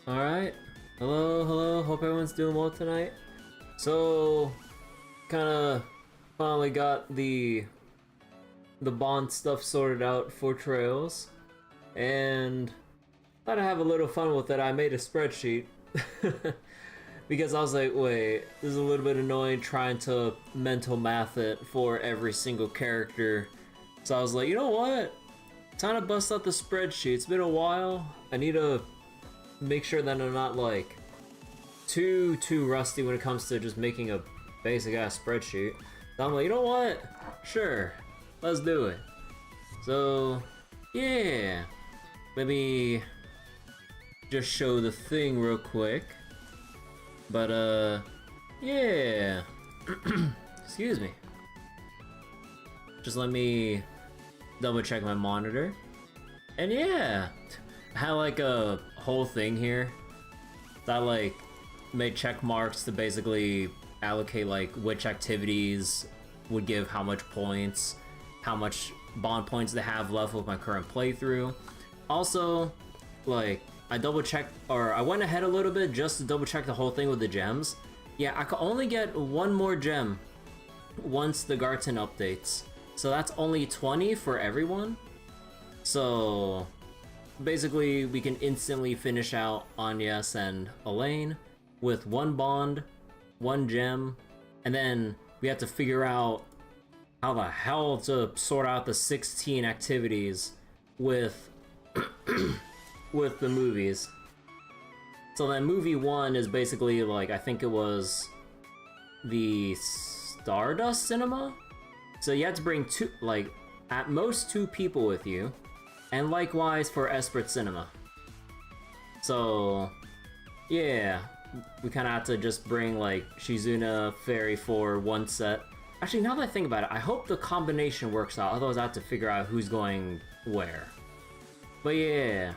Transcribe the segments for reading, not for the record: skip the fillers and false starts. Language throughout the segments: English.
Alright. Hello, hello. Hope everyone's doing well tonight. So, kinda finally got the bond stuff sorted out for Trails. And thought I'd have a little fun with it. I made a spreadsheet. Because I was like, wait, this is a little bit annoying trying to mental math it for every single character. So I was like, you know what? Time to bust out the spreadsheet. It's been a while. I need to make sure that I'm not like too rusty when it comes to just making a basic ass spreadsheet. So I'm like, you know what? Sure, let's do it. So yeah, let me just show the thing real quick. But yeah. Excuse me. Just let me double check my monitor. And yeah, I had like a whole thing here that like made check marks to basically allocate like which activities would give how much points, how much bond points they have left with my current playthrough. Also, like I double checked, or I went ahead a little bit just to double check the whole thing with the gems. Yeah, I could only get one more gem once the Garten updates. So that's only 20 for everyone. So basically we can instantly finish out Agnès and Elaine with one bond, one gem, and then we have to figure out how the hell to sort out the 16 activities with with the movies. So then movie 1 is basically like, I think it was the Stardust cinema? So you have to bring two, like at most 2 people with you, and likewise for Esprit cinema. So yeah, we kind of have to just bring like Shizuna Fairy for one set. Actually, now that I think about it, I hope the combination works out, otherwise I have to figure out who's going where. But yeah,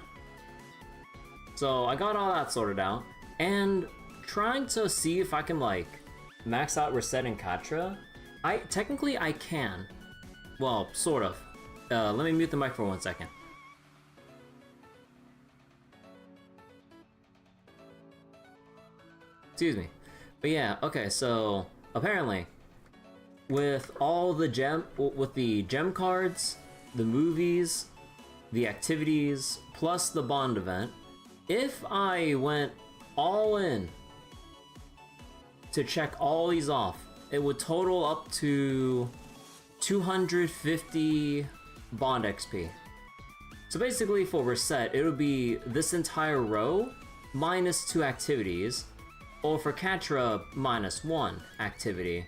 so I got all that sorted out, and trying to see if I can like max out Reset and Katra. Technically I can. Well, sort of. Let me mute the mic for 1 second. Excuse me. But yeah, okay, so apparently with all the gem cards, the movies, the activities, plus the bond event, if I went all in to check all these off, it would total up to 250 bond XP. So basically for Reset, it would be this entire row minus 2 activities, or for Katra minus 1 activity.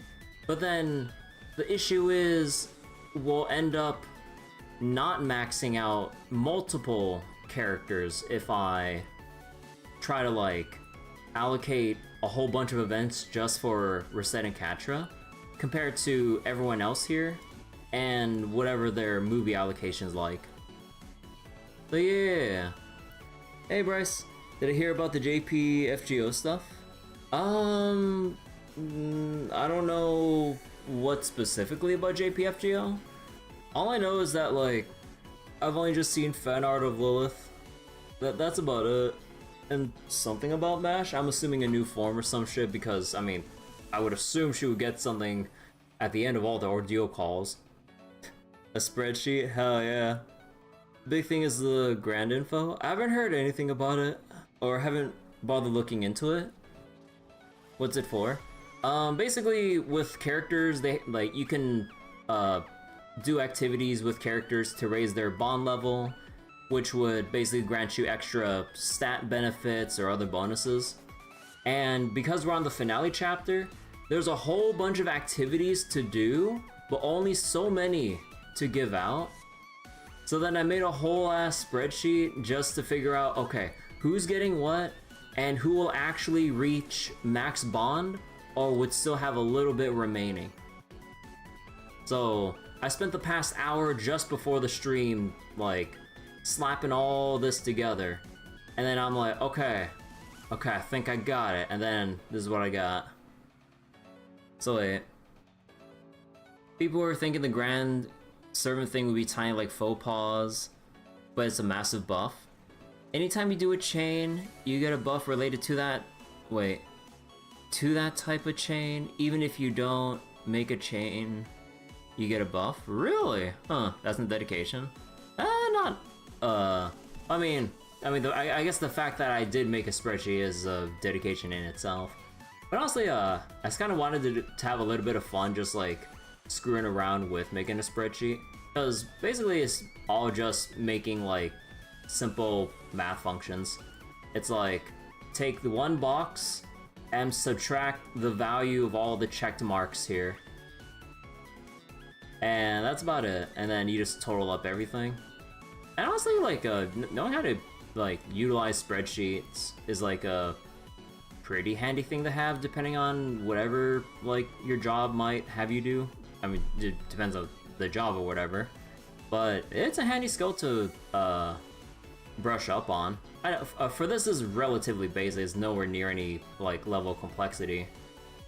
But then the issue is we'll end up not maxing out multiple characters if I try to like allocate a whole bunch of events just for Reset and Katra compared to everyone else here and whatever their movie allocation's like. So yeah. Hey Bryce, did I hear about the JPFGO stuff? I don't know what specifically about JPFGO. All I know is that like I've only just seen fan art of Lilith. That's about it. And something about MASH. I'm assuming a new form or some shit because I mean, I would assume she would get something at the end of all the ordeal calls. A spreadsheet? Hell yeah. Big thing is the grand info. I haven't heard anything about it, or haven't bothered looking into it. What's it for? Basically with characters, they like you can do activities with characters to raise their bond level, which would basically grant you extra stat benefits or other bonuses. And because we're on the finale chapter, there's a whole bunch of activities to do, but only so many to give out. So then I made a whole ass spreadsheet just to figure out, okay, who's getting what, and who will actually reach max bond, or would still have a little bit remaining. So I spent the past hour just before the stream, like, slapping all this together. And then I'm like, okay, I think I got it. And then this is what I got. So wait. People were thinking the grand servant thing would be tiny like faux pas, but it's a massive buff. anytime you do a chain, you get a buff related to that. Wait, to that type of chain. Even if you don't make a chain, you get a buff. Really? Huh? That's in dedication. Not. I mean, I guess the fact that I did make a spreadsheet is a dedication in itself. But honestly, I just kind of wanted to have a little bit of fun, just like screwing around with making a spreadsheet. Because basically it's all just making like simple math functions. It's like, take the one box and subtract the value of all the checked marks here. And that's about it. And then you just total up everything. And honestly, like, knowing how to like utilize spreadsheets is like a pretty handy thing to have, depending on whatever like your job might have you do. I mean, it depends on the job or whatever, but it's a handy skill to brush up on. For this is relatively basic. It's nowhere near any like level of complexity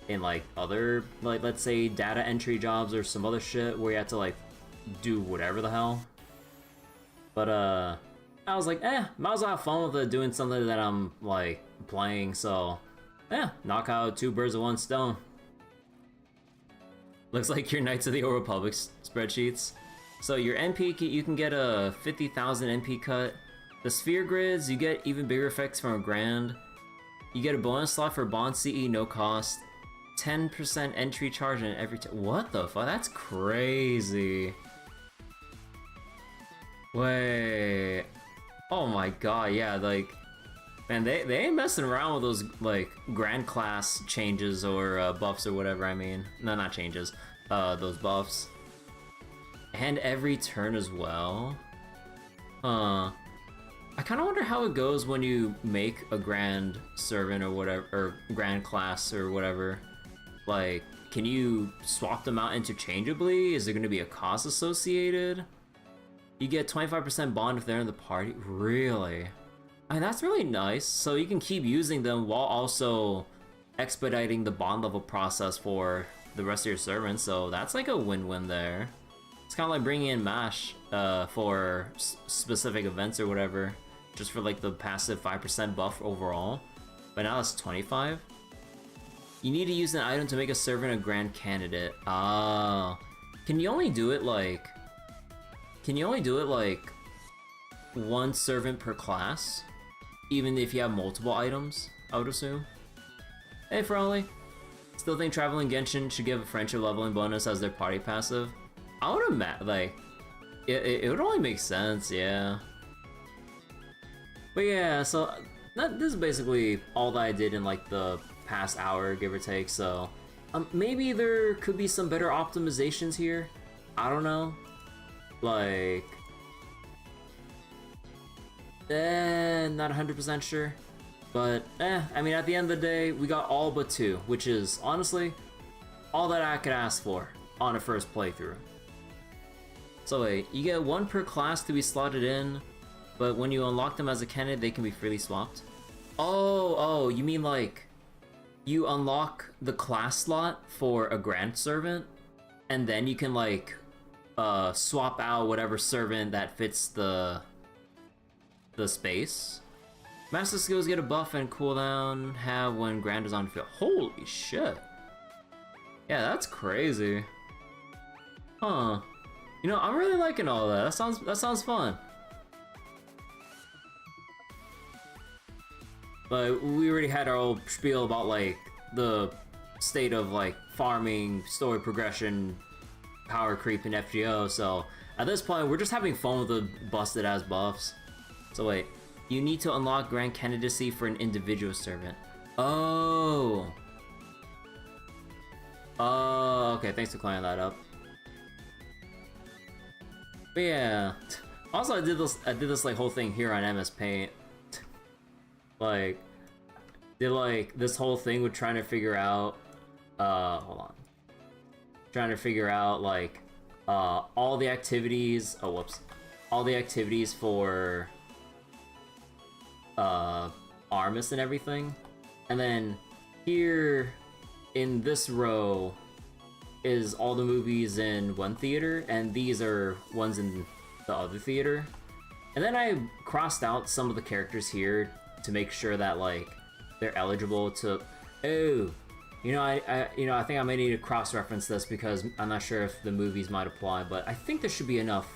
in like other, like, let's say data entry jobs or some other shit where you have to like do whatever the hell. But I was like, might as well have fun with it, doing something that I'm like playing. So knock out 2 birds with 1 stone. Looks like your Knights of the Old Republic spreadsheets. So your NP, you can get a 50,000 NP cut. The sphere grids, you get even bigger effects from a grand. You get a bonus slot for Bond CE, no cost. 10% entry charge in every what the fuck? That's crazy. Wait. Oh my god, yeah, like, man, they ain't messing around with those, like, grand class changes or buffs or whatever, I mean. No, not changes. Those buffs. And every turn as well. I kind of wonder how it goes when you make a grand servant or whatever, or grand class or whatever. Like, can you swap them out interchangeably? Is there going to be a cost associated? You get 25% bond if they're in the party? Really? I mean, that's really nice. So you can keep using them while also expediting the bond level process for the rest of your servants. So that's like a win-win there. It's kind of like bringing in MASH for specific events or whatever, just for like the passive 5% buff overall. But now it's 25. You need to use an item to make a servant a grand candidate. Ah, can you only do it like? Can you only do it like 1 servant per class? Even if you have multiple items, I would assume. Hey Frolly. Still think Traveling Genshin should give a friendship leveling bonus as their party passive? I would imagine, like, it would only make sense, yeah. But yeah, so this is basically all that I did in like the past hour, give or take, so maybe there could be some better optimizations here. I don't know. Like, not 100% sure. But, I mean, at the end of the day, we got all but 2, which is, honestly, all that I could ask for on a first playthrough. So wait, you get 1 per class to be slotted in, but when you unlock them as a candidate, they can be freely swapped? Oh, you mean like, you unlock the class slot for a Grand Servant, and then you can like, swap out whatever servant that fits the space? Master skills get a buff and cooldown have when Grand is on field. Holy shit. Yeah, that's crazy. Huh. You know, I'm really liking all that. That sounds fun. But we already had our old spiel about like the state of like farming, story progression, power creep in FGO, so at this point we're just having fun with the busted ass buffs. So wait, you need to unlock grand candidacy for an individual servant. Oh, okay, thanks for clearing that up. But yeah, also I did this like whole thing here on MS Paint. Like, did like this whole thing with trying to figure out, hold on. Trying to figure out like, all the activities, all the activities for, Armis and everything. And then here in this row is all the movies in one theater, and these are ones in the other theater. And then I crossed out some of the characters here to make sure that, like, they're eligible to... Oh, I think I may need to cross-reference this because I'm not sure if the movies might apply, but I think there should be enough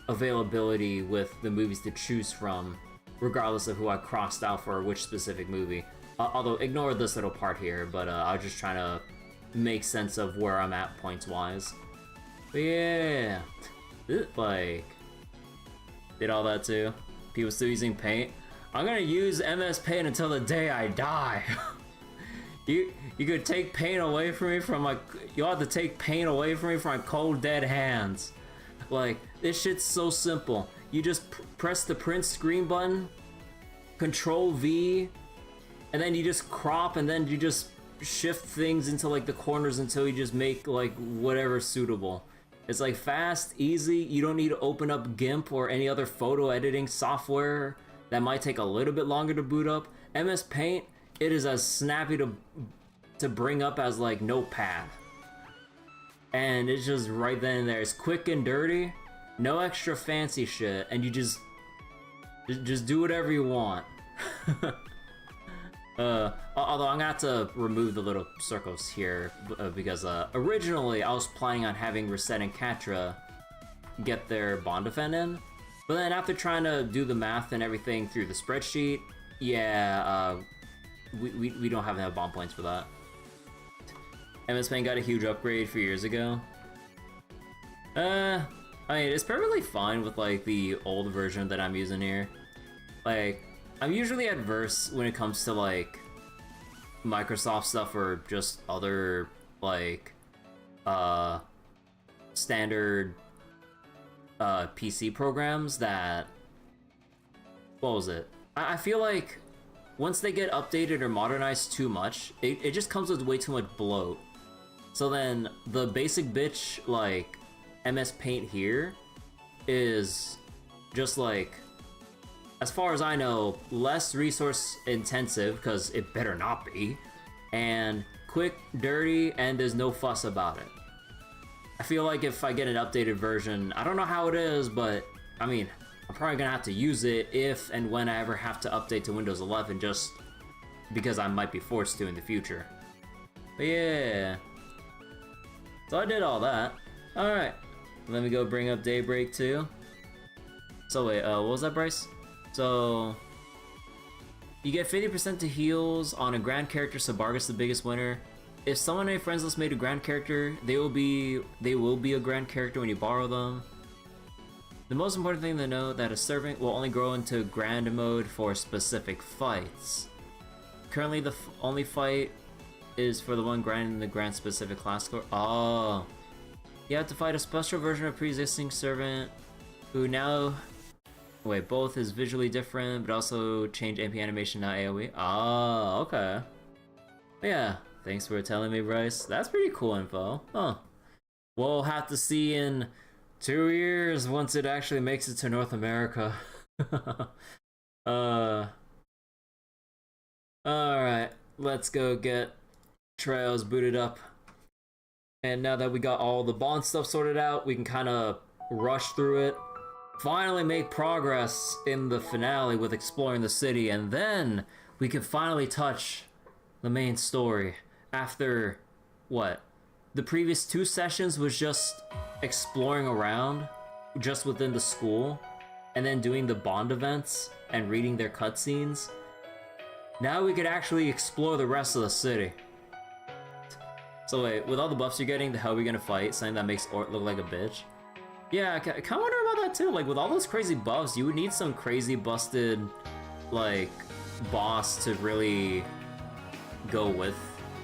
availability with the movies to choose from, regardless of who I crossed out for which specific movie. Although, ignore this little part here, but I was just trying to make sense of where I'm at points-wise. But yeah, like, did all that too. People still using Paint. I'm gonna use MS Paint until the day I die. You could take paint away from me from my... You'll have to take paint away from me from my cold, dead hands. Like, this shit's so simple. You just press the print screen button, Control V, and then you just crop, and then you just shift things into, like, the corners until you just make, like, whatever suitable. It's, like, fast, easy. You don't need to open up GIMP or any other photo editing software that might take a little bit longer to boot up. MS Paint, it is as snappy to bring up as, like, Notepad. And it's just right then and there. It's quick and dirty, no extra fancy shit, and you just do whatever you want. Although I'm gonna have to remove the little circles here because originally I was planning on having Reset and Katra get their bond defend in, but then after trying to do the math and everything through the spreadsheet, yeah, we don't have enough bond points for that. MS Paint got a huge upgrade a few years ago. I mean, it's perfectly fine with, like, the old version that I'm using here. Like, I'm usually adverse when it comes to, like, Microsoft stuff or just other, like, standard PC programs that... What was it? I feel like once they get updated or modernized too much, it just comes with way too much bloat. So then the basic bitch, like, MS Paint here is just, like, as far as I know, less resource intensive, because it better not be, and quick, dirty, and there's no fuss about it. I feel like if I get an updated version, I don't know how it is, but, I mean, I'm probably gonna have to use it if and when I ever have to update to Windows 11, just because I might be forced to in the future. But yeah. So I did all that. Alright. Let me go bring up Daybreak too. So wait, what was that, Bryce? So... You get 50% to heals on a grand character, so Bargus the biggest winner. If someone on your friends list made a grand character, they will be a grand character when you borrow them. The most important thing to know that a servant will only grow into grand mode for specific fights. Currently the only fight is for the one grinding the grand specific class score. Oh. You have to fight a special version of pre-existing servant who now... Wait, both is visually different, but also change MP animation, not AoE. Oh, okay. Yeah, thanks for telling me, Bryce. That's pretty cool info. Huh. We'll have to see in 2 years once it actually makes it to North America. Alright, let's go get Trails booted up. And now that we got all the bond stuff sorted out, we can kind of rush through it. Finally make progress in the finale with exploring the city, and then we can finally touch the main story. After, what? The previous 2 sessions was just exploring around, just within the school, and then doing the bond events and reading their cutscenes. Now we could actually explore the rest of the city. So wait, with all the buffs you're getting, the hell are we gonna fight? Something that makes Ort look like a bitch? Yeah, I kinda wonder about that too. Like, with all those crazy buffs, you would need some crazy busted, like, boss to really go with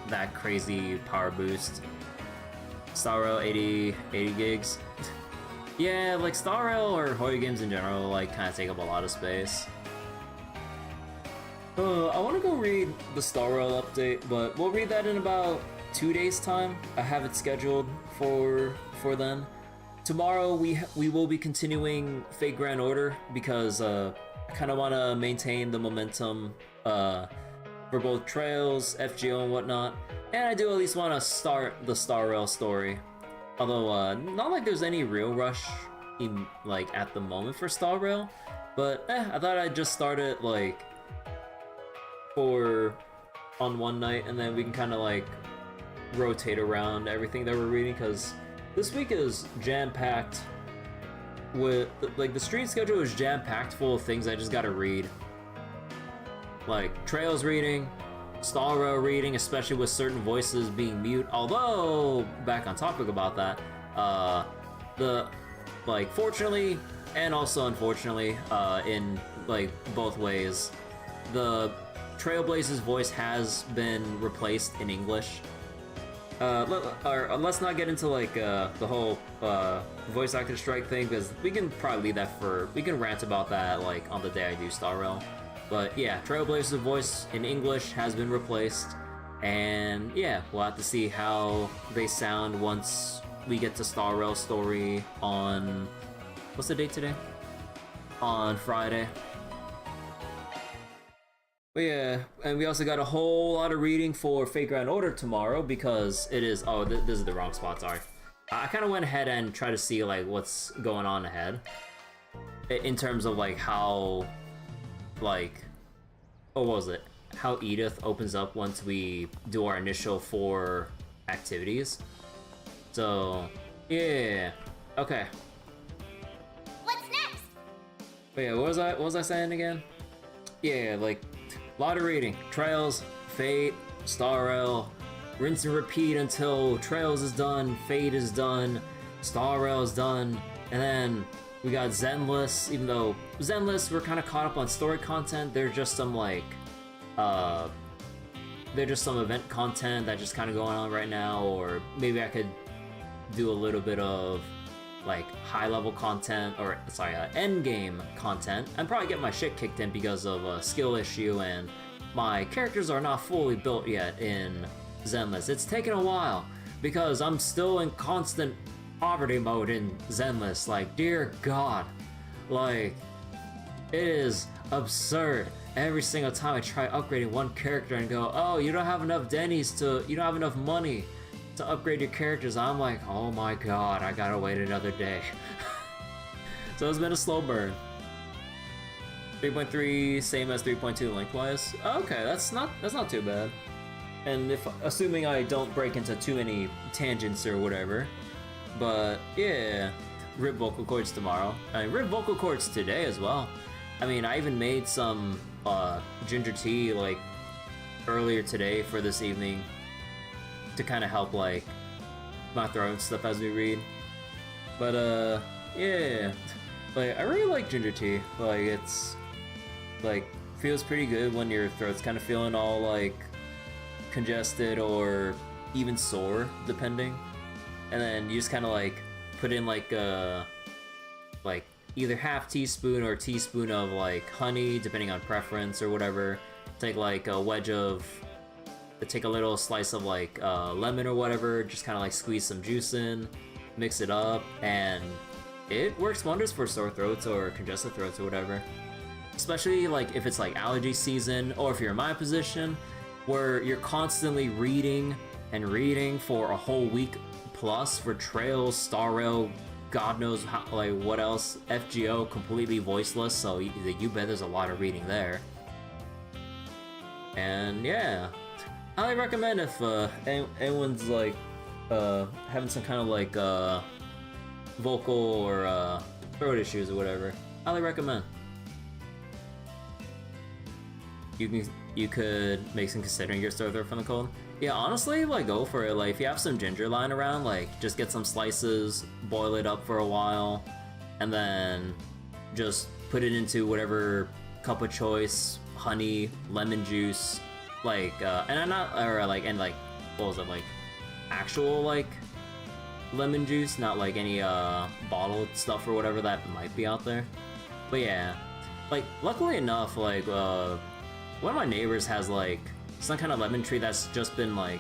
that crazy power boost. Starrail 80 gigs. Yeah, like Starrail or Hoyo games in general, like, kind of take up a lot of space. I want to go read the Starrail update, but we'll read that in about 2 days' time. I have it scheduled for then. Tomorrow we will be continuing Fate Grand Order because I kind of want to maintain the momentum for both Trails, FGO, and whatnot. And I do at least want to start the Starrail story. Although, not like there's any real rush like at the moment for Star Rail, but I thought I'd just start it like on one night, and then we can kind of like rotate around everything that we're reading, because this week is jam-packed with like the stream schedule is jam-packed full of things I just gotta read, like Trails reading, Star Rail reading, especially with certain voices being mute. Although, back on topic about that, the like fortunately and also unfortunately, in like both ways, the Trailblaze's voice has been replaced in English. Let's not get into like the whole voice actor strike thing, because we can probably leave that for, we can rant about that like on the day I do Star Rail. But yeah, Trailblaze's voice in English has been replaced, and yeah, we'll have to see how they sound once we get to Star Rail story on, what's the date today? On Friday. But yeah, and we also got a whole lot of reading for Fate Grand Order tomorrow, because it is, oh, this is the wrong spot, sorry. I kind of went ahead and tried to see like what's going on ahead in terms of like how, like, what was it? How Edith opens up once we do our initial 4 activities. So, yeah, okay. What's next? But yeah, what was I saying again? Yeah, like, a lot of reading. Trails, Fate, Star Rail, rinse and repeat until Trails is done, Fate is done, Star Rail is done, and then we got Zenless. Even though Zenless, we're kind of caught up on story content, there's just some like, there's just some event content that's just kind of going on right now, or maybe I could do a little bit of like high-level content, or sorry, end-game content, and probably get my shit kicked in because of a skill issue, and my characters are not fully built yet in Zenless. It's taken a while, because I'm still in constant poverty mode in Zenless. Like, dear God, like, it is absurd. Every single time I try upgrading one character and go, oh, you don't have enough Denny's to, you don't have enough money to upgrade your characters, I'm like, oh my God, I gotta wait another day. So it's been a slow burn. 3.3, same as 3.2 lengthwise. Okay, that's not too bad. And if, assuming I don't break into too many tangents or whatever. But yeah, rip vocal cords tomorrow. I mean, rip vocal cords today as well. I mean, I even made some ginger tea like earlier today for this evening to kind of help like my throat and stuff as we read. But yeah, like I really like ginger tea. Like it's like feels pretty good when your throat's kind of feeling all like congested or even sore, depending. And then you just kind of like put in like either half teaspoon or teaspoon of like honey, depending on preference or whatever. Take like a wedge of, take a little slice of like lemon or whatever, just kind of like squeeze some juice in, mix it up, and it works wonders for sore throats or congested throats or whatever. Especially like if it's like allergy season, or if you're in my position where you're constantly reading and reading for a whole week plus for Trails, Star Rail, God knows how, like what else, FGO, completely voiceless, so you bet there's a lot of reading there. And yeah, I highly recommend if anyone's like having some kind of like vocal or throat issues or whatever. Highly recommend. You could make some considering your sore throat from the cold. Yeah, honestly, like go for it. Like if you have some ginger lying around, like just get some slices, boil it up for a while, and then just put it into whatever cup of choice, honey, lemon juice, like and I'm not, or like, and like what was it, like actual like lemon juice, not like any bottled stuff or whatever that might be out there. But yeah, like luckily enough, like one of my neighbors has like some kind of lemon tree that's just been like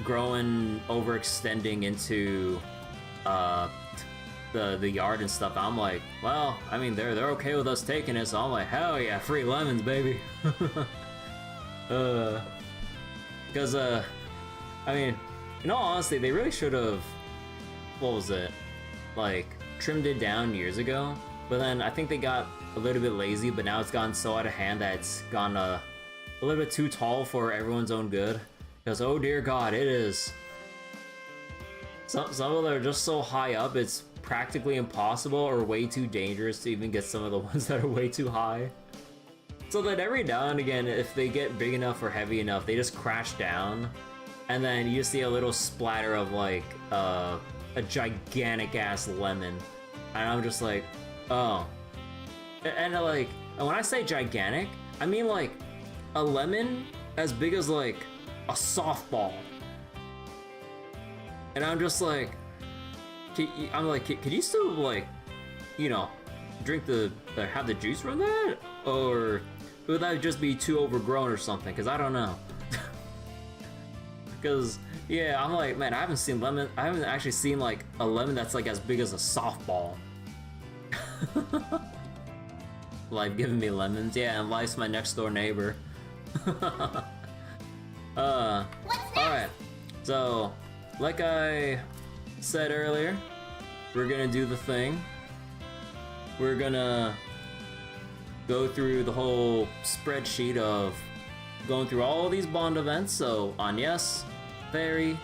growing, overextending into the yard and stuff. I'm like, well, I mean they're okay with us taking it, so I'm like, hell yeah, free lemons, baby. Because I mean, in all honesty, they really should have, what was it, like trimmed it down years ago, but then I think they got a little bit lazy, but now it's gotten so out of hand that it's gone a little bit too tall for everyone's own good. Because, oh dear God, it is... Some of them are just so high up, it's practically impossible or way too dangerous to even get some of the ones that are way too high. So that every now and again, if they get big enough or heavy enough, they just crash down, and then you just see a little splatter of like a gigantic ass lemon, and I'm just like, oh. And like, and when I say gigantic, I mean like a lemon as big as like a softball. And I'm just like, I'm like, can you still like, you know, drink have the juice from that, or would that just be too overgrown or something? Because I don't know. Because yeah, I'm like, man, I haven't actually seen like a lemon that's like as big as a softball. Life giving me lemons, yeah, and life's my next door neighbor. Alright, so like I said earlier, we're gonna do the thing. We're gonna go through the whole spreadsheet of going through all of these bond events. So Agnès, Fairy,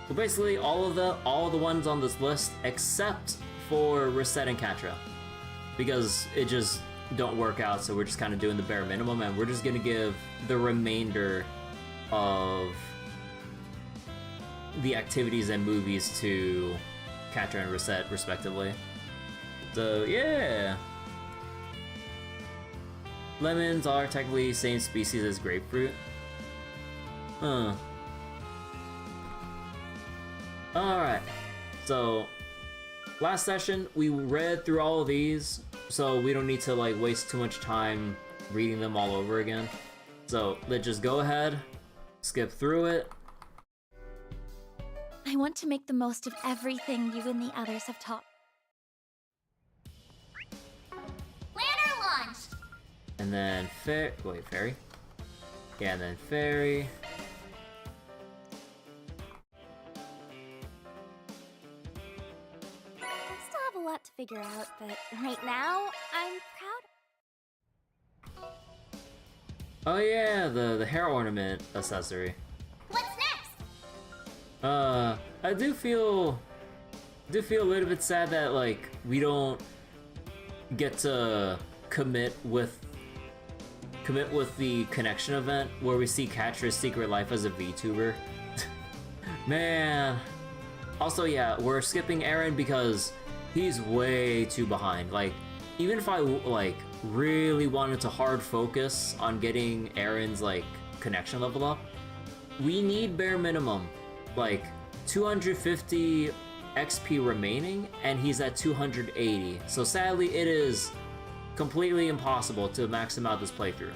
so basically all of the ones on this list except for Reset and Catra, because it just don't work out. So we're just kind of doing the bare minimum, and we're just gonna give the remainder of the activities and movies to Catra and Reset respectively. So yeah, lemons are technically same species as grapefruit. Huh. Alright, so last session we read through all of these, so we don't need to like waste too much time reading them all over again. So let's just go ahead, skip through it. I want to make the most of everything you and the others have taught. Planner launched! And then Fairy? Yeah, and then Fairy. I still have a lot to figure out, but right now, I'm proud. Oh yeah, the hair ornament accessory. What's next? I do feel a little bit sad that like we don't get to commit with the connection event where we see Catra's secret life as a VTuber. Man. Also, yeah, we're skipping Aaron because he's way too behind. Like, even if I like really wanted to hard focus on getting Aaron's like connection level up, we need bare minimum like 250 XP remaining, and he's at 280. So sadly, it is completely impossible to max him out this playthrough.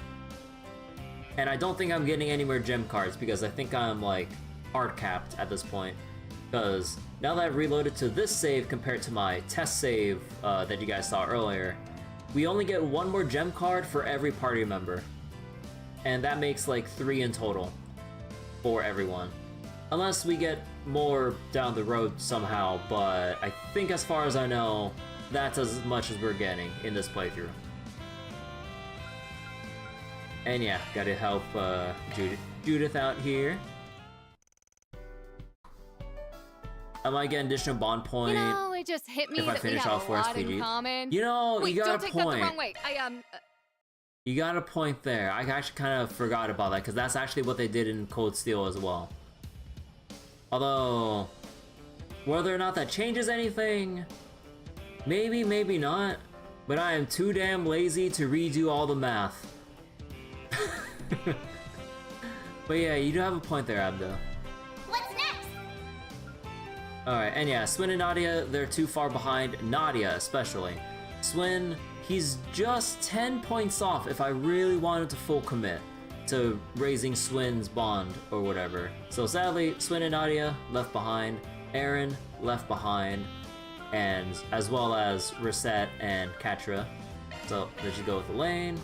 And I don't think I'm getting any more gem cards because I think I'm like hard capped at this point. Because now that I've reloaded to this save compared to my test save that you guys saw earlier, we only get one more gem card for every party member. And that makes like 3 in total for everyone. Unless we get more down the road somehow, but I think as far as I know, that's as much as we're getting in this playthrough. And yeah, gotta help Judith out here. I might get an additional bond point. You know, it just hit me if I that we finish have off a lot 4 in SPG. common. You know, Wait, you got don't a take point. that the wrong way. You got a point there. I actually kind of forgot about that because that's actually what they did in Cold Steel as well. Although, whether or not that changes anything, maybe, maybe not. But I am too damn lazy to redo all the math. But yeah, you do have a point there, Abdo. What's next? Alright, and yeah, Swin and Nadia, they're too far behind. Nadia, especially. Swin, he's just 10 points off if I really wanted to full commit to raising Swin's bond or whatever. So sadly, Swin and Nadia left behind, Aaron left behind, and as well as Reset and Catra. So let's just go with Elaine.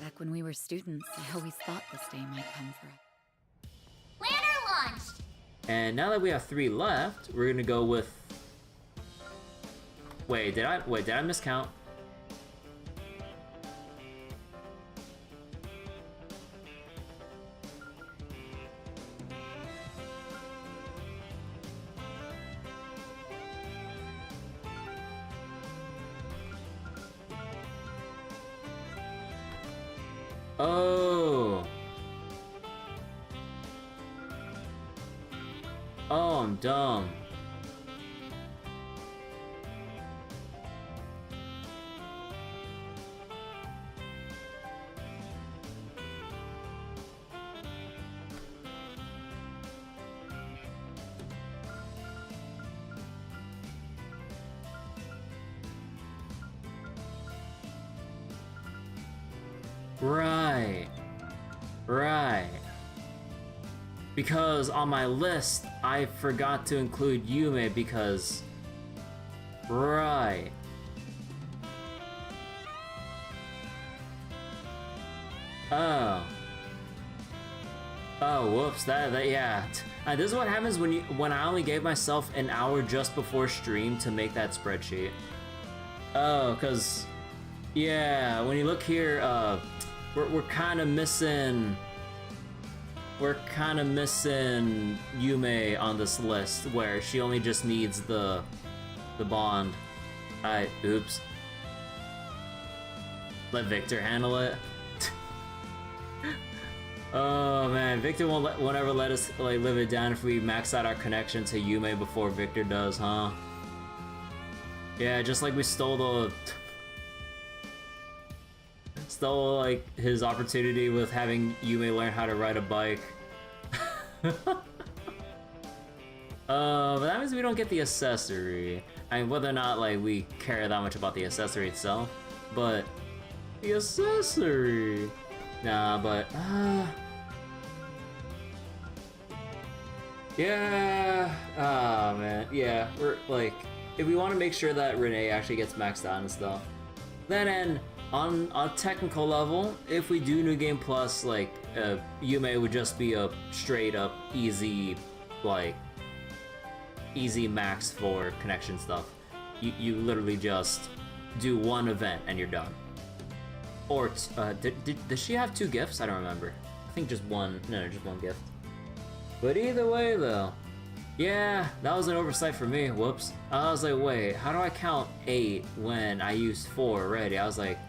Back when we were students, I always thought this day might come for us. Planner launched! And now that we have 3 left, we're gonna go with Wait, did I miscount? Oh. Oh, I'm dumb. Right. Right. Because on my list, I forgot to include Yume because... Right. Oh. Oh, whoops, that yeah. This is what happens when I only gave myself an hour just before stream to make that spreadsheet. Oh, cause... Yeah, when you look here, we're kind of missing... We're kind of missing Yume on this list, where she only just needs the bond. Oops. Let Victor handle it. Oh man, Victor won't ever let us like live it down if we max out our connection to Yume before Victor does, huh? Yeah, just like we stole like his opportunity with having Yume learn how to ride a bike. But that means we don't get the accessory. I mean, whether or not like we care that much about the accessory itself, but the accessory. Nah, but yeah. Oh man, yeah. We're like, if we want to make sure that Renee actually gets maxed out and stuff, then on a technical level, if we do New Game Plus, like Yume would just be a straight up easy, like easy max for connection stuff. You literally just do one event and you're done. Or does she have 2 gifts? I don't remember. I think just one. No, just one gift. But either way, though, yeah, that was an oversight for me. Whoops. I was like, wait, how do I count 8 when I used 4 already? I was like,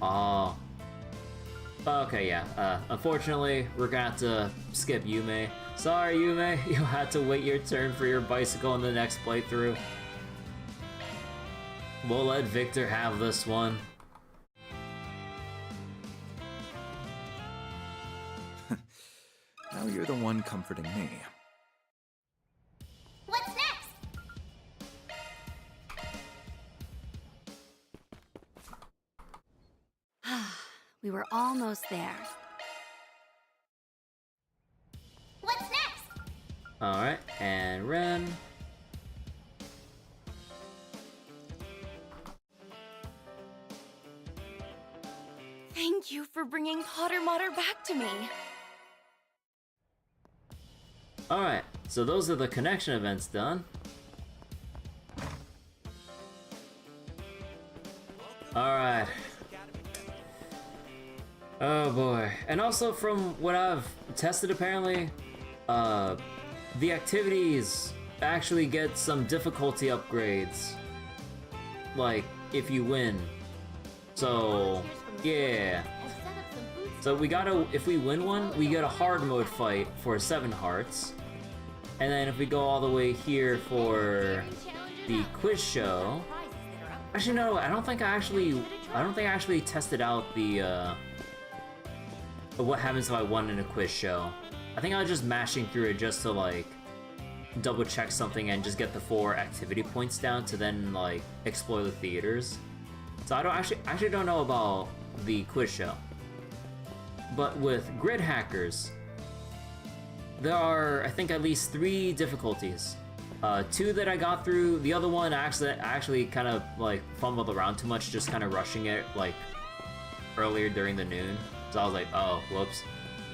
oh. Okay, yeah. Unfortunately, we're gonna have to skip Yume. Sorry, Yume. You'll have to wait your turn for your bicycle in the next playthrough. We'll let Victor have this one. Now you're the one comforting me. What's next? We were almost there. What's next? Alright, and Ren. Thank you for bringing Potter Mater back to me. Alright, so those are the connection events done. Alright. Oh boy. And also from what I've tested apparently, the activities actually get some difficulty upgrades. Like, if you win. So, yeah. So if we win one, we get a hard mode fight for 7 hearts. And then if we go all the way here for the quiz show, actually no, I don't think I actually tested out the what happens if I won in a quiz show. I think I was just mashing through it just to like double check something and just get the 4 activity points down to then like explore the theaters. So I actually don't know about the quiz show. But with Grid Hackers, there are, I think, at least 3 difficulties. 2 that I got through. The other one, I actually kind of like fumbled around too much, just kind of rushing it like earlier during the noon. So I was like, oh, whoops.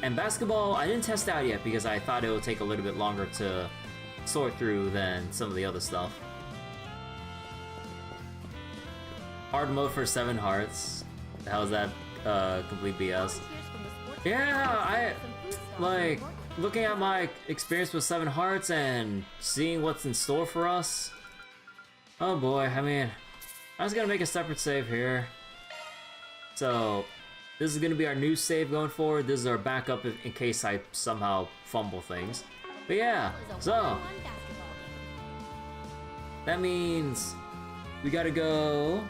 And basketball, I didn't test out yet because I thought it would take a little bit longer to sort through than some of the other stuff. Hard mode for 7 hearts. How's that complete BS? Yeah, I like looking at my experience with 7 hearts and seeing what's in store for us. Oh boy, I mean, I was gonna make a separate save here. So, this is gonna be our new save going forward. This is our backup in case I somehow fumble things. But yeah, so that means we gotta go.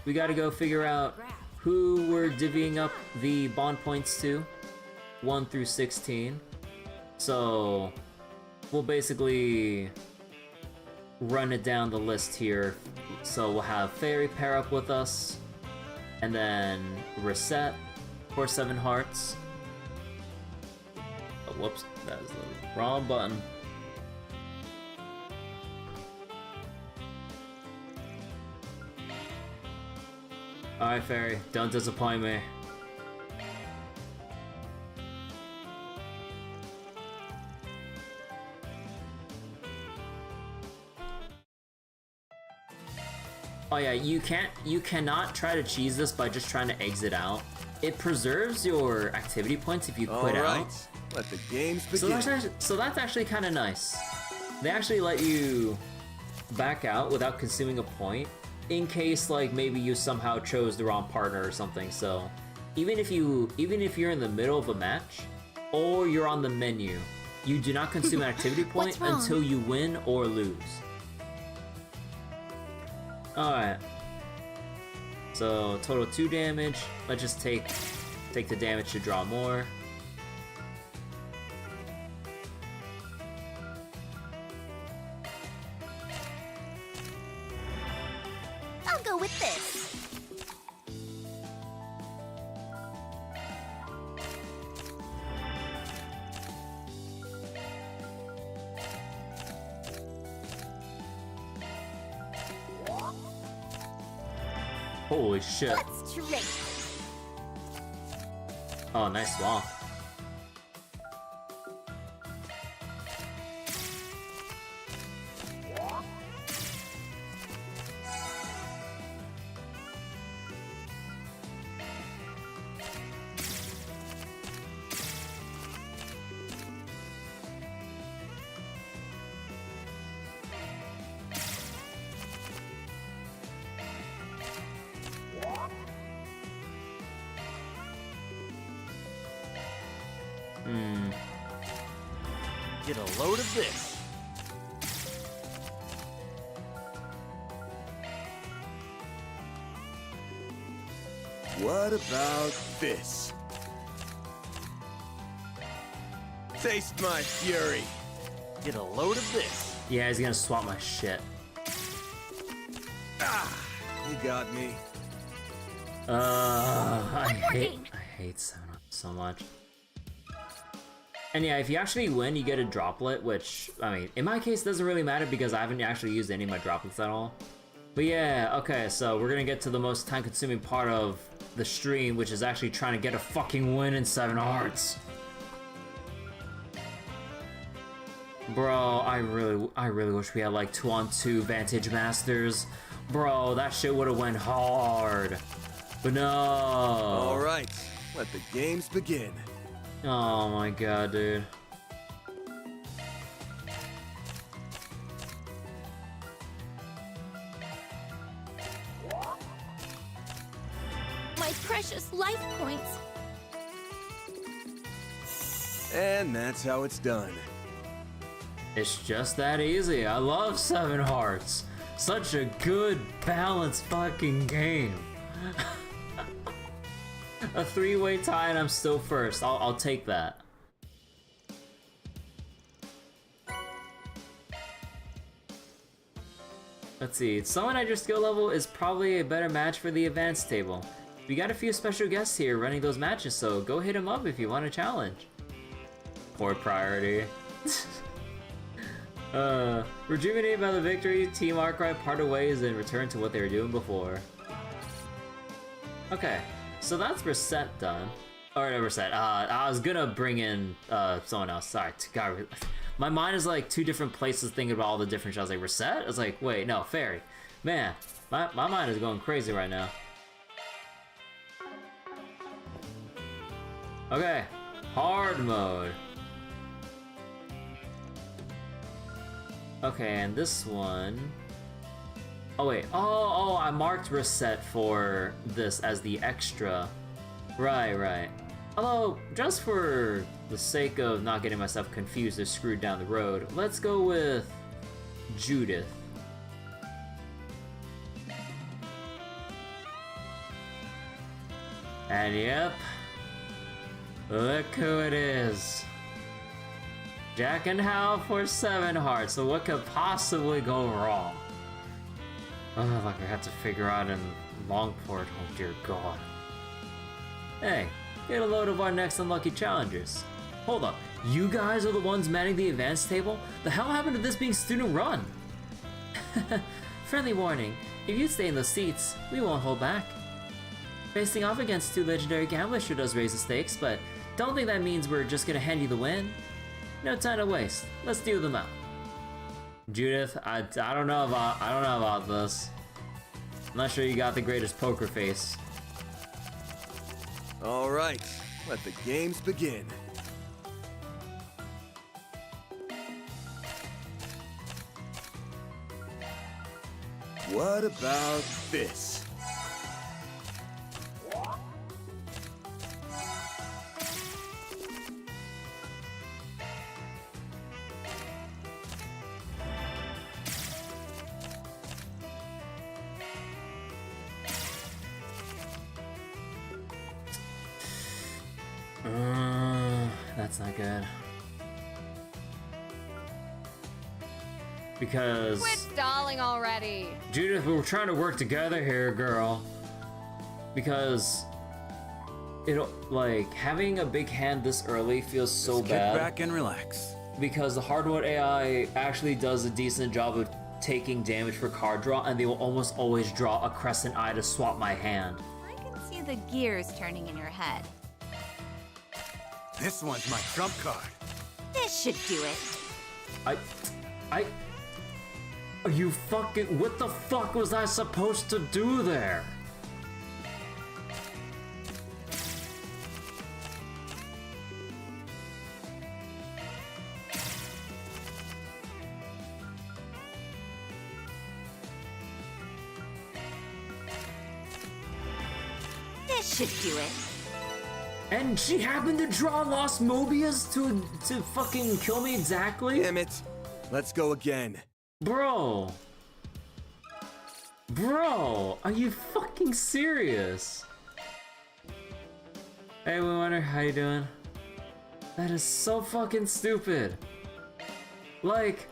We gotta go figure out who we're divvying up the bond points to, 1 through 16. So we'll basically run it down the list here. So we'll have Fairy pair up with us, and then Reset for 7 hearts. Oh, whoops, that is the wrong button. Alright, Fairy, don't disappoint me. Oh yeah, you cannot try to cheese this by just trying to exit out. It preserves your activity points if you quit out. Let the games begin. So that's actually kind of nice. They actually let you back out without consuming a point, in case like maybe you somehow chose the wrong partner or something. So even if you're in the middle of a match or you're on the menu, you do not consume an activity point until you win or lose. Alright. So total 2 damage. Let's just take the damage to draw more. I'll go with this. Holy shit. Let's trade. Oh, nice swamp. Get a load of this. What about this? Taste my fury. Get a load of this. Yeah, he's gonna swap my shit. Ah, you got me. I hate 7-Up so much. And yeah, if you actually win, you get a droplet, which, I mean, in my case, doesn't really matter because I haven't actually used any of my droplets at all. But yeah, okay, so we're gonna get to the most time-consuming part of the stream, which is actually trying to get a fucking win in 7 hearts. Bro, I really wish we had like 2-on-2 Vantage Masters. Bro, that shit would've went hard. But no. All right, let the games begin. Oh my god, dude. My precious life points. And that's how it's done. It's just that easy. I love 7 hearts. Such a good, balanced fucking game. A 3-way tie and I'm still first. I'll take that. Let's see. Someone at your skill level is probably a better match for the advanced table. We got a few special guests here running those matches, so go hit them up if you want a challenge. Poor priority. Rejuvenated by the victory, Team Arkwright parted ways and returned to what they were doing before. Okay. So that's Reset done. Or Reset. I was gonna bring in someone else. Sorry. God, my mind is like 2 different places thinking about all the different shows. Like Reset? I was like, wait, no, Fairy. Man, my mind is going crazy right now. Okay, hard mode. Okay, and this one... Oh wait, oh, I marked reset for this as the extra. Right. Although, just for the sake of not getting myself confused or screwed down the road, let's go with Judith. And yep, look who it is. Jack and Hal for 7 hearts, so what could possibly go wrong? Oh, like I had to figure out in Longport, oh dear god. Hey, get a load of our next unlucky challengers. Hold up, you guys are the ones manning the advanced table? The hell happened to this being student run? Friendly warning, if you stay in those seats, we won't hold back. Facing off against 2 legendary gamblers sure does raise the stakes, but don't think that means we're just gonna hand you the win. No time to waste. Let's deal them out. Judith, I don't know about this. I'm not sure you got the greatest poker face. All right, let the games begin. What about this? That's not good. Because... Quit stalling already! Judith, we're trying to work together here, girl. Because... like, having a big hand this early feels so bad. Kick back and relax. Because the hard mode AI actually does a decent job of taking damage for card draw, and they will almost always draw a crescent eye to swap my hand. I can see the gears turning in your head. This one's my trump card. This should do it. Are you fucking... What the fuck was I supposed to do there? This should do it. And she happened to draw Lost Mobius to fucking kill me exactly? Damn it. Let's go again. Bro, are you fucking serious? Hey, Winter, how you doing? That is so fucking stupid. Like,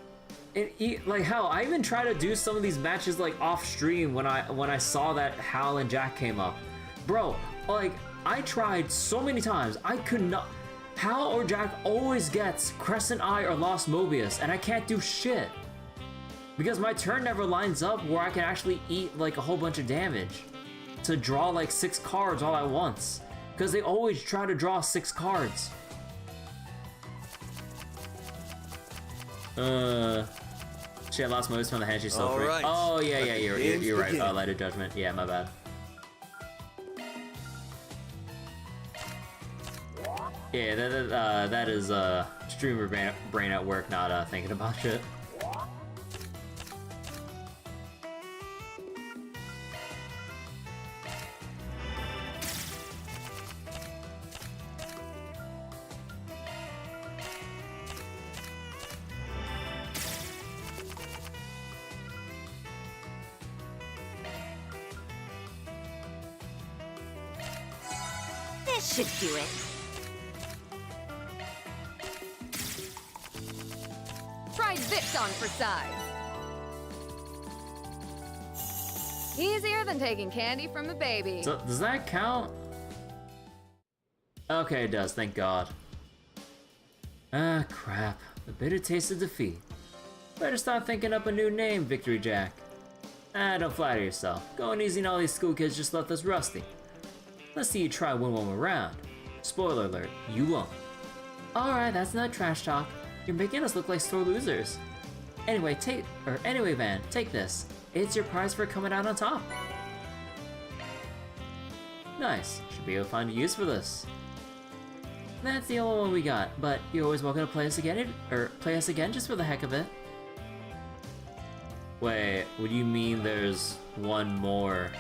like hell, I even tried to do some of these matches like off stream when I saw that Hal and Jack came up. Bro, like, I tried so many times, I could not. Hal or Jack always gets Crescent Eye or Lost Mobius, and I can't do shit. Because my turn never lines up where I can actually eat like a whole bunch of damage to draw like 6 cards all at once. Because they always try to draw 6 cards. Shit, Lost Mobius from the hand, she's so free. Right. Oh yeah, you're right. Begin. Light of Judgment. Yeah, my bad. Yeah, that is streamer brain at work, not thinking about shit. This should do it. Try this on for size. Easier than taking candy from a baby. So, does that count? Okay, it does, thank God. Ah, crap. The bitter taste of defeat. Better start thinking up a new name, Victory Jack. Ah, don't flatter yourself. Going easy on all these school kids just left us rusty. Let's see you try win one more round. Spoiler alert, you won't. Alright, that's not trash talk. You're making us look like sore losers. Anyway, Van, take this. It's your prize for coming out on top. Nice. Should be able to find a use for this. That's the only one we got, but you're always welcome to play us again, or play us again just for the heck of it. Wait, what do you mean there's one more?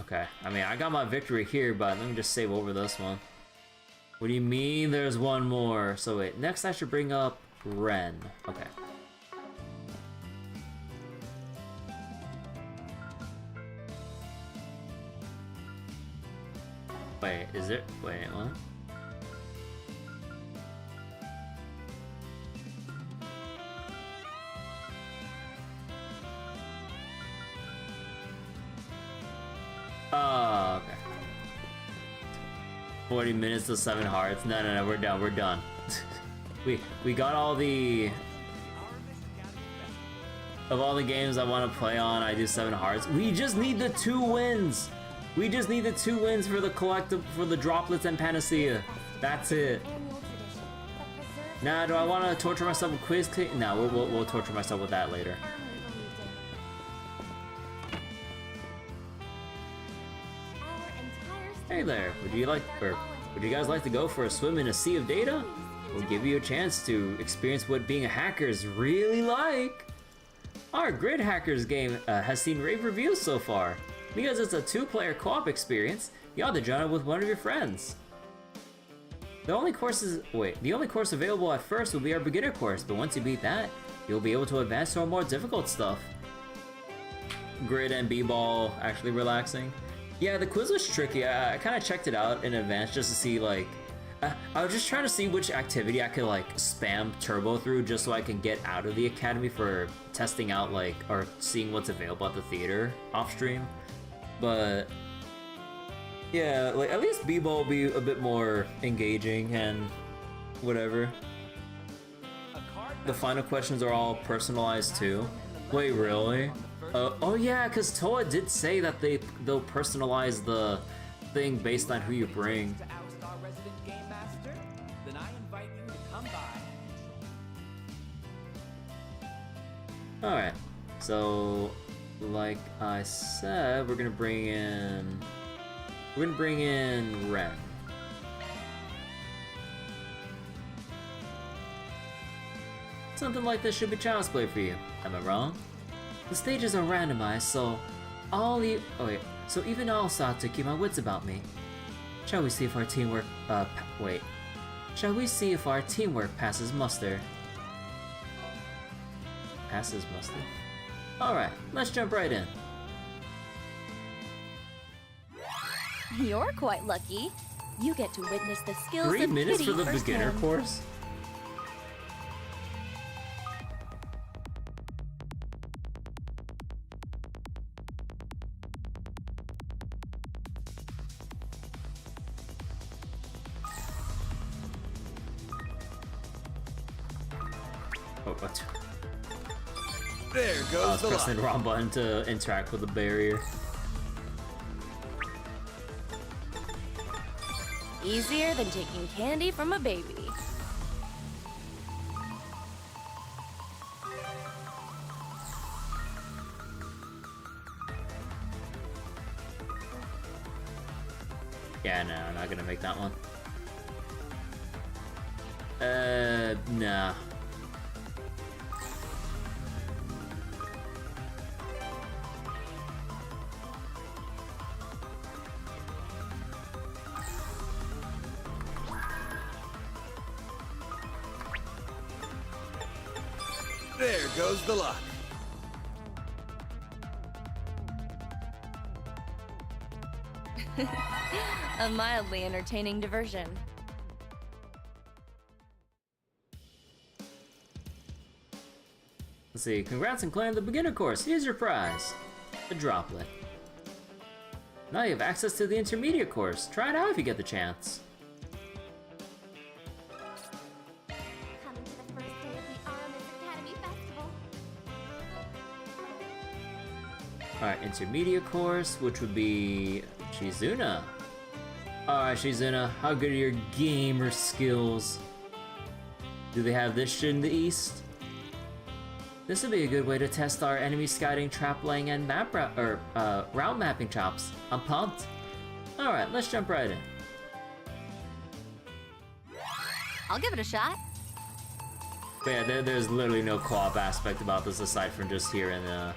Okay, I mean, I got my victory here, but let me just save over this one. What do you mean there's one more? So wait, next I should bring up Ren. Okay. Wait, is it? Wait, what? Oh, okay. 40 minutes to 7 hearts. No, we're done. We're done. we got all the... Of all the games I want to play on, I do 7 hearts. We just need the 2 wins. We just need the 2 wins for the collective, for the droplets and panacea. That's it. Now, do I want to torture myself with quiz? No, we'll torture myself with that later. Hey there, would you guys like to go for a swim in a sea of data? We'll give you a chance to experience what being a hacker is really like. Our Grid Hackers game has seen rave reviews so far. Because it's a 2-player co-op experience, you ought to join up with one of your friends. The only course available at first will be our beginner course, but once you beat that, you'll be able to advance to our more difficult stuff. Grid and b-ball, actually relaxing. Yeah, the quiz was tricky. I kind of checked it out in advance just to see, like... I was just trying to see which activity I could, like, spam turbo through just so I can get out of the academy for testing out, like, or seeing what's available at the theater off-stream. But... yeah, like, at least b-ball will be a bit more engaging and whatever. The final questions are all personalized too. Wait, really? Oh yeah, because Toa did say that they'll personalize the thing based on who you bring. Alright, so like I said, we're gonna bring in Ren. Something like this should be child's play for you. Am I wrong? The stages are randomized, so even I'll start to keep my wits about me. Shall we see if our teamwork passes muster? Passes muster? Alright, let's jump right in. You're quite lucky. You get to witness the skills 3 of minutes Kitty for the beginner firsthand. course? Oh, what? There I goes was the pressing line. the wrong button to interact with the barrier. Easier than taking candy from a baby. Yeah, no, I'm not gonna make that one. Nah. There goes the luck. A mildly entertaining diversion. Let's see. Congrats on clearing the beginner course. Here's your prize. The droplet. Now you have access to the intermediate course. Try it out if you get the chance. Coming to the first day of the Armis Academy Festival. Alright, intermediate course, which would be Shizuna. Alright, Shizuna, how good are your gamer skills? Do they have this shit in the East? This would be a good way to test our enemy scouting, trap laying, and route mapping chops. I'm pumped. Alright, let's jump right in. I'll give it a shot. But yeah, there's literally no co-op aspect about this aside from just hearing you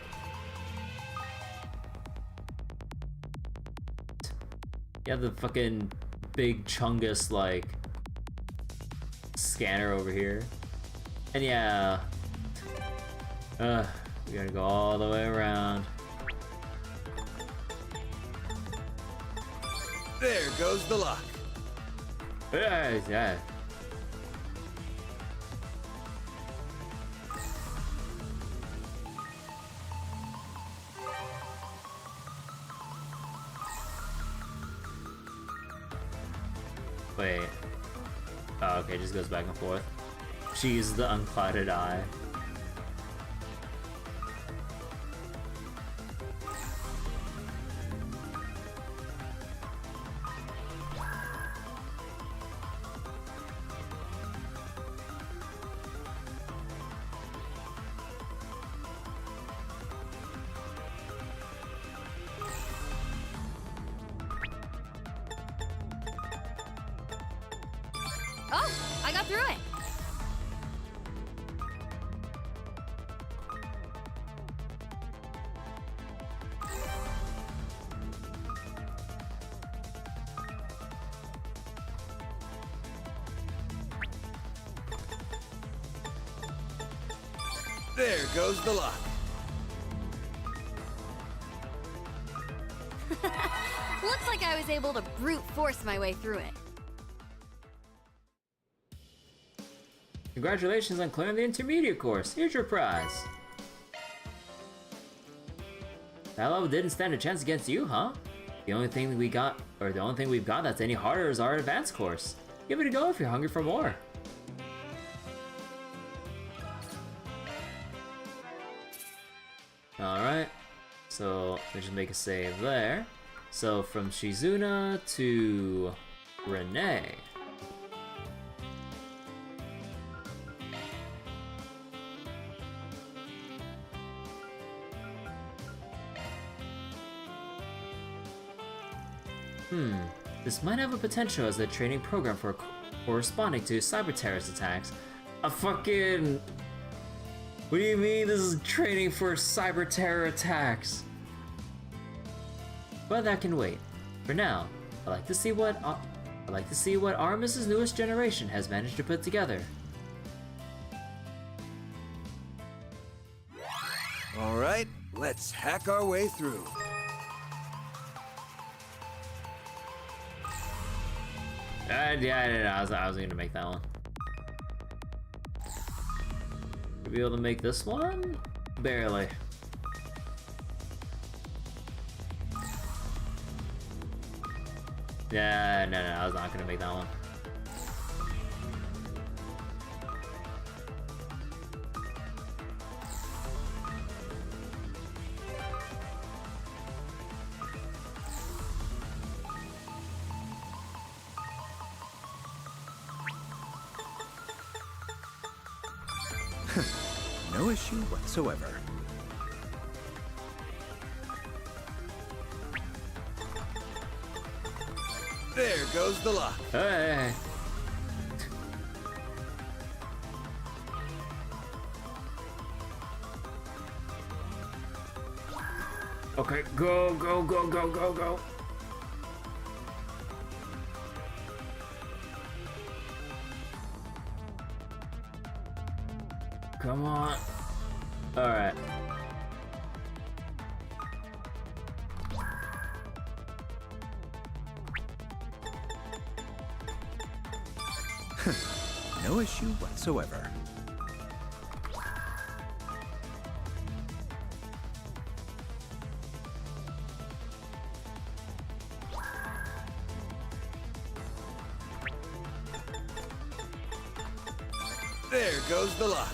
have the fucking big chungus like scanner over here. And yeah, we gotta go all the way around. There goes the luck. Yeah. Wait. Oh, okay, just goes back and forth. She's the unclouded eye. Oh, I got through it. There goes the luck. Looks like I was able to brute force my way through it. Congratulations on clearing the intermediate course. Here's your prize. That level didn't stand a chance against you, huh? The only thing we've got that's any harder is our advanced course. Give it a go if you're hungry for more. Alright, so we just make a save there. So from Shizuna to Renee. This might have a potential as a training program for corresponding to cyber terrorist attacks. A fucking... What do you mean this is training for cyber terror attacks? But that can wait. For now, I'd like to see what Armis's newest generation has managed to put together. All right, let's hack our way through. Yeah, I was gonna make that one. Should be able to make this one? Barely. Yeah, no, I was not gonna make that one. No issue whatsoever. There goes the luck. Hey. Okay, go. Come on. All right. No issue whatsoever. There goes the luck.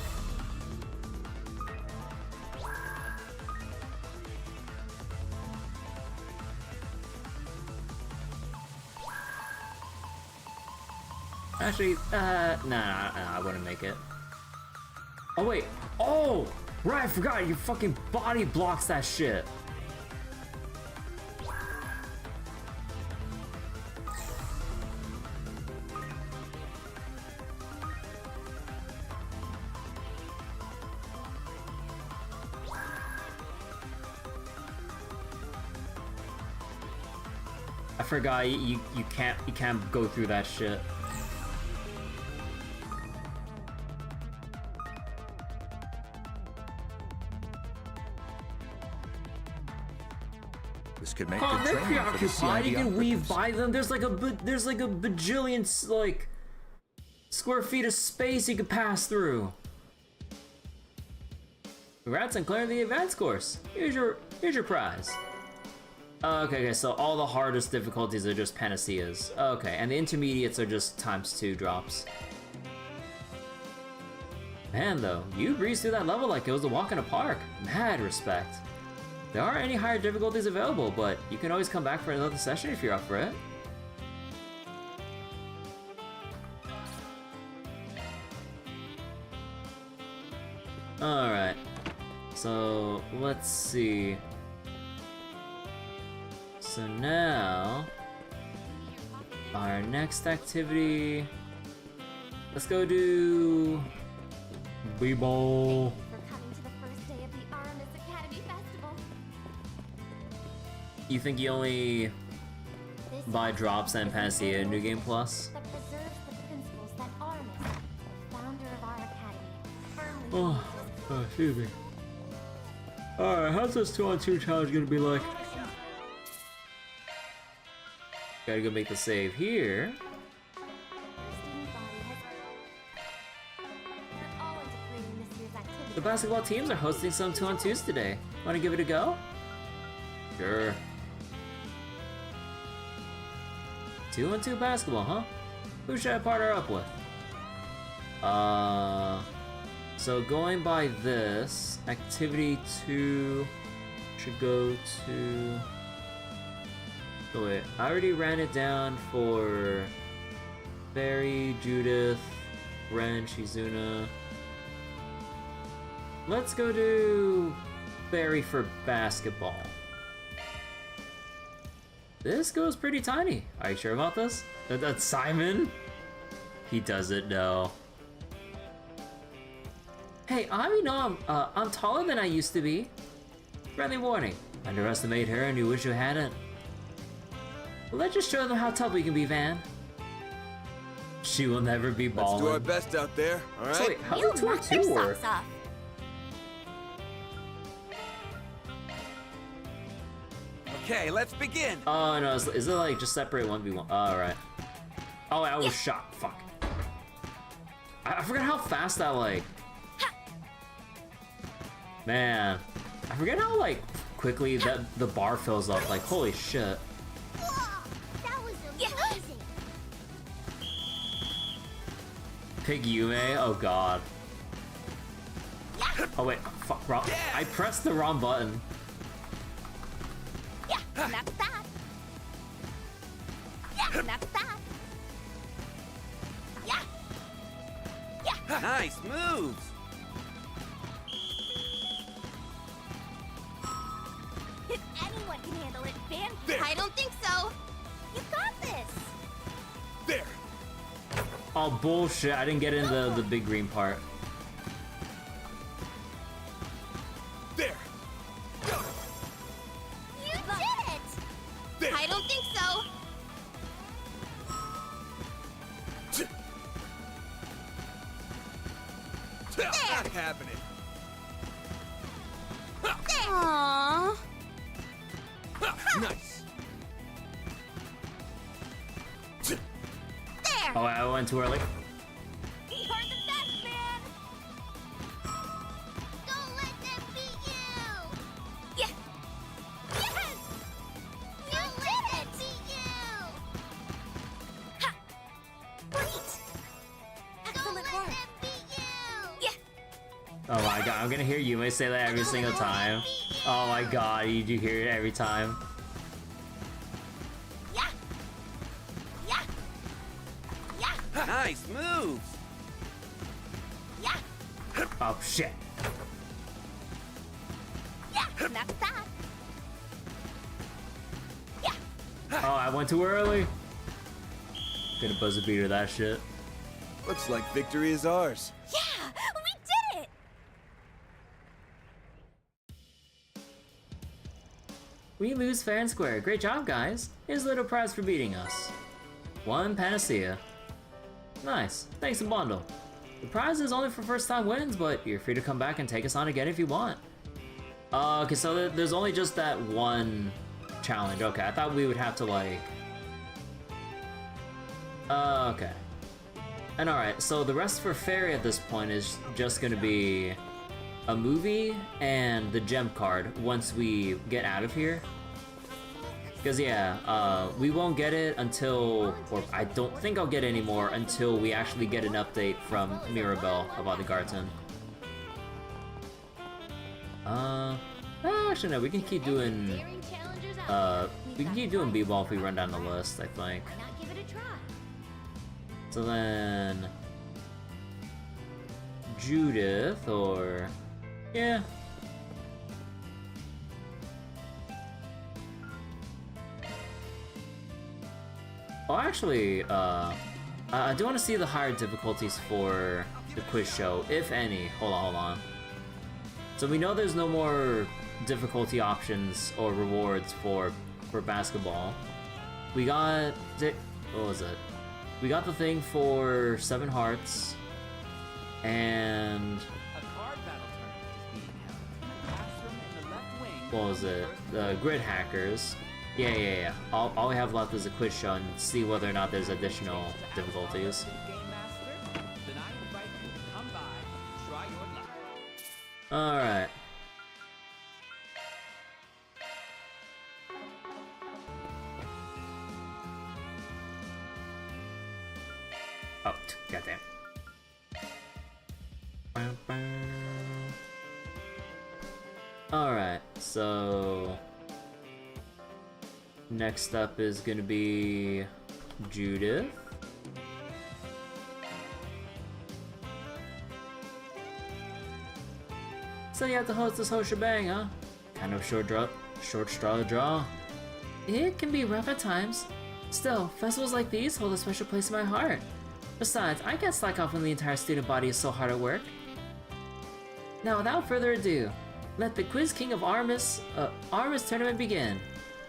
Actually, no, I wouldn't make it. Oh wait, oh! Right, I forgot, your fucking body blocks that shit. I forgot you can't go through that shit. This could make Oh, good they're training for the preoccupied. You CID can weave operatives. by them. There's like a bajillion like square feet of space you could pass through. Congrats on clearing the advanced course. Here's your prize. Okay, so all the hardest difficulties are just panaceas. Okay, and the intermediates are just ×2 drops. Man, though, you breezed through that level like it was a walk in a park. Mad respect. There aren't any higher difficulties available, but you can always come back for another session if you're up for it. Alright, so let's see. So now, our next activity, let's go do B-Ball. For coming to the first day of the Aramis Academy Festival. You think you only This buy drops and Panacea in New Game Plus? that preserves the principles that Aramis, the founder of our academy, firmly Oh, excuse me. Alright, how's this 2-on-2 challenge gonna be like? Gotta go make the save here. The basketball teams are hosting some 2-on-2s today. Wanna give it a go? Sure. 2-on-2 basketball, huh? Who should I partner up with? So going by this, activity 2 should go to... Oh wait, I already ran it down for Barry, Judith, Ren, Shizuna. Let's go to Barry for basketball. This goes pretty tiny. Are you sure about this? That's Simon? He doesn't know. Hey, I know I'm taller than I used to be. Friendly warning. Underestimate her and you wish you hadn't. Let's just show them how tough we can be, Van. She will never be Let's do our ballin'. best out there, alright? So wait, how You does knocked their 2-on-2 work? socks off. Okay, let's begin. Oh no, is it like just separate 1v1? Oh, alright. Oh, I was shot. Fuck. I forgot how fast that like... Man. I forget how like quickly that the bar fills up. Like, holy shit. That was amazing. Pig Yume? Oh god. Oh wait, fuck, wrong. I pressed the wrong button. Yeah, that's that. Yeah, that's that. Yeah. Yeah. Nice moves. If anyone can handle it, Van. There. I don't think so. You got this. There. Oh bullshit, I didn't get in the big green part. There. Go. You did it. There. I don't think so. Not happening. Aww. Nice. There. Oh, I went too early. You're the best, man. Don't let them beat you. Yeah. Yes. You did it. Beat you. Ha. Great. Excellent work. Don't let them beat you. Yeah. Oh my god, I'm gonna hear Yume say that every single time. Oh my god, you do hear it every time. Yeah. Yeah. Yeah. Nice moves. Yeah. Oh shit. That's that. Yeah. Oh, I went too early. Gonna buzzer beater that shit. Looks like victory is ours. Yeah, we did it. We lose fair and square. Great job, guys. Here's a little prize for beating us. 1 panacea. Nice. Thanks a bundle. The prize is only for first time wins, but you're free to come back and take us on again if you want. Okay, so there's only just that one challenge. Okay, I thought we would have to like... okay. And alright, so the rest for Fairy at this point is just gonna be a movie and the gem card once we get out of here. Because yeah, we won't get it until, or I don't think I'll get any more until we actually get an update from Mirabelle about the Garten. Actually no, we can keep doing, we can keep doing B-Ball if we run down the list, I think. Why not give it a try? So then... Judith, or... yeah. Oh, actually, I do want to see the higher difficulties for the quiz show, if any. Hold on. So we know there's no more difficulty options or rewards for basketball. We got... what was it? We got the thing for 7 hearts, and... what was it? The grid hackers. Yeah. All we have left is a quiz show and see whether or not there's additional difficulties. Alright. Oh, goddamn. Alright, so... next up is gonna be... Judith. So you have to host this whole shebang, huh? Kind of short straw to draw. It can be rough at times. Still, festivals like these hold a special place in my heart. Besides, I can't slack off when the entire student body is so hard at work. Now, without further ado, let the Quiz King of Armis tournament begin.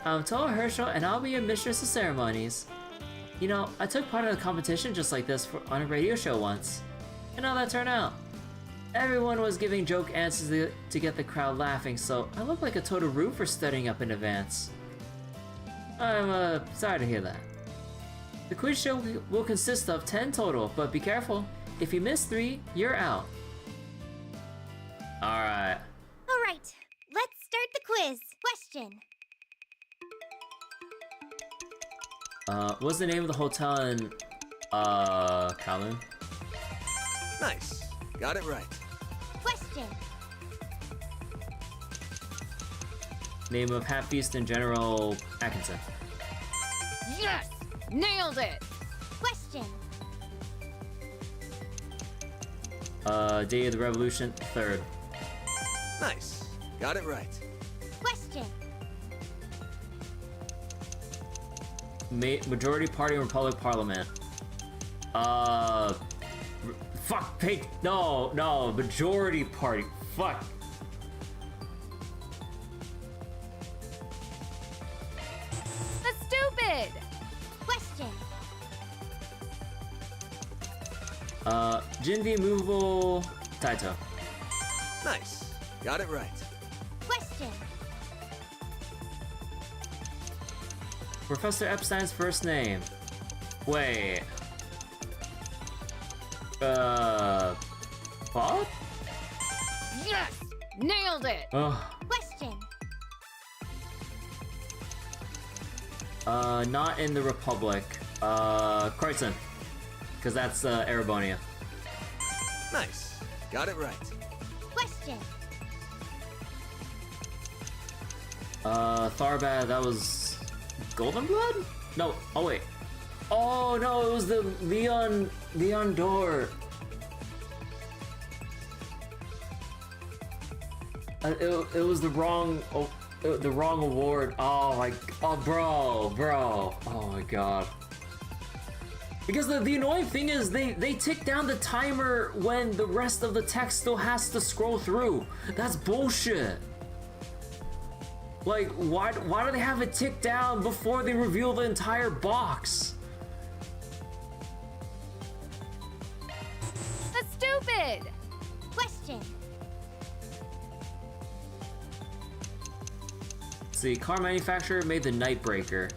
I'm Toa Herschel, and I'll be your mistress of ceremonies. You know, I took part in a competition just like this on a radio show once. And how that turned out? Everyone was giving joke answers to get the crowd laughing, so I look like a total rube for studying up in advance. I'm sorry to hear that. The quiz show will consist of 10 total, but be careful. If you miss 3, you're out. Alright. Alright, let's start the quiz. Question. What's the name of the hotel in, Kowloon? Nice. Got it right. Question. Name of Hat Feast and General Atkinson. Yes! Nailed it! Question. Day of the Revolution, 3rd. Nice. Got it right. Question. Majority Party Republic Parliament. Fuck, no, Majority Party, fuck. That's stupid! Question. Jin the Immovable Taito. Nice. Got it right. Question. Professor Epstein's first name. Wait. What? Yes! Nailed it! Ugh. Question. Not in the Republic. Kreutzen. Because that's, Erebonia. Nice. Got it right. Question. Tharbad, that was... Golden Blood? No, oh wait. Oh no, it was the Leon Door. It was the wrong award. Oh my, oh bro. Oh my god. Because the annoying thing is they tick down the timer when the rest of the text still has to scroll through. That's bullshit. Like, why do they have it tick down before they reveal the entire box? That's stupid! Question. Let's see, car manufacturer made the Nightbreaker.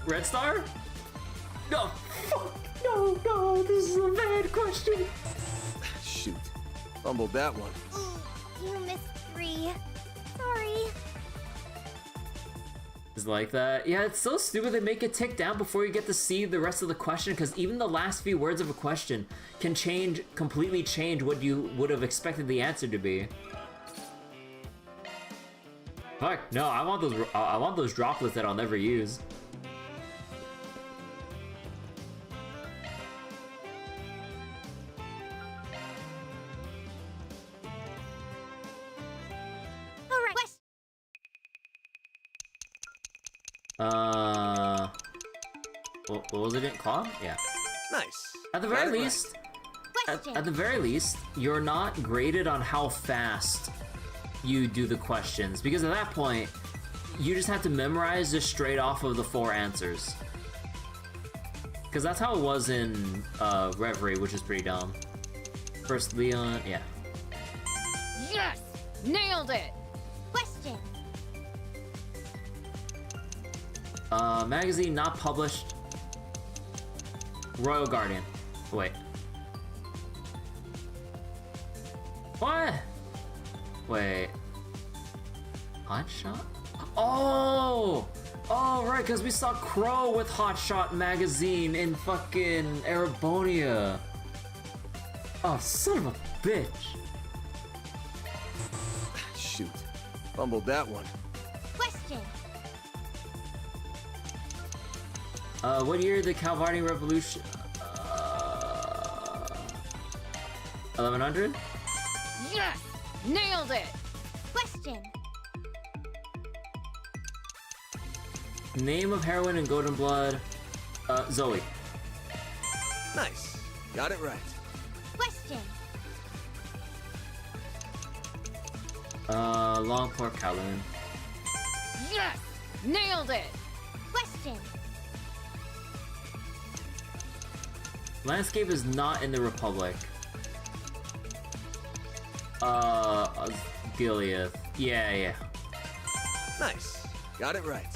Red Star? No, fuck, no, this is a bad question. Shoot. Fumbled that one. Ooh, you missed 3. Sorry. Is like that? Yeah, it's so stupid they make it tick down before you get to see the rest of the question, because even the last few words of a question can completely change what you would have expected the answer to be. Fuck, no, I want those droplets that I'll never use. What was it in Claw? Yeah. Nice. At the very least, at the very least, you're not graded on how fast you do the questions, because at that point, you just have to memorize just straight off of the 4 answers. Because that's how it was in Reverie, which is pretty dumb. First Leon, yeah. Yes! Nailed it! Question. Magazine not published. Royal Guardian. Wait. What? Wait. Hotshot? Oh! Oh, right, because we saw Crow with Hotshot magazine in fucking Erebonia. Oh, son of a bitch. Shoot. Fumbled that one. Question. What year the Calvardian Revolution? 1100? Yes! Nailed it! Question. Name of heroine in Golden Blood? Zoe. Nice. Got it right. Question. Longport Kowloon. Yes! Nailed it! Question. Landscape is not in the Republic. Gilead. Yeah. Nice. Got it right.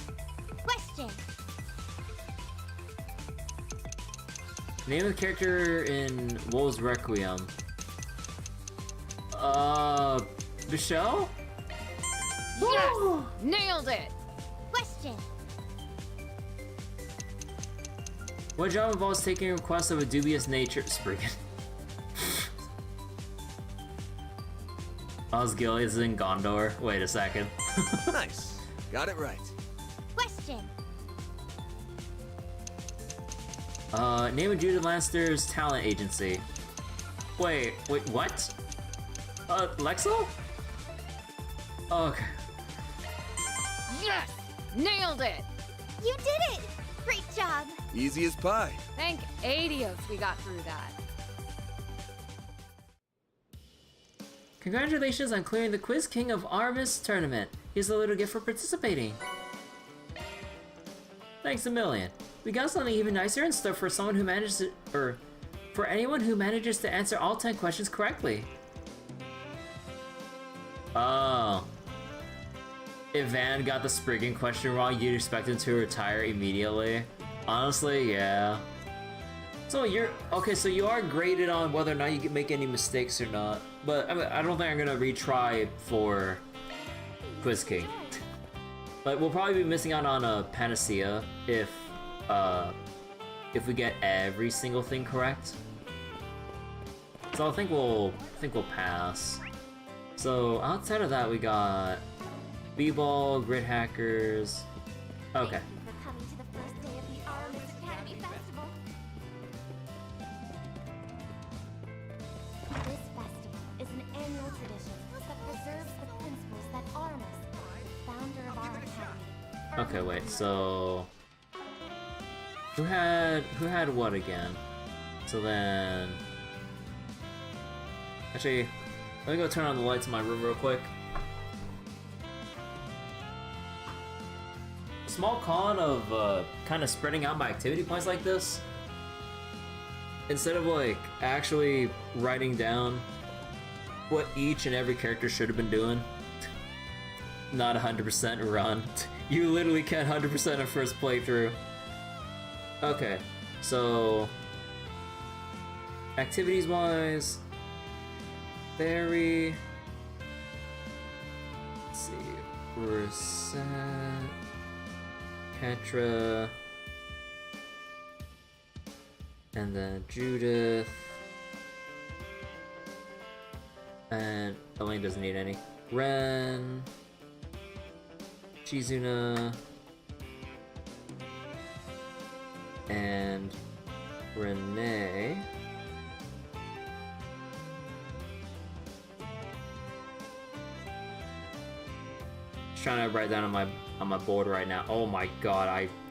Question. Name of the character in Wolves Requiem. Michelle? Yes! Nailed it! Question. What job involves taking requests of a dubious nature? Spree. Osgiliath's in Gondor. Wait a second. Nice. Got it right. Question. Name of Judah Lannister's talent agency. Wait, what? Lexel? Okay. Yes! Nailed it! You did it! Great job! Easy as pie. Thank Adios we got through that. Congratulations on clearing the Quiz King of Armis tournament. Here's a little gift for participating. Thanks a million. We got something even nicer in store for someone who manages to, for anyone who manages to answer all 10 questions correctly. Oh. If Van got the Spriggan question wrong, you'd expect him to retire immediately. Honestly, yeah. So so you are graded on whether or not you can make any mistakes or not. But I mean, I don't think I'm gonna retry for Quiz King. But we'll probably be missing out on a Panacea if we get every single thing correct. So I think we'll pass. So outside of that, we got B-Ball, Grid Hackers. Okay. Thank you for coming to the first day of the Armis Academy Festival. This festival is an annual tradition that preserves the principles that arm us, the founder of our academy. Okay, wait, so who had what again? So then actually, let me go turn on the lights in my room real quick. Small con of kind of spreading out my activity points like this. Instead of like actually writing down what each and every character should have been doing, not 100% run. You literally can't 100% a first playthrough. Okay, so activities wise, Fairy. Let's see, Reset, Petra, and then Judith, and Elaine doesn't need any. Ren, Chizuna, and Renee. Just trying to write down on my board right now. Oh my god,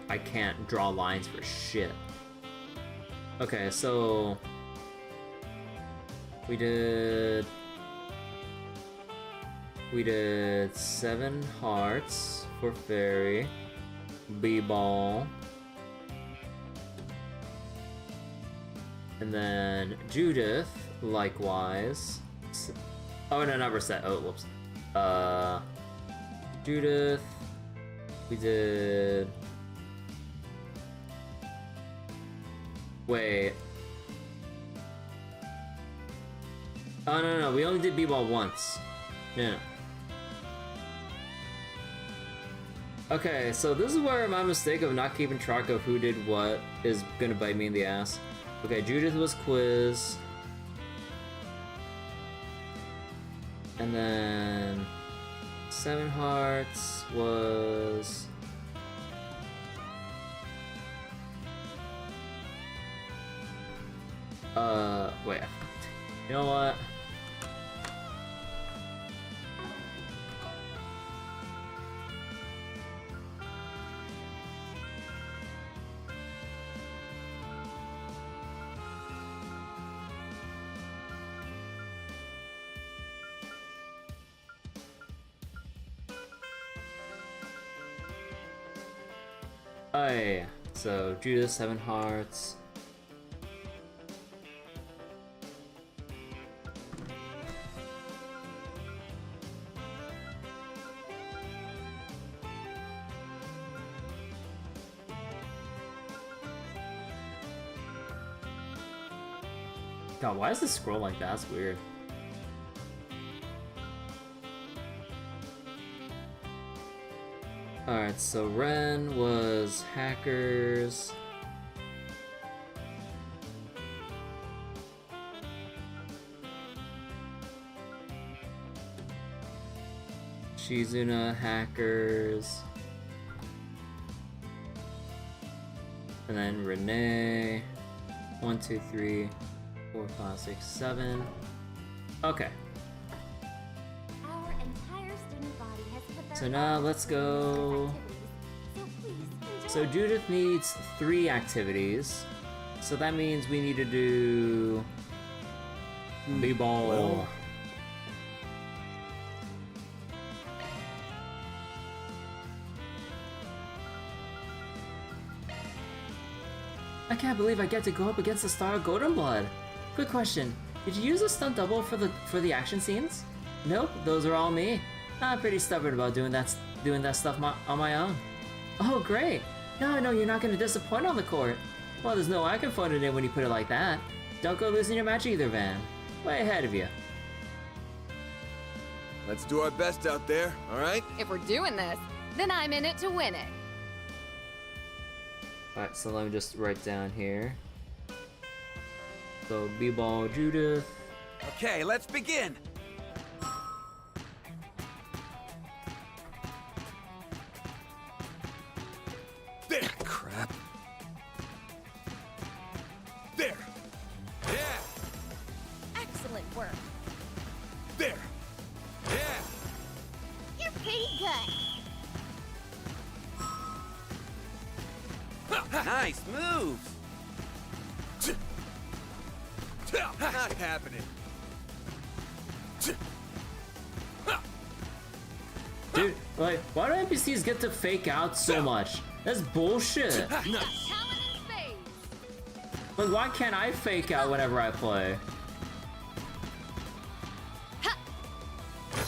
I can't draw lines for shit. Okay, so we did 7 hearts for Fairy, B-Ball, and then Judith, likewise. Oh no, not Reset. Oh, whoops. Judith, we did. Wait. Oh no, we only did B-Ball once. No. Okay, so this is where my mistake of not keeping track of who did what is gonna bite me in the ass. Okay, Judith was Quiz. And then 7 Hearts was... wait. You know what? Oh yeah. So Judith, 7 Hearts. God, why does this scroll like that? That's weird. Alright, so Ren was Hackers. Shizuna, Hackers. And then Renee. 1, 2, 3, 4, 5, 6, 7. Okay. Our entire student body has put their So now let's go. So please enjoy. So Judith needs 3 activities. So that means we need to do B-Ball. Well. I can't believe I get to go up against the star of Golden Blood. Quick question: did you use a stunt double for the action scenes? Nope, those are all me. I'm pretty stubborn about doing that stuff on my own. Oh great! Now I know you're not gonna disappoint on the court. Well, there's no way I can phone it in when you put it like that. Don't go losing your match either, Van. Way ahead of you. Let's do our best out there, alright? If we're doing this, then I'm in it to win it. Alright, so let me just write down here. So B-Ball, Judith. Okay, let's begin. There! Crap. There! Yeah! Excellent work. There! Nice moves. Not happening. Dude, like, why do NPCs get to fake out so much? That's bullshit. Talent in spades. Like, why can't I fake out whenever I play?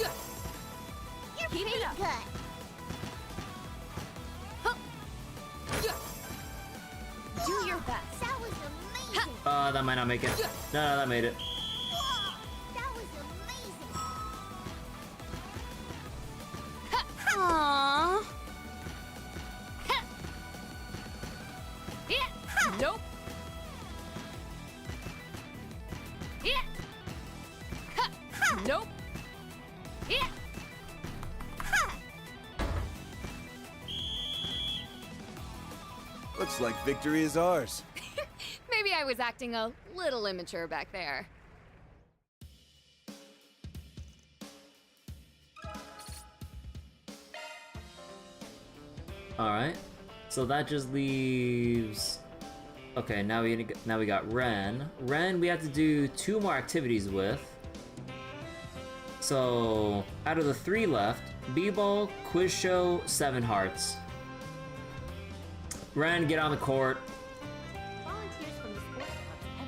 You're pretty good. Do your best. That was amazing. That might not make it. No, that made it. Whoa, that was amazing. Aww. Nope. Nope. Looks like victory is ours. Maybe I was acting a little immature back there. Alright. So that just leaves... Okay, now we got Ren. Ren we have to do 2 more activities with. So out of the 3 left, B-Ball, Quiz Show, 7 hearts. Ren, get on the court. Volunteers from the sports clubs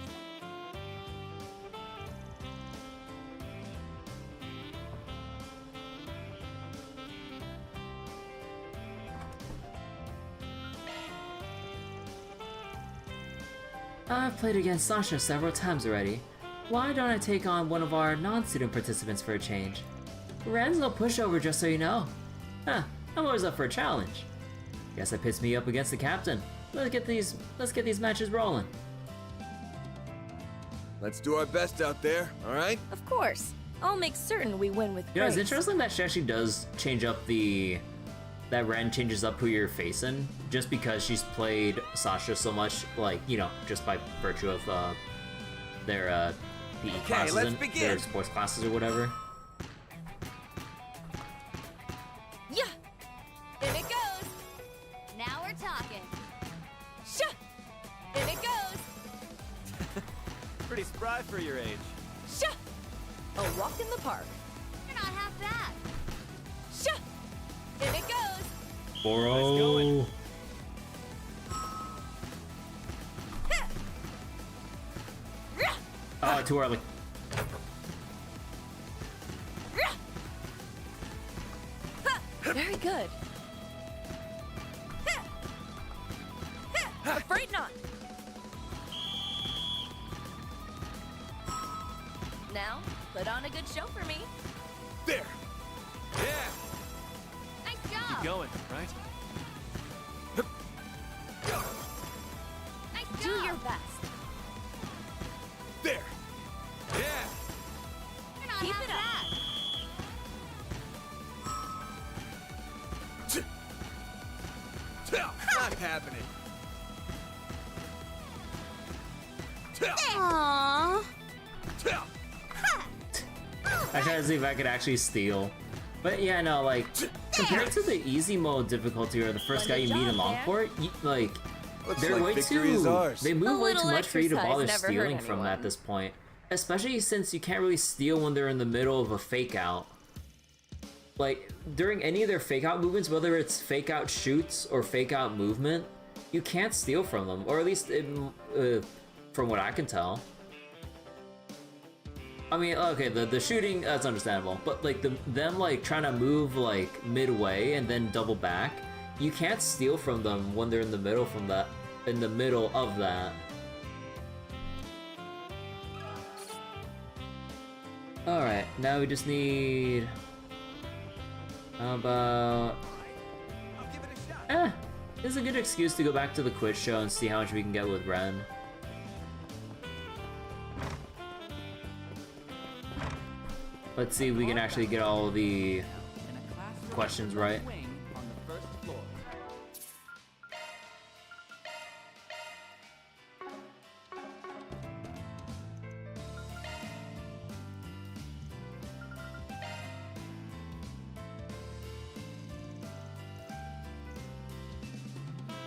have I've played against Sasha several times already. Why don't I take on one of our non-student participants for a change? Ren's no pushover, just so you know. Huh, I'm always up for a challenge. Guess that pits me up against the captain. Let's get these matches rolling. Let's do our best out there, all right? Of course. I'll make certain we win with You know, it's grace. interesting that she actually does change up that Ren changes up who you're facing, just because she's played Sasha so much, like, you know, just by virtue of their PE classes let's and begin. their sports classes or whatever. Yeah. In it goes. Now we're talking. Shh. In it goes. Pretty spry for your age. Shh. A walk in the park. You're not half bad. Shh. In it goes. Boro. Oh, too early. Very good. Afraid not. Now, put on a good show for me. There! Yeah! Nice job. Keep going, right? Nice job. Do your best. There! Yeah! You're not Keep half it up. bad. Not happening. Aww. I tried to see if I could actually steal. But yeah, no, like, compared to the easy mode difficulty or the first guy you meet in Longport, like, Looks they're like way victory is too... ours. They move A way too little much for you to exercise bother never hurt stealing from anyone. at this point. Especially since you can't really steal when they're in the middle of a fake out. Like, during any of their fake out movements, whether it's fake out shoots or fake out movement, you can't steal from them, or at least from what I can tell. I mean, okay, the shooting, that's understandable, but like them like trying to move like midway and then double back, you can't steal from them when they're in the middle of that. Alright, now we just need... How about... I'll give it a shot. This is a good excuse to go back to the quiz show and see how much we can get with Ren. Let's see if we can actually get all the questions right.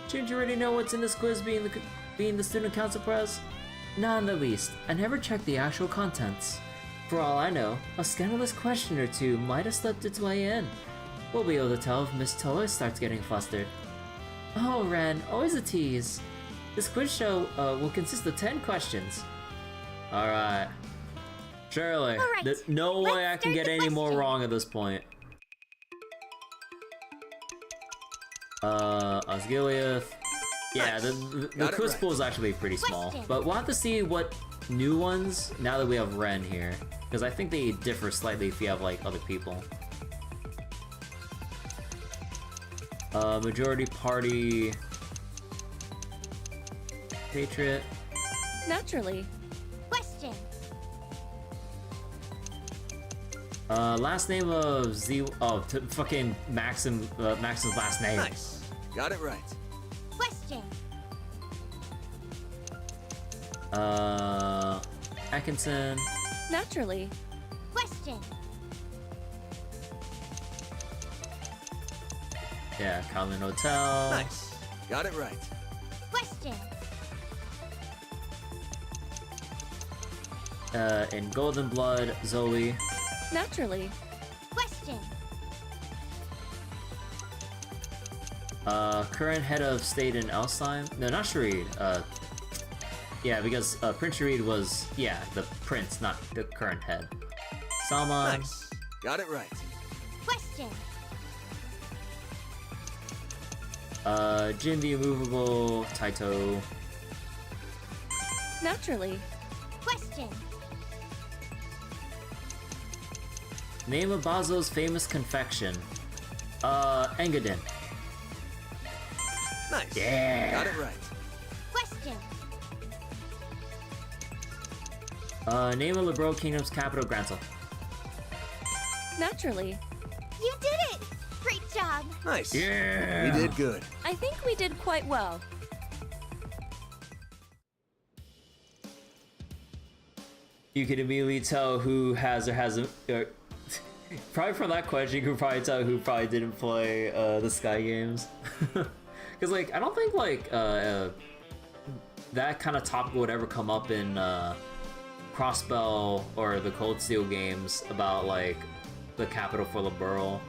Shouldn't you already know what's in this quiz being the student council press? Not in the least. I never checked the actual contents. For all I know, a scandalous question or two might have slipped its way in. We'll be able to tell if Miss Toa starts getting flustered. Oh, Ren, always a tease. This quiz show will consist of 10 questions. Alright. Surely. Alright, There's no way I can start get the any more question. wrong at this point. Osgiliath. Yeah, the Got it quiz right. pool is actually pretty small. Question. But we'll have to see what new ones now that we have Ren here. Because I think they differ slightly if you have, like, other people. Majority Party... Patriot. Naturally. Question. Last name of Z... Oh, fucking Maxim's last name. Nice. Got it right. Question. Atkinson. Naturally. Question. Yeah, Colin Hotel. Nice. Got it right. Question. In Golden Blood, Zoe. Naturally. Question. Current head of state in Elsheim. No, not Sharid. Yeah, because Prince Sharid was, yeah, the prince, not the current head. Salman. Nice. Got it right. Question. Jin the Immovable, Taito. Naturally. Question. Name of Bazo's famous confection. Engadin. Nice. Yeah. Got it right. Question. Name of Lebro Kingdom's capital, Gransel. Naturally. You did it! Great job! Nice. Yeah. We did good. I think we did quite well. You can immediately tell who has or hasn't. Probably from that question, you can probably tell who probably didn't play the Sky games. Because, like, I don't think, like, that kind of topic would ever come up in Crossbell or the Cold Steel games about, like, the capital for Liberl.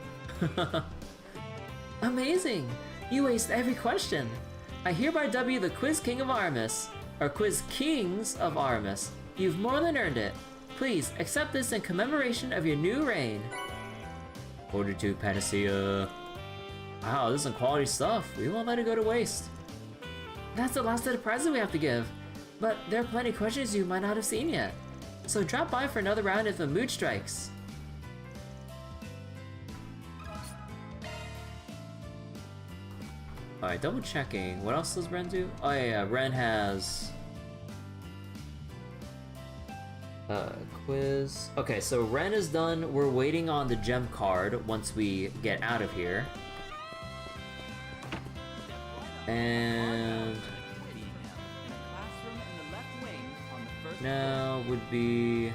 Amazing! You aced every question! I hereby dub you the Quiz King of Artemis, or Quiz Kings of Artemis. You've more than earned it. Please accept this in commemoration of your new reign. Fortitude Panacea. Wow, this is some quality stuff. We won't let it go to waste. That's the last of the prizes we have to give. But there are plenty of questions you might not have seen yet. So drop by for another round if the mood strikes. Alright, double checking. What else does Ren do? Oh yeah, Ren has... quiz. Okay, so Ren is done. We're waiting on the gem card once we get out of here. And... now would be...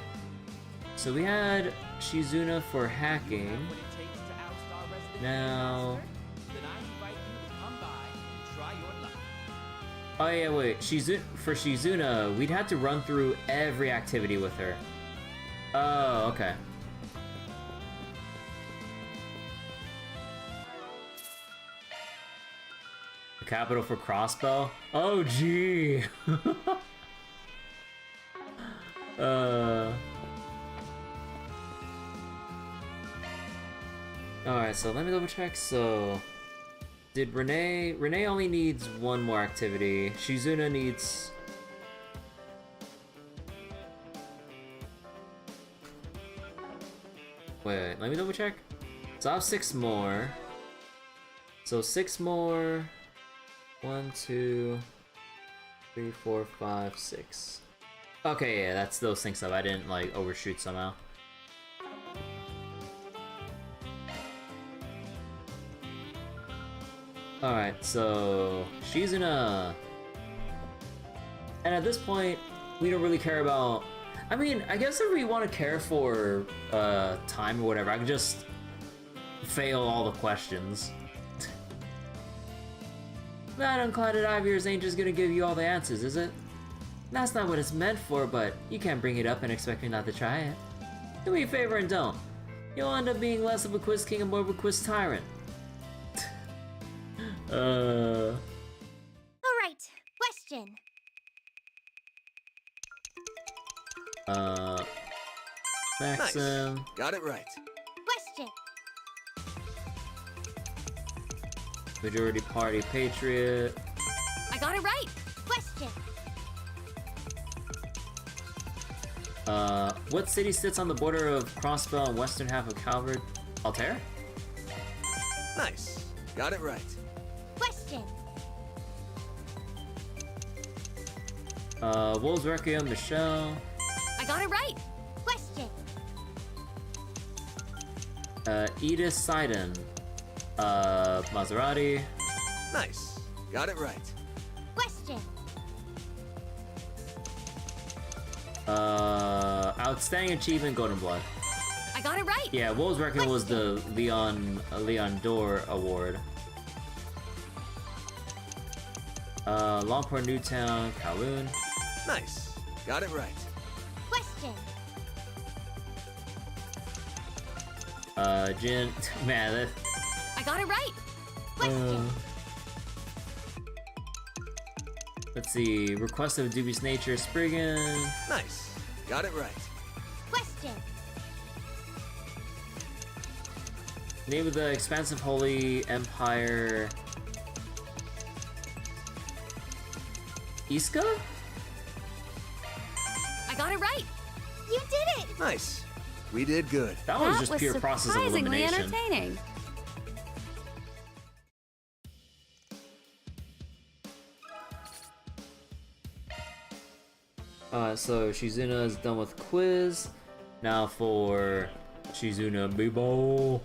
so we had Shizuna for hacking. Now... oh yeah, wait, for Shizuna, we'd have to run through every activity with her. Oh, okay. The capital for Crossbell? Oh, gee! Alright, so let me double check, so... did Renee only needs one more activity. Shizuna needs... wait, let me double check. So I have 6 more. So 6 more. 1, 2, 3, 4, 5, 6. Okay, yeah, that's those things up. I didn't, like, overshoot somehow. Alright, so Shizuna. And at this point, we don't really care about... I mean, I guess if we want to care for time or whatever, I can just fail all the questions. That unclouded eye of yours ain't just gonna give you all the answers, is it? That's not what it's meant for, but you can't bring it up and expect me not to try it. Do me a favor and don't. You'll end up being less of a quiz king and more of a quiz tyrant. Alright, question. Maxim. Nice. Got it right. Question. Majority Party Patriot. I got it right. Question. What city sits on the border of Crossbell and western half of Calvert? Altair? Nice. Got it right. Question. Wolves Requiem, Michelle. I got it right. Question. Edith Sidon. Maserati. Nice. Got it right. Question. Outstanding Achievement, Golden Blood. I got it right. Yeah, Wolves Requiem was the Leon Dor Award. Longport, Newtown, Kowloon. Nice. Got it right. Question. Jin. Man, that. I got it right. Question. Let's see. Request of Dubious Nature, Spriggan. Nice. Got it right. Question. Name of the expansive Holy Empire. Iska? I got it right. You did it! Nice. We did good. That was just pure process of surprisingly elimination. entertaining. So Shizuna is done with quiz. Now for Shizuna Bibo.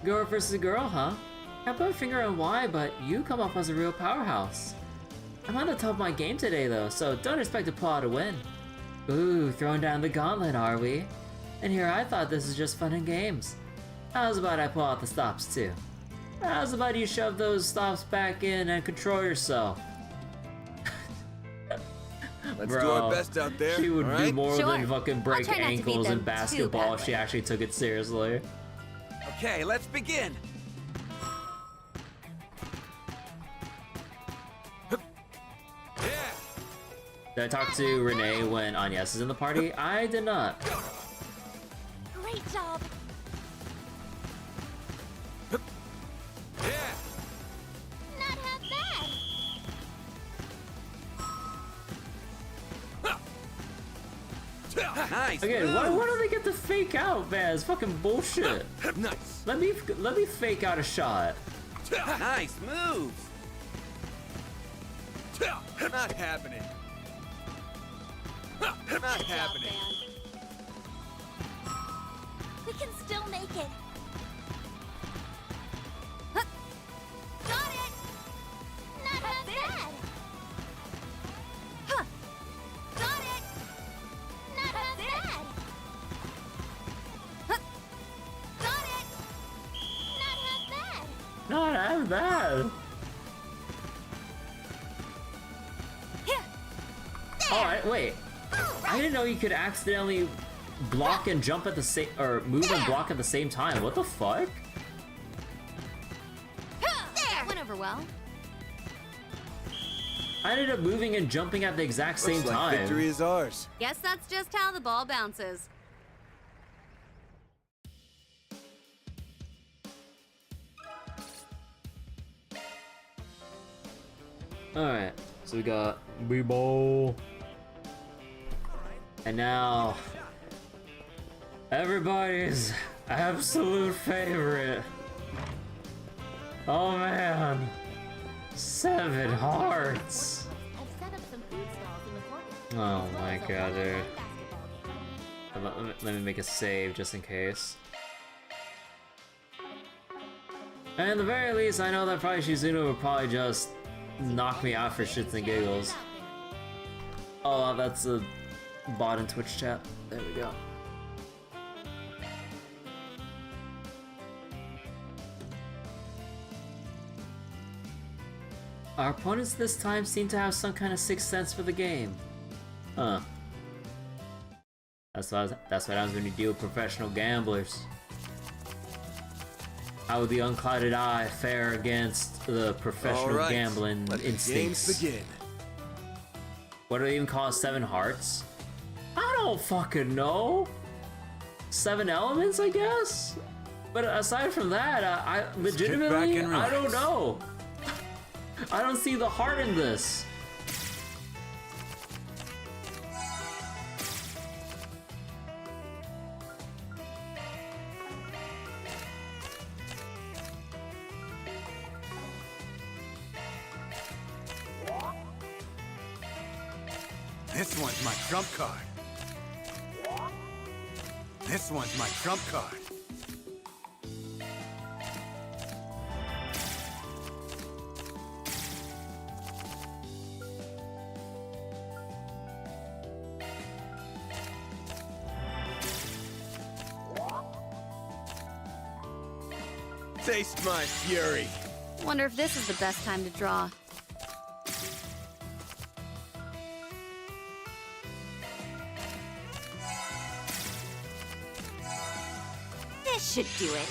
Girl versus girl, huh? Can't put a finger on why, but you come off as a real powerhouse. I'm on the top of my game today though, so don't expect to pull out a win. Ooh, throwing down the gauntlet, are we? And here I thought this was just fun and games. How's about I pull out the stops too? How's about you shove those stops back in and control yourself? Let's Bro, do our best out there. She would all do right? more Sure. than fucking break I'll try not to beat ankles them in too basketball if she badly. actually took it seriously. Okay, let's begin. Did I talk to Renee when Agnès is in the party? I did not. Great job! Not half bad! Nice. Again, why move. do they get to fake out, man? It's fucking bullshit. Nice. Let me fake out a shot. Nice moves. Not happening. Not Good job, happening. man. We can still make it. Huh. Got it! Not half bad! Huh. Got it! Not half bad! Huh. Got it! Not half bad! Not as bad. Here! Alright, wait. I didn't know you could accidentally block and jump at the same, or move and block at the same time. What the fuck? That went over well. I ended up moving and jumping at the exact same Looks like time. victory is ours. Guess that's just how the ball bounces. Alright, so we got B-Ball. And now, everybody's absolute favorite. Oh man, 7 hearts. I've set up some food stalls in the courtyard. Oh my god, dude. Basketball. Let me make a save just in case. And at the very least, I know that probably Shizuna would probably just knock me out for shits and giggles. Oh, that's a bot in Twitch chat. There we go. Our opponents this time seem to have some kind of sixth sense for the game. Huh. That's what happens when you deal with professional gamblers. How would the unclouded eye fare against the professional gambling instincts? Games begin. What do they even call it? 7 hearts? I don't fucking know. 7 elements, I guess? But aside from that, I legitimately, I don't know. I don't see the heart in this. This one's my trump card. This one's my trump card. Taste my fury. Wonder if this is the best time to draw. This should do it.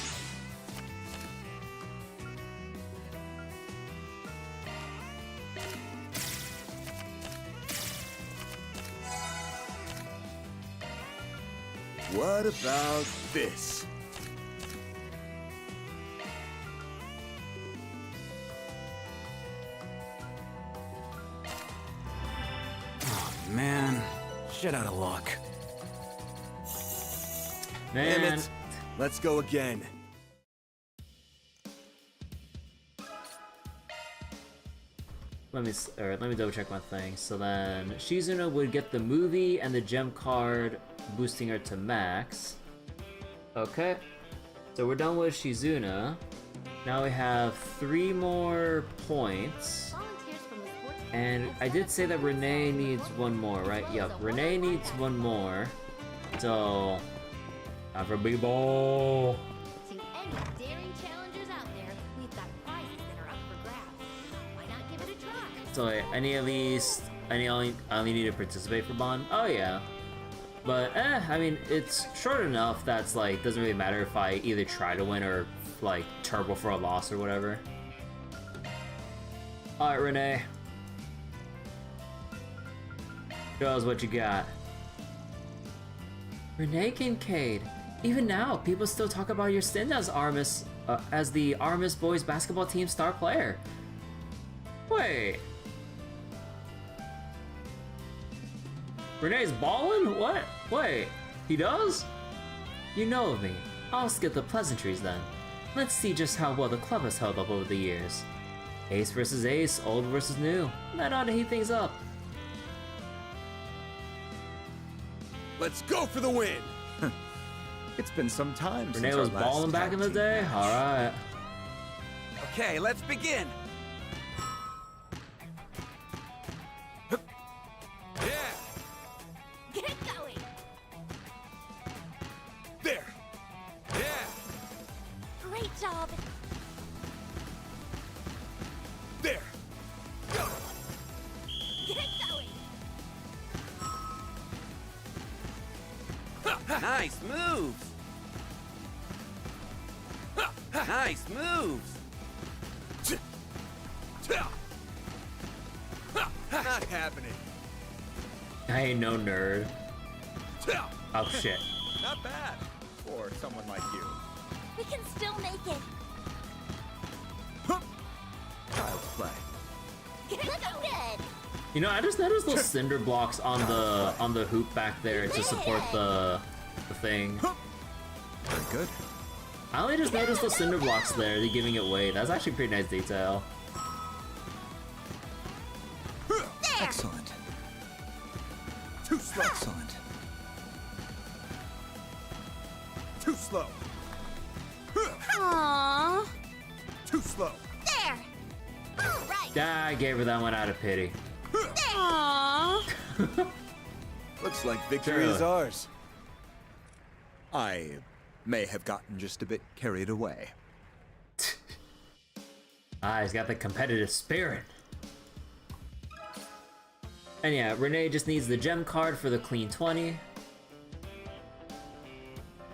What about this? Oh man, shit out of luck. Man. Damn it. Let's go again. Let me double check my thing. So then Shizuna would get the movie and the gem card, boosting her to max. Okay, so we're done with Shizuna. Now we have 3 more points. And I did say that Renee needs 1 more, right? Yep, Renee needs 1 more. So, time for B-Ball. To any daring challengers out there, we've got prizes that are up for grabs. Why not give it a try? So wait, I only need to participate for Bond? Oh yeah. But I mean, it's short enough that's like, doesn't really matter if I either try to win or like turbo for a loss or whatever. Alright, Renee. Show us what you got. Renee Kincaid. Even now, people still talk about your stint as as the Armis boys basketball team star player. Wait. Renee's ballin'? What? Wait, he does? You know of me. I'll skip the pleasantries then. Let's see just how well the club has held up over the years. Ace versus ace, old versus new. That ought to heat things up. Let's go for the win. It's been some time Renee since was our last balling back in the tag day? team match. Alright. Okay, let's begin. Yeah. Get going! There. Yeah. Great job! There. Go. Get going! Nice moves. Nice moves. Not happening. I ain't no nerd. Oh shit. Not bad for someone like you. We can still make it! Child's play. Get going! You know, I just noticed those cinder blocks on the hoop back there to support the thing. Very good. I only just noticed those cinder blocks there, they're giving it weight. That's actually pretty nice detail. Excellent. Too slow. Excellent. Too slow. Aww. Too slow. There. All right. Ah, I gave her that one out of pity. Aww. Looks like victory is ours. I may have gotten just a bit carried away. Ah, he's got the competitive spirit. And yeah, Renee just needs the gem card for the clean 20.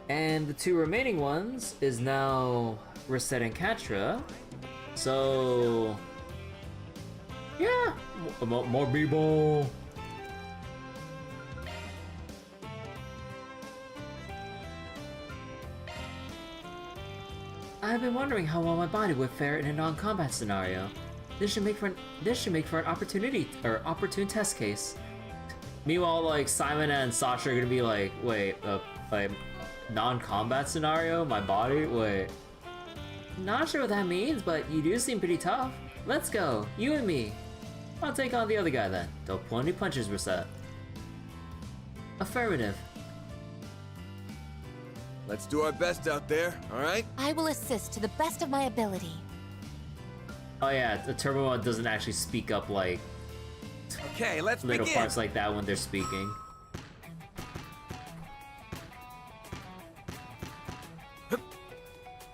And the two remaining ones is now Reset and Katra. So... yeah, more people. I've been wondering how well my body would fare in a non-combat scenario. This should make for an opportune test case. Meanwhile, like Simon and Sasha are gonna be like, wait, like non-combat scenario, my body, wait. Not sure what that means, but you do seem pretty tough. Let's go, you and me. I'll take on the other guy then. Don't pull any punches, Reset. Affirmative. Let's do our best out there, all right? I will assist to the best of my ability. Oh yeah, the Turbo one doesn't actually speak up like Okay, let's little begin. parts like that when they're speaking.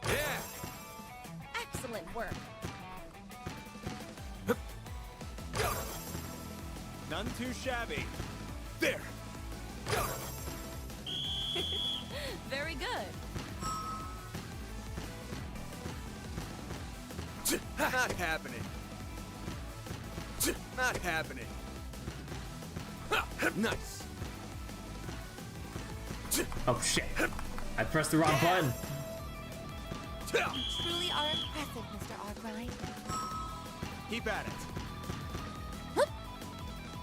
Yeah. Excellent work. None too shabby. There. Very good. Not happening. Not happening. Nice. Oh shit! I pressed the wrong button. You truly are impressive, Mr. Arkwright. Keep at it.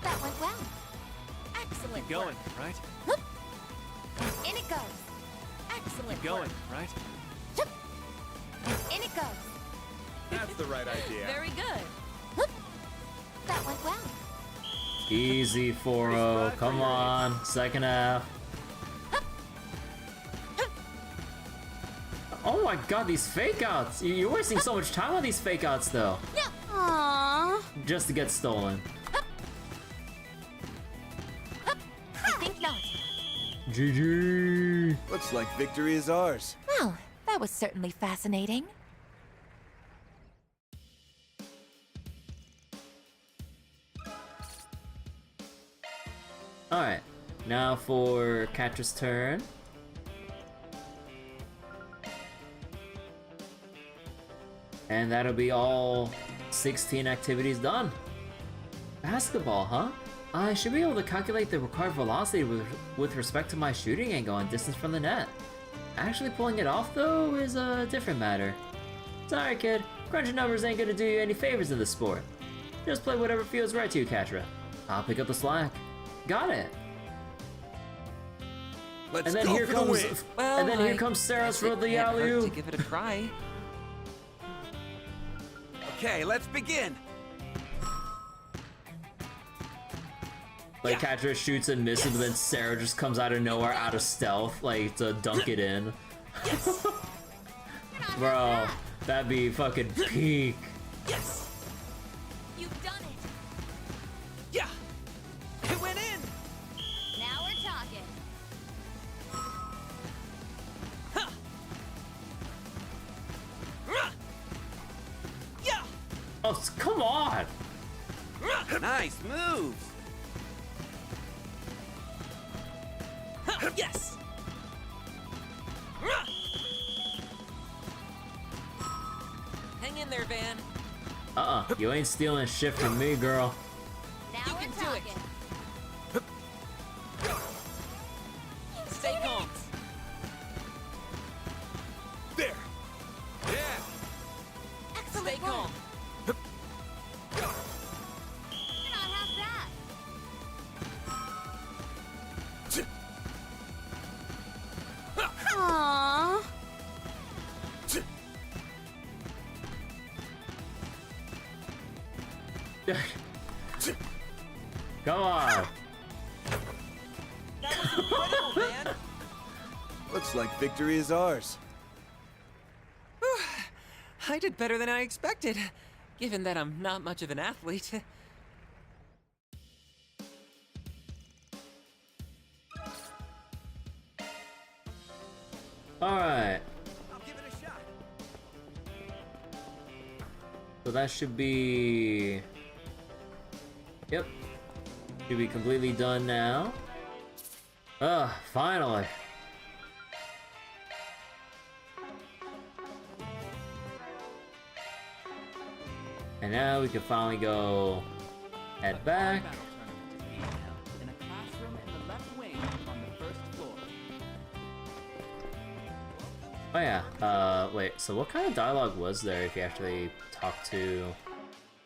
That went well. Excellent Keep going, work. right? And in it goes. Excellent Keep going, work. right? And in it goes. That's the right idea. Very good. That went well. Easy 4-0. Come on, second half. Oh my god, these fake outs! You're wasting so much time on these fake outs though. Aww. Just to get stolen. I think not. GG! Looks like victory is ours. Well, that was certainly fascinating. Alright, now for Katra's turn. And that'll be all 16 activities done. Basketball, huh? I should be able to calculate the required velocity with respect to my shooting angle and distance from the net. Actually pulling it off, though, is a different matter. Sorry, kid. Crunching numbers ain't gonna do you any favors in this sport. Just play whatever feels right to you, Katra. I'll pick up the slack. Got it. Let's And then go here for the comes, win. and then here comes Sarah's for the alley-oop. To give it a try. Okay, let's begin. Like Katra shoots and misses, but then Sarah just comes out of nowhere, out of stealth, like to dunk it in. Bro, that'd be fucking peak. Yes. You've done it. Yeah. It went in. Now we're talking. Yeah. Oh, come on! Nice moves. Yes. Hang in there, Van. You ain't stealing shit from me, girl. Now You we're can do it. talking. Stay calm. There. Yeah. Excellent Stay work. calm. You're not half bad. Aww. Come on. That was incredible, man. Looks like victory is ours. I did better than I expected, given that I'm not much of an athlete. Alright. I'll give it a shot. So that should be... Yep. Should be completely done now. Finally. And now we can finally go head back. In a classroom in the left wing on the first floor. Oh yeah, wait, so what kind of dialogue was there if you actually talked to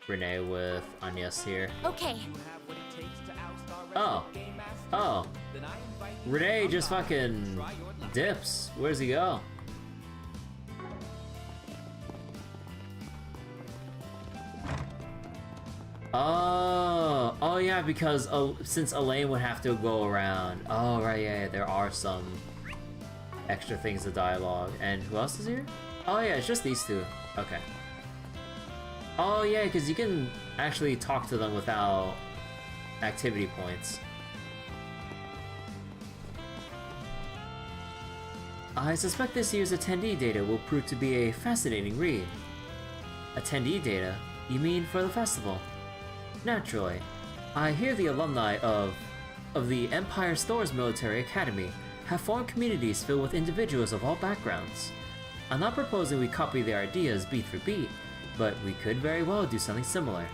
Renee with Agnès here? Okay. You have what it takes to oust our Oh. game master? Oh. Then I invite you Renee to just come by fucking and try your luck. dips. Where's he go? Oh yeah, because since Elaine would have to go around. Oh right, yeah, there are some extra things to dialogue. And who else is here? Oh yeah, it's just these two. Okay. Oh yeah, because you can actually talk to them without activity points. I suspect this year's attendee data will prove to be a fascinating read. Attendee data? You mean for the festival? Naturally. I hear the alumni of the Empire Stores Military Academy have formed communities filled with individuals of all backgrounds. I'm not proposing we copy their ideas beat for beat, but we could very well do something similar.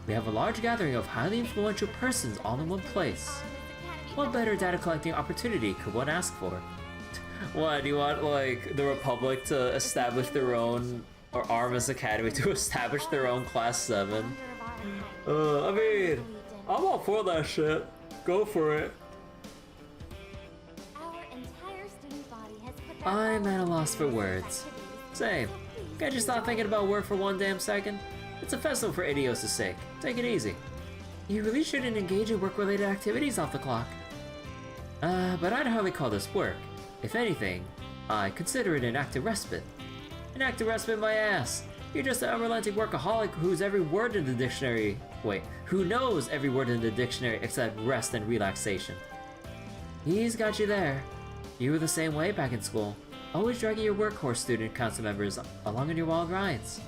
We have a large gathering of highly influential persons all in one place. What better data collecting opportunity could one ask for? What, do you want, like, the Republic to establish their own, or Armis Academy to establish their own Class 7? I mean, I'm all for that shit. Go for it. I'm at a loss for words. Say, can't you stop thinking about work for one damn second? It's a festival for Idios' sake. Take it easy. You really shouldn't engage in work-related activities off the clock. But I'd hardly call this work. If anything, I consider it an active respite. An active respite, my ass. You're just an unrelenting workaholic who's every word in the dictionary. Wait, who knows every word in the dictionary except rest and relaxation. He's got you there. You were the same way back in school, always dragging your workhorse student council members along on your wild rides.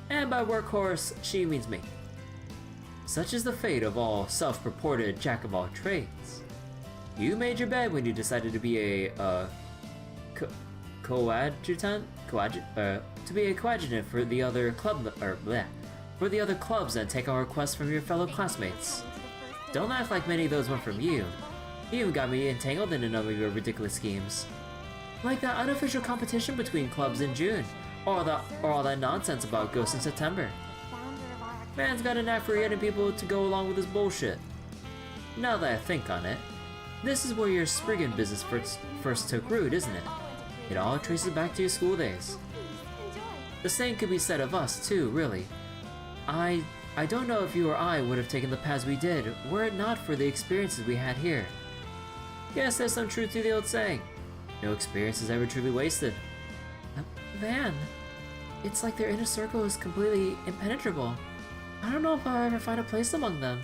And by workhorse, she means me. Such is the fate of all self-purported jack-of-all-trades. You made your bed when you decided to be a coadjutant for the other for the other clubs and take on requests from your fellow classmates. Don't act like many of those went from you. You even got me entangled in a number of your ridiculous schemes, like that unofficial competition between clubs in June, or all that nonsense about ghosts in September. Man's got a knack for getting people to go along with his bullshit. Now that I think on it, this is where your Spriggan business first took root, isn't it? It all traces back to your school days. The same could be said of us, too, really. I don't know if you or I would have taken the paths we did were it not for the experiences we had here. Guess there's some truth to the old saying. No experience is ever truly wasted. Van, it's like their inner circle is completely impenetrable. I don't know if I'll ever find a place among them.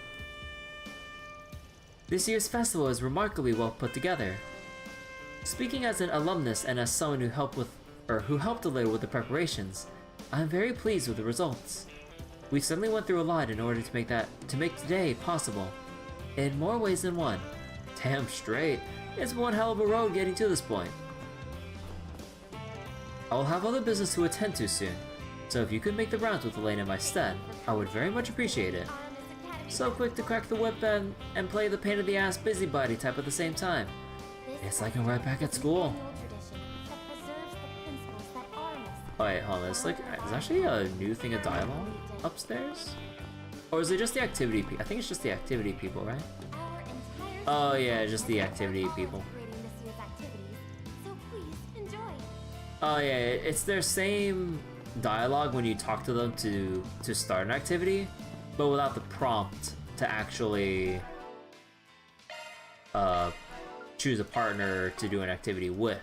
This year's festival is remarkably well put together. Speaking as an alumnus and as someone who helped a little with the preparations, I'm very pleased with the results. We certainly went through a lot in order to make today possible. In more ways than one. Damn straight, it's one hell of a road getting to this point. I will have other business to attend to soon, so if you could make the rounds with Elaine in my stead, I would very much appreciate it. So quick to crack the whip and play the pain in the ass busybody type at the same time. It's like I'm right back at school. Oh wait, hold on, it's actually a new thing of dialogue upstairs? Or is it just the activity people? I think it's just the activity people, right? Oh yeah, just the activity people. Oh yeah, it's their same dialogue when you talk to them to start an activity, but without the prompt to actually choose a partner to do an activity with.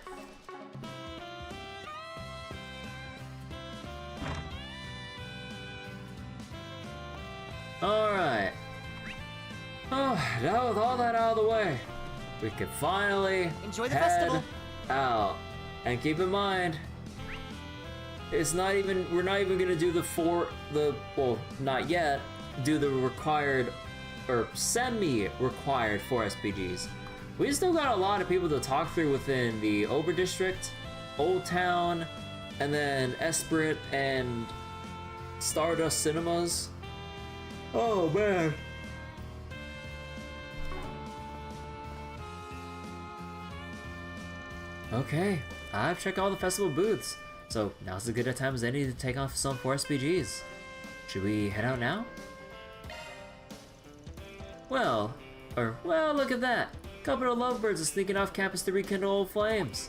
Alright. Oh, now with all that out of the way, we can finally Enjoy the head festival. out. And keep in mind, we're not even gonna do well, not yet, do the required or semi-required 4 SPGs. We still got a lot of people to talk through within the Auber district, Old Town, and then Esprit and Stardust cinemas. Oh man. Okay, I've checked all the festival booths, so now's as good a time as any to take off some 4 SPGs. Should we head out now? Well, look at that! Couple of lovebirds are sneaking off campus to rekindle old flames.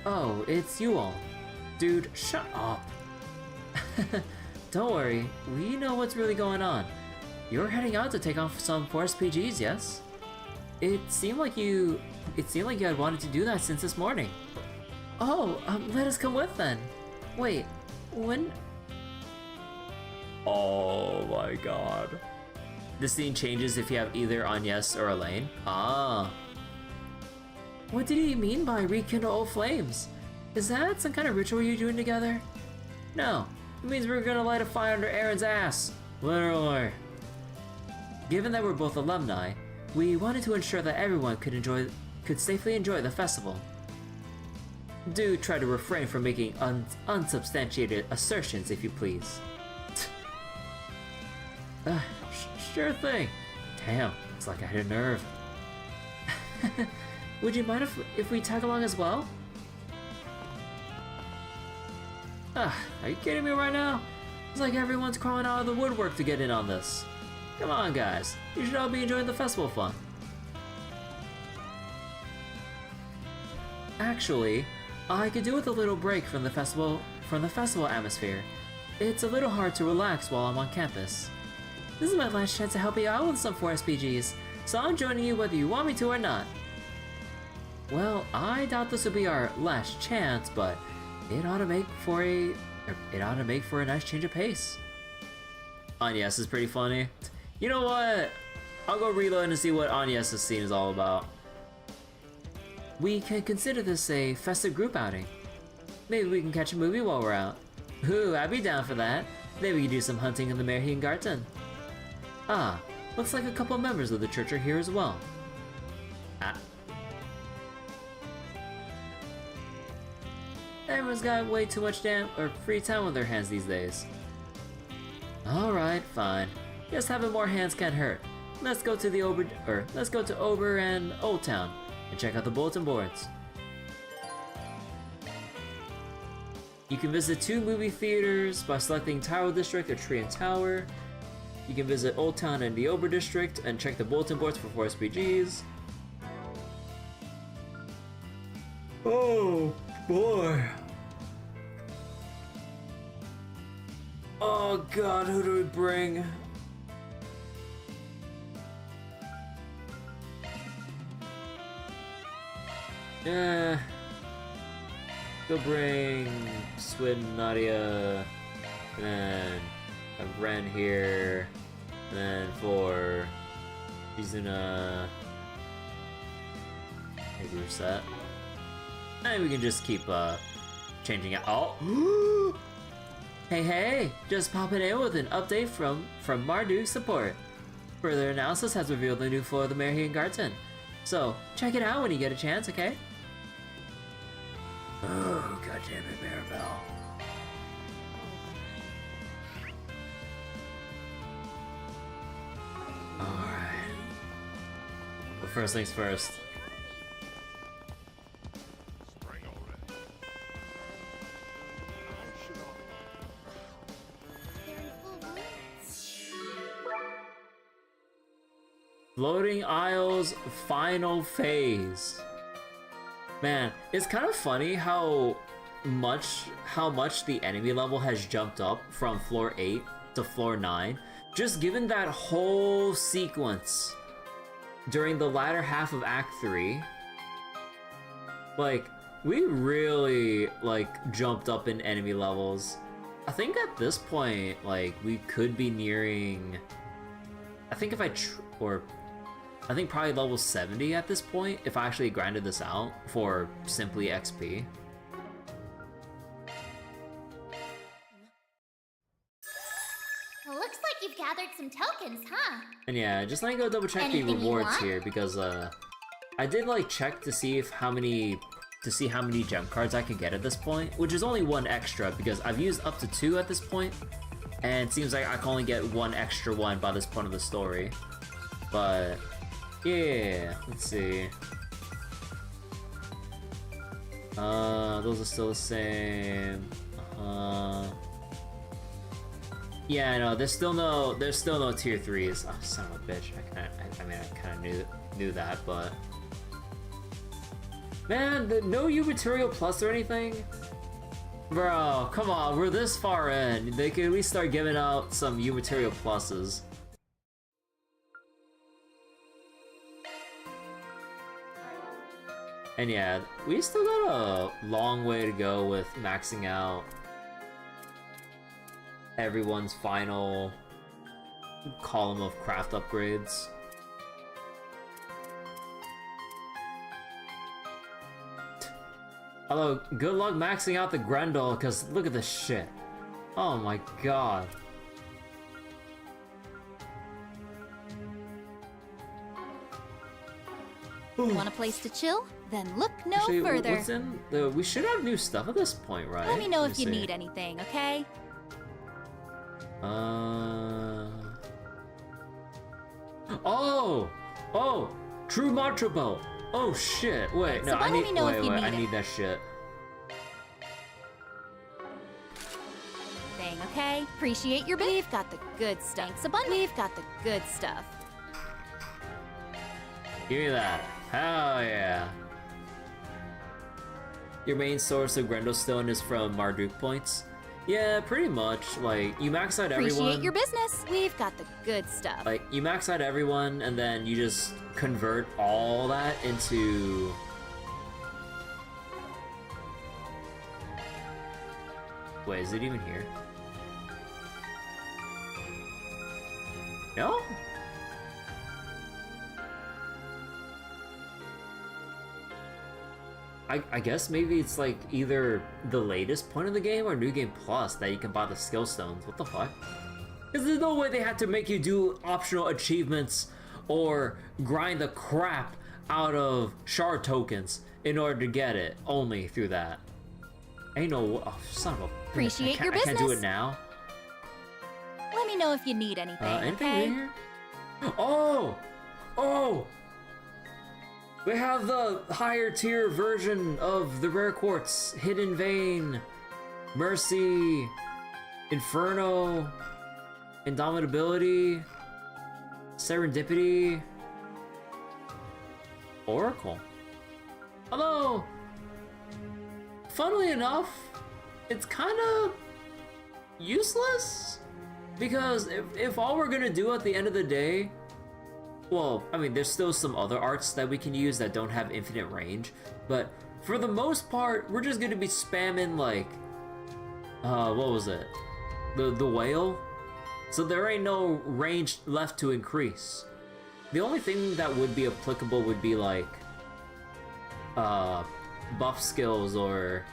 Oh, it's you all. Dude, shut up. Don't worry, we know what's really going on. You're heading out to take off some 4 SPGs, yes? It seemed like you had wanted to do that since this morning. Oh, let us come with then. Wait, when? Oh my god. The scene changes if you have either Agnès or Elaine. Ah. What did he mean by rekindle old flames? Is that some kind of ritual you're doing together? No, it means we're gonna light a fire under Aaron's ass. Literally. Given that we're both alumni, we wanted to ensure that everyone could safely enjoy the festival. Do try to refrain from making unsubstantiated assertions, if you please. Sure thing. Damn, looks like I hit a nerve. Would you mind if we tag along as well? Are you kidding me right now? It's like everyone's crawling out of the woodwork to get in on this. Come on, guys. You should all be enjoying the festival fun. Actually, I could do with a little break from the festival atmosphere. It's a little hard to relax while I'm on campus. This is my last chance to help you out with some 4 SPGs, so I'm joining you whether you want me to or not. Well, I doubt this will be our last chance, but it ought to make for a nice change of pace. Agnès is pretty funny. You know what? I'll go reload and see what Agnès' scene is all about. We can consider this a festive group outing. Maybe we can catch a movie while we're out. Ooh, I'd be down for that. Maybe we can do some hunting in the Märchen Garten. Ah, looks like a couple of members of the church are here as well. Everyone's got way too much free time on their hands these days. Alright, fine. Guess having more hands can't hurt. Let's go to Auber and Old Town and check out the bulletin boards. You can visit 2 movie theaters by selecting Tyrell District or Tree and Tower. You can visit Old Town and the Auber District and check the bulletin boards for 4 SPGs. Oh boy. Oh god, who do we bring? Go bring Swin, Nadia, and then a Ren here, and then for Shizuna, maybe we're set. And we can just keep changing it. Oh! Hey, just popping in with an update from Marduk support. Further analysis has revealed the new floor of the Märchen Garten. So, check it out when you get a chance, okay? Oh, goddammit, Maribel. Alright. Well, first things first. Floating Isles final phase. Man, it's kind of funny how much the enemy level has jumped up from floor 8 to floor 9, just given that whole sequence during the latter half of Act 3, like, we really, like, jumped up in enemy levels. I think at this point, like, we could be nearing... I think if I I think probably level 70 at this point, if I actually grinded this out for simply XP. Looks like you've gathered some tokens, huh? And yeah, just let me go double check the Anything you rewards want? here, because I did like check to see how many gem cards I could get at this point, which is only one extra because I've used up to 2 at this point, and it seems like I can only get one extra one by this point of the story. But yeah, let's see. Those are still the same. Yeah, no, there's still no tier 3s. Oh, son of a bitch! I kind of knew that, but man, no U material plus or anything, bro. Come on, we're this far in. They could at least start giving out some U material pluses. And yeah, we still got a long way to go with maxing out everyone's final column of craft upgrades. Although, good luck maxing out the Grendel, because look at this shit. Oh my god. Want a place to chill? Then look no Actually, further. what's in the... We should have new stuff at this point, right? Let me know if you see. need anything, okay? Oh! True Mantra Bow! Oh shit, wait, no, So I let need, me know if you wait, need I it. need that shit. Thing, okay? Appreciate your bit. We've got the good stuff. Thanks a bunch. We've got the good stuff. Give me that. Hell yeah. Your main source of Grendelstone is from Marduk points? Yeah, pretty much. Like, you max out everyone. Appreciate your business. We've got the good stuff. Like, you max out everyone, and then you just convert all that into... Wait, is it even here? No? I guess maybe it's like either the latest point of the game or New Game Plus that you can buy the skill stones. What the fuck? Because there's no way they had to make you do optional achievements or grind the crap out of shard tokens in order to get it only through that. Ain't no... Oh, son of a... Appreciate your I can't do it business. now. Let me know if you need anything, Anything okay? in here? Oh! We have the higher tier version of the rare quartz. Hidden Vein, Mercy, Inferno, Indomitability, Serendipity, Oracle. Although, funnily enough, it's kind of useless, because if all we're gonna do at the end of the day, well, I mean, there's still some other arts that we can use that don't have infinite range, but for the most part, we're just gonna be spamming, like, what was it? The whale? So there ain't no range left to increase. The only thing that would be applicable would be, like, buff skills or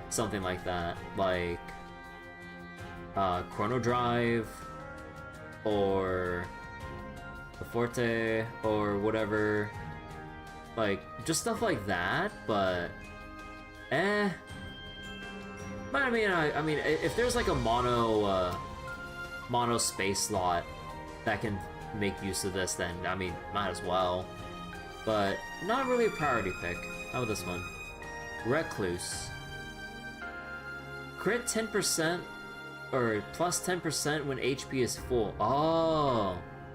something like that, like, Chrono Drive, or the Forte, or whatever, like, just stuff like that, but, But I mean, if there's like a mono space slot that can make use of this, then, I mean, might as well. But, not really a priority pick. How about this one? Recluse. Crit 10%, or plus 10% when HP is full.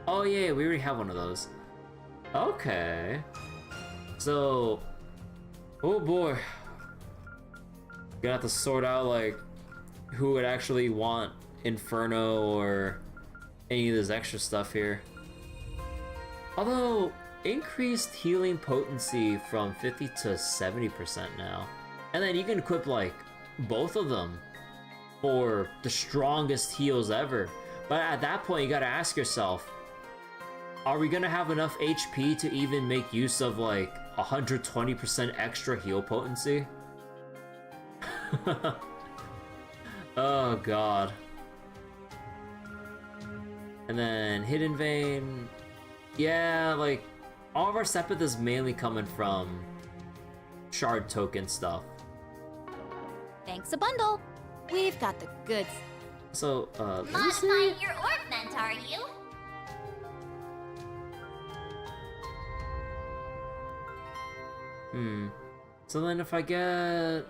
Oh yeah, we already have one of those. Okay. So, oh boy. Gonna have to sort out, like, who would actually want Inferno or any of this extra stuff here. Although, increased healing potency from 50 to 70% now. And then you can equip like both of them for the strongest heals ever. But at that point, you gotta ask yourself, are we gonna have enough HP to even make use of like 120% extra heal potency? Oh god. And then Hidden Vein. Yeah, like all of our Sepith is mainly coming from shard token stuff. Thanks a bundle. We've got the goods. So, let me see. Modifying your ornament, are you? So then if I get...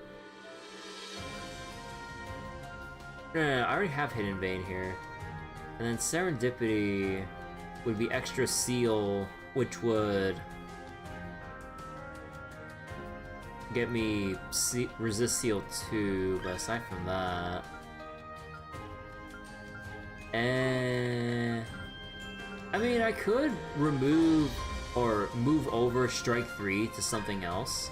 No, I already have Hidden Vein here. And then Serendipity would be extra seal, which would get me resist seal 2, but aside from that... I mean, I could remove or move over Strike 3 to something else.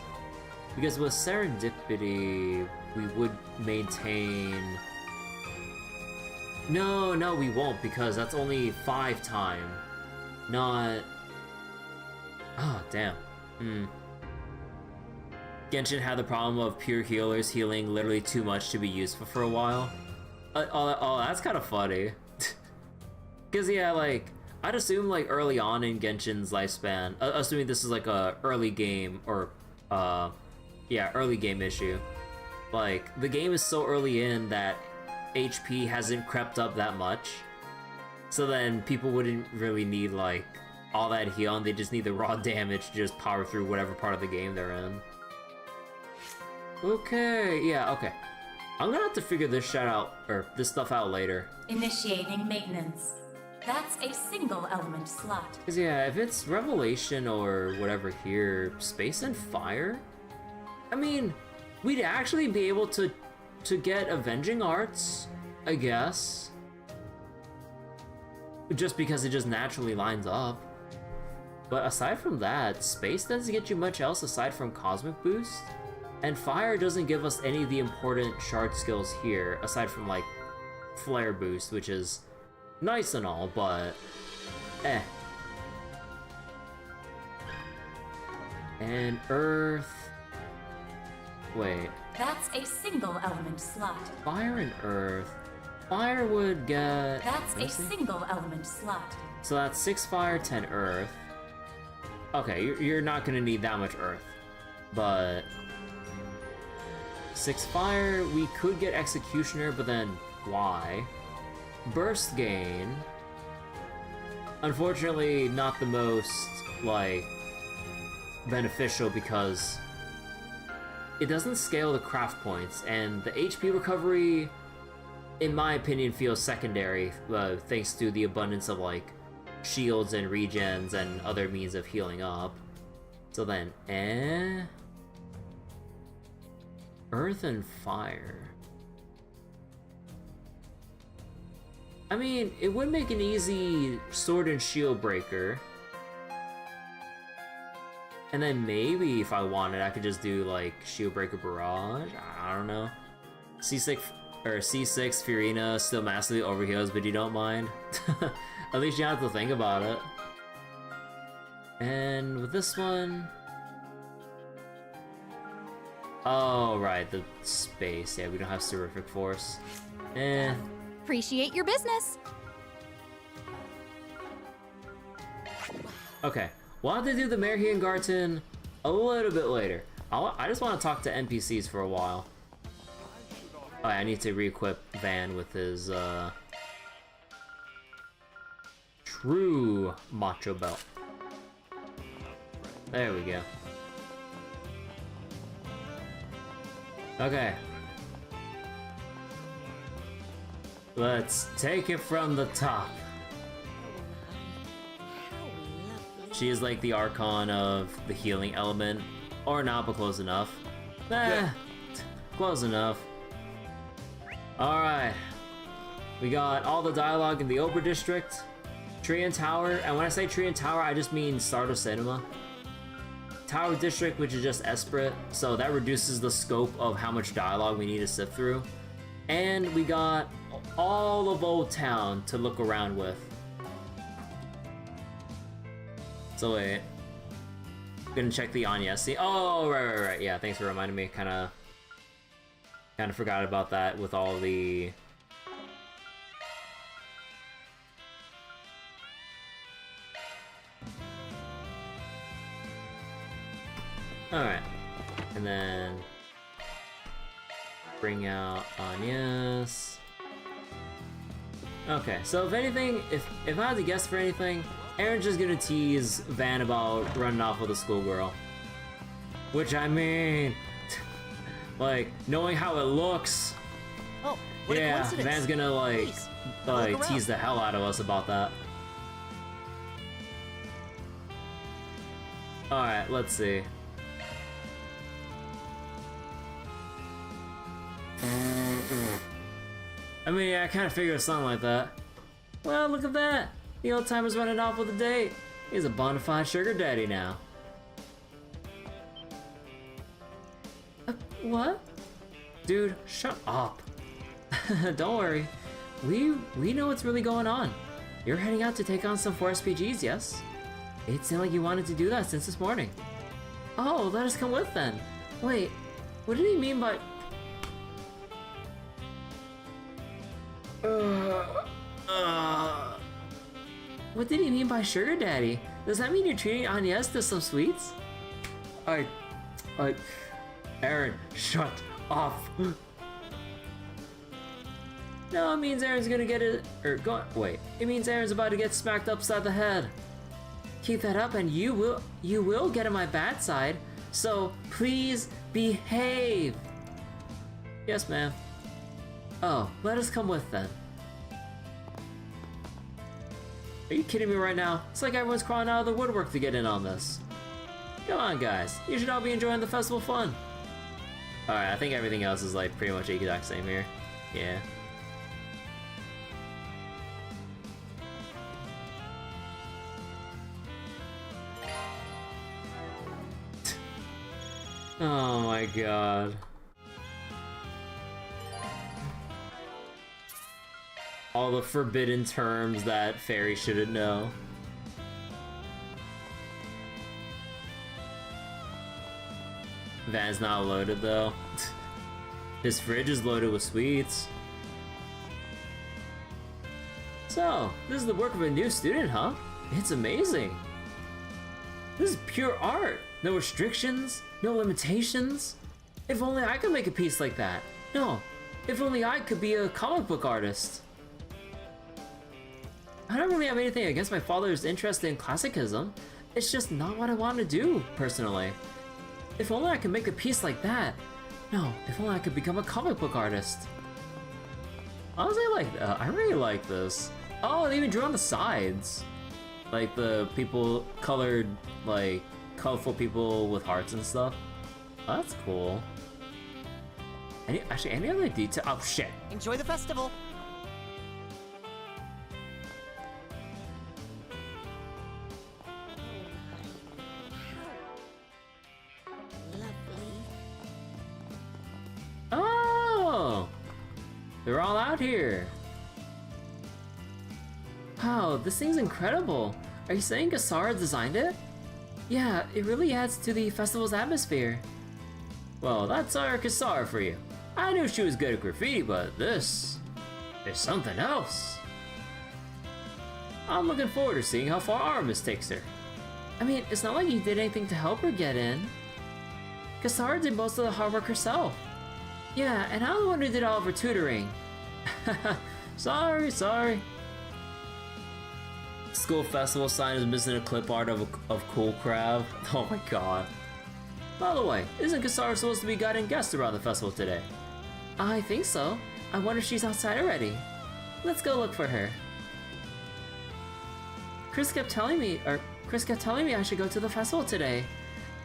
Because with Serendipity, we would maintain... No, we won't, because that's only 5 time. Not... Oh, damn. Genshin had the problem of pure healers healing literally too much to be useful for a while. Oh, that's kind of funny. Because, yeah, like, I'd assume, like, early on in Genshin's lifespan, assuming this is, like, a early game, or, yeah, early game issue. Like, the game is so early in that HP hasn't crept up that much. So then people wouldn't really need, like, all that heal, and they just need the raw damage to just power through whatever part of the game they're in. Okay, yeah, okay. I'm gonna have to figure this shit out, or this stuff out later. Initiating maintenance. That's a single element slot. Cause yeah, if it's Revelation or whatever here, Space and Fire? I mean, we'd actually be able to get Avenging Arts, I guess. Just because it just naturally lines up. But aside from that, Space doesn't get you much else aside from Cosmic Boost. And Fire doesn't give us any of the important shard skills here, aside from like Flare Boost, which is nice and all, but eh. And Earth... Wait. That's a single element slot. Fire and Earth. Fire would get... That's a single element slot. So that's 6 Fire, 10 Earth. Okay, you're not gonna need that much Earth. But... 6 Fire, we could get Executioner, but then why? Burst Gain. Unfortunately, not the most, like, beneficial because it doesn't scale the craft points, and the HP recovery, in my opinion, feels secondary, thanks to the abundance of, like, shields and regens and other means of healing up. So then, Earth and Fire. I mean, it would make an easy Sword and Shield breaker. And then maybe if I wanted, I could just do like Shield Breaker Barrage. I don't know. C6 Furina still massively overheals, but you don't mind. At least you don't have to think about it. And with this one... Oh, right, the space. Yeah, we don't have Seraphic Force. Appreciate your business. Okay, we'll have to do the Märchen Garten a little bit later. I just want to talk to NPCs for a while. Oh, I need to re-equip Van with his, true Macho Belt. There we go. Okay. Let's take it from the top. She is like the Archon of the healing element. Or not, but close enough. Close enough. Alright. We got all the dialogue in the Auber district. Tree and Tower, and when I say Tree and Tower, I just mean Stardust Cinema. Tower District, which is just Esprit, so that reduces the scope of how much dialogue we need to sift through. And we got all of Old Town to look around with. So wait, I'm gonna check the Agnès scene. Oh, right. Yeah, thanks for reminding me. Kind of forgot about that with all the. Alright, and then bring out Agnès. Okay, so if anything, if I had to guess for anything, Aaron's just gonna tease Van about running off with a schoolgirl. Which I mean, like, knowing how it looks, Oh, what a yeah, coincidence. Van's gonna Please, look tease the hell out of us about that. Alright, let's see. I mean, yeah, I kind of figured something like that. Well, look at that! The old timer's running off with a date. He's a bona fide sugar daddy now. What? Dude, shut up. Don't worry. We know what's really going on. You're heading out to take on some 4 SPGs, yes? It seemed like you wanted to do that since this morning. Oh, let us come with then. Wait, what did he mean by... What did he mean by sugar daddy? Does that mean you're treating Agnès to some sweets? Aaron, shut up. No, it means Aaron's gonna get it, wait. It means Aaron's about to get smacked upside the head. Keep that up and you will get on my bad side, so please behave. Yes, ma'am. Oh, let us come with then. Are you kidding me right now? It's like everyone's crawling out of the woodwork to get in on this. Come on, guys. You should all be enjoying the festival fun. Alright, I think everything else is like pretty much the exact same here. Yeah. Oh my god. All the forbidden terms that Fairy shouldn't know. Van's not loaded though. His fridge is loaded with sweets. So, this is the work of a new student, huh? It's amazing. This is pure art. No restrictions, no limitations. If only I could make a piece like that. No, if only I could be a comic book artist. I don't really have anything against my father's interest in classicism. It's just not what I want to do, personally. If only I could make a piece like that. No, if only I could become a comic book artist. Honestly, I really like this. Oh, they even drew on the sides. Like the people colored, like, colorful people with hearts and stuff. Oh, that's cool. Any other detail? Oh, shit. Enjoy the festival. Oh! They're all out here. Wow, this thing's incredible. Are you saying Gassara designed it? Yeah, it really adds to the festival's atmosphere. Well, that's our Gassara for you. I knew she was good at graffiti, but this is something else. I'm looking forward to seeing how far Aramis takes her. I mean, it's not like you did anything to help her get in. Gassara did most of the hard work herself. Yeah, and I'm the one who did all of her tutoring. Sorry. School festival sign is missing a clip art of Cool Crab. Oh my god. By the way, isn't Gassara supposed to be guiding guests around the festival today? I think so. I wonder if she's outside already. Let's go look for her. Chris kept telling me I should go to the festival today.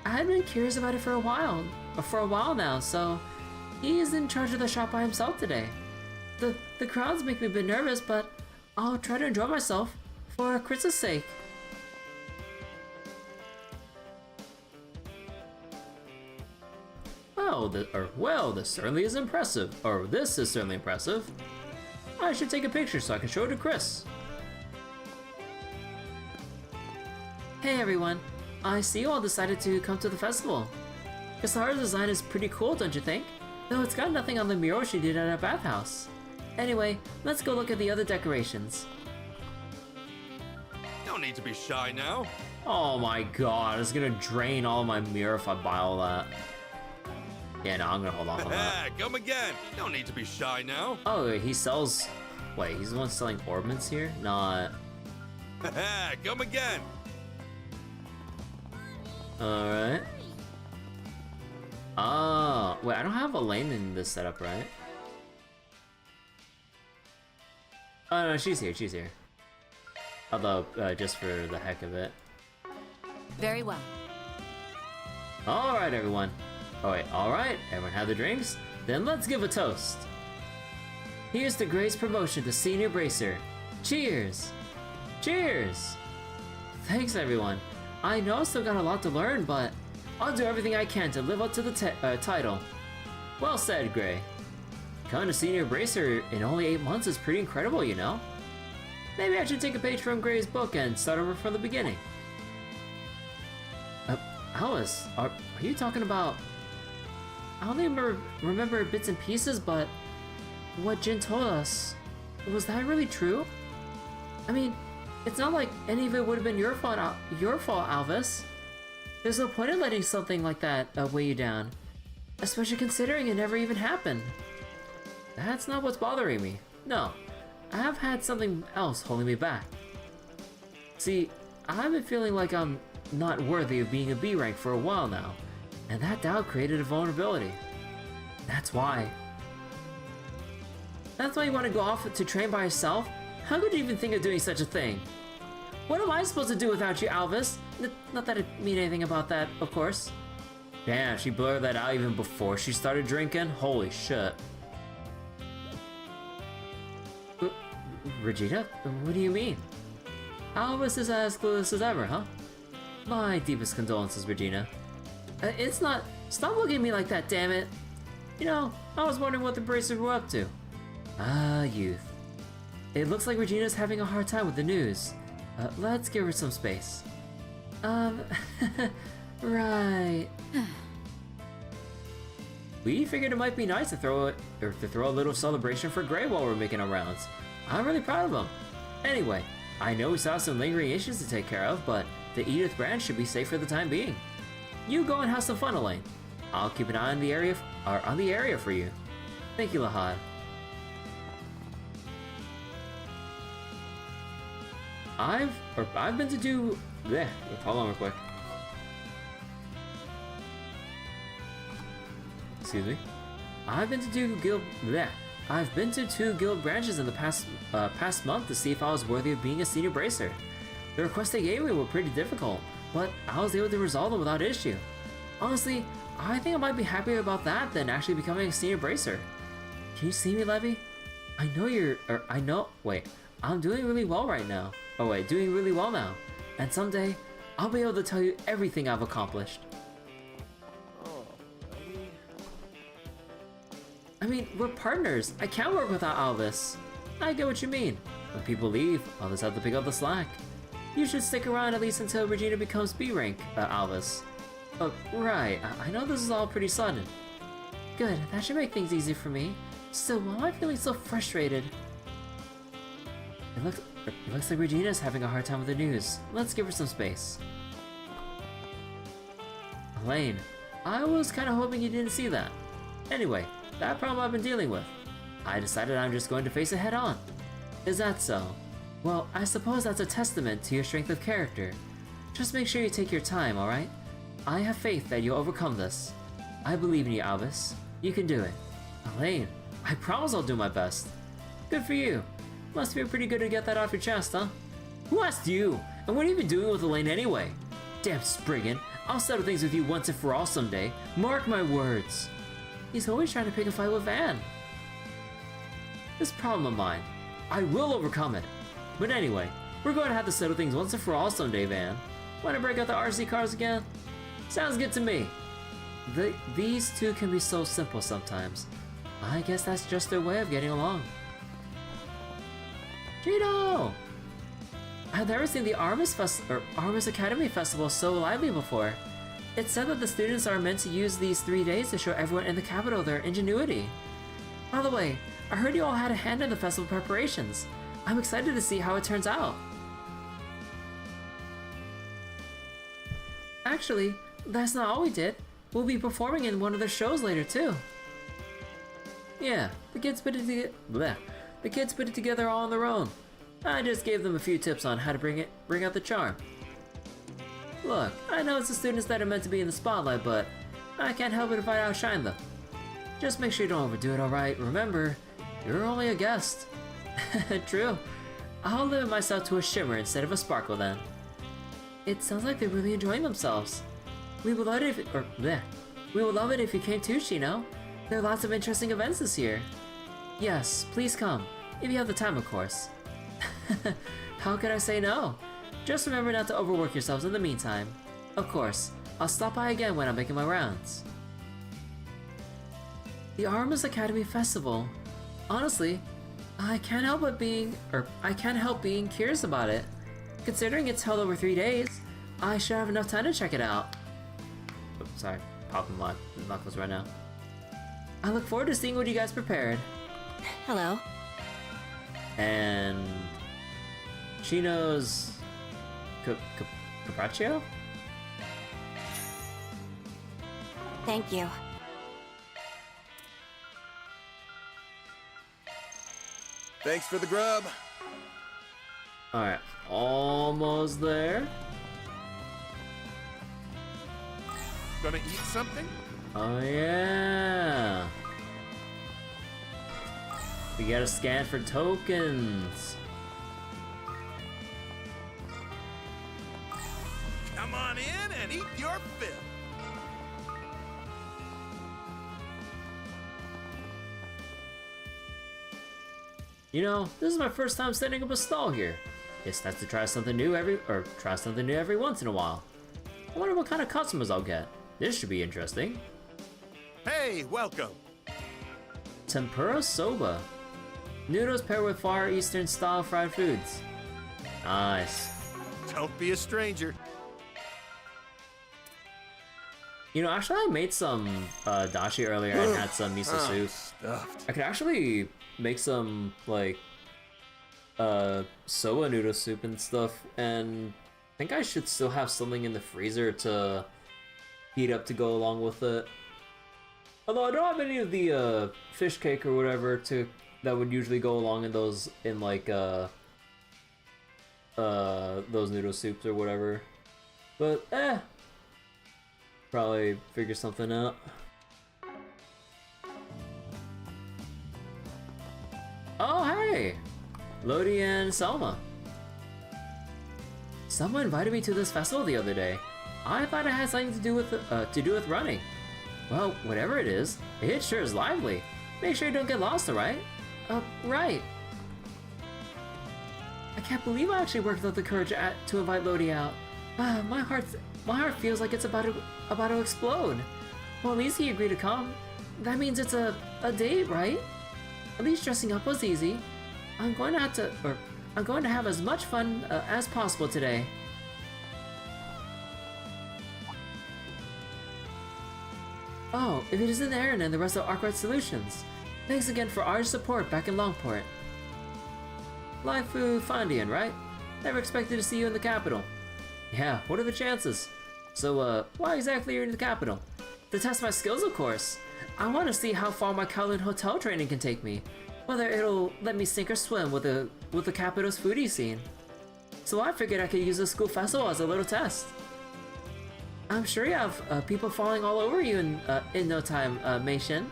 I had been curious about it for a while now, so he is in charge of the shop by himself today. The crowds make me a bit nervous, but I'll try to enjoy myself. For Chris's sake. Well, this certainly is impressive. Or this is certainly impressive. I should take a picture so I can show it to Chris. Hey everyone, I see you all decided to come to the festival. Kasara's design is pretty cool, don't you think? Though it's got nothing on the mural she did at our bathhouse. Anyway, let's go look at the other decorations. No need to be shy now. Oh my god, it's gonna drain all my mirror if I buy all that. Yeah, no, I'm gonna hold off on that. Come again. No need to be shy now. Oh, he sells... Wait, he's the one selling ornaments here? Not... Come again. Alright. Oh, wait, I don't have Elaine in this setup, right? Oh no, she's here, she's here. Although, just for the heck of it. Very well. Alright, everyone. Oh wait, alright, everyone have the drinks? Then let's give a toast. Here's to Gray's promotion to Senior Bracer. Cheers! Cheers! Thanks, everyone. I know I still got a lot to learn, but I'll do everything I can to live up to the title. Well said, Gray. Coming to Senior Bracer in only 8 months is pretty incredible, you know? Maybe I should take a page from Gray's book and start over from the beginning. Alice, are you talking about... I only remember bits and pieces, but what Jin told us, was that really true? I mean, it's not like any of it would have been your fault, Alvis. There's no point in letting something like that weigh you down, especially considering it never even happened. That's not what's bothering me. No, I have had something else holding me back. See, I've been feeling like I'm not worthy of being a B rank for a while now, and that doubt created a vulnerability. That's why. That's why you want to go off to train by yourself? How could you even think of doing such a thing? What am I supposed to do without you, Alvis? Not that it mean anything about that, of course. Damn, she blurred that out even before she started drinking? Holy shit. Regina? What do you mean? Alvis is as clueless as ever, huh? My deepest condolences, Regina. It's not... Stop looking at me like that, damn it! You know, I was wondering what the Bracers were up to. Ah, youth. It looks like Regina's having a hard time with the news. Let's give her some space. Right. We figured it might be nice to throw a little celebration for Gray while we're making our rounds. I'm really proud of him. Anyway, I know we saw some lingering issues to take care of, but the Edith brand should be safe for the time being. You go and have some fun, Elaine. I'll keep an eye on the area for you. Thank you, Lahad. I've been to do... Bleh, hold on real quick. Excuse me. I've been to two guild branches in the past month to see if I was worthy of being a senior bracer. The requests they gave me were pretty difficult, but I was able to resolve them without issue. Honestly, I think I might be happier about that than actually becoming a senior bracer. Can you see me, Levy? I'm doing really well right now. Doing really well now. And someday, I'll be able to tell you everything I've accomplished. I mean, we're partners. I can't work without Alvis. I get what you mean. When people leave, others have to pick up the slack. You should stick around at least until Regina becomes B rank, Alvis. Right. I know this is all pretty sudden. Good. That should make things easy for me. Still, why am I feeling so frustrated? It looks like Regina's having a hard time with the news. Let's give her some space. Elaine, I was kind of hoping you didn't see that. Anyway, that problem I've been dealing with. I decided I'm just going to face it head on. Is that so? Well, I suppose that's a testament to your strength of character. Just make sure you take your time, alright? I have faith that you'll overcome this. I believe in you, Alvis. You can do it. Elaine, I promise I'll do my best. Good for you. Must feel pretty good to get that off your chest, huh? Who asked you? And what are you even doing with Elaine anyway? Damn Spriggan, I'll settle things with you once and for all someday. Mark my words. He's always trying to pick a fight with Van. This problem of mine, I will overcome it. But anyway, We're going to have to settle things once and for all someday, Van. Want to break out the RC cars again? Sounds good to me. These two can be so simple sometimes. I guess that's just their way of getting along. Gino! I've never seen the Armus Academy Festival so lively before. It's said that the students are meant to use these 3 days to show everyone in the capital their ingenuity. By the way, I heard you all had a hand in the festival preparations. I'm excited to see how it turns out. Actually, that's not all we did. We'll be performing in one of the shows later too. Yeah, the kids put it together all on their own. I just gave them a few tips on how to bring out the charm. Look, I know it's the students that are meant to be in the spotlight, but I can't help it if I outshine them. Just make sure you don't overdo it, alright? Remember, you're only a guest. True. I'll limit myself to a shimmer instead of a sparkle then. It sounds like they're really enjoying themselves. We would love it if you came too, Shino. There are lots of interesting events this year. Yes, please come. If you have the time, of course. How could I say no? Just remember not to overwork yourselves in the meantime. Of course, I'll stop by again when I'm making my rounds. The Armus Academy Festival. Honestly, I can't help being curious about it. Considering it's held over 3 days, I should have enough time to check it out. Oops, sorry, popping my knuckles right now. I look forward to seeing what you guys prepared. Hello. And Chino's Capraccio? Thank you. Thanks for the grub. Alright, almost there. Gonna eat something? Oh yeah. We gotta scan for tokens. Come on in and eat your fill. You know, this is my first time setting up a stall here. It's nice to try something new every once in a while. I wonder what kind of customers I'll get. This should be interesting. Hey, welcome. Tempura soba. Noodles paired with Far Eastern style fried foods. Nice. Don't be a stranger. You know, actually I made some dashi earlier and had some miso soup. Stuffed. I could actually make some, like, soba noodle soup and stuff, and I think I should still have something in the freezer to heat up to go along with it. Although I don't have any of the fish cake or whatever that would usually go along in those, those noodle soups or whatever. But probably figure something out. Oh hey, Lodi and Selma. Someone invited me to this festival the other day. I thought it had something to do with running. Well, whatever it is, it sure is lively. Make sure you don't get lost, alright? Right. I can't believe I actually worked up the courage to invite Lodi out. My heart feels like it's about to explode. Well, at least he agreed to come. That means it's a date, right? At least dressing up was easy. I'm going to have as much fun as possible today. Oh, if it isn't Aaron and the rest of Arkwright Solutions. Thanks again for our support back in Longport. Lifu Fondian, right? Never expected to see you in the capital. Yeah, what are the chances? So, why exactly are you in the capital? To test my skills, of course. I want to see how far my Kowloon hotel training can take me. Whether it'll let me sink or swim with the capital's foodie scene. So I figured I could use the school festival as a little test. I'm sure you have people falling all over you in no time, Mei-shin.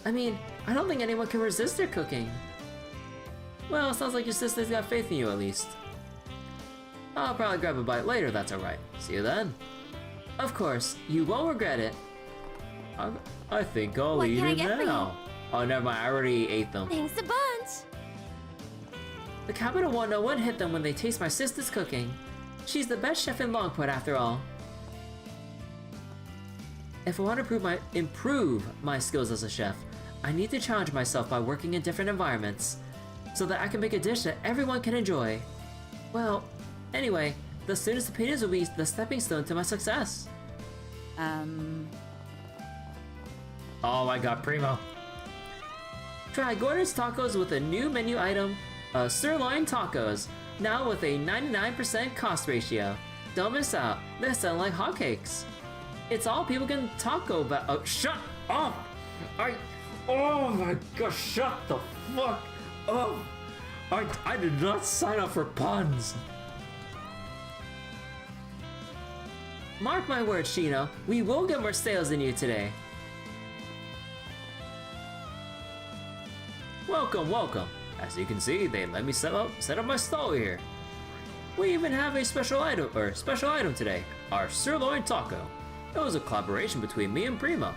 I mean, I don't think anyone can resist your cooking. Well, it sounds like your sister's got faith in you at least. I'll probably grab a bite later, that's alright. See you then. Of course, you won't regret it. I think I'll eat it now. Oh, never mind, I already ate them. Thanks a bunch. The capital won't know what hit them when they taste my sister's cooking. She's the best chef in Longport after all. If I want to improve my skills as a chef, I need to challenge myself by working in different environments, so that I can make a dish that everyone can enjoy. Well, anyway, the student's opinions will be the stepping stone to my success. Oh my god, Primo. Try Gordon's Tacos with a new menu item, sirloin tacos, now with a 99% cost ratio. Don't miss out, they sound like hotcakes. It's all people can taco about. Oh, shut up! Oh my gosh, shut the fuck up! I did not sign up for puns! Mark my words, Shino, we will get more sales than you today. Welcome, welcome. As you can see, they let me set up my stall here. We even have a special item today, our sirloin taco. It was a collaboration between me and Primo.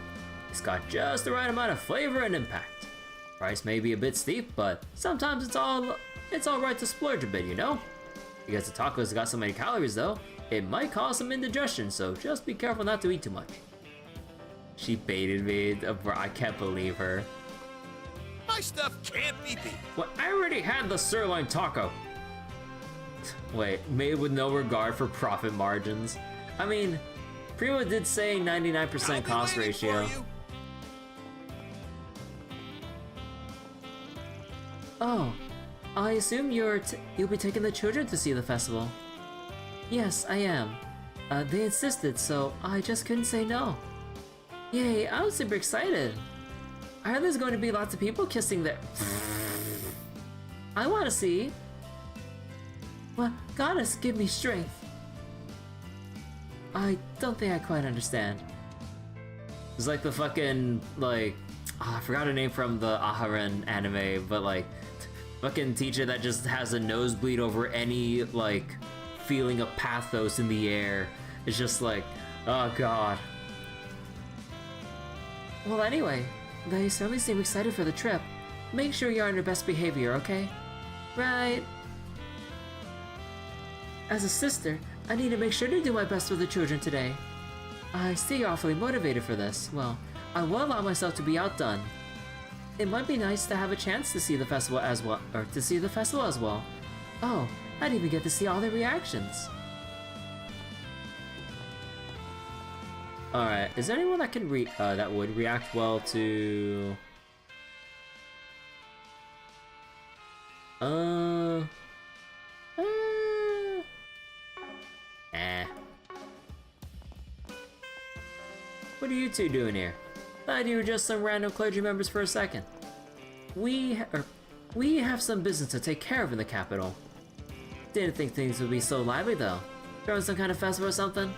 It's got just the right amount of flavor and impact. Price may be a bit steep, but sometimes it's all right to splurge a bit, you know? Because the taco's got so many calories though, it might cause some indigestion, so just be careful not to eat too much. She baited me, bro, I can't believe her. My stuff can't be beat. Well, I already had the sirloin taco. Wait, made with no regard for profit margins. I mean, Primo did say 99% cost ratio. Oh, I assume you'll be taking the children to see the festival. Yes, I am. They insisted, so I just couldn't say no. Yay, I'm super excited. I heard there's going to be lots of people kissing their... I want to see. Well, goddess, give me strength. I don't think I quite understand. It's like the fucking, like... Oh, I forgot her name from the Aharen anime, but like... Fucking teacher that just has a nosebleed over any, like, feeling of pathos in the air. It's just like, oh god. Well, anyway, they certainly seem excited for the trip. Make sure you're on your best behavior, okay? Right. As a sister, I need to make sure to do my best for the children today. I see you're awfully motivated for this. Well, I won't allow myself to be outdone. It might be nice to have a chance to see the festival as well, Oh, I didn't even get to see all their reactions. Alright, is there anyone that can that would react well to... What are you two doing here? Thought you were just some random clergy members for a second. We have some business to take care of in the capital. Didn't think things would be so lively though. Throwing some kind of festival or something?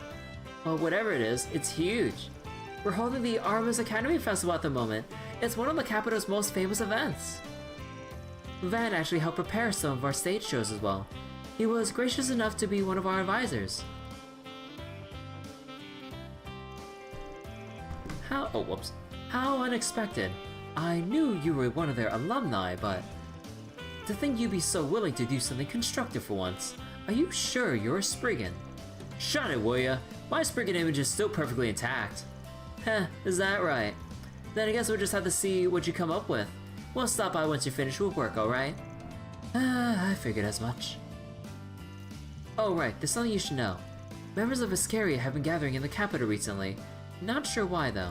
Well, whatever it is, it's huge. We're holding the Armas Academy Festival at the moment. It's one of the capital's most famous events. Van actually helped prepare some of our stage shows as well. He was gracious enough to be one of our advisors. How unexpected. I knew you were one of their alumni, but to think you'd be so willing to do something constructive for once. Are you sure you're a Spriggan? Shut it, will ya? My Spriggan image is still perfectly intact. Heh, is that right? Then I guess we'll just have to see what you come up with. We'll stop by once you're finished with work, alright? I figured as much. Oh right, there's something you should know. Members of Iscaria have been gathering in the capital recently. Not sure why though.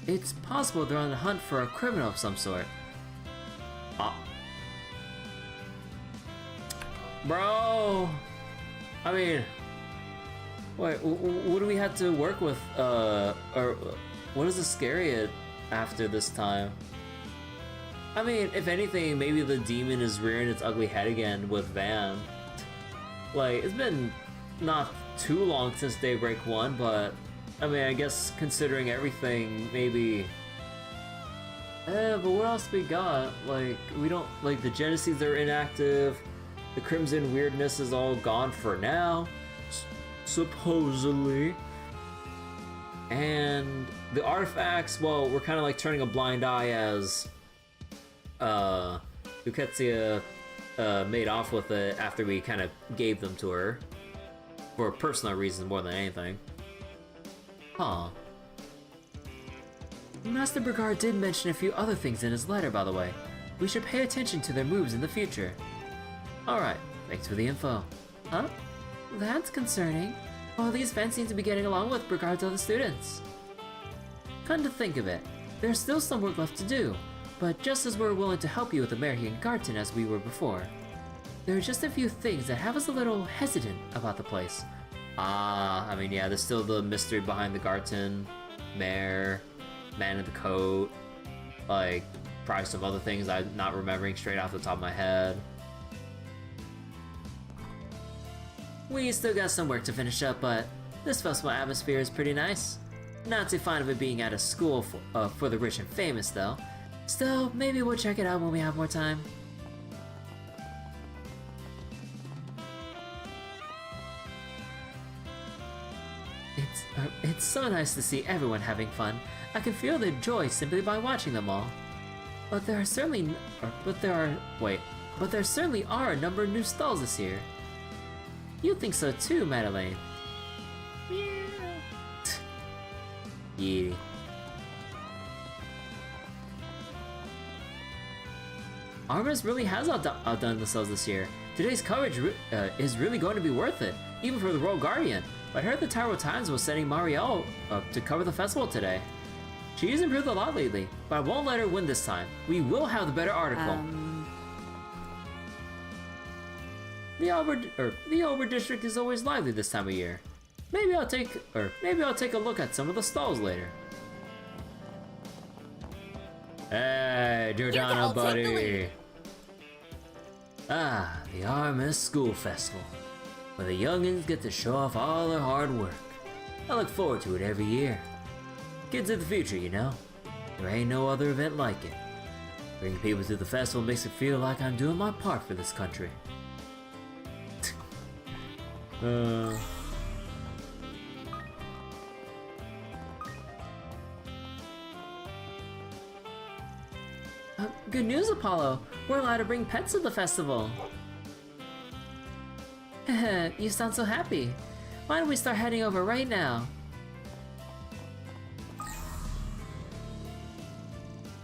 It's possible they're on the hunt for a criminal of some sort. Bro! I mean... Wait, what do we have to work with, or what is Iscaria after this time? I mean, if anything, maybe the demon is rearing its ugly head again with Van. Like, it's been not too long since Daybreak 1, but I mean, I guess considering everything, maybe... but what else we got? Like, we don't... Like, the Genesees are inactive, the Crimson weirdness is all gone for now, supposedly. And the artifacts, well, we're kind of like turning a blind eye as Lucrezia made off with it after we kind of gave them to her. For personal reasons more than anything. Huh. Master Brigard did mention a few other things in his letter, by the way. We should pay attention to their moves in the future. Alright, thanks for the info. Huh? That's concerning. All these fans seem to be getting along with Brigard's other students. Come to think of it, there's still some work left to do, but just as we're willing to help you with the Märchen and Garten as we were before, there are just a few things that have us a little hesitant about the place. I mean, yeah, there's still the mystery behind the Garten, Mare, Man in the Coat, like, probably some other things I'm not remembering straight off the top of my head. We still got some work to finish up, but this festival atmosphere is pretty nice. Not too fond of it being at a school for the rich and famous, though. Still, maybe we'll check it out when we have more time. It's so nice to see everyone having fun. I can feel their joy simply by watching them all. But there certainly are a number of new stalls this year. You think so too, Madeleine? Yeah. Armors really has outdone themselves this year. Today's coverage is really going to be worth it, even for the Royal Guardian. I heard the Tyrell Times was sending Marielle to cover the festival today. She's improved a lot lately, but I won't let her win this time. We will have the better article. The Auber district is always lively this time of year. Maybe I'll take a look at some of the stalls later. Hey, Giordano, buddy. Ah, the RMS School Festival, where the youngins get to show off all their hard work. I look forward to it every year. Kids of the future, you know. There ain't no other event like it. Bringing people to the festival makes it feel like I'm doing my part for this country. Good news, Apollo! We're allowed to bring pets to the festival! You sound so happy. Why don't we start heading over right now?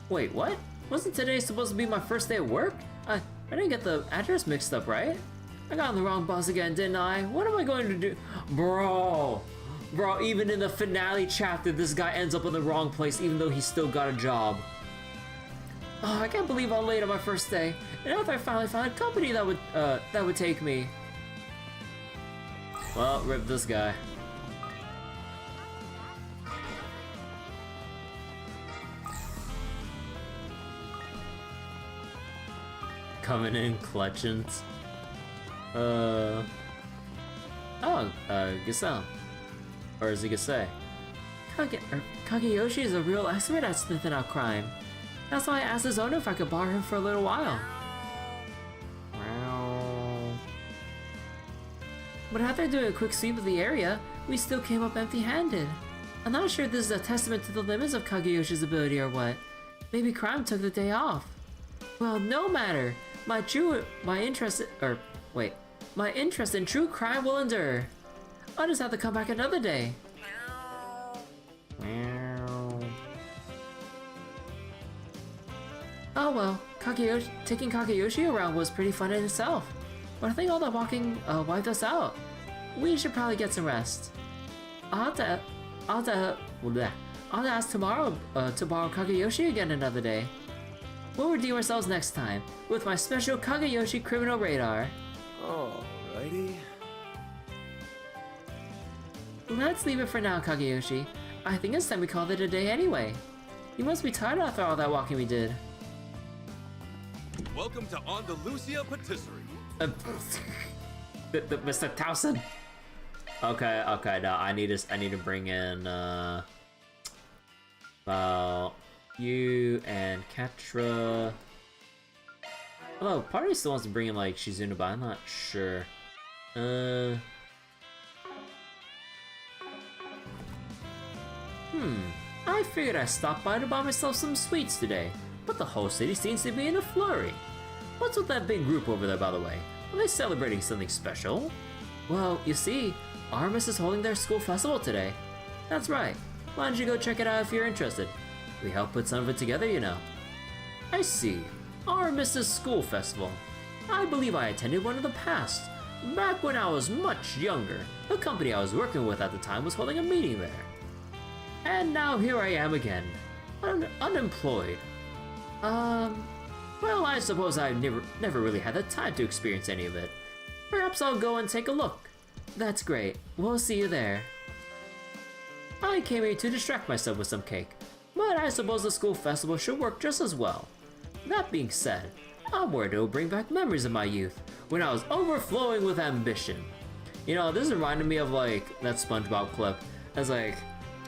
Wait, what? Wasn't today supposed to be my first day at work? I didn't get the address mixed up, right? I got on the wrong bus again, didn't I? What am I going to do? Bro, even in the finale chapter, this guy ends up in the wrong place even though he's still got a job. Oh, I can't believe I'm late on my first day. And after I finally found a company that would take me. Well, rip this guy. Coming in clutching. Giselle. Or is it Giselle? Kageyoshi is a real expert at sniffing out crime. That's why I asked his owner if I could borrow him for a little while. But after doing a quick sweep of the area, we still came up empty-handed. I'm not sure if this is a testament to the limits of Kageyoshi's ability or what. Maybe crime took the day off. Well, no matter. My interest in true crime will endure. I'll just have to come back another day. Oh well, taking Kageyoshi around was pretty fun in itself. But I think all that walking wiped us out. We should probably get some rest. I'll have to ask tomorrow to borrow Kageyoshi again another day. We'll redeem ourselves next time with my special Kageyoshi criminal radar. Alrighty. Let's leave it for now, Kageyoshi. I think it's time we called it a day anyway. You must be tired after all that walking we did. Welcome to Andalusia Patisserie. Mr. Towson. Okay, no, I need to bring in you and Katra. Although part of me still wants to bring in like Shizuna, but I'm not sure. I figured I'd stop by to buy myself some sweets today, but the whole city seems to be in a flurry. What's with that big group over there, by the way? Are they celebrating something special? Well, you see, Armis is holding their school festival today. That's right. Why don't you go check it out if you're interested? We helped put some of it together, you know. I see. Armis's school festival. I believe I attended one in the past. Back when I was much younger, the company I was working with at the time was holding a meeting there. And now here I am again, unemployed. Well, I suppose I never really had the time to experience any of it. Perhaps I'll go and take a look. That's great. We'll see you there. I came here to distract myself with some cake, but I suppose the school festival should work just as well. That being said, I'm worried it'll bring back memories of my youth, when I was overflowing with ambition. You know, this reminded me of like that SpongeBob clip. I was like,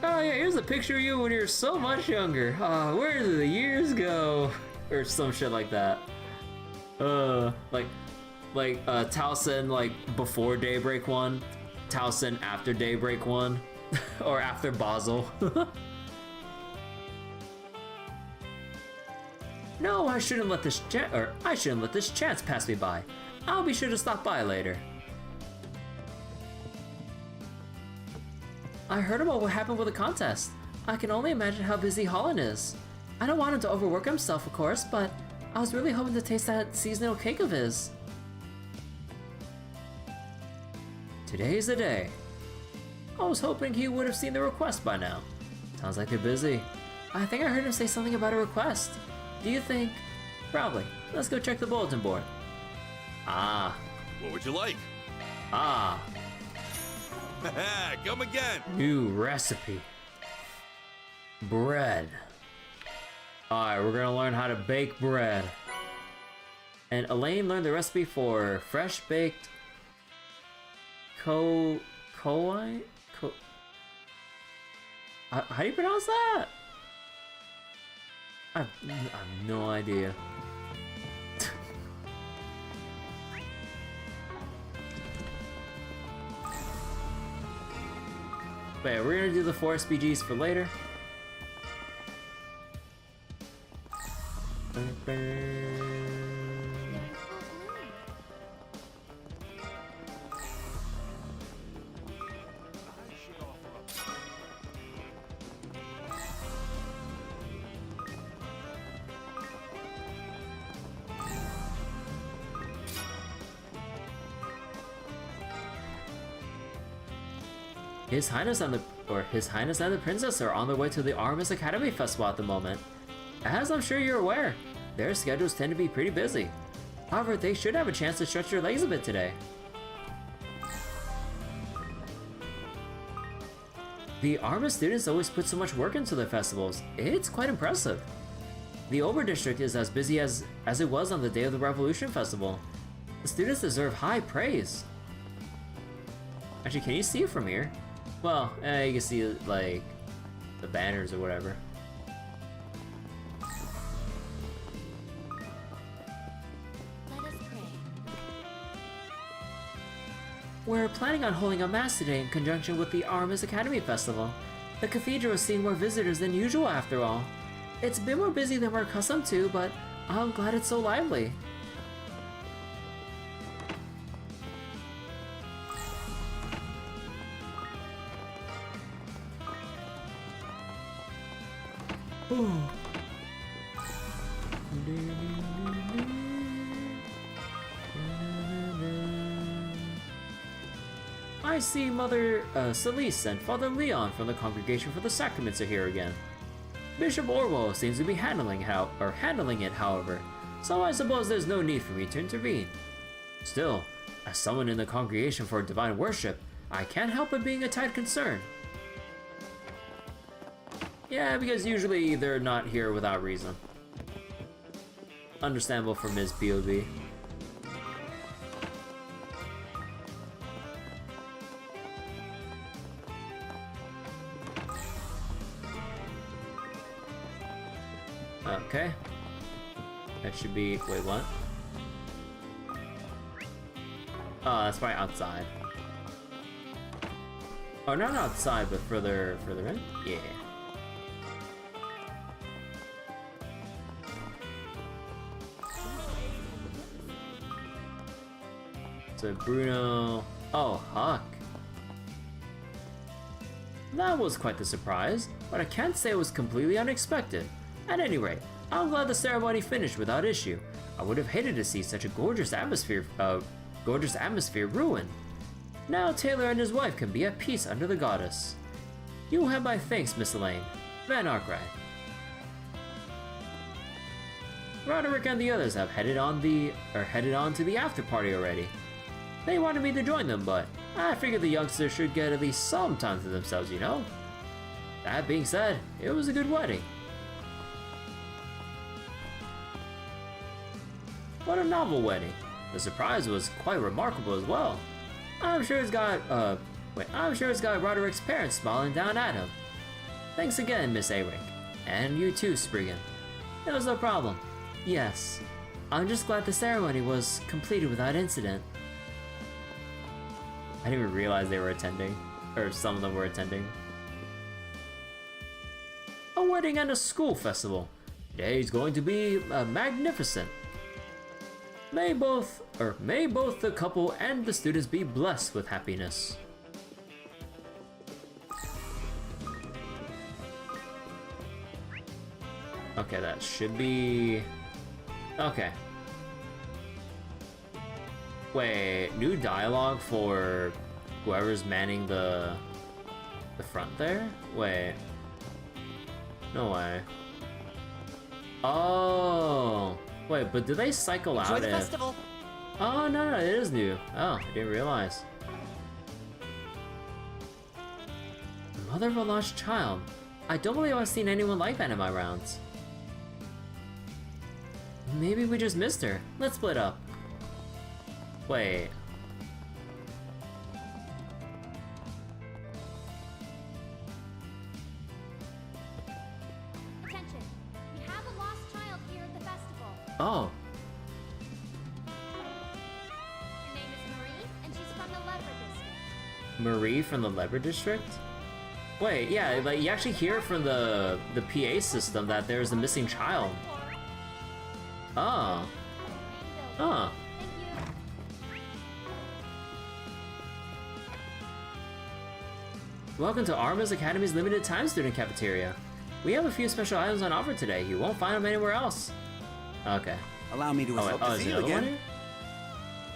oh yeah, here's a picture of you when you're so much younger. Where did the years go? Or some shit like that. Like Towson like before Daybreak 1, Towson after Daybreak 1, or after Basel. No, I shouldn't let this chance pass me by. I'll be sure to stop by later. I heard about what happened with the contest. I can only imagine how busy Holland is. I don't want him to overwork himself, of course, but I was really hoping to taste that seasonal cake of his. Today's the day. I was hoping he would have seen the request by now. Sounds like they're busy. I think I heard him say something about a request. Do you think? Probably. Let's go check the bulletin board. Ah. What would you like? Ah. Come again. New recipe. Bread. Alright, we're gonna learn how to bake bread. And Elaine learned the recipe for fresh baked how do you pronounce that? I have no idea. Wait, we're gonna do the 4 SPGs for later. His Highness and the Princess are on their way to the Armis Academy Festival at the moment. As I'm sure you're aware, their schedules tend to be pretty busy. However, they should have a chance to stretch their legs a bit today. The Armis students always put so much work into their festivals. It's quite impressive. The Auber district is as busy as it was on the day of the Revolution Festival. The students deserve high praise. Actually, can you see it from here? Well, you can see like the banners or whatever. Let us pray. We're planning on holding a mass today in conjunction with the Armis Academy Festival. The cathedral is seeing more visitors than usual after all. It's a bit more busy than we're accustomed to, but I'm glad it's so lively. I see Mother Celeste and Father Leon from the Congregation for the Sacraments are here again. Bishop Orbal seems to be handling it, however, so I suppose there's no need for me to intervene. Still, as someone in the Congregation for Divine Worship, I can't help but being a tad concerned. Yeah, because usually they're not here without reason. Understandable for Ms. POV. Okay. That should be... wait, what? Oh, that's probably outside. Oh, not outside, but further in? Yeah. So Bruno... Oh, Huck. That was quite the surprise, but I can't say it was completely unexpected. At any rate, I'm glad the ceremony finished without issue. I would have hated to see such a gorgeous atmosphere ruined. Now Taylor and his wife can be at peace under the goddess. You will have my thanks, Miss Elaine. Van Arkwright. Roderick and the others have headed on to the after party already. They wanted me to join them, but I figured the youngsters should get at least some time to themselves, you know? That being said, it was a good wedding. What a novel wedding. The surprise was quite remarkable as well. I'm sure it's got Roderick's parents smiling down at him. Thanks again, Miss Eric. And you too, Spriggan. It was no problem. Yes. I'm just glad the ceremony was completed without incident. I didn't even realize they were attending. Or some of them were attending. A wedding and a school festival. Today's going to be magnificent. May both the couple and the students be blessed with happiness. Okay, that should be... Okay. Wait, new dialogue for whoever's manning the front there? Wait. No way. Oh. Wait, but do they cycle out Enjoy the if... festival. Oh, no, it is new. Oh, I didn't realize. Mother of a lost child. I don't believe I've seen anyone like that in my rounds. Maybe we just missed her. Let's split up. Wait. Attention. We have a lost child here at the festival. Oh. Her name is Marie, and she's from the Lever District. Marie from the Lever District? Wait, yeah, like you actually hear from the PA system that there's a missing child. Oh. Huh. Welcome to Arma's Academy's limited time student cafeteria. We have a few special items on offer today. You won't find them anywhere else. Okay. Allow me to Oh, to is see the you other one again.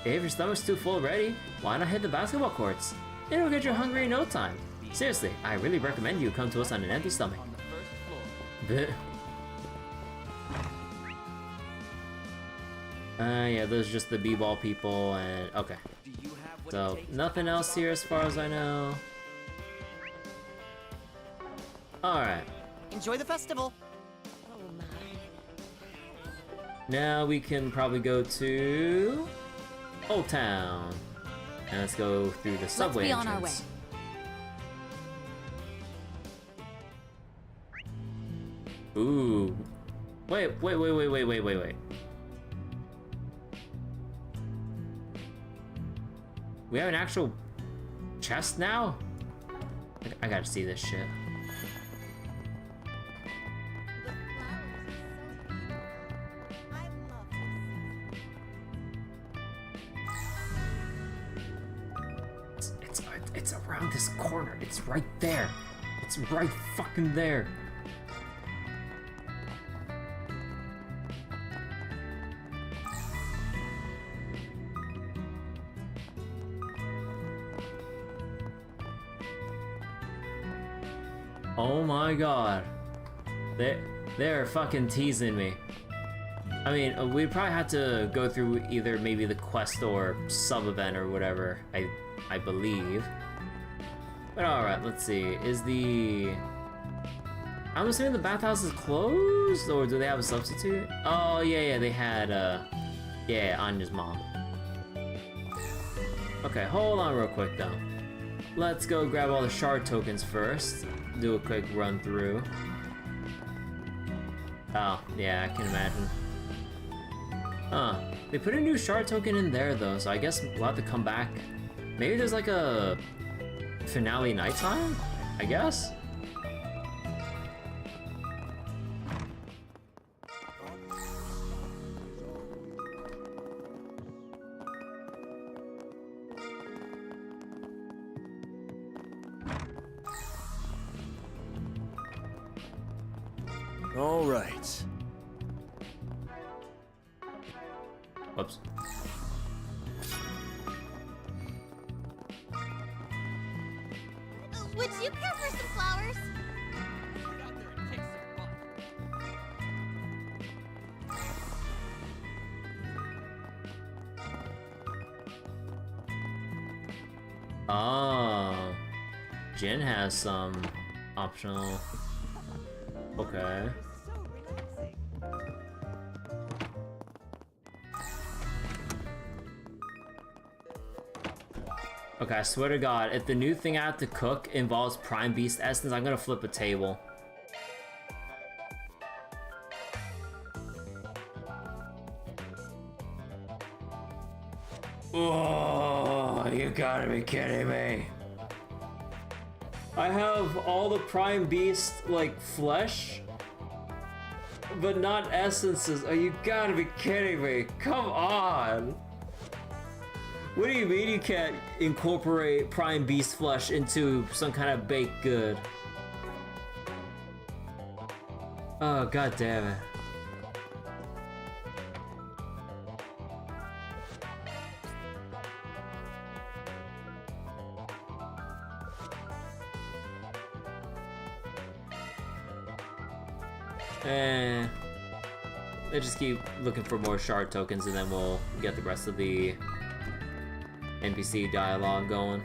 here? If your stomach's too full already, why not hit the basketball courts? It'll get you hungry in no time. Seriously, I really recommend you come to us on an empty stomach. On the first floor. Bleh. Yeah, those are just the b-ball people and... Okay. Do you have what So, it takes? nothing else here as far as I know. Alright. Enjoy the festival. Oh my. Now we can probably go to... Old Town. And let's go through the subway be on our entrance. Ooh. Wait. We have an actual chest now? I gotta see this shit. It's around this corner. It's right there. It's right fucking there. Oh my god. They're fucking teasing me. I mean, we'd probably have to go through either maybe the quest or sub-event or whatever, I believe. But alright, let's see. Is the... I'm assuming the bathhouse is closed? Or do they have a substitute? Oh, yeah, they had, yeah, Anya's mom. Okay, hold on real quick, though. Let's go grab all the shard tokens first. Do a quick run through. Oh, yeah, I can imagine. Huh. They put a new shard token in there, though, so I guess we'll have to come back. Maybe there's like a finale nighttime? I guess? All right. Whoops. Would you care for some flowers? Oh, Jin has some optional. Okay. Okay, I swear to God, if the new thing I have to cook involves Prime Beast Essence, I'm gonna flip a table. Oh, you gotta be kidding me. I have all the Prime Beast, like, flesh, but not essences. Oh, you gotta be kidding me. Come on. What do you mean you can't incorporate Prime Beast flesh into some kind of baked good? Oh, god damn it. Let's just keep looking for more shard tokens and then we'll get the rest of the NPC dialogue going.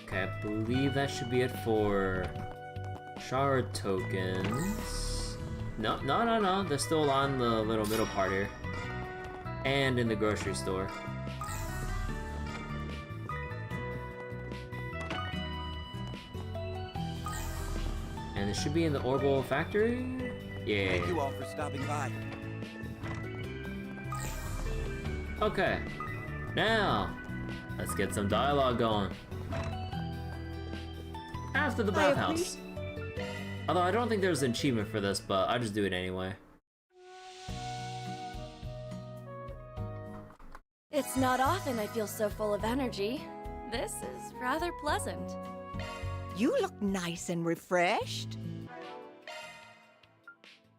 Okay, I believe that should be it for shard tokens. No, they're still on the little middle part here. And in the grocery store. And it should be in the Orbal factory? Yeah. Thank you all for stopping by. Okay. Now, let's get some dialogue going. After the bathhouse. Although I don't think there's an achievement for this, but I'll just do it anyway. It's not often I feel so full of energy. This is rather pleasant. You look nice and refreshed.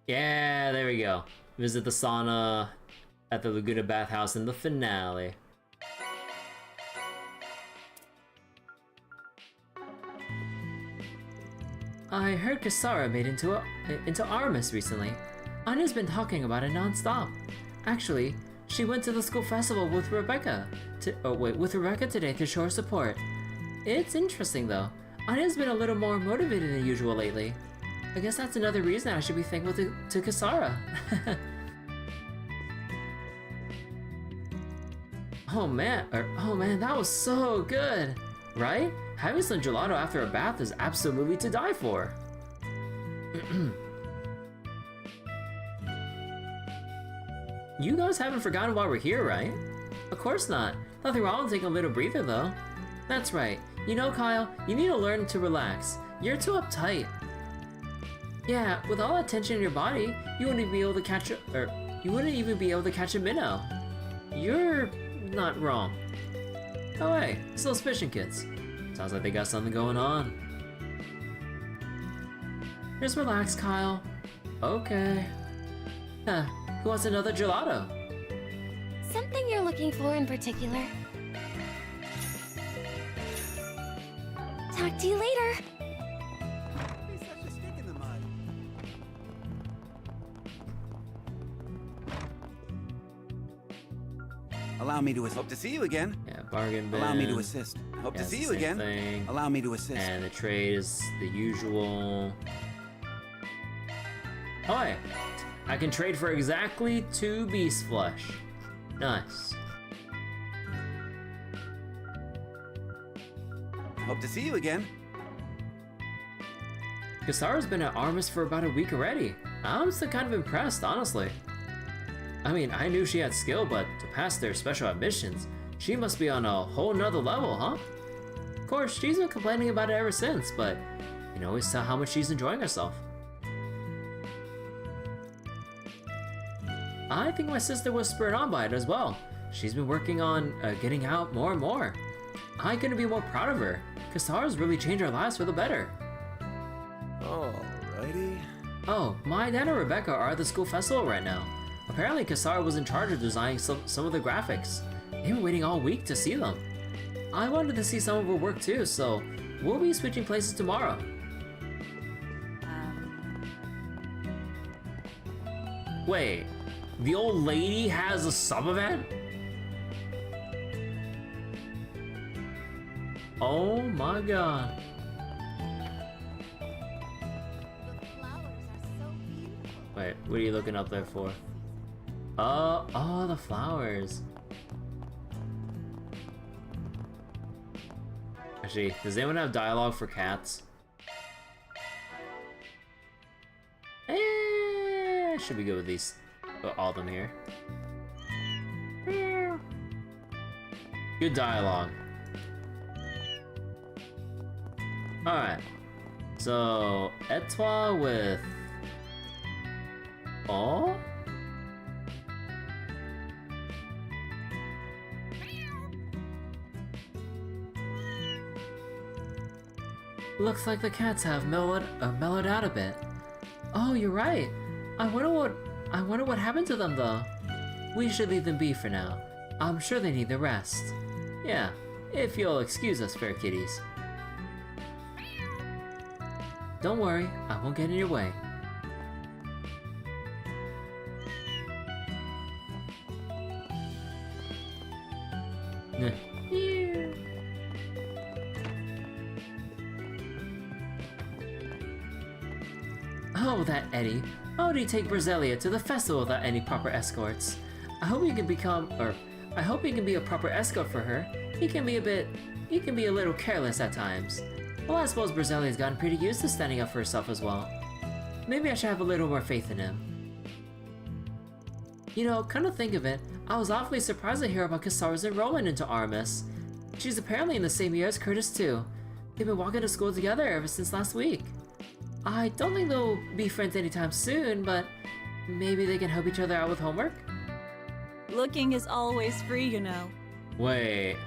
Yeah, there we go. Visit the sauna at the Laguna bathhouse in the finale. I heard Kasara made into Artemis recently. Anya's been talking about it non-stop. Actually, she went to the school festival with Rebecca today to show her support. It's interesting though. Anya's been a little more motivated than usual lately. I guess that's another reason I should be thankful to Kasara. Oh man, that was so good, right? Having some gelato after a bath is absolutely to die for. You guys haven't forgotten why we're here, right? Of course not. Nothing wrong with taking a little breather, though. That's right. You know, Kyle, you need to learn to relax. You're too uptight. Yeah, with all that tension in your body, you wouldn't even be able to catch a minnow. You're not wrong. Oh hey, it's those fishing kids. Sounds like they got something going on. Just relax, Kyle. Okay. Huh. Who wants another gelato? Something you're looking for in particular? Talk to you later. Allow me to assist. Hope to see you again. Yeah, bargain bin. Allow me to assist. Hope to see you again. Thing. Allow me to assist. And the trade is the usual. Oh, hey. I can trade for exactly 2 beast flesh. Nice. Hope to see you again. Kasara's been at Artemis for about a week already. I'm still kind of impressed, honestly. I mean, I knew she had skill, but to pass their special admissions, she must be on a whole nother level, huh? Of course, she's been complaining about it ever since, but you can always tell how much she's enjoying herself. I think my sister was spurred on by it as well. She's been working on getting out more and more. I couldn't be more proud of her. Kasara's really changed our lives for the better. Alrighty. Oh, my dad and Rebecca are at the school festival right now. Apparently Kasara was in charge of designing some of the graphics. They've been waiting all week to see them. I wanted to see some of her work too, so we'll be switching places tomorrow. Wait, the old lady has a sub-event? Oh my god. Wait, what are you looking up there for? Oh, the flowers. Actually, does anyone have dialogue for cats? Should be good with these, all of them here. Good dialogue. Alright, so Etoile with... Oh? Looks like the cats have mellowed out a bit. Oh, you're right. I wonder what happened to them though. We should leave them be for now. I'm sure they need the rest. Yeah, if you'll excuse us, fair kitties. Don't worry, I won't get in your way. Oh, that Eddie. How did he take Berzelia to the festival without any proper escorts? I hope he can be a proper escort for her. He can be a little careless at times. Well, I suppose Berzelia's gotten pretty used to standing up for herself as well. Maybe I should have a little more faith in him. You know, come to think of it, I was awfully surprised to hear about Kasara's enrollment into Artemis. She's apparently in the same year as Curtis too. They've been walking to school together ever since last week. I don't think they'll be friends anytime soon, but maybe they can help each other out with homework? Looking is always free, you know. Wait.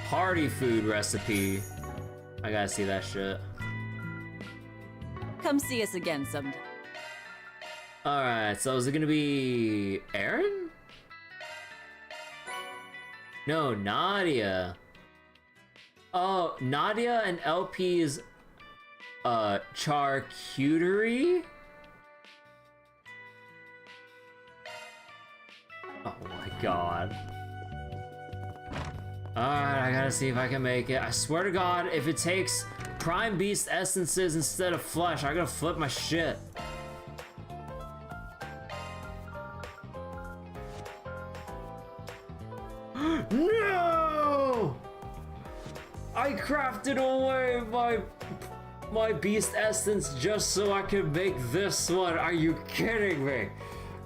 Party food recipe. I gotta see that shit. Come see us again someday. Alright, so is it gonna be Aaron? No, Nadia. Oh, Nadia and LP's charcuterie? Oh my god. Alright, I gotta see if I can make it. I swear to god, if it takes Prime Beast essences instead of flesh, I'm gonna flip my shit. No! I crafted away my beast essence just so I could make this one. Are you kidding me?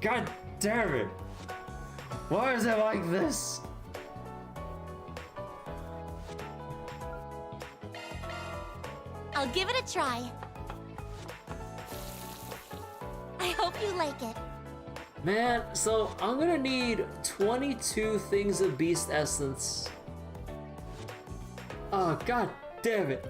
God damn it. Why is it like this? I'll give it a try. I hope you like it. Man, so I'm gonna need 22 things of beast essence. Oh, god damn it.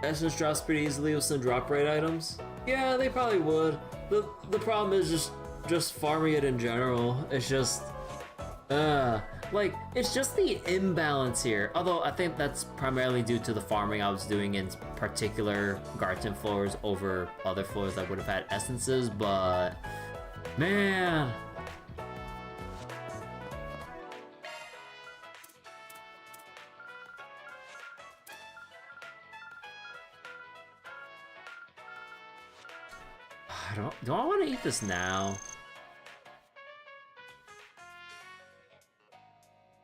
Essence drops pretty easily with some drop rate items. Yeah, they probably would. The problem is just farming it in general. It's just, like, it's just the imbalance here. Although I think that's primarily due to the farming I was doing in particular Garten floors over other floors that would have had essences, but man. Do I want to eat this now?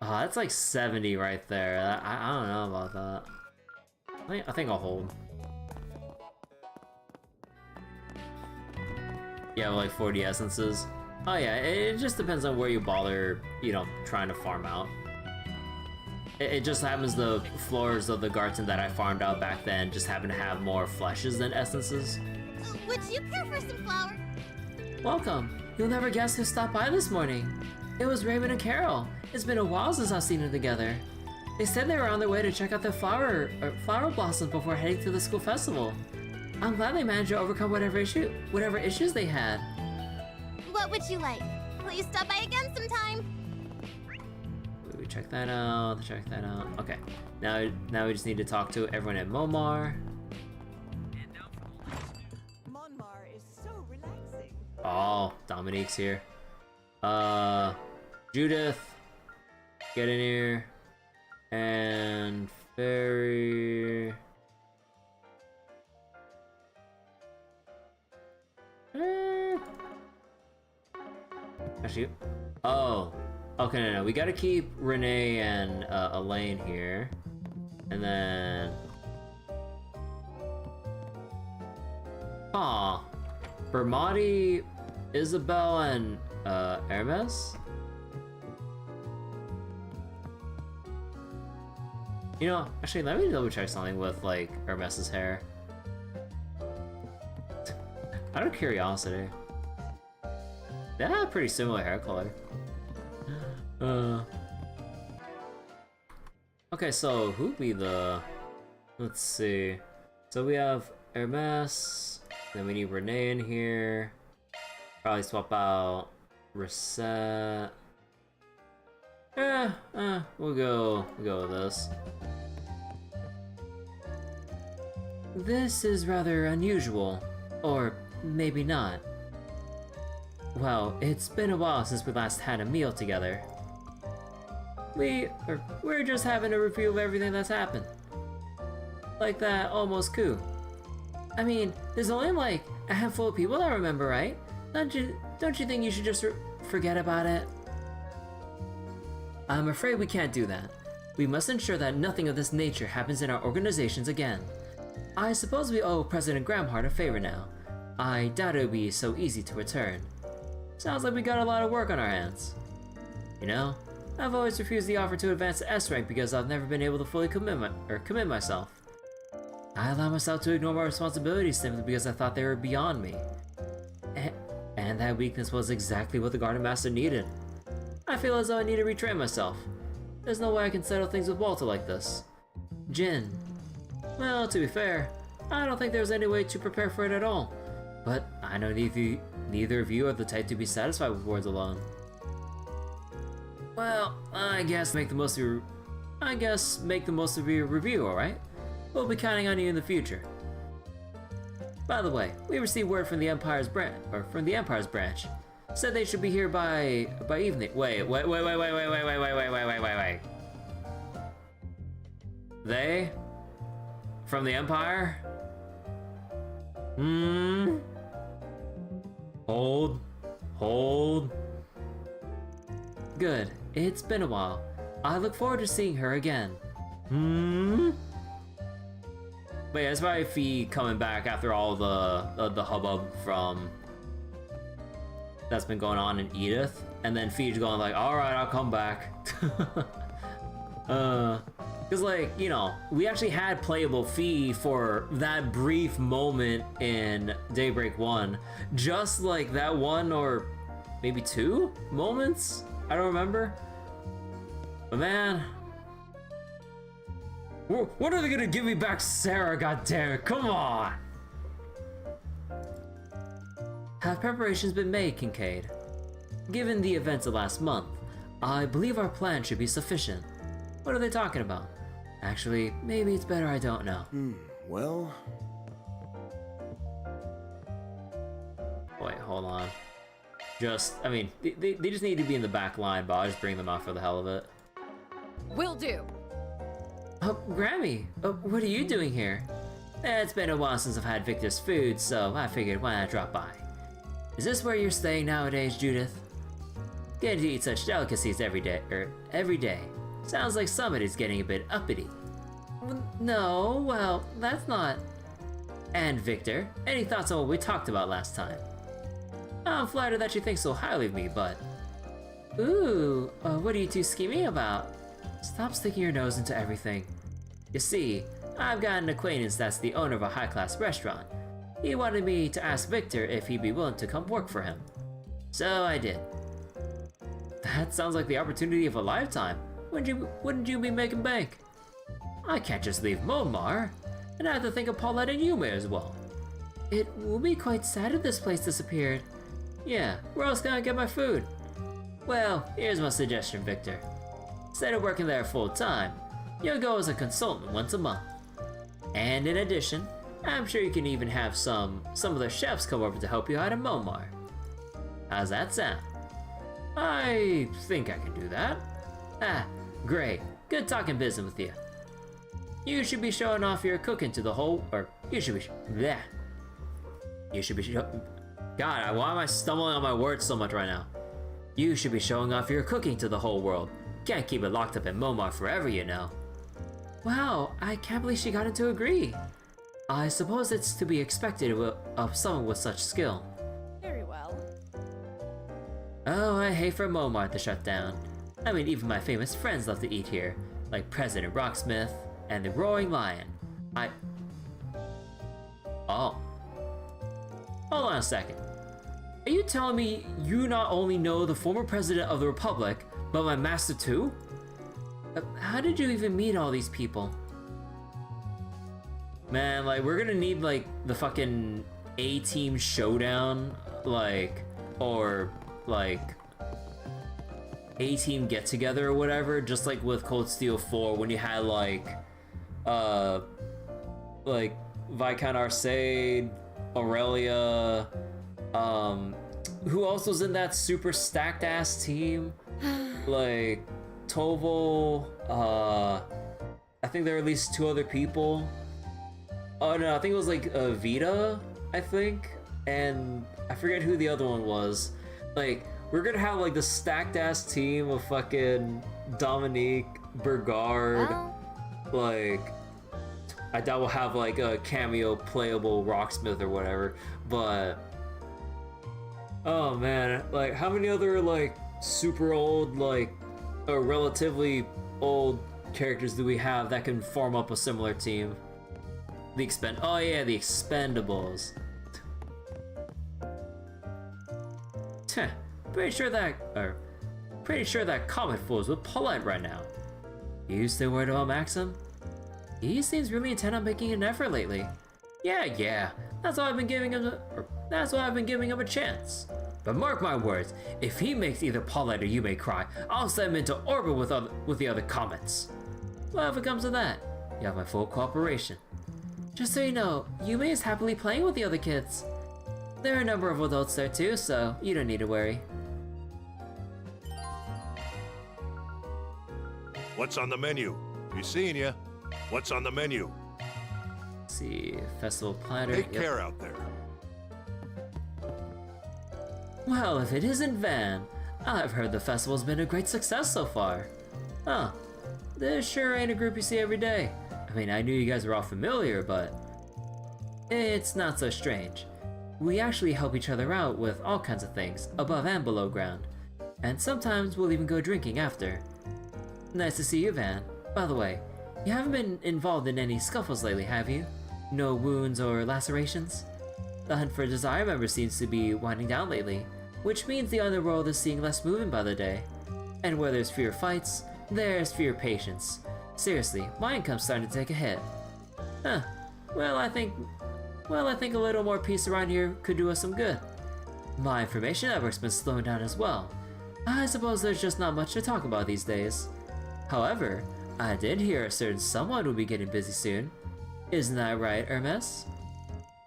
Oh, that's like 70 right there. I don't know about that. I think I'll hold. Yeah, like 40 essences. Oh yeah, it just depends on where you bother, you know, trying to farm out. It just happens the floors of the Garten that I farmed out back then just happen to have more fleshes than essences. Would you care for some flour? Welcome. You'll never guess who stopped by this morning. It was Raymond and Carol. It's been a while since I've seen them together. They said they were on their way to check out the flower blossoms before heading to the school festival. I'm glad they managed to overcome whatever issues they had. What would you like? Will you stop by again sometime? We check that out. Okay. Now we just need to talk to everyone at Momar. Monmar is so relaxing. Oh, Dominique's here. Judith, get in here. And Fairy. Actually, oh, okay, no, we gotta keep Renee and Elaine here, and then, Bermati, Isabel, and Hermes. You know, actually, let me double check something with like Hermes's hair. Out of curiosity. They have pretty similar hair color. Okay, so who'd be the... Let's see. So we have Hermes, then we need Renee in here. Probably swap out Reset. We'll go with this. This is rather unusual, or maybe not. Well, it's been a while since we last had a meal together. We're just having a review of everything that's happened. Like that almost coup. I mean, there's only like a handful of people that remember, right? Don't you think you should just forget about it? I'm afraid we can't do that. We must ensure that nothing of this nature happens in our organizations again. I suppose we owe President Gramhart a favor now. I doubt it would be so easy to return. Sounds like we got a lot of work on our hands. You know, I've always refused the offer to advance to S rank because I've never been able to fully commit myself. I allowed myself to ignore my responsibilities simply because I thought they were beyond me. And that weakness was exactly what the Garden Master needed. I feel as though I need to retrain myself. There's no way I can settle things with Walter like this. Jin. Well, to be fair, I don't think there's any way to prepare for it at all. But I know neither of you are the type to be satisfied with words alone. Well, I guess make the most of your review, alright? We'll be counting on you in the future. By the way, we received word from the Empire's branch. Said they should be here by evening. Wait. They? From the Empire? Hold. Good. It's been a while. I look forward to seeing her again. But yeah, it's probably Fee coming back after all the hubbub from that's been going on in Edith, and then Fee's going like, all right, I'll come back. Cause like, you know, we actually had playable Fee for that brief moment in Daybreak 1, just like that one or maybe 2 moments. I don't remember. But man, when are they gonna give me back Sarah? God damn it! Come on. Have preparations been made, Kincaid? Given the events of last month, I believe our plan should be sufficient. What are they talking about? Actually, maybe it's better I don't know. Well... Wait, hold on. I mean, they just need to be in the back line, but I'll just bring them out for the hell of it. Will do. Oh, Grammy, what are you doing here? It's been a while since I've had Victor's food, so I figured why not drop by. Is this where you're staying nowadays, Judith? Getting to eat such delicacies every day. Sounds like somebody's getting a bit uppity. No, well, that's not... And Victor, any thoughts on what we talked about last time? I'm flattered that you think so highly of me, but... Ooh, what are you two scheming about? Stop sticking your nose into everything. You see, I've got an acquaintance that's the owner of a high-class restaurant. he wanted me to ask Victor if he'd be willing to come work for him. So I did. That sounds like the opportunity of a lifetime. Wouldn't you be making bank? I can't just leave Momar, and I have to think of Paulette and Yume as well. It will be quite sad if this place disappeared. Yeah, where else can I get my food? Well, here's my suggestion, Victor. Instead of working there full time, you'll go as a consultant once a month. And in addition, I'm sure you can even have some of the chefs come over to help you out in Momar. How's that sound? I think I can do that. Ah, great. Good talking business with you. You should be showing off your cooking to the whole, you should be God, why am I stumbling on my words so much right now? You should be showing off your cooking to the whole world. Can't keep it locked up in Momar forever, you know. Wow, I can't believe she got him to agree. I suppose it's to be expected of someone with such skill. Very well. Oh, I hate for Momar to shut down. I mean, even my famous friends love to eat here, like President Rocksmith and the Roaring Lion. Oh. Hold on a second. Are you telling me you not only know the former president of the Republic, but my master too? How did you even meet all these people? Man, like, we're gonna need, like, the fucking A-Team showdown, like, or, like, A-Team get-together or whatever, just like with Cold Steel 4 when you had, like, Viscount Arcade, Aurelia, who else was in that super stacked ass team? Like Toval, I think there were at least 2 other people. Oh no, I think it was like Vita, I think, and I forget who the other one was. Like, we're gonna have like the stacked ass team of fucking Dominique, Burgard, like, I doubt we'll have like a cameo playable Rocksmith or whatever, but oh man, like how many other like super old, like, or relatively old characters do we have that can form up a similar team? The oh yeah, the Expendables. Pretty sure that Comet Fool's with Paulette right now. You still worried about Maxim? He seems really intent on making an effort lately. Yeah. That's why I've been giving him a chance. But mark my words, if he makes either Paulette or Yume cry, I'll send him into orbit with the other comets. Well, if it comes to that, you have my full cooperation. Just so you know, Yume is happily playing with the other kids. There are a number of adults there too, so you don't need to worry. What's on the menu? Be seeing ya. What's on the menu? Let's see, festival platter. Take care out there. Well, if it isn't Van, I've heard the festival's been a great success so far. Huh, this sure ain't a group you see every day. I mean, I knew you guys were all familiar, but it's not so strange. We actually help each other out with all kinds of things, above and below ground. And sometimes we'll even go drinking after. Nice to see you, Van. By the way, you haven't been involved in any scuffles lately, have you? No wounds or lacerations? The hunt for Desire member seems to be winding down lately, which means the underworld is seeing less movement by the day. And where there's fewer fights, there's fewer patients. Seriously, my income's starting to take a hit. Huh. Well, I think a little more peace around here could do us some good. My information network's been slowing down as well. I suppose there's just not much to talk about these days. However, I did hear a certain someone will be getting busy soon. Isn't that right, Hermes?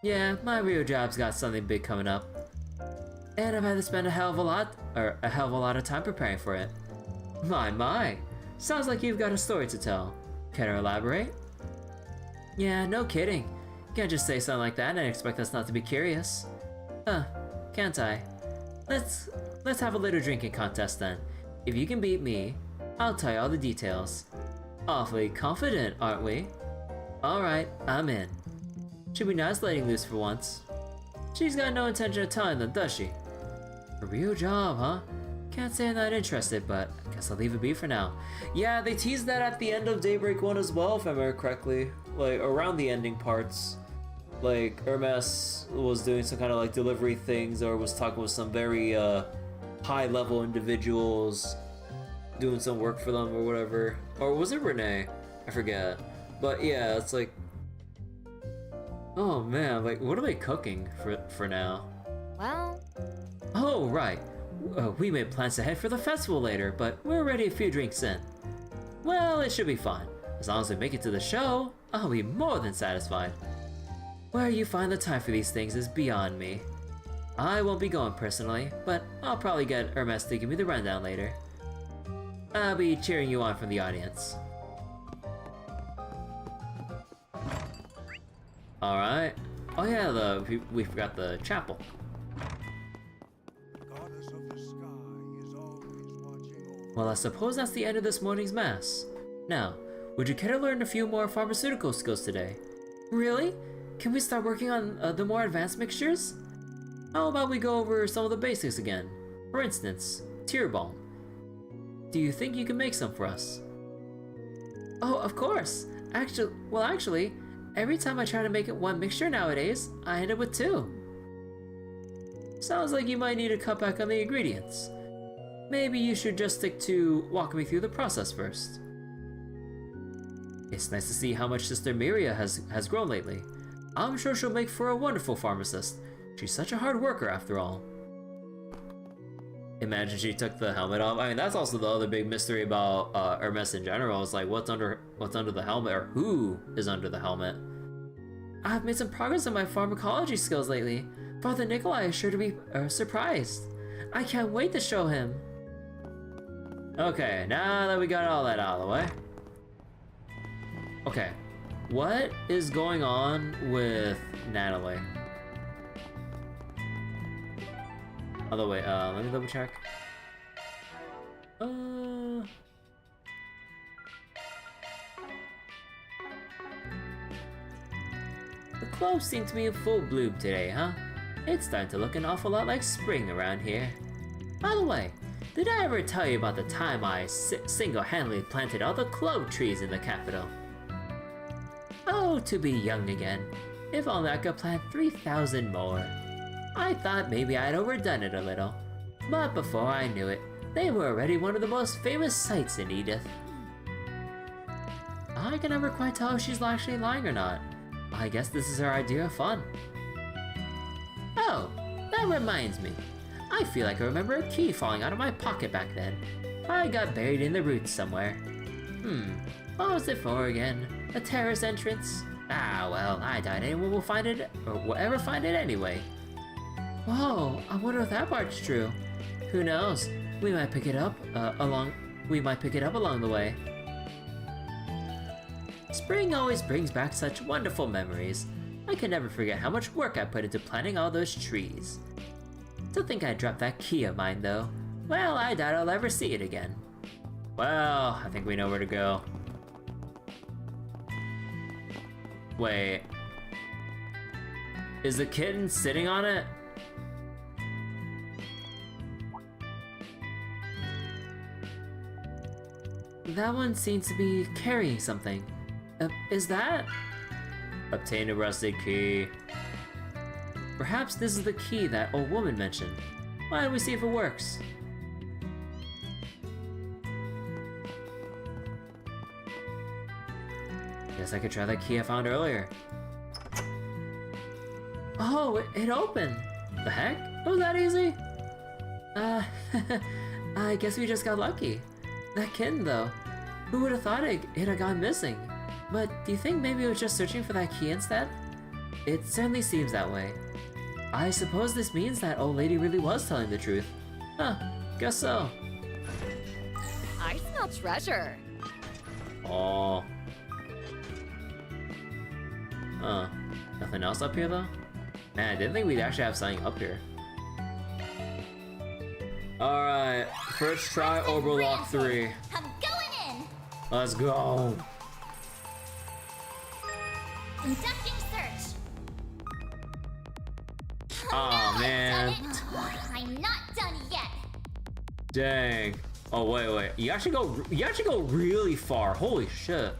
Yeah, my real job's got something big coming up. And I've had to spend a hell of a lot of time preparing for it. My. Sounds like you've got a story to tell. Can I elaborate? Yeah, no kidding. Can't just say something like that and expect us not to be curious. Can't I? Let's have a little drinking contest then. If you can beat me, I'll tell you all the details. Awfully confident, aren't we? Alright, I'm in. Should be nice letting loose for once. She's got no intention of telling them, does she? A real job, huh? Can't say I'm not interested, but I guess I'll leave it be for now. Yeah, they teased that at the end of Daybreak 1 as well, if I remember correctly. Like, around the ending parts. like Hermes was doing some kind of like delivery things, or was talking with some very high level individuals doing some work for them or whatever. Or was it Renee? I forget. But yeah, it's like, oh man, like what are they cooking for now? Well... Oh, right. We made plans to head for the festival later, but we're already a few drinks in. Well, it should be fun. As long as we make it to the show, I'll be more than satisfied. Where you find the time for these things is beyond me. I won't be going personally, but I'll probably get Hermes to give me the rundown later. I'll be cheering you on from the audience. Alright. Oh yeah, we forgot the chapel. Well, I suppose that's the end of this morning's mass. Now, would you care to learn a few more pharmaceutical skills today? Really? Can we start working on the more advanced mixtures? How about we go over some of the basics again? For instance, tear balm. Do you think you can make some for us? Oh, of course! Actually, every time I try to make it one mixture nowadays, I end up with two. Sounds like you might need to cut back on the ingredients. Maybe you should just stick to walking me through the process first. It's nice to see how much Sister Miria has grown lately. I'm sure she'll make for a wonderful pharmacist. She's such a hard worker after all. Imagine she took the helmet off. I mean, that's also the other big mystery about Hermes in general. Is like what's under the helmet, or who is under the helmet. I've made some progress in my pharmacology skills lately. Father Nikolai is sure to be surprised. I can't wait to show him. Okay, now that we got all that out of the way. Okay, what is going on with Natalie? Oh wait, let me double check. The cloves seem to be in full bloom today, huh? It's starting to look an awful lot like spring around here. By the way, did I ever tell you about the time I single-handedly planted all the clove trees in the capital? Oh, to be young again. If only I could plant 3,000 more. I thought maybe I'd overdone it a little. But before I knew it, they were already one of the most famous sights in Edith. I can never quite tell if she's actually lying or not. I guess this is her idea of fun. Oh, that reminds me. I feel like I remember a key falling out of my pocket back then. I got buried in the roots somewhere. What was it for again? A terrace entrance? Ah, well, I doubt anyone will find it, or will ever find it anyway. Whoa, I wonder if that part's true. Who knows? We might pick it up along the way. Spring always brings back such wonderful memories. I can never forget how much work I put into planting all those trees. To think I dropped that key of mine though. Well, I doubt I'll ever see it again. Well, I think we know where to go. Wait. Is the kitten sitting on it? That one seems to be carrying something. Is that? Obtain a rusted key. Perhaps this is the key that old woman mentioned. Why don't we see if it works? Guess I could try that key I found earlier. Oh, it opened! The heck? It was that easy? I guess we just got lucky. That kitten though, who would have thought it had gone missing? But do you think maybe it was just searching for that key instead? It certainly seems that way. I suppose this means that old lady really was telling the truth. Huh, guess so. I smell treasure. Oh. Huh. Nothing else up here though? Man, I didn't think we'd actually have something up here. Alright, first try Orbal Lock 3. I'm going in. Let's go. Conducting search. Oh man. I'm not done yet. Dang. Oh wait. You actually go really far. Holy shit.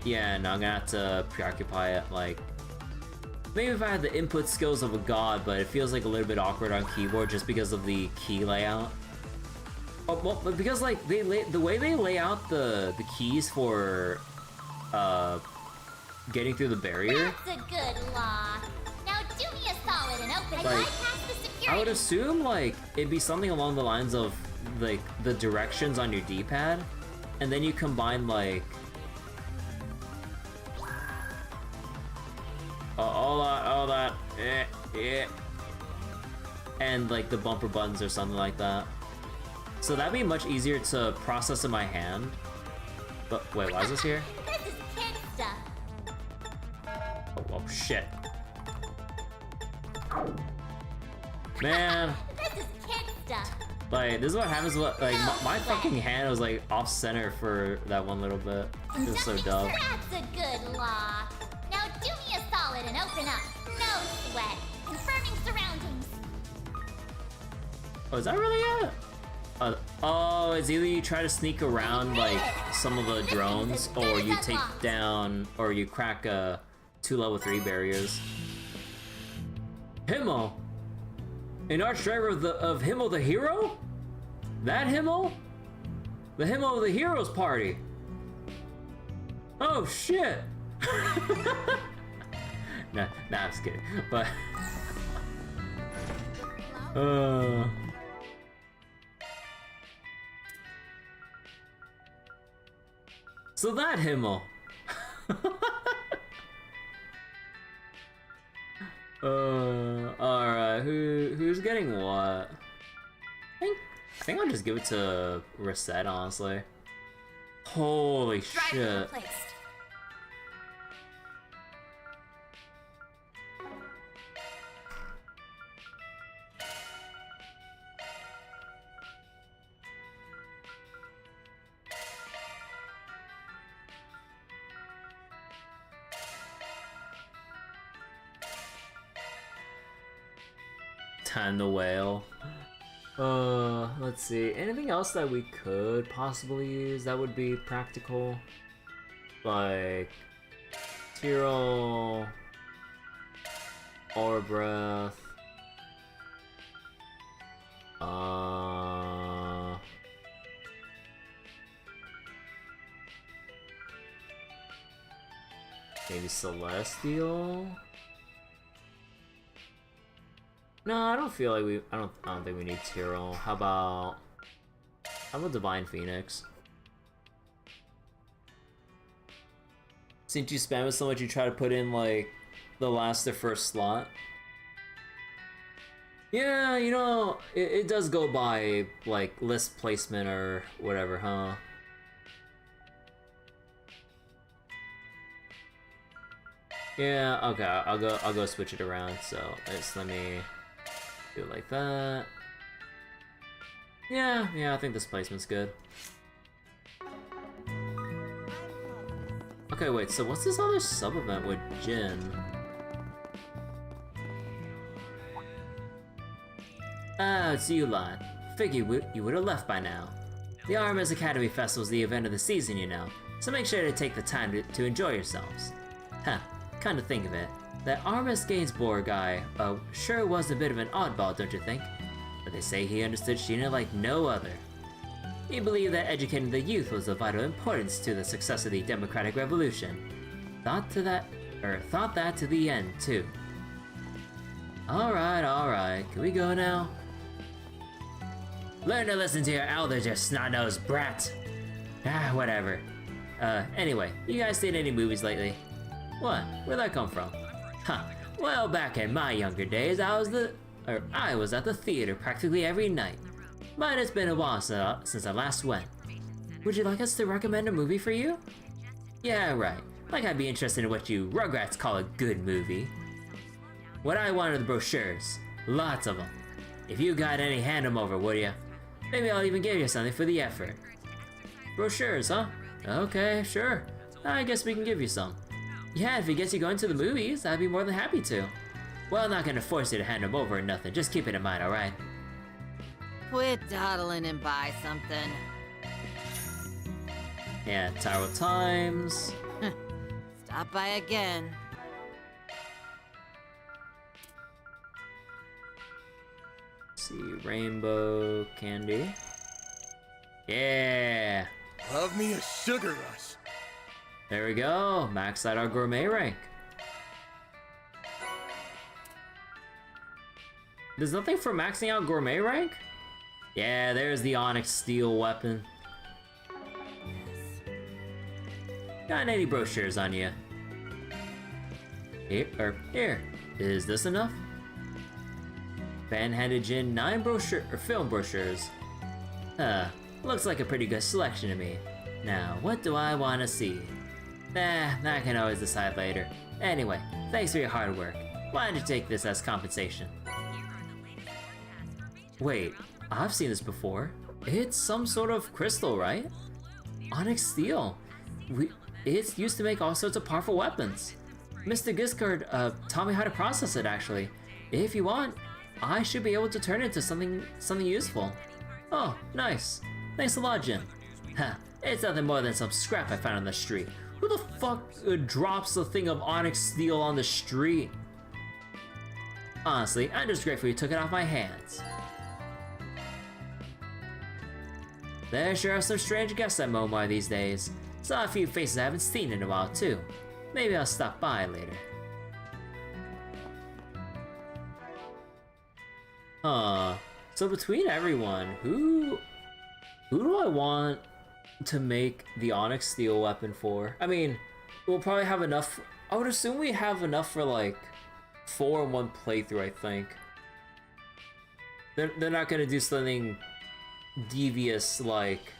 Yeah, no, I'm gonna have to preoccupy it, like... Maybe if I had the input skills of a god, but it feels like a little bit awkward on keyboard just because of the key layout. Oh, well, but because like the way they lay out the keys for getting through the barrier. That's a good law. Now do me a solid and open Like, bypass the security. I would assume like it'd be something along the lines of like the directions on your D-pad, and then you combine like all that, and like the bumper buttons or something like that. So that'd be much easier to process in my hand. But wait, why is this here? This is kid stuff. Oh shit. Man, This is kid stuff. like this is what happens. What like my fucking hand was like off center for that one little bit. It was so dumb. That's a good law. Now do me a solid and open up. No sweat. Confirming surroundings. Oh, is that really it? Oh, it's either you try to sneak around like some of the drones, or you take down, or you crack 2 level 3 barriers. Himmel, an arch-driver of Himmel the Hero? That Himmel? The Himmel of the Heroes Party. Oh shit! nah, I'm just kidding. But so that Himmel. Alright, who's getting what? I think I'll just give it to Reset, honestly. Holy shit. Time the whale. Let's see. Anything else that we could possibly use that would be practical? Like Tyrell, or breath. Maybe Celestial. No, I don't feel like I don't think we need Tyrell. How about Divine Phoenix? Since you spam it so much, you try to put in like the last or first slot. Yeah, you know, it does go by like list placement or whatever, huh? Yeah, okay, I'll go switch it around. So let me do it like that. Yeah, I think this placement's good. Okay, wait, so what's this other sub-event with Jin? Ah, it's you lot. Figure you would have left by now. The Armor's Academy Festival is the event of the season, you know, so make sure to take the time to enjoy yourselves. Huh, come to think of it, that Armus Gainsborough guy sure was a bit of an oddball, don't you think? But they say he understood Sheena like no other. He believed that educating the youth was of vital importance to the success of the democratic revolution. Thought that to the end, too. Alright, can we go now? Learn to listen to your elders, you snot-nosed brat! Ah, whatever. Anyway, you guys seen any movies lately? What? Where'd that come from? Huh. Well, back in my younger days, I was at the theater practically every night. But it's been a while since I last went. Would you like us to recommend a movie for you? Yeah, right. Like I'd be interested in what you Rugrats call a good movie. What I want are the brochures. Lots of them. If you got any, hand them over, would ya? Maybe I'll even give you something for the effort. Brochures, huh? Okay, sure. I guess we can give you some. Yeah, if it gets you going to the movies, I'd be more than happy to. Well, I'm not gonna force you to hand them over or nothing. Just keep it in mind, alright? Quit dawdling and buy something. Yeah, Tyrell Times. Stop by again. Let's see, rainbow candy. Yeah! Love me a sugar rush. There we go, max out our gourmet rank. There's nothing for maxing out gourmet rank? Yeah, there's the onyx steel weapon. Got any brochures on you? Here, is this enough? Fan handed Jin 9 film brochures. Looks like a pretty good selection to me. Now, what do I want to see? I can always decide later. Anyway, thanks for your hard work. Why don't you take this as compensation? Wait, I've seen this before. It's some sort of crystal, right? Onyx steel. It's used to make all sorts of powerful weapons. Mr. Giscard taught me how to process it, actually. If you want, I should be able to turn it into something useful. Oh, nice. Thanks a lot, Jin. It's nothing more than some scrap I found on the street. Who the fuck drops a thing of onyx steel on the street? Honestly, I'm just grateful you took it off my hands. There sure are some strange guests at Momar these days. Saw a few faces I haven't seen in a while too. Maybe I'll stop by later. So between everyone, who do I want to make the onyx steel weapon for? I mean, we'll probably have enough. I would assume we have enough for like 4 in one playthrough, I think. They're not gonna do something devious like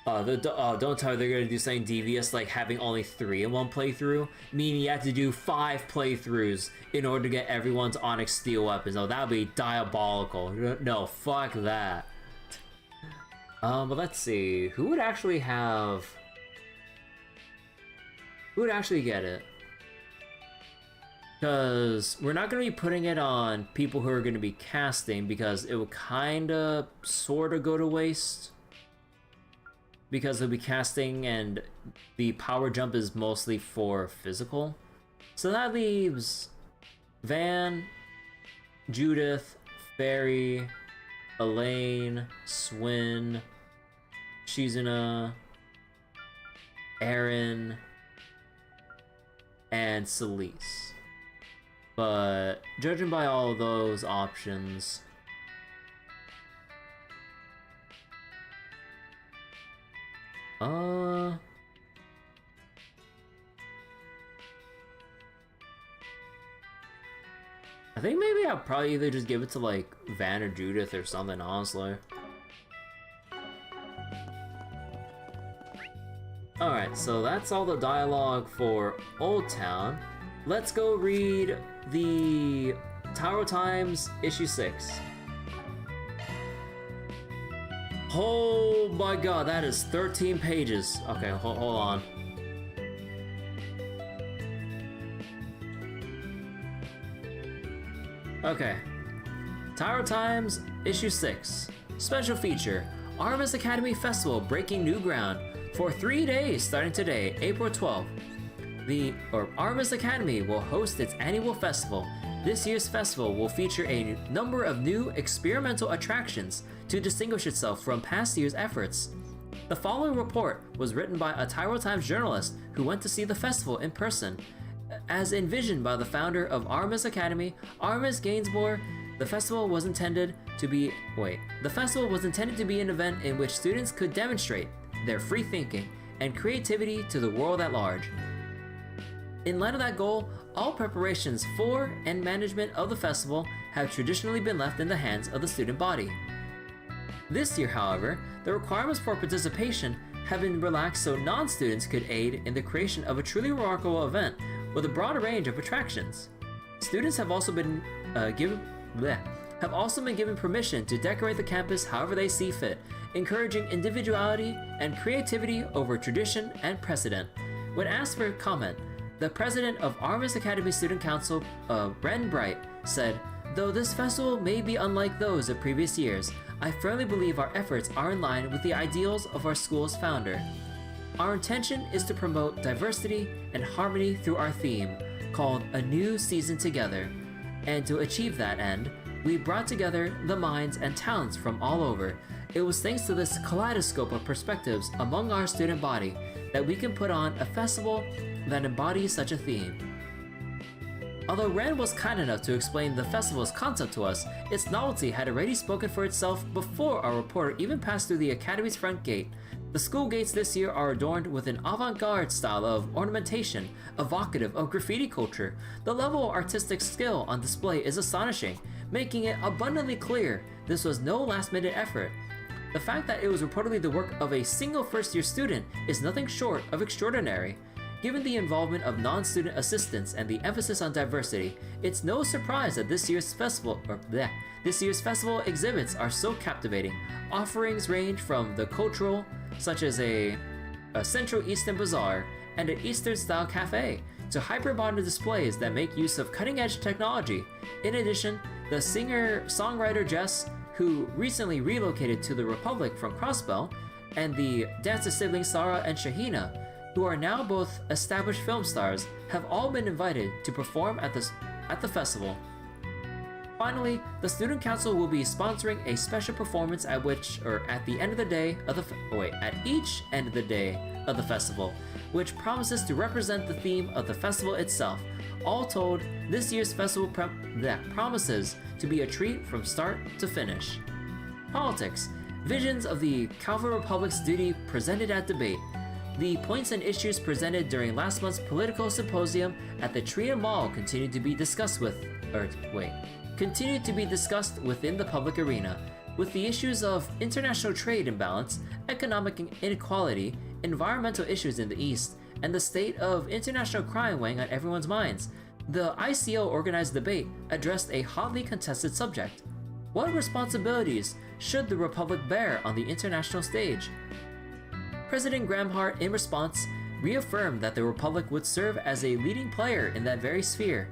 don't tell me they're gonna do something devious like having only 3 in one playthrough, meaning you have to do 5 playthroughs in order to get everyone's onyx steel weapons. Oh, that would be diabolical. No, fuck that. But let's see, who would actually get it? Because we're not going to be putting it on people who are going to be casting, because it would kind of sort of go to waste. Because they'll be casting and the power jump is mostly for physical. So that leaves Van, Judith, Fairy, Elaine, Swin, Shizuna, Aaron, and Celise. But judging by all of those options, I think maybe I'll probably either just give it to like Van or Judith or something, honestly. Alright, so that's all the dialogue for Old Town. Let's go read the Tower Times issue 6. Oh my god, that is 13 pages. Okay, hold on. Okay. Tower Times issue 6. Special feature: Armis Academy Festival breaking new ground for 3 days starting today, April 12th. Armis Academy will host its annual festival. This year's festival will feature a number of new experimental attractions to distinguish itself from past year's efforts. The following report was written by a Tyrell Times journalist who went to see the festival in person. As envisioned by the founder of Armis Academy, Armis Gainsborough, the festival was intended to be an event in which students could demonstrate their free thinking and creativity to the world at large. In light of that goal, all preparations for and management of the festival have traditionally been left in the hands of the student body. This year, however, the requirements for participation have been relaxed so non-students could aid in the creation of a truly remarkable event with a broad range of attractions. Students have also been given permission to decorate the campus however they see fit, encouraging individuality and creativity over tradition and precedent. When asked for comment, the president of Armis Academy Student Council, Bren Bright, said, "Though this festival may be unlike those of previous years, I firmly believe our efforts are in line with the ideals of our school's founder." Our intention is to promote diversity and harmony through our theme, called A New Season Together. And to achieve that end, we brought together the minds and talents from all over. It was thanks to this kaleidoscope of perspectives among our student body that we can put on a festival that embodies such a theme. Although Ren was kind enough to explain the festival's concept to us, its novelty had already spoken for itself before our reporter even passed through the Academy's front gate. The school gates this year are adorned with an avant-garde style of ornamentation, evocative of graffiti culture. The level of artistic skill on display is astonishing, making it abundantly clear this was no last-minute effort. The fact that it was reportedly the work of a single first-year student is nothing short of extraordinary. Given the involvement of non-student assistants and the emphasis on diversity, it's no surprise that this year's festival exhibits are so captivating. Offerings range from the cultural, such as a Central Eastern Bazaar and an Eastern-style cafe, to hyper-modern displays that make use of cutting-edge technology. In addition, the singer-songwriter Jess, who recently relocated to the Republic from Crossbell, and the dancer siblings Sarah and Shahina, who are now both established film stars, have all been invited to perform at the festival. Finally, the Student Council will be sponsoring a special performance at each end of the day of the festival, which promises to represent the theme of the festival itself. All told, this year's festival promises to be a treat from start to finish. Politics. Visions of the Calva Republic's duty presented at debate. The points and issues presented during last month's political symposium at the Tree and Mall continue to be discussed within the public arena, with the issues of international trade imbalance, economic inequality, environmental issues in the East, and the state of international crime weighing on everyone's minds. The ICO organized debate addressed a hotly contested subject. What responsibilities should the Republic bear on the international stage? President Gramhart, in response, reaffirmed that the Republic would serve as a leading player in that very sphere.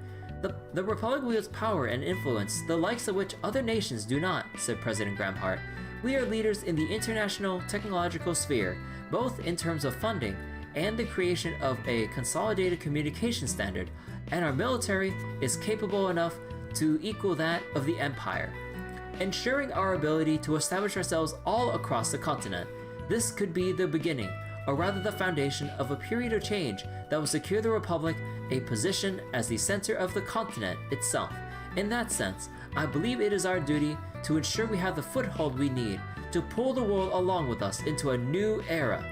The Republic wields power and influence, the likes of which other nations do not, said President Gramhart. We are leaders in the international technological sphere, both in terms of funding and the creation of a consolidated communication standard, and our military is capable enough to equal that of the Empire, ensuring our ability to establish ourselves all across the continent. This could be the beginning, or rather the foundation, of a period of change that will secure the Republic a position as the center of the continent itself. In that sense, I believe it is our duty to ensure we have the foothold we need to pull the world along with us into a new era.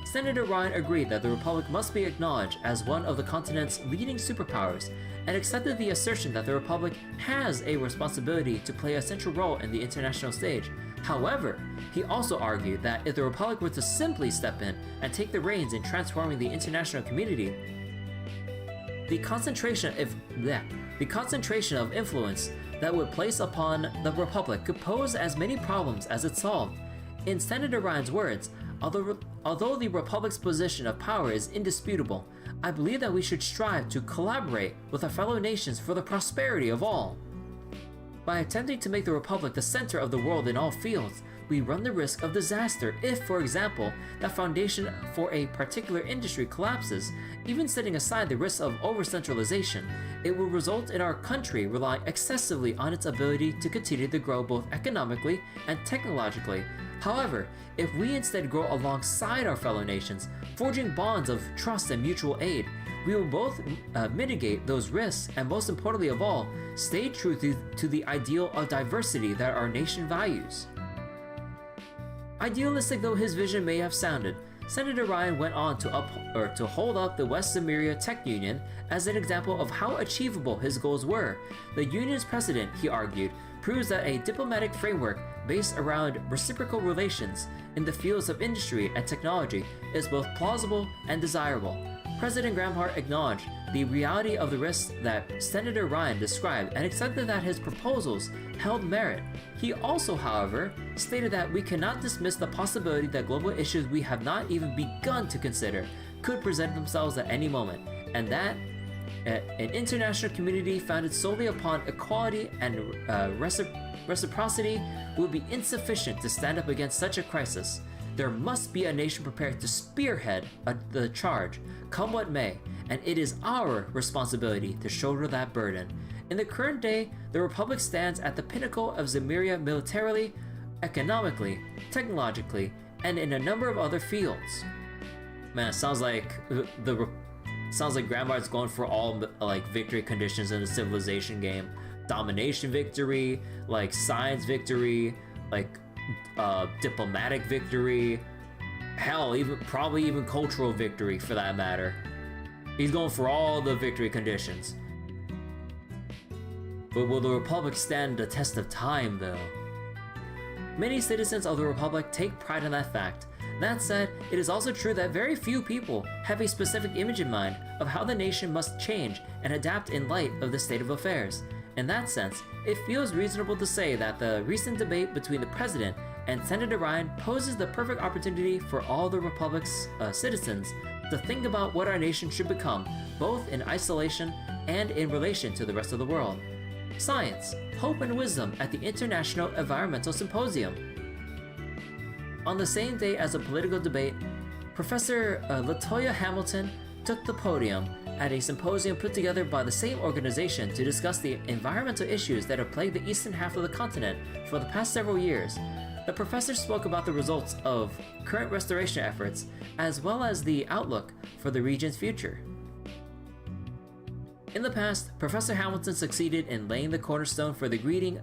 Senator Ryan agreed that the Republic must be acknowledged as one of the continent's leading superpowers, and accepted the assertion that the Republic has a responsibility to play a central role in the international stage. However, he also argued that if the Republic were to simply step in and take the reins in transforming the international community, the concentration of influence that would place upon the Republic could pose as many problems as it solved. In Senator Ryan's words, although the Republic's position of power is indisputable, I believe that we should strive to collaborate with our fellow nations for the prosperity of all. By attempting to make the Republic the center of the world in all fields, we run the risk of disaster if, for example, the foundation for a particular industry collapses. Even setting aside the risk of over-centralization, it will result in our country relying excessively on its ability to continue to grow both economically and technologically. However, if we instead grow alongside our fellow nations, forging bonds of trust and mutual aid, we will both mitigate those risks and, most importantly of all, stay true to the ideal of diversity that our nation values. Idealistic though his vision may have sounded, Senator Ryan went on to hold up the West Zemuria Tech Union as an example of how achievable his goals were. The union's precedent, he argued, proves that a diplomatic framework based around reciprocal relations in the fields of industry and technology is both plausible and desirable. President Gramhart acknowledged the reality of the risks that Senator Ryan described and accepted that his proposals held merit. He also, however, stated that we cannot dismiss the possibility that global issues we have not even begun to consider could present themselves at any moment, and that an international community founded solely upon equality and reciprocity would be insufficient to stand up against such a crisis. There must be a nation prepared to spearhead the charge, come what may, and it is our responsibility to shoulder that burden. In the current day, the Republic stands at the pinnacle of Zemuria militarily, economically, technologically, and in a number of other fields. Man, it sounds like Grandma's going for all like victory conditions in the civilization game. Domination victory, like science victory, like diplomatic victory, hell, probably even cultural victory for that matter. He's going for all the victory conditions. But will the Republic stand the test of time, though? Many citizens of the Republic take pride in that fact. That said, it is also true that very few people have a specific image in mind of how the nation must change and adapt in light of the state of affairs. In that sense, it feels reasonable to say that the recent debate between the President and Senator Ryan poses the perfect opportunity for all the Republic's citizens to think about what our nation should become, both in isolation and in relation to the rest of the world. Science, Hope and Wisdom at the International Environmental Symposium. On the same day as the political debate, Professor Latoya Hamilton took the podium at a symposium put together by the same organization to discuss the environmental issues that have plagued the eastern half of the continent for the past several years. The professor spoke about the results of current restoration efforts, as well as the outlook for the region's future. In the past, Professor Hamilton succeeded in laying the cornerstone for the greening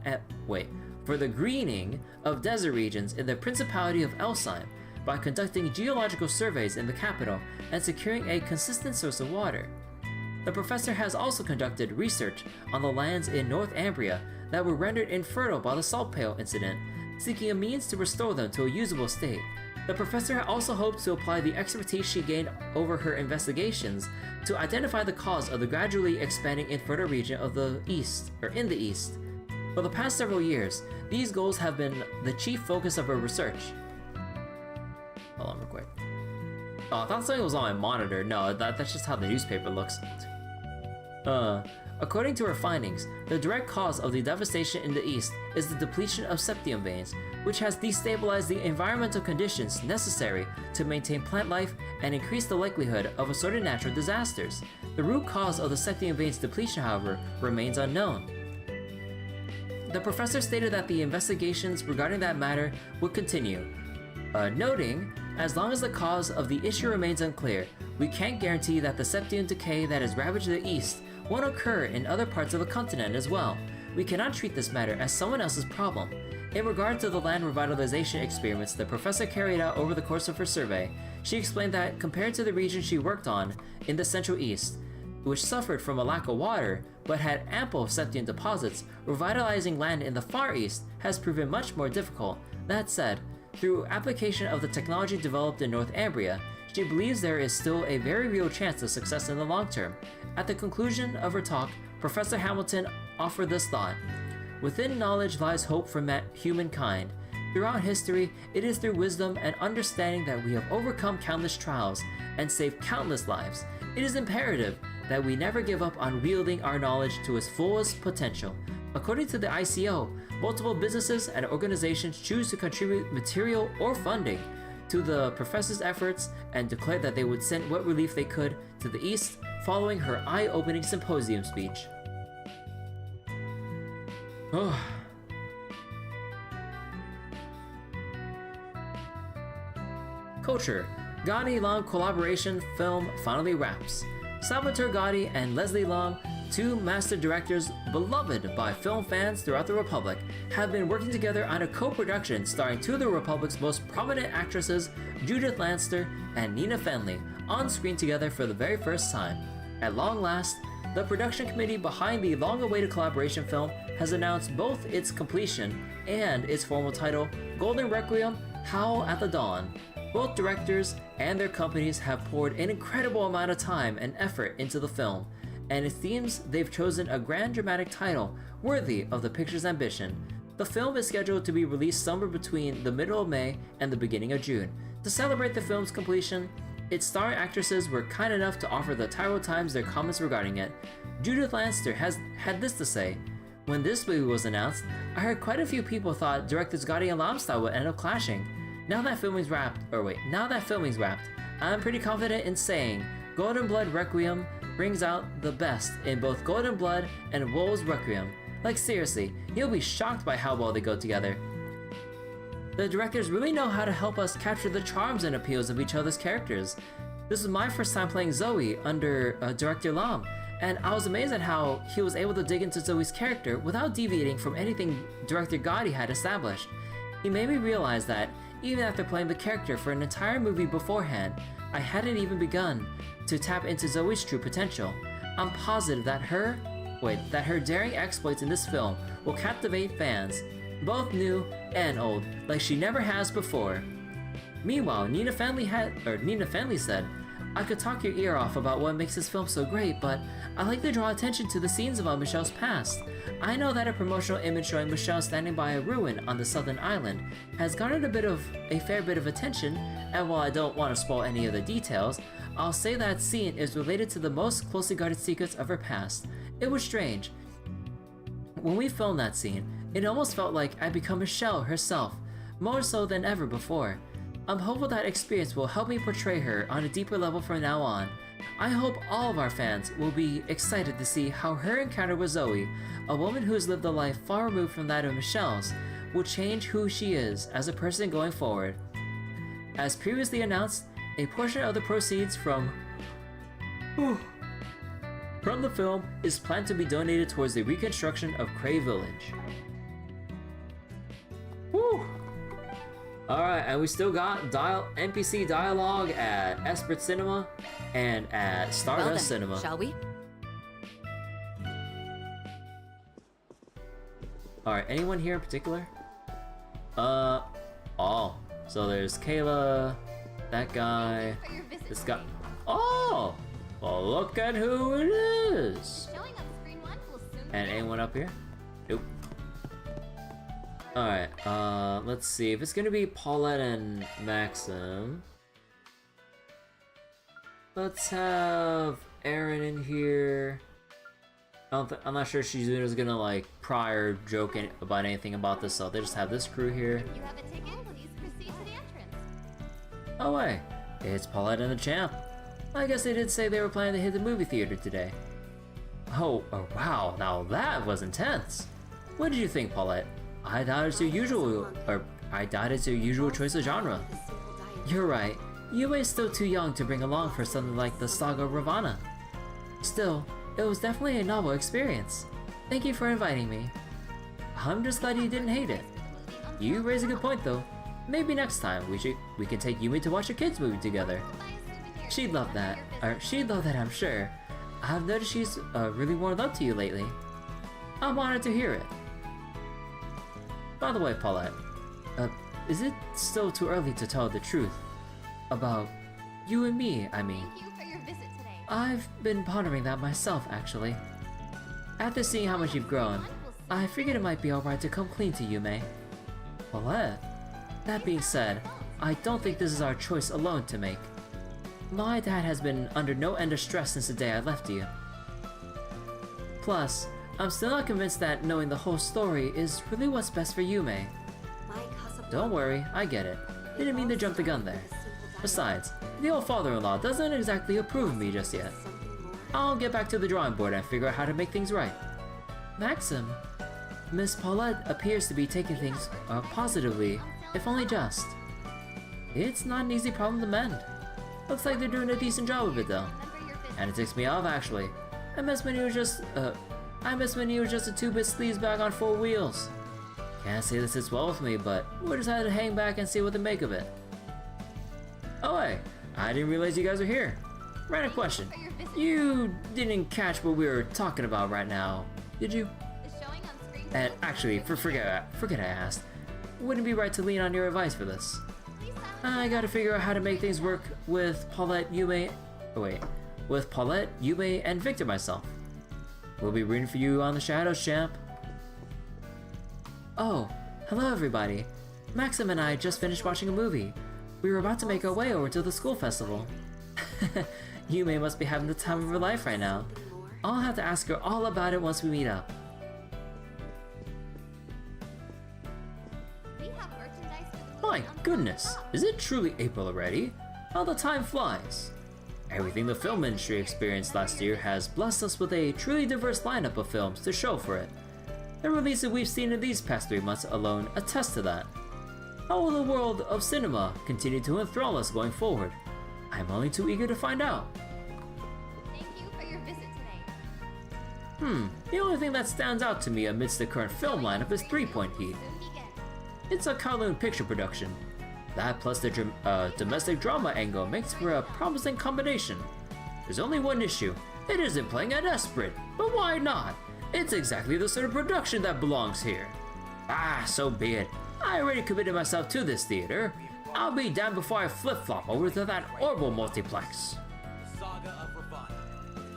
of desert regions in the Principality of Elsheim by conducting geological surveys in the capital and securing a consistent source of water. The professor has also conducted research on the lands in North Ambria that were rendered infertile by the salt pail incident, seeking a means to restore them to a usable state. The professor also hopes to apply the expertise she gained over her investigations to identify the cause of the gradually expanding infertile region of the east. For the past several years, these goals have been the chief focus of her research. Hold on real quick. Oh, I thought something was on my monitor. No, that's just how the newspaper looks. According to her findings, the direct cause of the devastation in the east is the depletion of septium veins, which has destabilized the environmental conditions necessary to maintain plant life and increase the likelihood of assorted natural disasters. The root cause of the septium veins depletion, however, remains unknown. The professor stated that the investigations regarding that matter would continue, noting, as long as the cause of the issue remains unclear, we can't guarantee that the septium decay that has ravaged the east won't occur in other parts of the continent as well. We cannot treat this matter as someone else's problem. In regard to the land revitalization experiments the professor carried out over the course of her survey, she explained that compared to the region she worked on in the Central East, which suffered from a lack of water but had ample septium deposits, revitalizing land in the Far East has proven much more difficult. That said, through application of the technology developed in North Ambria, she believes there is still a very real chance of success in the long term. At the conclusion of her talk, Professor Hamilton offered this thought: within knowledge lies hope for humankind. Throughout history, it is through wisdom and understanding that we have overcome countless trials and saved countless lives. It is imperative that we never give up on wielding our knowledge to its fullest potential. According to the ICO, multiple businesses and organizations choose to contribute material or funding to the professor's efforts and declared that they would send what relief they could to the East following her eye-opening symposium speech. Culture. Gotti Long collaboration film finally wraps. Salvatore Gotti and Leslie Long, two master directors beloved by film fans throughout the Republic, have been working together on a co-production starring two of the Republic's most prominent actresses, Judith Lanster and Nina Fenley, on screen together for the very first time. At long last, the production committee behind the long-awaited collaboration film has announced both its completion and its formal title, Golden Requiem: Howl at the Dawn. Both directors and their companies have poured an incredible amount of time and effort into the film, and it seems they've chosen a grand dramatic title worthy of the picture's ambition. The film is scheduled to be released somewhere between the middle of May and the beginning of June. To celebrate the film's completion, its starring actresses were kind enough to offer the Tyrell Times their comments regarding it. Judith Lanster has had this to say: "When this movie was announced, I heard quite a few people thought directors Gotti and Lomstad would end up clashing. Now that filming's wrapped, I'm pretty confident in saying Golden Blood Requiem brings out the best in both Golden Blood and Wolves Requiem. Like seriously, you'll be shocked by how well they go together. The directors really know how to help us capture the charms and appeals of each other's characters. This was my first time playing Zoe under Director Lam, and I was amazed at how he was able to dig into Zoe's character without deviating from anything Director Gotti had established. He made me realize that, even after playing the character for an entire movie beforehand, I hadn't even begun to tap into Zoe's true potential. I'm positive that her daring exploits in this film will captivate fans, both new and old, like she never has before. Meanwhile, Nina Fanley said, I could talk your ear off about what makes this film so great, but I like to draw attention to the scenes about Michelle's past. I know that a promotional image showing Michelle standing by a ruin on the southern island has garnered a fair bit of attention, and while I don't want to spoil any of the details, I'll say that scene is related to the most closely guarded secrets of her past. It was strange. When we filmed that scene, it almost felt like I'd become Michelle herself, more so than ever before. I'm hopeful that experience will help me portray her on a deeper level from now on. I hope all of our fans will be excited to see how her encounter with Zoe, a woman who has lived a life far removed from that of Michelle's, will change who she is as a person going forward. As previously announced, a portion of the proceeds from the film is planned to be donated towards the reconstruction of Cray Village. Woo! Alright, and we still got NPC Dialogue at Esprit Cinema and at Stardust Cinema. Shall we? Alright, anyone here in particular? Oh. So there's Kayla, that guy, this guy. Oh! Well, look at who it is! And anyone up here? Nope. Alright, let's see. If it's gonna be Paulette and Maxim, let's have Erin in here. I'm not sure she's gonna like pry or joke about anything about this, so they just have this crew here. If you have a ticket, please proceed to the entrance. Oh wait, it's Paulette and the Champ. I guess they did say they were planning to hit the movie theater today. Oh wow, now that was intense. What did you think, Paulette? I doubt it's your usual choice of genre. You're right. Yue is still too young to bring along for something like the Saga of Ravana. Still, it was definitely a novel experience. Thank you for inviting me. I'm just glad you didn't hate it. You raise a good point though. Maybe next time we can take Yumi to watch a kids movie together. She'd love that. I'm sure. I've noticed she's really warmed up to you lately. I'm honored to hear it. By the way, Paulette, is it still too early to tell the truth about you and me, I mean? Thank you for your visit today. I've been pondering that myself, actually. After seeing how much you've grown, I figured it might be alright to come clean to Yume. Paulette, that being said, I don't think this is our choice alone to make. My dad has been under no end of stress since the day I left you. Plus, I'm still not convinced that knowing the whole story is really what's best for Yume. Don't worry, I get it. Didn't mean to jump the gun there. Besides, the old father-in-law doesn't exactly approve of me just yet. I'll get back to the drawing board and figure out how to make things right. Maxim, Miss Paulette appears to be taking things positively, if only just. It's not an easy problem to mend. Looks like they're doing a decent job of it though. And it ticks me off actually. I miss when he was just a 2-bit sleazebag on 4 wheels. Can't say this sits well with me, but we'll just have to hang back and see what they make of it. Oh hey, I didn't realize you guys are here. Random question. You didn't catch what we were talking about right now, did you? And actually, forget I asked. Wouldn't it be right to lean on your advice for this? I gotta figure out how to make things work with Paulette, Yume, and Victor myself. We'll be rooting for you on the Shadows, champ. Oh, hello everybody. Maxim and I just finished watching a movie. We were about to make our way over to the school festival. Yume must be having the time of her life right now. I'll have to ask her all about it once we meet up. We have merchandise for the movie Fine. on goodness, is it truly April already? How the time flies. Everything the film industry experienced last year has blessed us with a truly diverse lineup of films to show for it. The releases we've seen in these past 3 months alone attest to that. How will the world of cinema continue to enthrall us going forward? I'm only too eager to find out. Thank you for your visit today. The only thing that stands out to me amidst the current film lineup is 3 Point Heat. It's a Kowloon picture production. That plus the domestic drama angle makes for a promising combination. There's only one issue. It isn't playing at Esprit, but why not? It's exactly the sort of production that belongs here. Ah, so be it. I already committed myself to this theater. I'll be damned before I flip-flop over to that Orbal multiplex.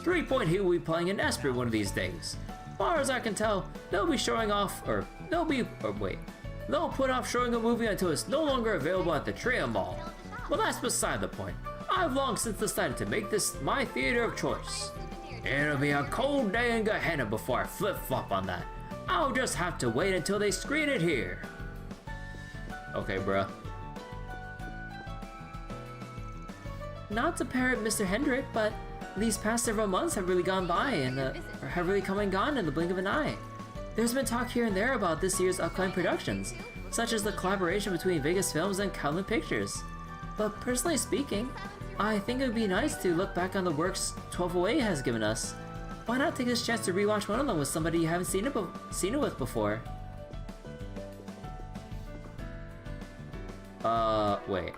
3 Point Heat will be playing in Esprit one of these days. As far as I can tell, they'll put off showing a movie until it's no longer available at the Tyrell Mall. But that's beside the point. I've long since decided to make this my theater of choice. It'll be a cold day in Gehenna before I flip-flop on that. I'll just have to wait until they screen it here. Okay, bruh. Not to parrot Mr. Hendrick, but these past several months have really gone by and have really come and gone in the blink of an eye. There's been talk here and there about this year's upcoming productions, such as the collaboration between Vegas Films and Kowloon Pictures. But personally speaking, I think it would be nice to look back on the works 1208 has given us. Why not take this chance to rewatch one of them with somebody you haven't seen it with before? Wait.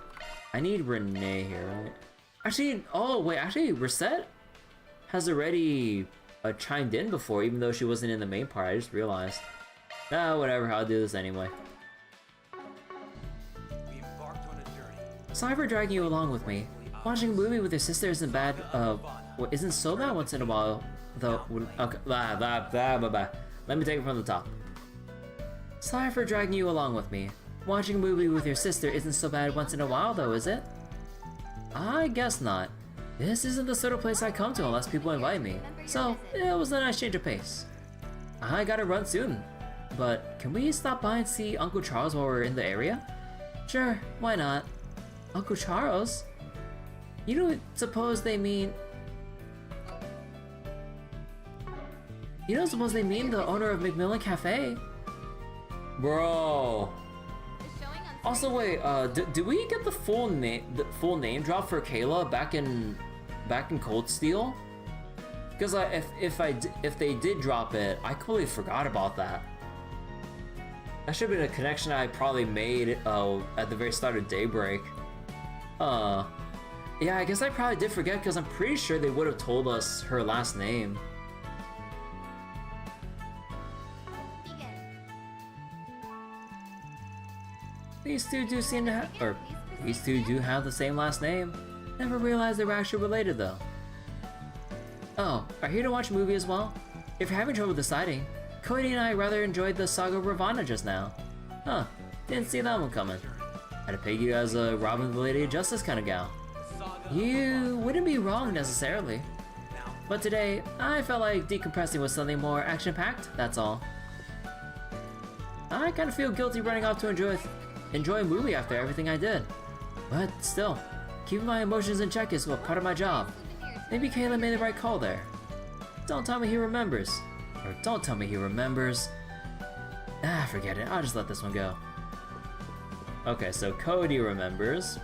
I need Renee here, right? Actually, Reset has already chimed in before, even though she wasn't in the main part. I just realized. Nah, whatever, I'll do this anyway. Sorry for dragging you along with me. Watching a movie with your sister isn't bad, isn't so bad once in a while, though. Okay, let me take it from the top. Sorry for dragging you along with me. Watching a movie with your sister isn't so bad once in a while, though, is it? I guess not. This isn't the sort of place I come to unless people invite me, so it was a nice change of pace. I gotta run soon, but can we stop by and see Uncle Charles while we're in the area? Sure, why not? Uncle Charles? You don't suppose they mean... You don't suppose they mean the owner of Macmillan Cafe? Bro. Also, wait, did we get the full name drop for Kayla back in Cold Steel? Because if they did drop it, I completely forgot about that. That should have been a connection I probably made at the very start of Daybreak. Yeah, I guess I probably did forget because I'm pretty sure they would have told us her last name. These two do seem to have, or these two do have the same last name. Never realized they were actually related though. Oh, are you here to watch a movie as well? If you're having trouble deciding, Cody and I rather enjoyed the Saga of Ravana just now. Huh, didn't see that one coming. Had to peg you as a Robin the Lady of Justice kind of gal. You wouldn't be wrong necessarily. But today, I felt like decompressing with something more action-packed, that's all. I kind of feel guilty running off to enjoy a movie after everything I did. But still, keeping my emotions in check is part of my job. Maybe Kayla made the right call there. Don't tell me he remembers. Or don't tell me he remembers. Ah, forget it. I'll just let this one go. Okay, so Cody remembers.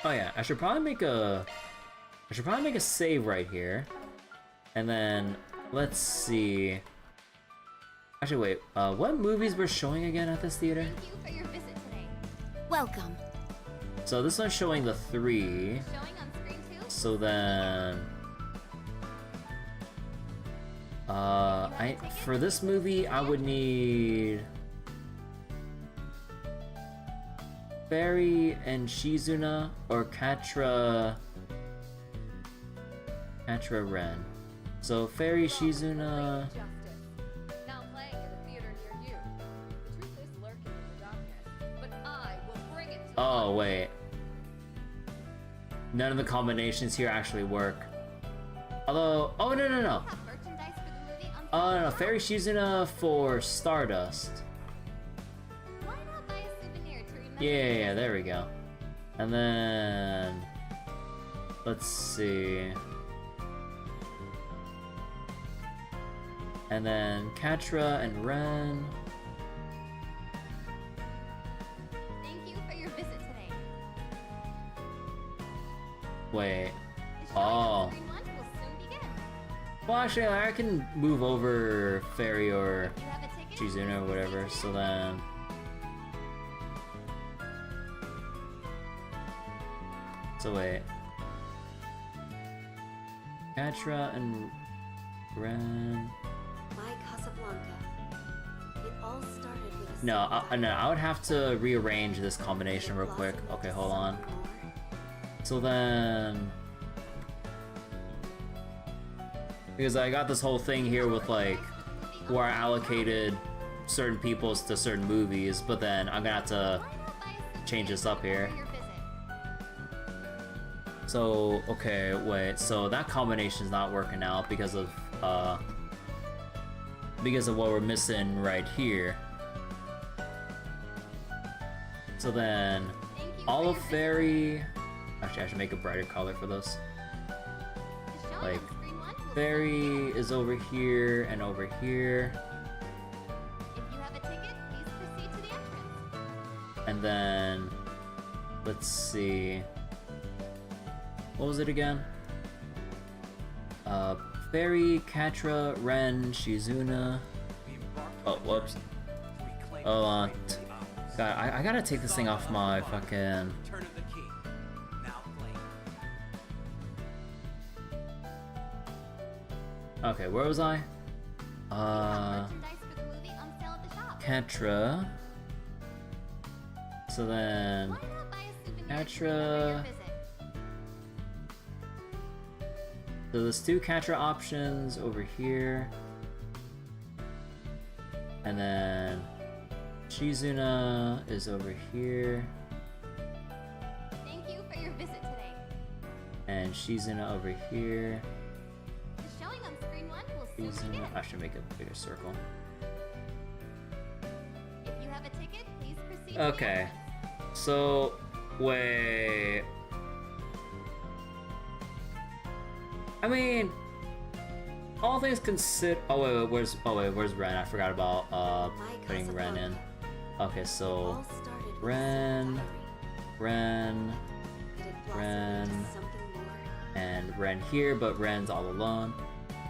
Oh yeah, I should probably make a save right here. And then let's see. Actually, wait. What movies were showing again at this theater? Thank you for your visit today. Welcome. So this one's showing the 3. Showing on screen too? So then, for this movie, I would need Fairy and Shizuna or Katra Ren. So Fairy, Shizuna. Oh wait. None of the combinations here actually work. Although, oh no, Fairy Shizuna for Stardust. Yeah, there we go. And then let's see. And then Katra and Ren. Thank you for your visit today. Wait. The showing Oh. of Screen 1 will soon begin. Well, actually, I can move over Fairy or If you have a ticket, Chizuna or whatever, so then... So wait. Katra and Ren... My Casablanca. It all started with a No, no, I would have to rearrange this combination real quick. Okay, hold on. So then... Because I got this whole thing here with like, where I allocated certain peoples to certain movies, but then I'm gonna have to change this up here. So, okay, wait, so that combination's not working out because of what we're missing right here. So then, Olive Fairy... Actually, I should make a brighter color for this. Like, Fairy is over here and over here. If you have a ticket, please proceed to the entrance. And then, let's see. What was it again? Fairy, Katra, Ren, Shizuna. Oh, whoops. Hold on. God, I gotta take this thing off my fucking... Okay, where was I? Katra. So then... Katra... So there's two Katra options over here. And then... Shizuna is over here. Thank you for your visit today. And Shizuna over here. The showing on Screen 1 will soon begin. I should make a bigger circle. If you have a ticket, please proceed. Okay. So, wait. I mean, all things considered. Oh wait, where's Ren? I forgot about putting Ren in. Okay, so Ren, and Ren here, but Ren's all alone.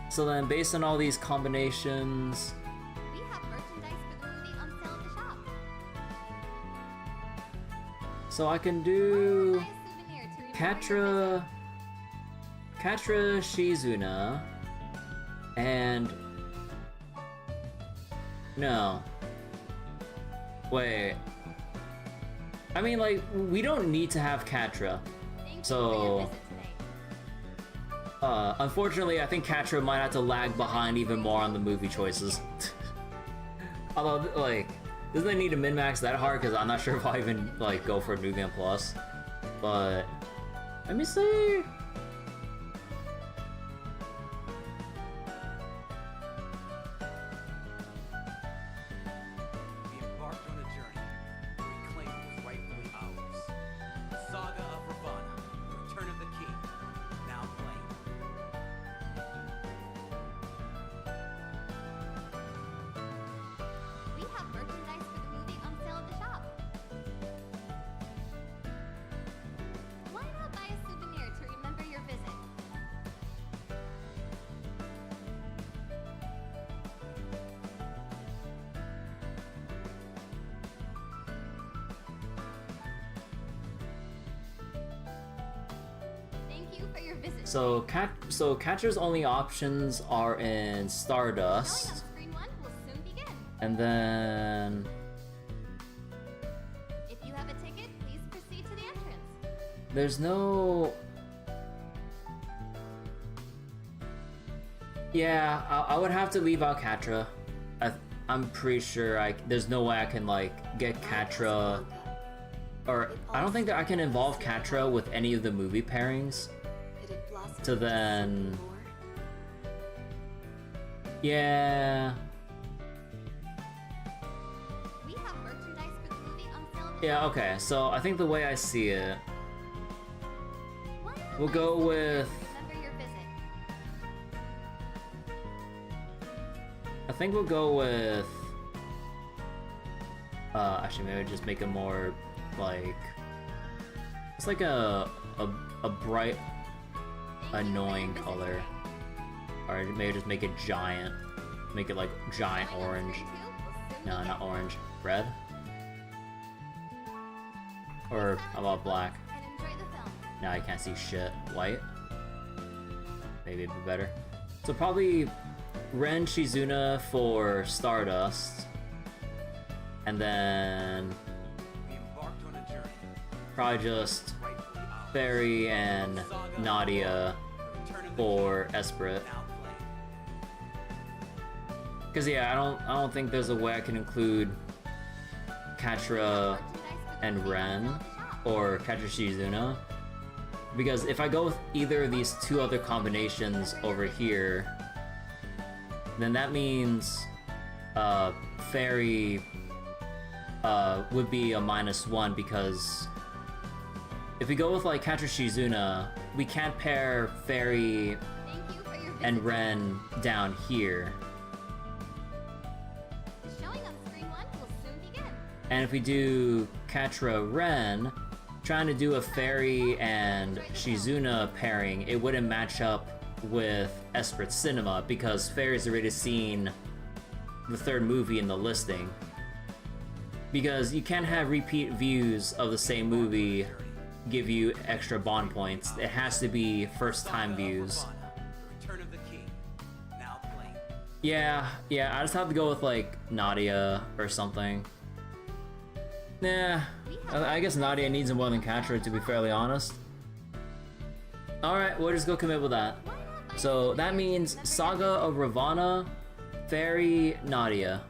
So then, based on all these combinations, We have merchandise for the movie on sale at the shop. so I can do Katra, Shizuna, and no. Wait. I mean, like, we don't need to have Katra. So, unfortunately, I think Katra might have to lag behind even more on the movie choices. Although, like, doesn't it need to min-max that hard? Because I'm not sure if I'll even, like, go for a New Game Plus. But, let me see. We have merchandise for the movie on sale at the shop. Why not buy a souvenir to remember your visit? Thank you for your visit. So Katra's only options are in Stardust. Screen 1 will soon begin. And then... If you have a ticket, please proceed to the entrance. There's no... Yeah, I would have to leave out Katra. I'm pretty sure there's no way I can, like, get Katra... Or, I don't think that I can involve Katra with any of the movie pairings. To then... Yeah... We have merchandise for the movie on sale Yeah, okay, so I think the way I see it, we'll go with... I think we'll go with... actually, maybe just make it more, like... It's like a bright, annoying color. Or maybe just make it giant. Make it like giant orange. No, not orange. Red? Or how about black? Now I can't see shit. White? Maybe it'd be better. So probably Ren Shizuna for Stardust. And then probably just Fairy and Nadia for Esprit. Cause yeah, I don't think there's a way I can include Katra and Ren or Katra Shizuna. Because if I go with either of these two other combinations over here, then that means Fairy would be a -1 because if we go with like Katra Shizuna, we can't pair Fairy and Ren down here. And if we do Katra Ren, trying to do a Fairy and Shizuna pairing, it wouldn't match up with Esprit Cinema because Fairy's already seen the third movie in the listing. Because you can't have repeat views of the same movie give you extra bond points. It has to be first time views. Yeah, I just have to go with like Nadia or something. Nah, I guess Nadia needs it more than Katra, to be fairly honest. Alright, we'll just go commit with that. So that means Saga of Ravana, Fairy, Nadia.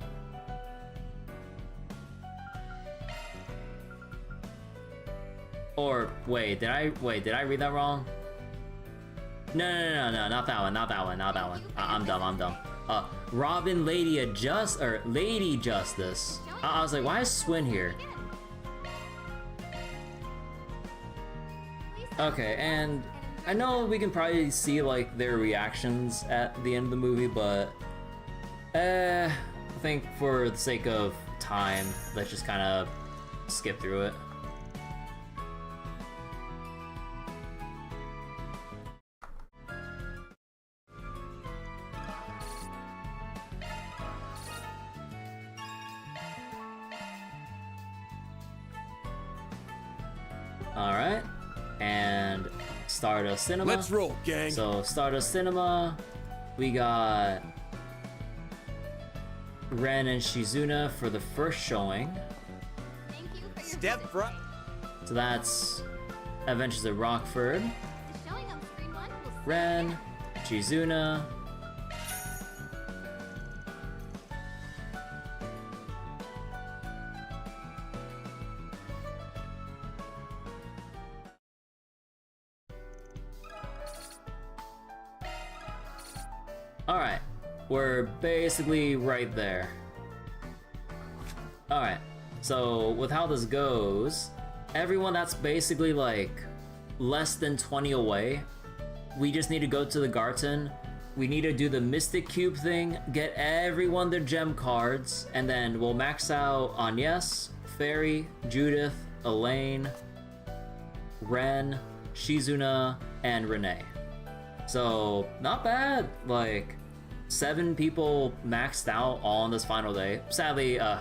Or wait, did I read that wrong? No, not that one. I'm dumb. Robin, Lady Justice. I was like, why is Swin here? Okay, and I know we can probably see like their reactions at the end of the movie, but I think for the sake of time, let's just kind of skip through it. Alright, and Stardust Cinema. Let's roll, gang. So Stardust Cinema, we got Ren and Shizuna for the first showing. Step front. So that's Adventures of Rockford. Ren, Shizuna. Alright, we're basically right there. Alright, so with how this goes, everyone that's basically like less than 20 away, we just need to go to the Garten. We need to do the Mystic Cube thing, get everyone their gem cards, and then we'll max out Agnès, Fairy, Judith, Elaine, Ren, Shizuna, and Renee. So, not bad. Like, 7 people maxed out all on this final day. Sadly, I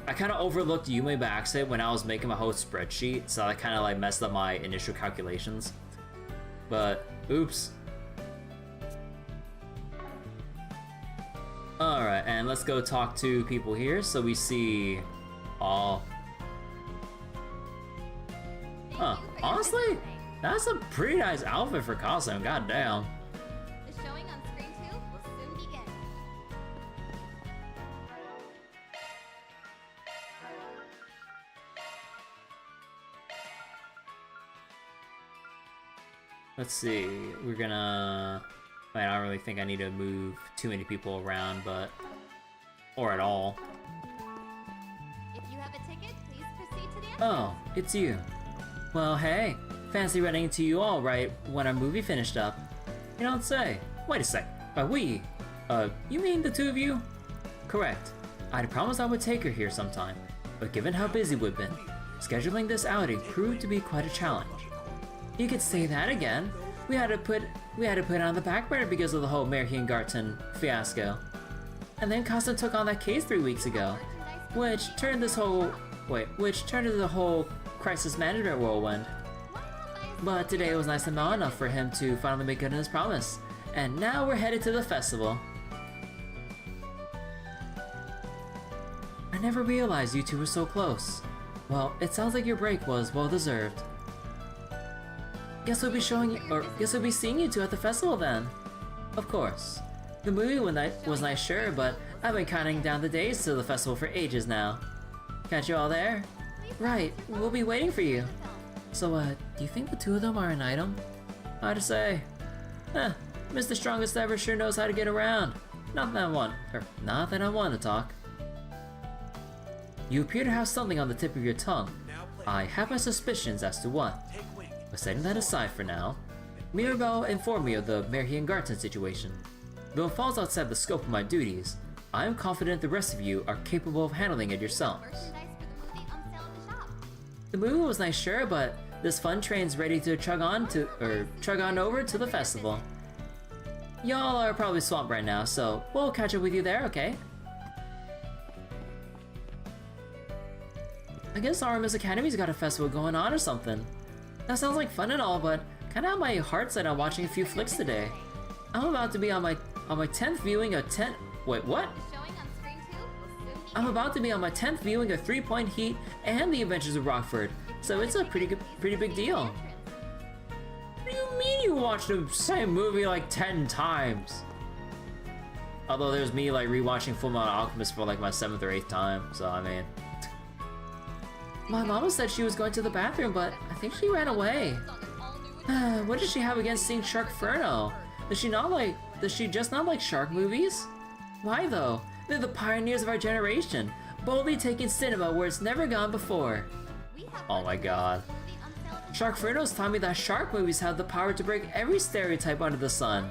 kind of overlooked Yume by accident when I was making my whole spreadsheet, so I kind of like messed up my initial calculations. But, oops. Alright, and let's go talk to people here. So we see all... Huh, honestly? That's a pretty nice outfit for costume, goddamn. The showing on screen 2 will soon begin. Let's see, we're gonna... I don't really think I need to move too many people around, but... Or at all. If you have a ticket, please proceed to Oh, it's you. Well, hey, fancy running into you all right when our movie finished up. You don't say. Wait a sec. You mean the two of you? Correct. I'd promised I would take her here sometime, but given how busy we've been, scheduling this outing proved to be quite a challenge. You could say that again. We had to put it on the back burner because of the whole Märchen Garten fiasco. And then Custom took on that case 3 weeks ago, which turned into the whole crisis management whirlwind. But today it was nice and mild enough for him to finally make good on his promise, and now we're headed to the festival. I never realized you two were so close. Well, it sounds like your break was well deserved. Guess we'll be seeing you two at the festival then. Of course. The movie was nice, sure, but I've been counting down the days to the festival for ages now. Catch you all there? Right, we'll be waiting for you. So, do you think the two of them are an item? Hard to say. Mr. Strongest Ever sure knows how to get around. Not that I want to talk. You appear to have something on the tip of your tongue. I have my suspicions as to what. But setting that aside for now, Mirabelle informed me of the Märchen Garten situation. Though it falls outside the scope of my duties, I am confident the rest of you are capable of handling it yourselves. The movie was nice, sure, but this fun train's ready to chug on over to the festival. Y'all are probably swamped right now, so we'll catch up with you there, okay? I guess Artemis Academy's got a festival going on or something. That sounds like fun and all, but kinda have my heart set on watching a few flicks today. I'm about to be on my 10th viewing of I'm about to be on my 10th viewing of 3 Point Heat and The Adventures of Rockford, so it's a pretty big deal. What do you mean you watched the same movie like 10 times? Although there's me like rewatching Fullmetal Alchemist for like my 7th or 8th time, so I mean. My mama said she was going to the bathroom, but I think she ran away. What does she have against seeing Sharkferno? Does she just not like shark movies? Why though? They're the pioneers of our generation, boldly taking cinema where it's never gone before. Oh my god. Sharkferno's taught me that shark movies have the power to break every stereotype under the sun.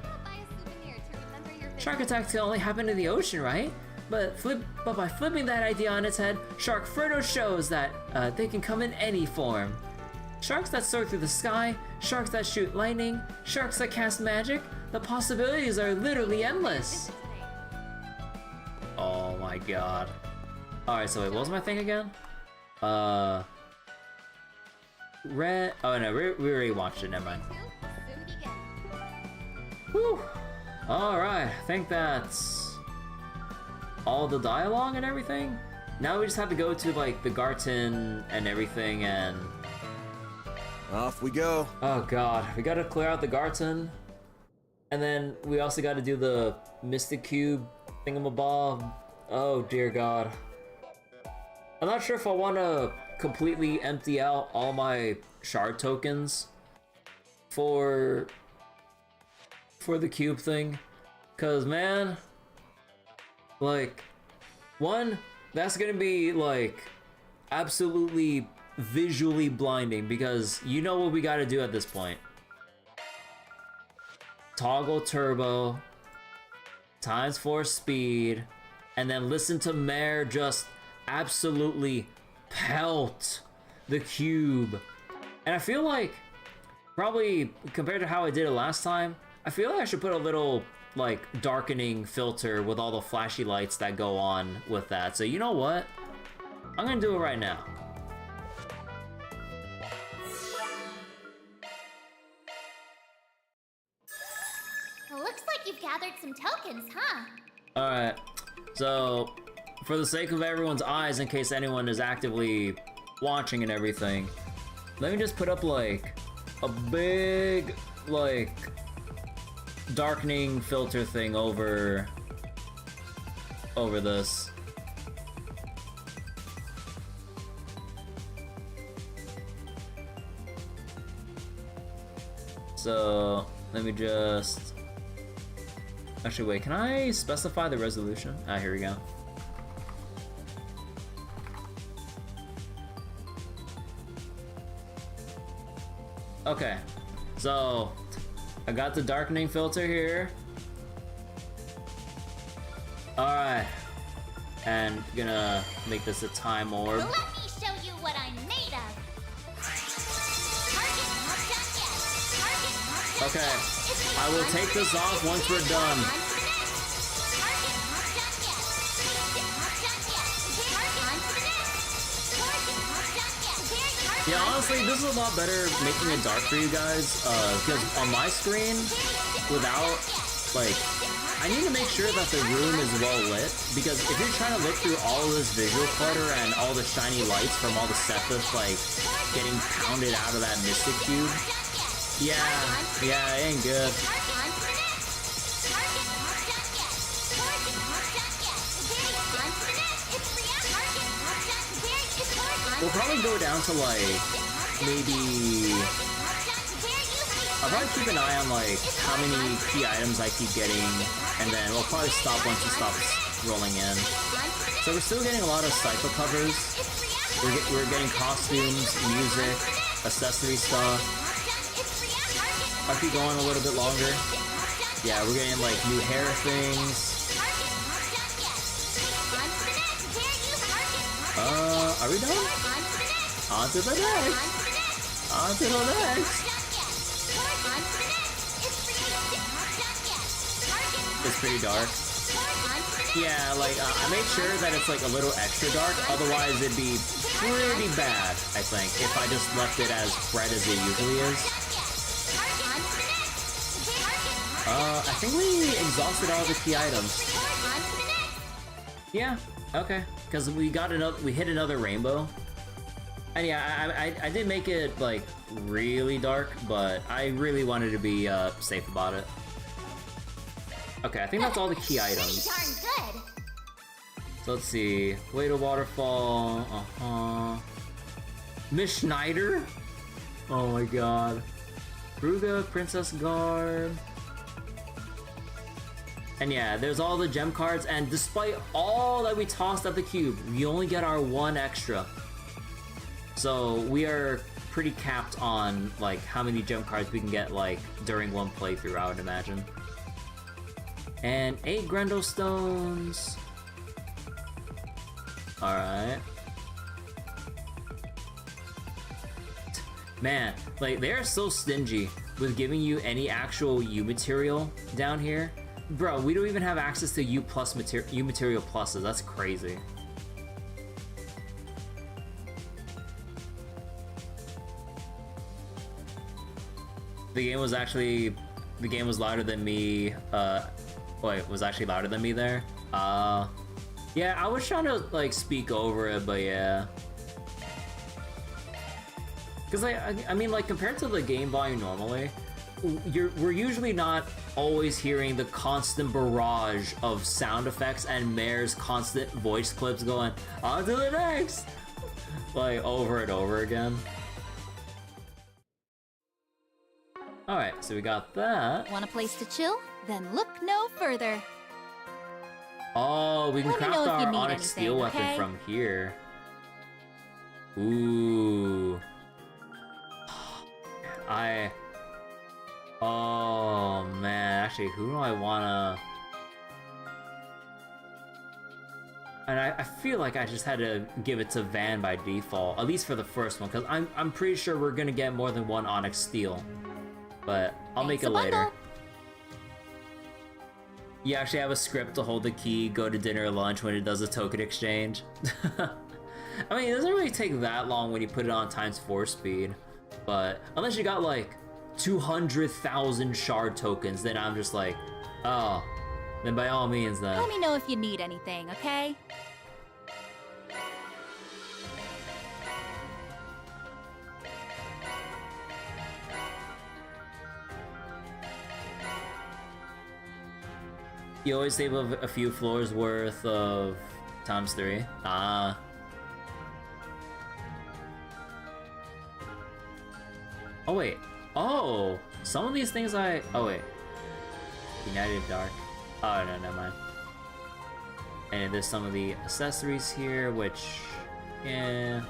Shark attacks can only happen in the ocean, right? But by flipping that idea on its head, Sharkferno shows that they can come in any form. Sharks that soar through the sky, sharks that shoot lightning, sharks that cast magic, the possibilities are literally endless. Oh my god. Alright, so wait, what was my thing again? Oh no, we already watched it, never mind. Whew. Alright, I think that's all the dialogue and everything. Now we just have to go to like the Garten and everything and... Off we go. Oh god, we gotta clear out the Garten. And then we also gotta do the Mystic Cube thingamabob. Oh dear god. I'm not sure if I wanna completely empty out all my shard tokens for the cube thing. Cause man, like, one, that's gonna be like absolutely visually blinding because you know what we gotta do at this point. Toggle turbo, times 4 speed, and then listen to Mare just absolutely pelt the cube. And I feel like, probably compared to how I did it last time, I feel like I should put a little like darkening filter with all the flashy lights that go on with that. So you know what? I'm gonna do it right now. Looks like you've gathered some tokens, huh? Alright, so for the sake of everyone's eyes, in case anyone is actively watching and everything, let me just put up like a big like darkening filter thing over this. So let me just actually wait, can I specify the resolution? Ah, here we go. Okay, so I got the darkening filter here. Alright, and gonna make this a time orb. Let me show you what I'm made of. Okay, I will take this off once we're done. Yeah, honestly, this is a lot better making it dark for you guys, because on my screen, without, like, I need to make sure that the room is well lit, because if you're trying to look through all of this visual clutter and all the shiny lights from all the stuff that's, like, getting pounded out of that Mystic Cube, yeah, it ain't good. We'll probably go down to, like, maybe... I'll probably keep an eye on, like, how many key items I keep getting, and then we'll probably stop once it stops rolling in. So we're still getting a lot of cycle covers. We're getting costumes, music, accessory stuff. I'll keep going a little bit longer. Yeah, we're getting, like, new hair things. Are we done? On to the next! On to the next! It's pretty dark. Yeah, like, I made sure that it's, like, a little extra dark, otherwise it'd be pretty bad, I think, if I just left it as bright as it usually is. I think we exhausted all the key items. Yeah, okay. Because we hit another rainbow. And yeah, I did make it, like, really dark, but I really wanted to be safe about it. Okay, I think that's all the key items. So let's see. Way to Waterfall. Miss Schneider? Oh my god. Ruga, Princess Garb. And yeah, there's all the gem cards, and despite all that we tossed at the cube, we only get our one extra. So we are pretty capped on, like, how many gem cards we can get, like, during one playthrough, I would imagine. And 8 Grendel Stones. Alright. Man, like, they are so stingy with giving you any actual U material down here. Bro, we don't even have access to U material pluses. That's crazy. The game was louder than me. Wait, was actually louder than me there. Yeah, I was trying to, like, speak over it, but yeah. Because I mean, like, compared to the game volume normally, we're usually not always hearing the constant barrage of sound effects and Mare's constant voice clips going, on to the next! Like, over and over again. Alright, so we got that. Want a place to chill? Then look no further. Oh, we can craft our Onyx Steel weapon from here. Ooh. Oh man, actually, who do I wanna... And I feel like I just had to give it to Van by default, at least for the first one, because I'm pretty sure we're gonna get more than one Onyx Steel. But I'll make it later. You actually have a script to hold the key, go to dinner or lunch when it does a token exchange. I mean, it doesn't really take that long when you put it on ×4 speed. But unless you got like 200,000 shard tokens, then I'm just like, oh, then by all means then. Let me know if you need anything, okay? You always save a few floors worth of ×3. Ah. Oh wait. Oh! Some of these things oh wait. United Dark. Oh no, never mind. And there's some of the accessories here, which... yeah...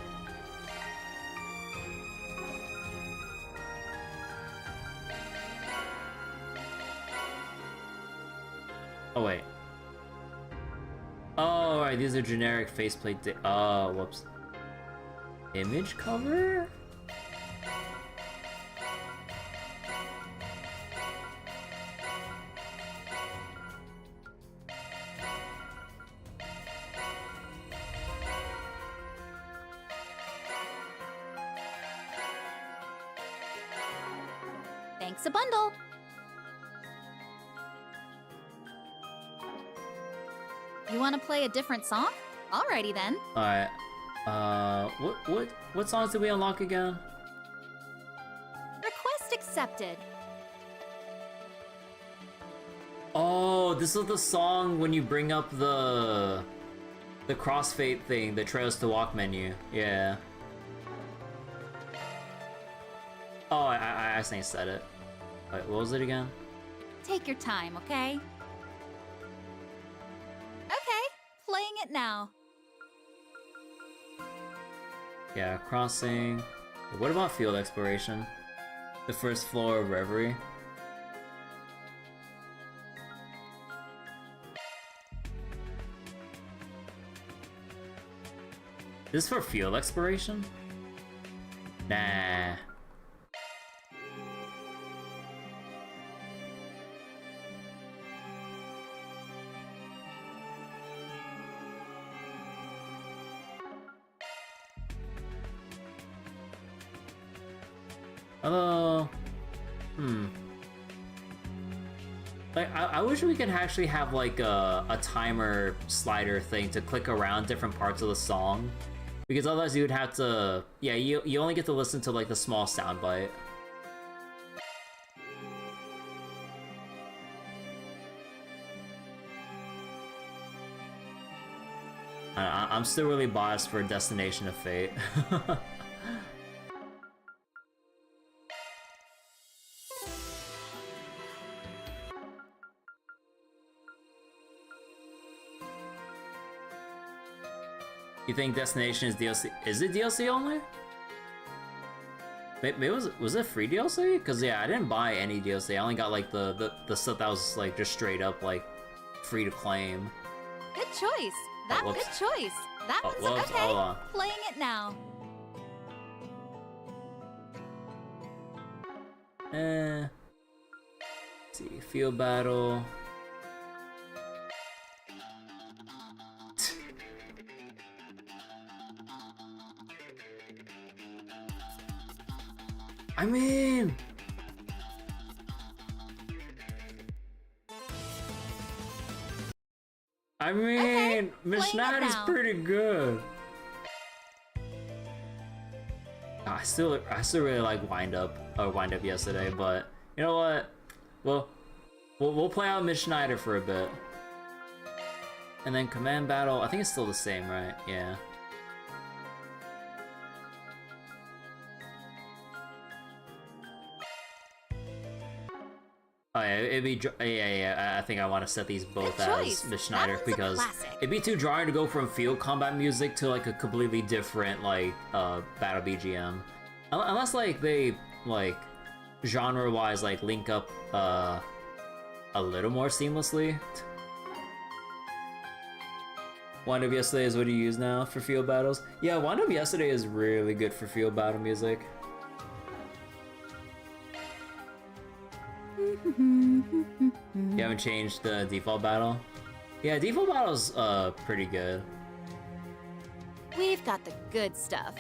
Oh wait. Oh right, these are generic faceplate. Oh, whoops. Image cover? Thanks a bundle. You want to play a different song? Alrighty then. Alright. What songs did we unlock again? Request accepted. Oh, this is the song when you bring up the crossfade thing, the Trails to Walk menu. Yeah. Oh, I accidentally said it. Wait, what was it again? Take your time, okay? Okay, playing it now. Yeah, crossing. What about field exploration? The first floor of Reverie. This is for field exploration? Nah. Hello. Like, I wish we could actually have like a timer slider thing to click around different parts of the song, because otherwise you would have to. Yeah, you only get to listen to like the small soundbite. I'm still really biased for Destination of Fate. You think Destination is DLC? Is it DLC only? Maybe was it free DLC? Cause yeah, I didn't buy any DLC. I only got like the stuff that was like just straight up like free to claim. Good choice. That good choice. That one's whoops, okay. hold on. Playing it now. Let's see, field battle. I mean, Okay, Miss playing it Knight is now. pretty good. I still really like Wind Up yesterday, but you know what? We'll play out Miss Schneider for a bit, and then Command Battle. I think it's still the same, right? Yeah. Oh yeah, it'd be yeah. I think I want to set these both as Miss Schneider because it'd be too drawing to go from field combat music to like a completely different like battle BGM, unless like they like genre-wise like link up a little more seamlessly. Wind Up Yesterday is what you use now for field battles. Yeah, Wind Up Yesterday is really good for field battle music. You haven't changed the default battle? Yeah, default battle's pretty good. We've got the good stuff.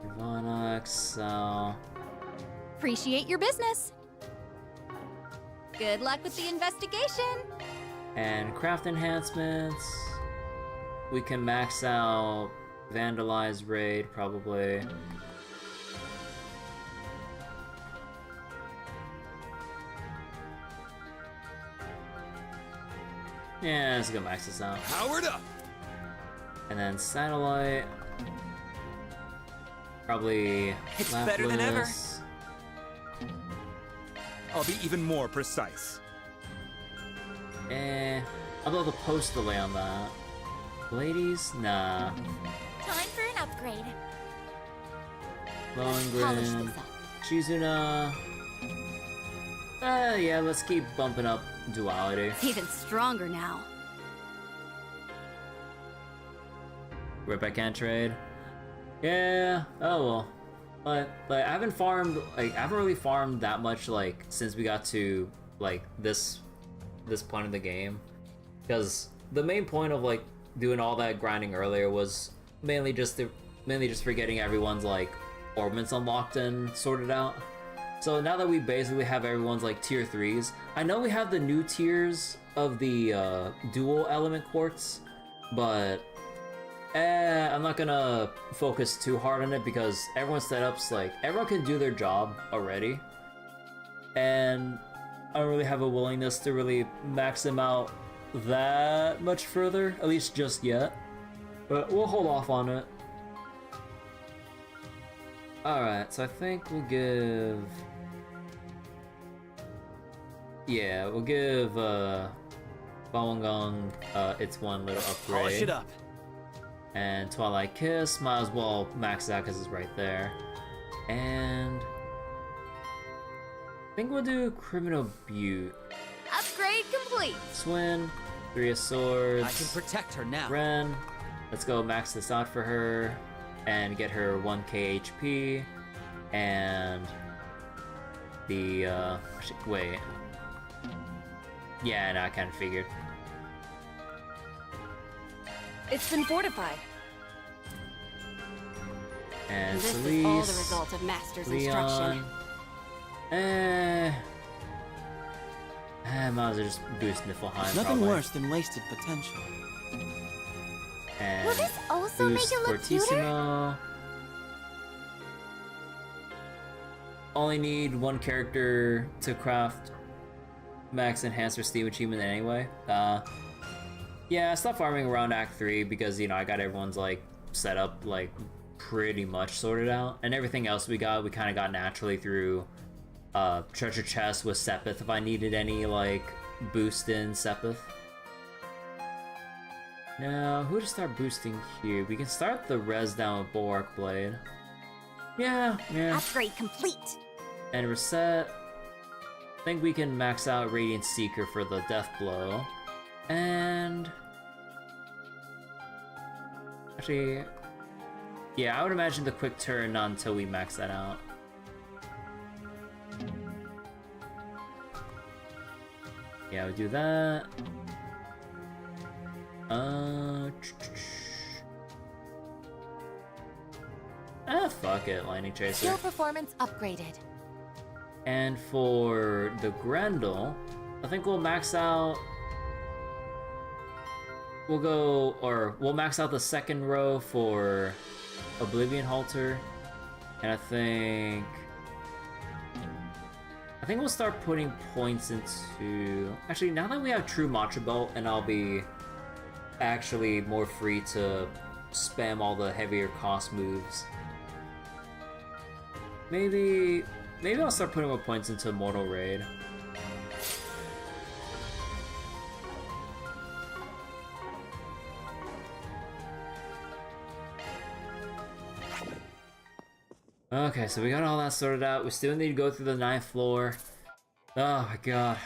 Nirvana, Excel. Appreciate your business. Good luck with the investigation. And craft enhancements. We can max out Vandalize Raid, probably. Yeah, let's go max this out. Powered up! And then Satellite. Probably It's better than ever. Lapis. I'll be even more precise. Although the post delay on that. Ladies? Nah. Time for an upgrade. Lohengrin. Chizuna. Yeah, let's keep bumping up duality. It's even stronger now. Rip, I can't trade. Yeah, oh well. But like I haven't really farmed that much like since we got to like this point of the game. Because the main point of like doing all that grinding earlier was mainly just for getting everyone's like orbments unlocked and sorted out. So now that we basically have everyone's like tier 3s, I know we have the new tiers of the dual element quartz, but I'm not gonna focus too hard on it because everyone's setups, like, everyone can do their job already. And I don't really have a willingness to really max them out that much further, at least just yet. But we'll hold off on it. Alright, so I think we'll give... Yeah, we'll give Balangong its one little upgrade. Polish it up. And Twilight Kiss, might as well max that because it's right there. And I think we'll do Criminal Butte. Upgrade complete. Swin, 3 of Swords. I can protect her now. Ren, let's go max this out for her and get her 1k HP. And the wait. Yeah, no, I kind of figured. It's been fortified. And This Celise, is all the result of Master's instruction. Might as well just boost Niflheim. Nothing worse than wasted potential. And Will this also make boost it look cuter? Fortissimo. Only need one character to craft max enhancer Steam achievement anyway. Yeah, I stopped farming around Act 3 because, you know, I got everyone's like set up like pretty much sorted out, and everything else we kind of got naturally through treasure chest with Sepith if I needed any like boost in Sepith. Now, who to start boosting here? We can start the res down with Bulwark Blade. Yeah. Upgrade complete. And reset. I think we can max out Radiant Seeker for the Death Blow. And actually, yeah, I would imagine the quick turn not until we max that out. Yeah, we do that. Fuck it, Lightning Chaser. Skill performance upgraded. And for the Grendel, I think we'll max out. We'll max out the second row for Oblivion Halter, and I think we'll start putting points into. Actually, now that we have True Matcha Belt, and I'll be actually more free to spam all the heavier cost moves. Maybe I'll start putting more points into Mortal Raid. Okay, so we got all that sorted out. We still need to go through the 9th floor. Oh my god.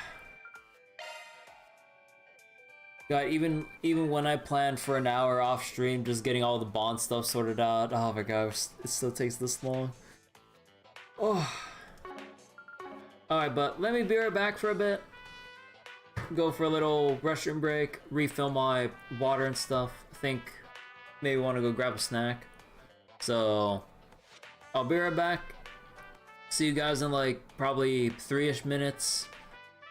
God, even when I planned for an hour off stream, just getting all the bond stuff sorted out. Oh my gosh, it still takes this long. Oh. Alright, but let me be right back for a bit. Go for a little restroom break, refill my water and stuff. I think maybe want to go grab a snack. So I'll be right back. See you guys in like probably 3-ish minutes.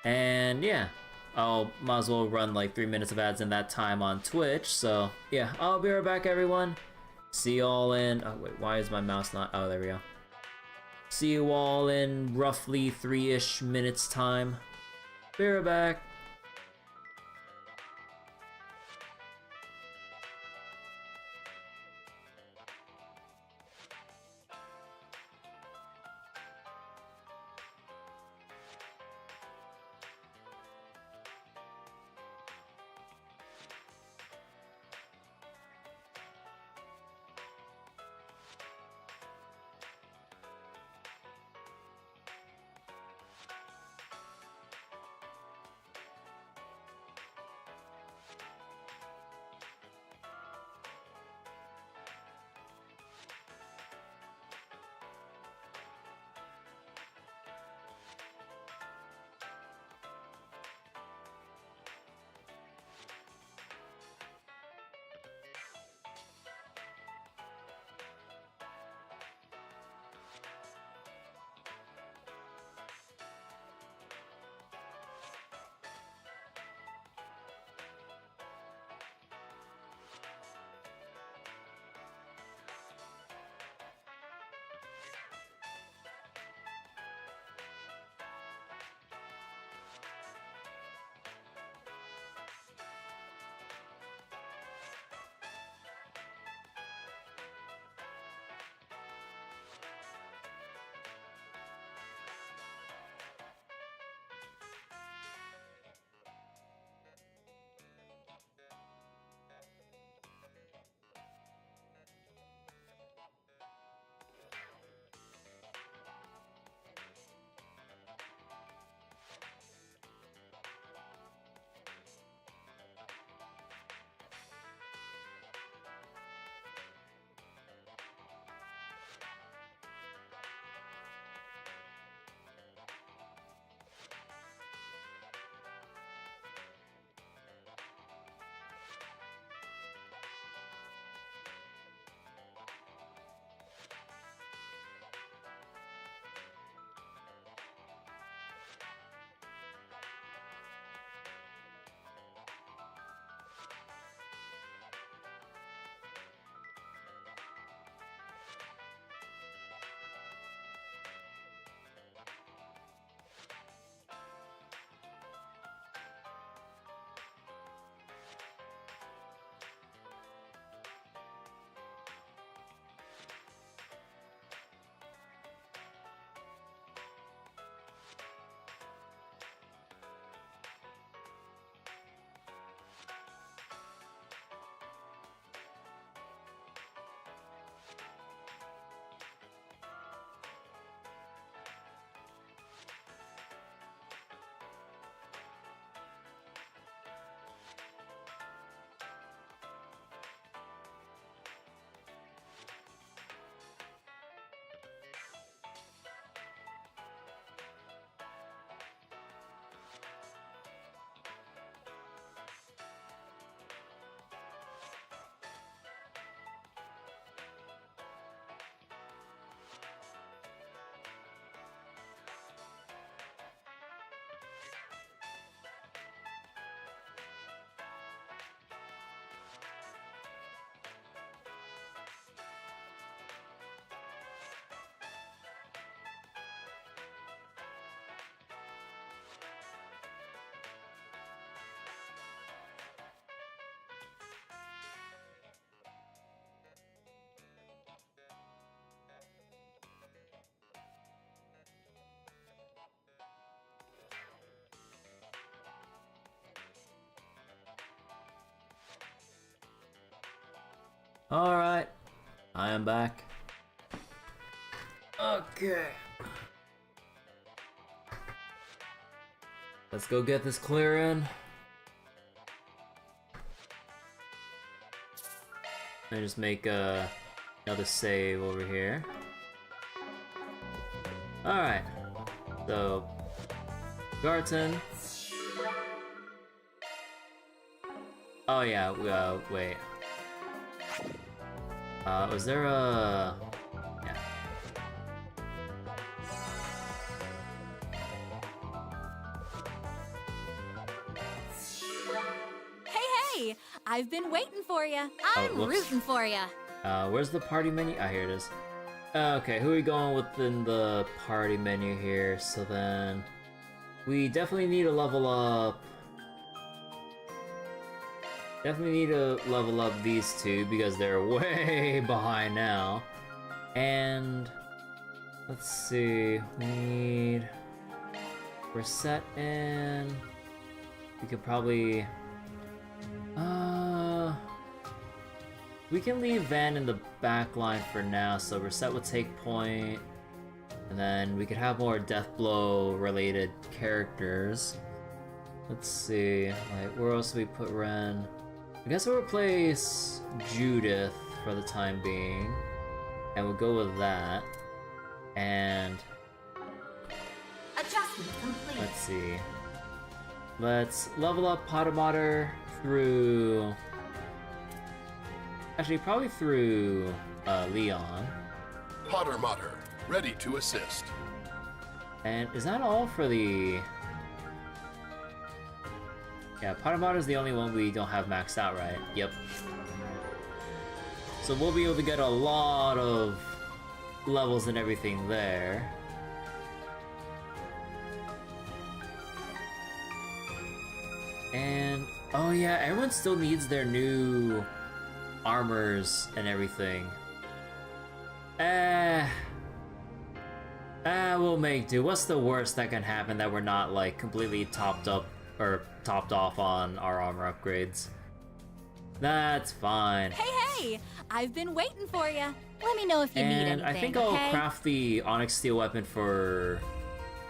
And yeah, I'll might as well run like 3 minutes of ads in that time on Twitch. So yeah, I'll be right back, everyone. See y'all in. Oh wait, why is my mouse not? Oh, there we go. See you all in roughly 3-ish minutes time. Be right back. Alright, I am back. Okay. Let's go get this clear in. And just make another save over here. Alright. So, Garten. Oh yeah, wait. Was there a... Yeah. Hey! I've been waiting for you. I'm rooting for you. Where's the party menu? Ah, here it is. Okay, who are we going within the party menu here? So then... We definitely need to level up... Definitely need to level up these two because they're way behind now. And... Let's see... We need... Reset in... We could probably... We can leave Van in the back line for now, so Reset would take point. And then we could have more Deathblow related characters. Let's see, like, where else do we put Ren? I guess we'll replace Judith for the time being. And we'll go with that. And... Adjustment complete. Let's see. Let's level up Potomater through... Actually, probably through Leon. Potter, ready to assist. And is that all for the... Yeah, Potomater is the only one we don't have maxed out, right? Yep. So we'll be able to get a lot of levels and everything there. And... Oh yeah, everyone still needs their new... armors and everything. We'll make do. What's the worst that can happen that we're not like completely topped up or topped off on our armor upgrades? That's fine. Hey! I've been waiting for you. Let me know if you need anything. And I think I'll craft the Onyx Steel weapon for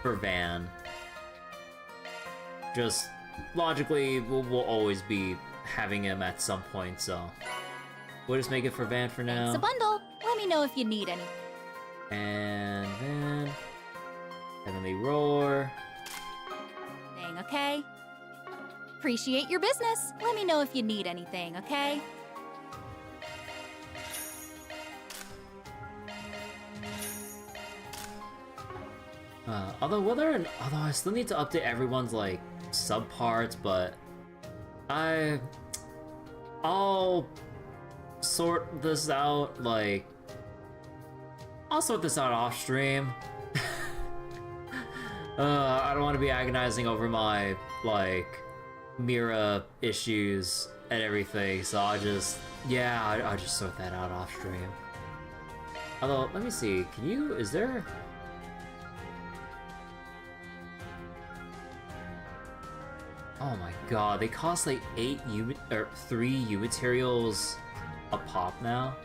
Van. Just logically, we'll always be having him at some point, so we'll just make it for Van for now. It's a bundle. Let me know if you need any. And then Heavenly Roar. Dang, okay? Appreciate your business. Let me know if you need anything, okay? Although I still need to update everyone's like subparts, but I'll sort this out I'll sort this out off stream. I don't want to be agonizing over my Mira issues and everything, so I'll just sort that out off stream. Although, let me see, is there... Oh my god, they cost like 3 U materials a pop now?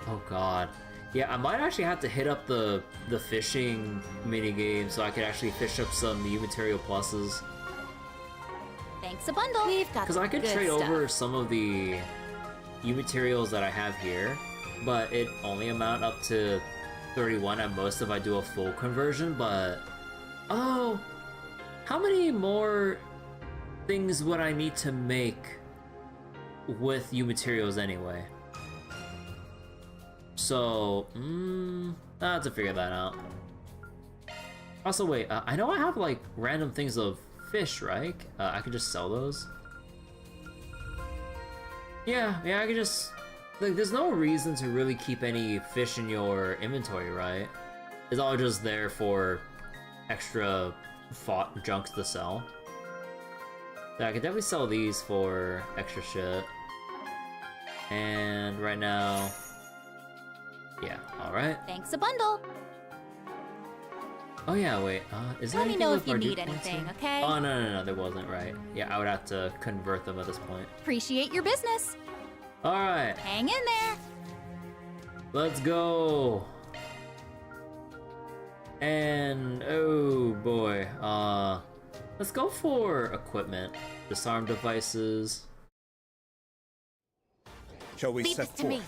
Oh god. Yeah, I might actually have to hit up the fishing minigame so I could actually fish up some U material pluses. Thanks a bundle. We've got because I could trade over some of the U materials that I have here, but it only amount up to 31 at most if I do a full conversion, but... Oh! How many more things would I need to make with U materials anyway? So, I have to figure that out. Also, wait, I know I have like random things of fish, right? I could just sell those. Yeah, I could just... Like, there's no reason to really keep any fish in your inventory, right? It's all just there for extra junk to sell. So I could definitely sell these for extra shit. And right now... Yeah, alright. Thanks a bundle. Oh yeah, wait, is there Let me anything know with if you need Marduke points anything, here? okay? Oh, no, there wasn't, right. Yeah, I would have to convert them at this point. Appreciate your business. Alright. Hang in there. Let's go. And oh boy, let's go for equipment. Disarm devices. Shall we Leave set this to forth? me.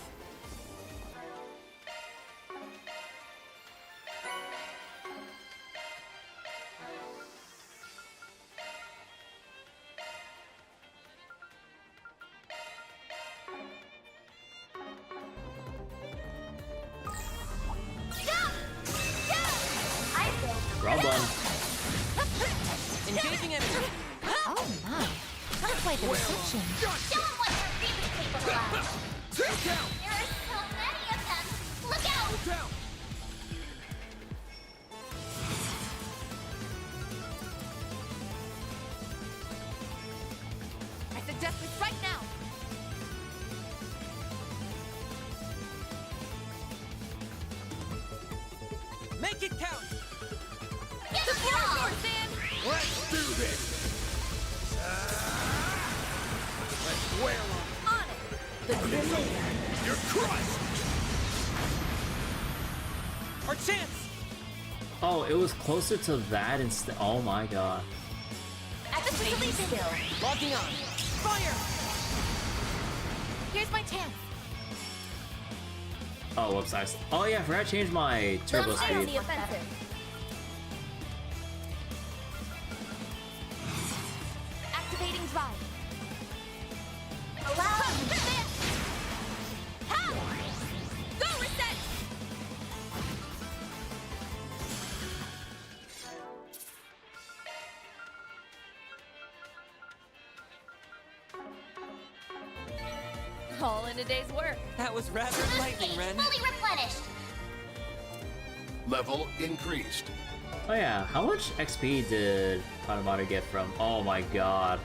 Problem. Engaging enemy. Oh my. That's quite the reception. Show them what they're really capable of. There are so many of them. Look out! I suggest this right now. Make it count. Get the ball! Let's do this! Let's wear them! On it. The Grim Reaper. You're crushed! Our chance. Oh, it was closer to that instead. Oh my god. Activating skill. Logging on. Fire. Here's my chance. Oh, whoops! Oh yeah, I forgot to change my turbo Let's stay on speed. the offensive. Activating drive. Allow Go reset. All in a day's work. That was rather lightning, Ren. fully replenished. Level increased. Oh yeah, how much XP did Automata get from? Oh my god.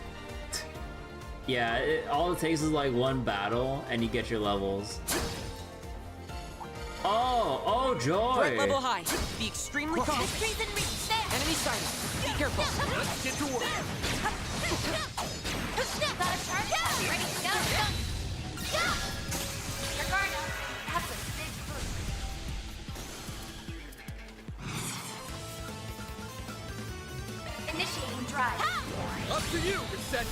Yeah, all it takes is like one battle and you get your levels. Oh joy! Threat level high. Be extremely cautious. Trees in reach. There. Enemy sighted. Be careful. Let's get to work! Got a charge? Ready to go? Your guard up. That's a big boost. Initiating drive. Up to you, Reset!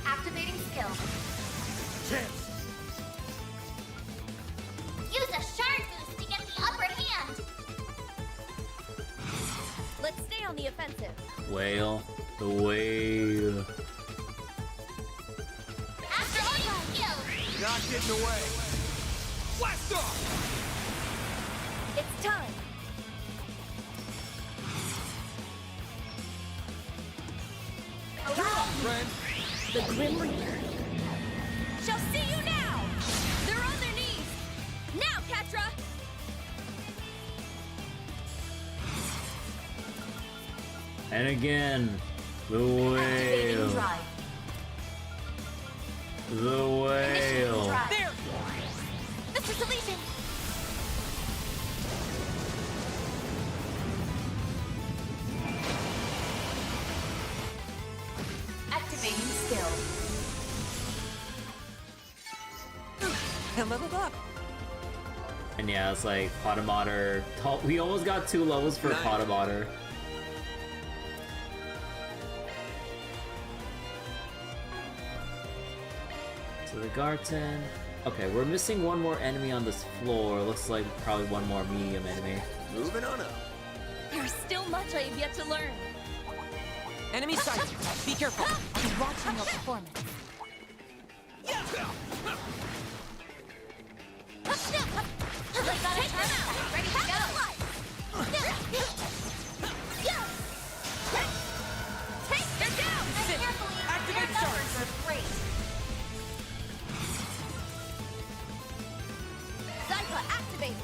Activating skill. Chance! Use a shard boost to get the upper hand. Let's stay on the offensive. Whale. The whale. Activating skill. Not getting away! Blast off! It's time. Friend! The Grim Reaper shall see you now! They're on their knees! Now, Catra! And again, the Activating whale. drive. The whale. There! Mr. Deletion! Activating skill. I leveled up. And yeah, it's like Potomater. We almost got 2 levels for Nice. Potomater. To the Garten. Okay, we're missing one more enemy on this floor. Looks like probably one more medium enemy. Moving on up. There's still much I have yet to learn. Enemy sighted. Be careful. I'll be watching your performance. I got a charge pack ready to go. They're down! Carefully, Activate their charge. numbers are great. Zypha, activate!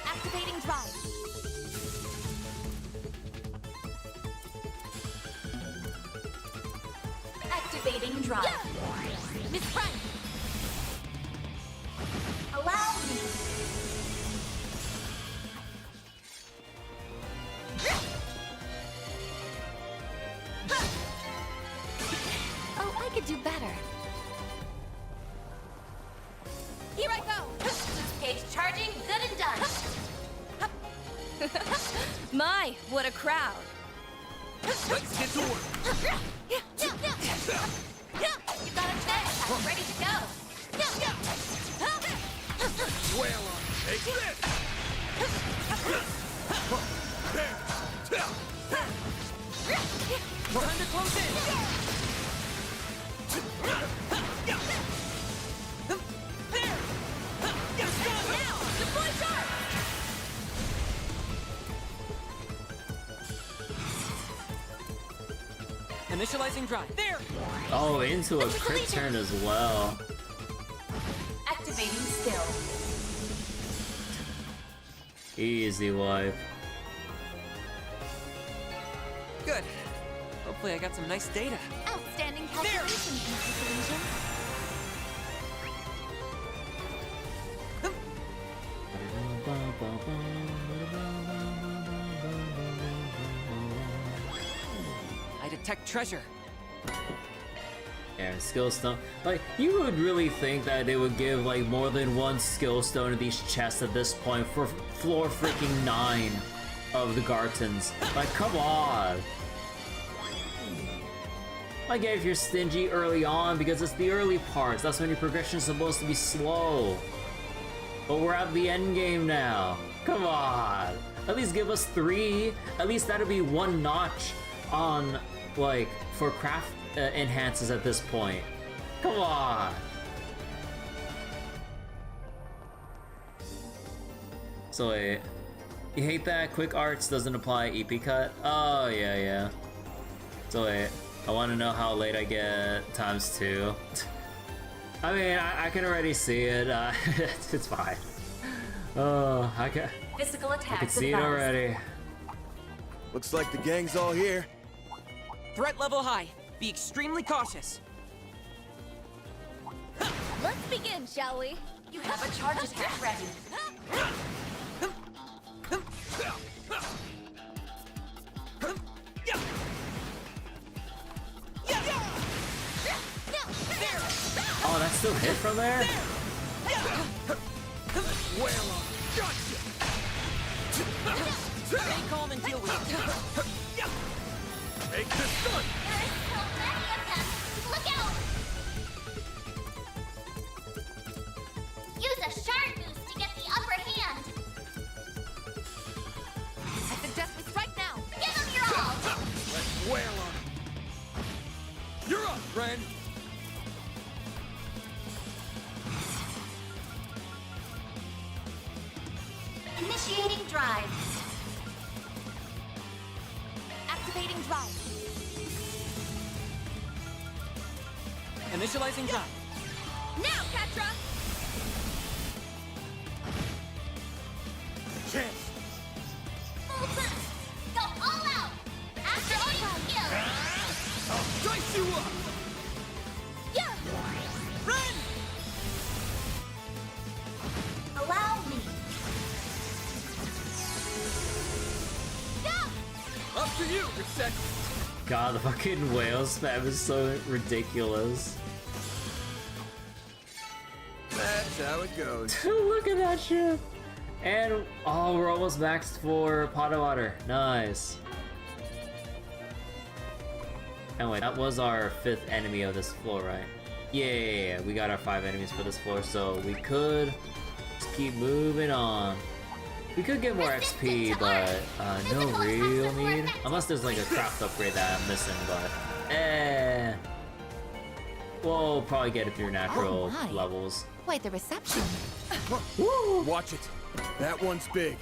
Activating drive. Activating drive. Miss Prime! Allow me. My, what a crowd. Let's get to work. You got a fence. I'm ready to go. Wail on. Take this. Time to close in. There. Now, deploy charge. Initializing drive. There. Oh, into a crit turn as well. Activating skill. Easy wipe. Good. Hopefully I got some nice data. Outstanding calculations, Mr. Collegian. I detect treasure. Yeah, skill stone. Like, you would really think that they would give like more than one skill stone to these chests at this point for floor freaking 9 of the Gartens. Like, come on. I get if you're stingy early on because it's the early parts. That's when your progression is supposed to be slow. But we're at the end game now. Come on. At least give us 3. At least that'll be 1 notch on, like, for craft enhances at this point. Come on. So wait, you hate that quick arts doesn't apply EP cut? Oh yeah. So wait, I want to know how late I get ×2. I mean, I can already see it. It's fine. Oh, Physical I attacks can see it already. Looks like the gang's all here. Threat level high. Be extremely cautious. Let's begin, shall we? You have a charge attack ready. Oh, that still hit from there? Wail on. Gotcha. Stay calm and deal with it. Make the stun. There is so many of them. Look out! Use a shard boost to get the upper hand. I suggest we strike now. Give them your all. Let's wail on. You're up, friend. Initiating drive. Activating drive. Initializing drive. Now, Petra! Chance. Full boost. Go all out. Activating skill. I'll dice you up. Yeah! Run! Allow me. Up to you, Cassette. God, the fucking whale spam is so ridiculous. That's how it goes. Look at that shit. And oh, we're almost maxed for pot of water. Nice. And wait, that was our 5th enemy of this floor, right? Yeah, we got our 5 enemies for this floor, so we could just keep moving on. We could get more XP, but no real need. Unless there's like a craft upgrade that I'm missing, but we'll probably get it through natural levels. Quite the reception. Woo! Watch it. That one's big.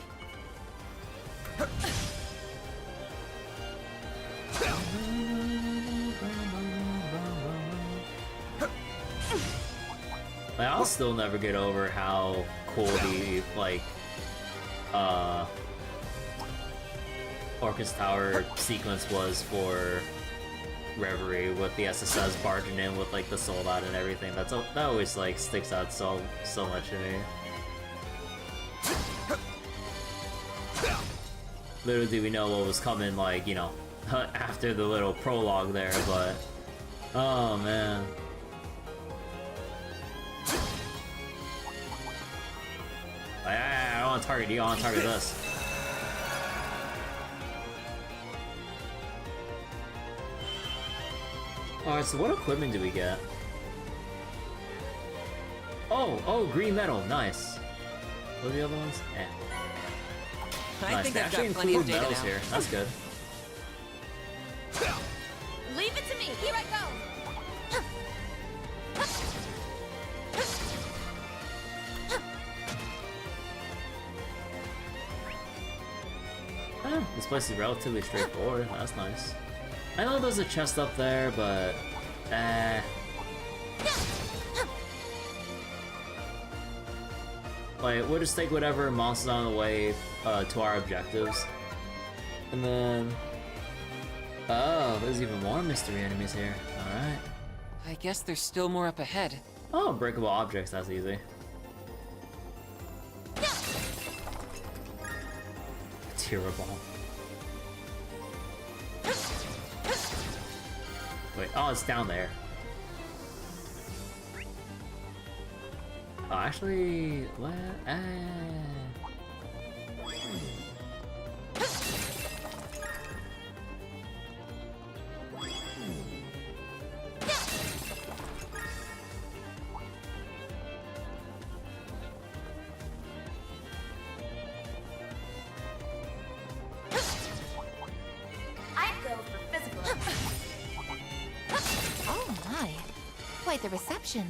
Like, I'll still never get over how cool the like Orcus Tower sequence was for Reverie with the SSS barging in with like the soldat and everything. That always like sticks out so much to me. Little did we know what was coming, like, you know, after the little prologue there, but oh man. I don't want to target you, I want to target this. Alright, so what equipment do we get? Oh, green metal, nice. What are the other ones? Eh. I Nice, think they I've actually got plenty of include data metals now. here. That's good. Leave it to me. Here I go. This place is relatively straightforward. That's nice. I know there's a chest up there, but like, we'll just take whatever monsters on the way to our objectives. And then... Oh, there's even more mystery enemies here. Alright. I guess there's still more up ahead. Oh, breakable objects, that's easy. Terrible. Wait, oh, it's down there. Oh, actually, what? I'd go for physical. Oh my. Quite the reception.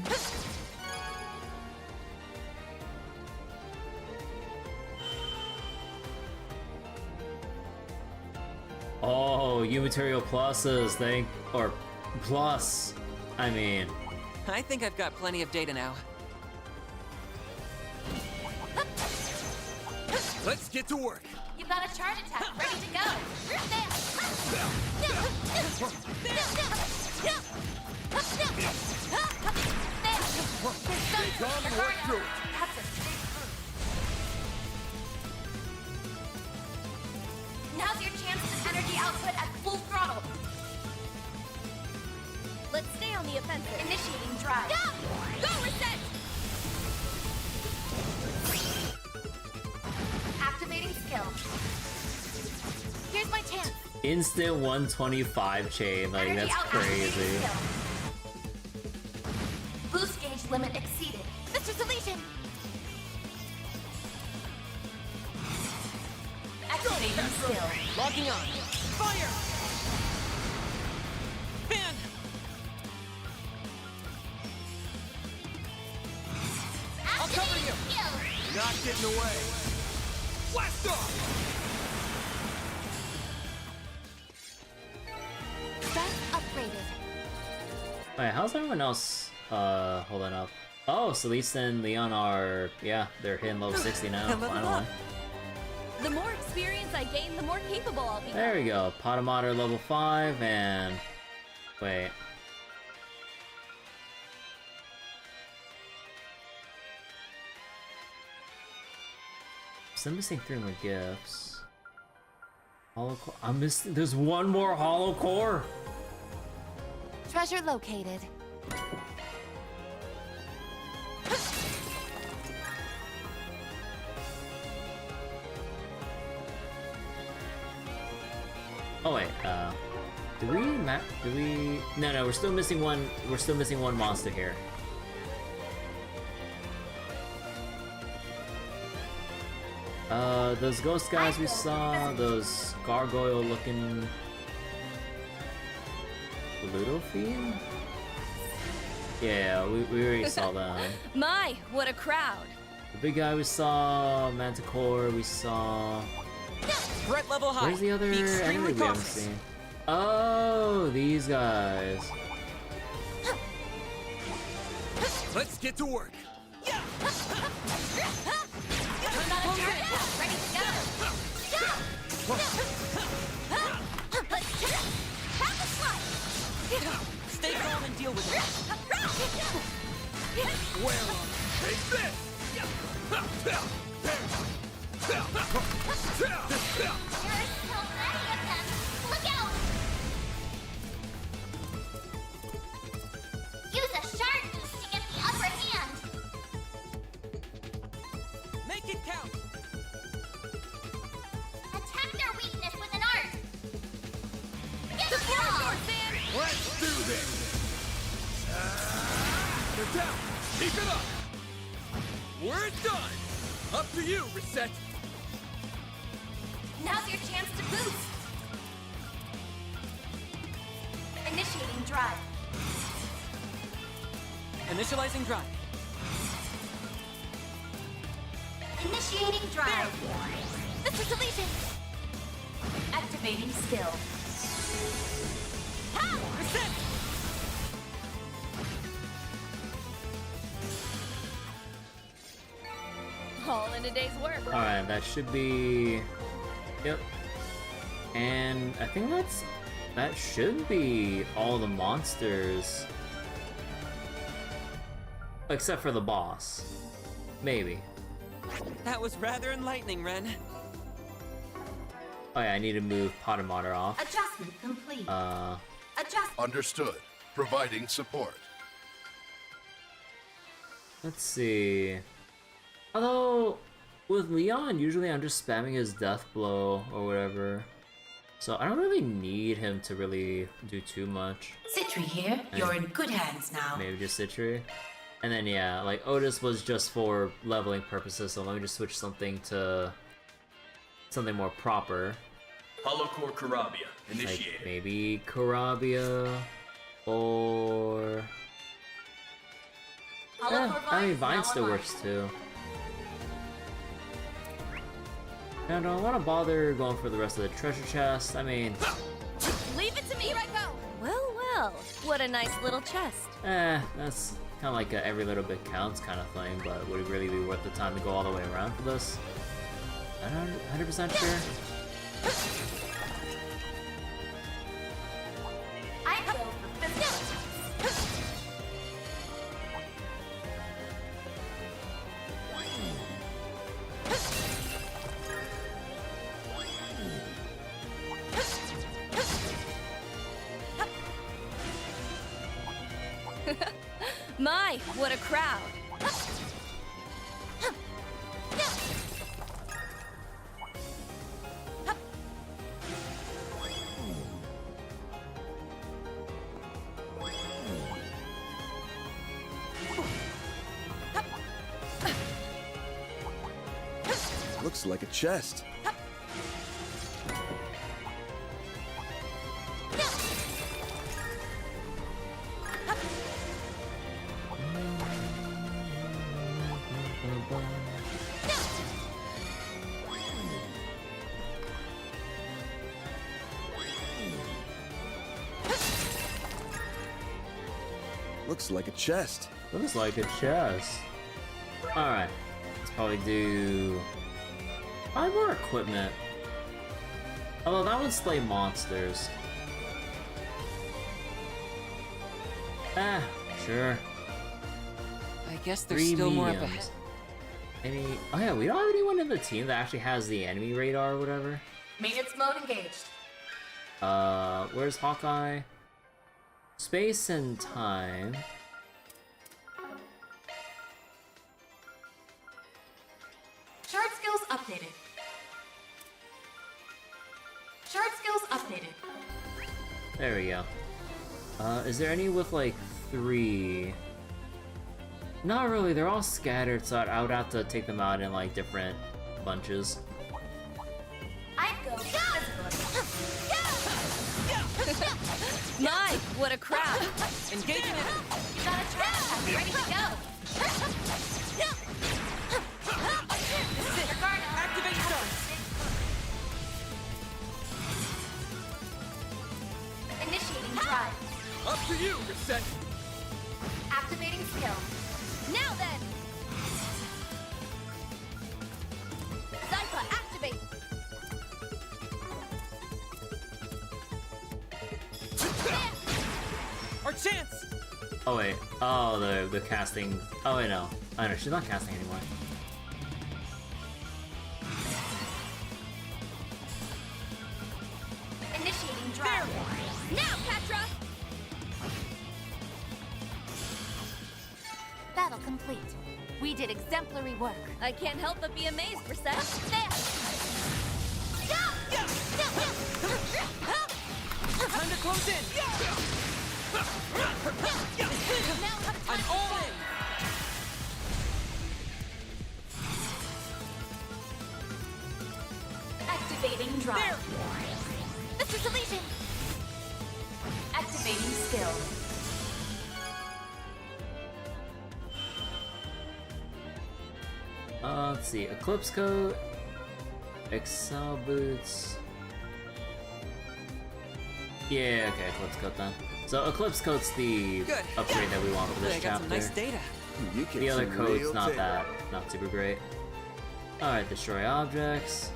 Oh, you material pluses, or plus, I mean. I think I've got plenty of data now. Let's get to work. You've got a charge attack ready to go. Stay calm and work through it. Now's your chance to energy output at full throttle. Let's stay on the offensive. Initiating drive. Go reset. Activating skill. Here's my chance. Instant 125 chain, like, that's crazy. Boost gauge limit exceeded. Mr. Solution! Activating skill. Logging on. Fire! Man! I'll cover you! Not getting away. Blast off! Strength upgraded. Wait, how's everyone else holding up? Oh, Celeste and Leon are, yeah, they're hitting level 60 now, finally. The more experience I gain, the more capable I'll be. There we go, Potomater level 5, and... wait. Still missing 3 more gifts. Hollow core. I'm missing. There's one more hollow core. Treasure located. Oh wait, do we no, we're still missing one, monster here. Those ghost guys we saw, those gargoyle looking Ludo Fiend? Yeah, we already saw them. My, what a crowd. The big guy we saw, Manticore we saw. Threat level high. Where's the other enemy we haven't seen? Oh, these guys. Let's get to work. Ready to go. Stay calm and deal with it. Well, take this. You're still many of them. Look out! Use a shard boost to get the upper hand. Make it count. Attack their weakness with an art. Get The them all! force, man! Let's do this. They're down! Keep it up! We're done! Up to you, Reset! Now's your chance to boost. Initiating drive. Initializing drive. Initiating drive. This is deletion. Activating skill. Ha! Reset! All in a day's work. Alright, that should be... Yep. And I think that should be all the monsters. Except for the boss. Maybe. That was rather enlightening, Ren. Oh yeah, I need to move Potter Motter off. Adjustment complete. Adjust. Understood. Providing support. Let's see. Although, with Leon, usually I'm just spamming his death blow or whatever. So I don't really need him to really do too much. Citri here. You're in good hands now. Maybe just Citri. And then yeah, like Otis was just for leveling purposes, so let me just switch something to something more proper. Holocore Karabia, initiated. Like maybe Karabia or... I mean, Vine still works too. And I don't want to bother going for the rest of the treasure chest. I mean... Leave it to me, here I go! Well, well, what a nice little chest. That's kind of like a every little bit counts kind of thing, but would it really be worth the time to go all the way around for this? I'm not 100% sure. I go for physical. My, what a crowd! Looks like a chest. Looks like a chest. Looks like a chest. Alright. Let's probably do 5 more equipment. Although that would slay monsters. Sure. I guess there's 3 still mediums. more up ahead. Oh yeah, we don't have anyone in the team that actually has the enemy radar or whatever. Maintenance mode engaged. Where's Hawkeye? Space and time. Shard skills updated. Shard skills updated. There we go. Is there any with like 3? Not really, they're all scattered, so I would have to take them out in like different bunches. I go physical. My, what a crowd! Engaging it! You got a trap pack ready to go. Activate Stardust! Initiating drive. Up to you, Reset! Activating skill. Now then! Zypha, activate! Our chance! Oh wait, oh the casting. Oh wait, no. Oh no, she's not casting anymore. Initiating drive. Now, Patra! Battle complete. We did exemplary work. I can't help but be amazed, Reset. Time to close in! I'm all in! Activating drive. Mr. Deletion! Activating skill. Let's see. Eclipse coat. Excel boots. Yeah, okay, Eclipse coat then. So Eclipse coat's the upgrade that we want for this I got chapter. some nice data. The other code's not super great. Alright, destroy objects.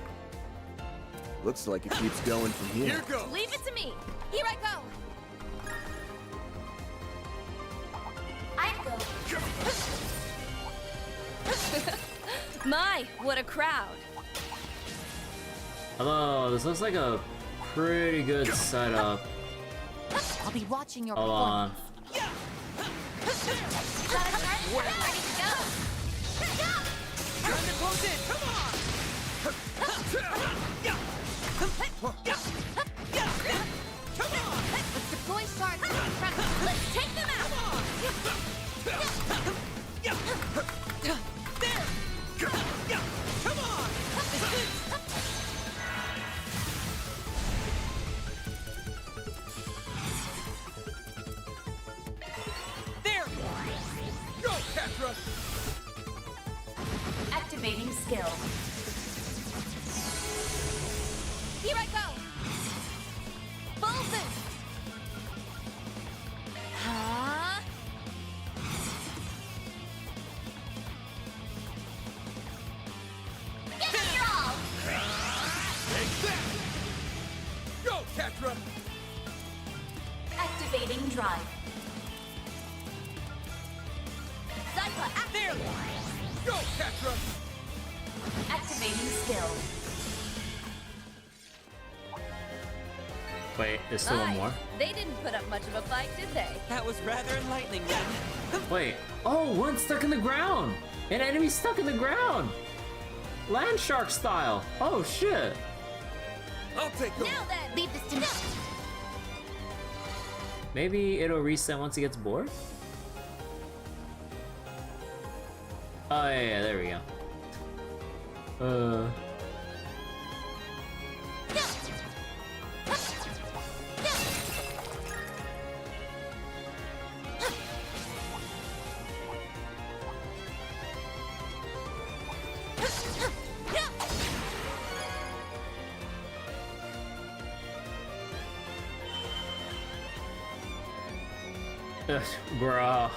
Looks like it keeps going from here. Here goes. Leave it to me. Here I go. I go. My, what a crowd. Hello, this looks like a pretty good setup. I'll be watching your Hold on. Ready to go. Time to close in. Come on. Let's deploy shards in front. Let's take them out. There. Come on. There. Go, Catra. Activating skill. Here I go. Full boost. Huh? Give me your all! Take that. Go, Catra. Activating drive. Zypha, There. Go, Catra. Activating skill. Wait, there's still one more? They didn't put up much of a fight, did they? That was rather enlightening, then. Wait. Oh, one's stuck in the ground! An enemy stuck in the ground! Land shark style! Oh shit! I'll take over. Now then, Leave this to me. Maybe it'll reset once he gets bored? Oh yeah, there we go. Bruh.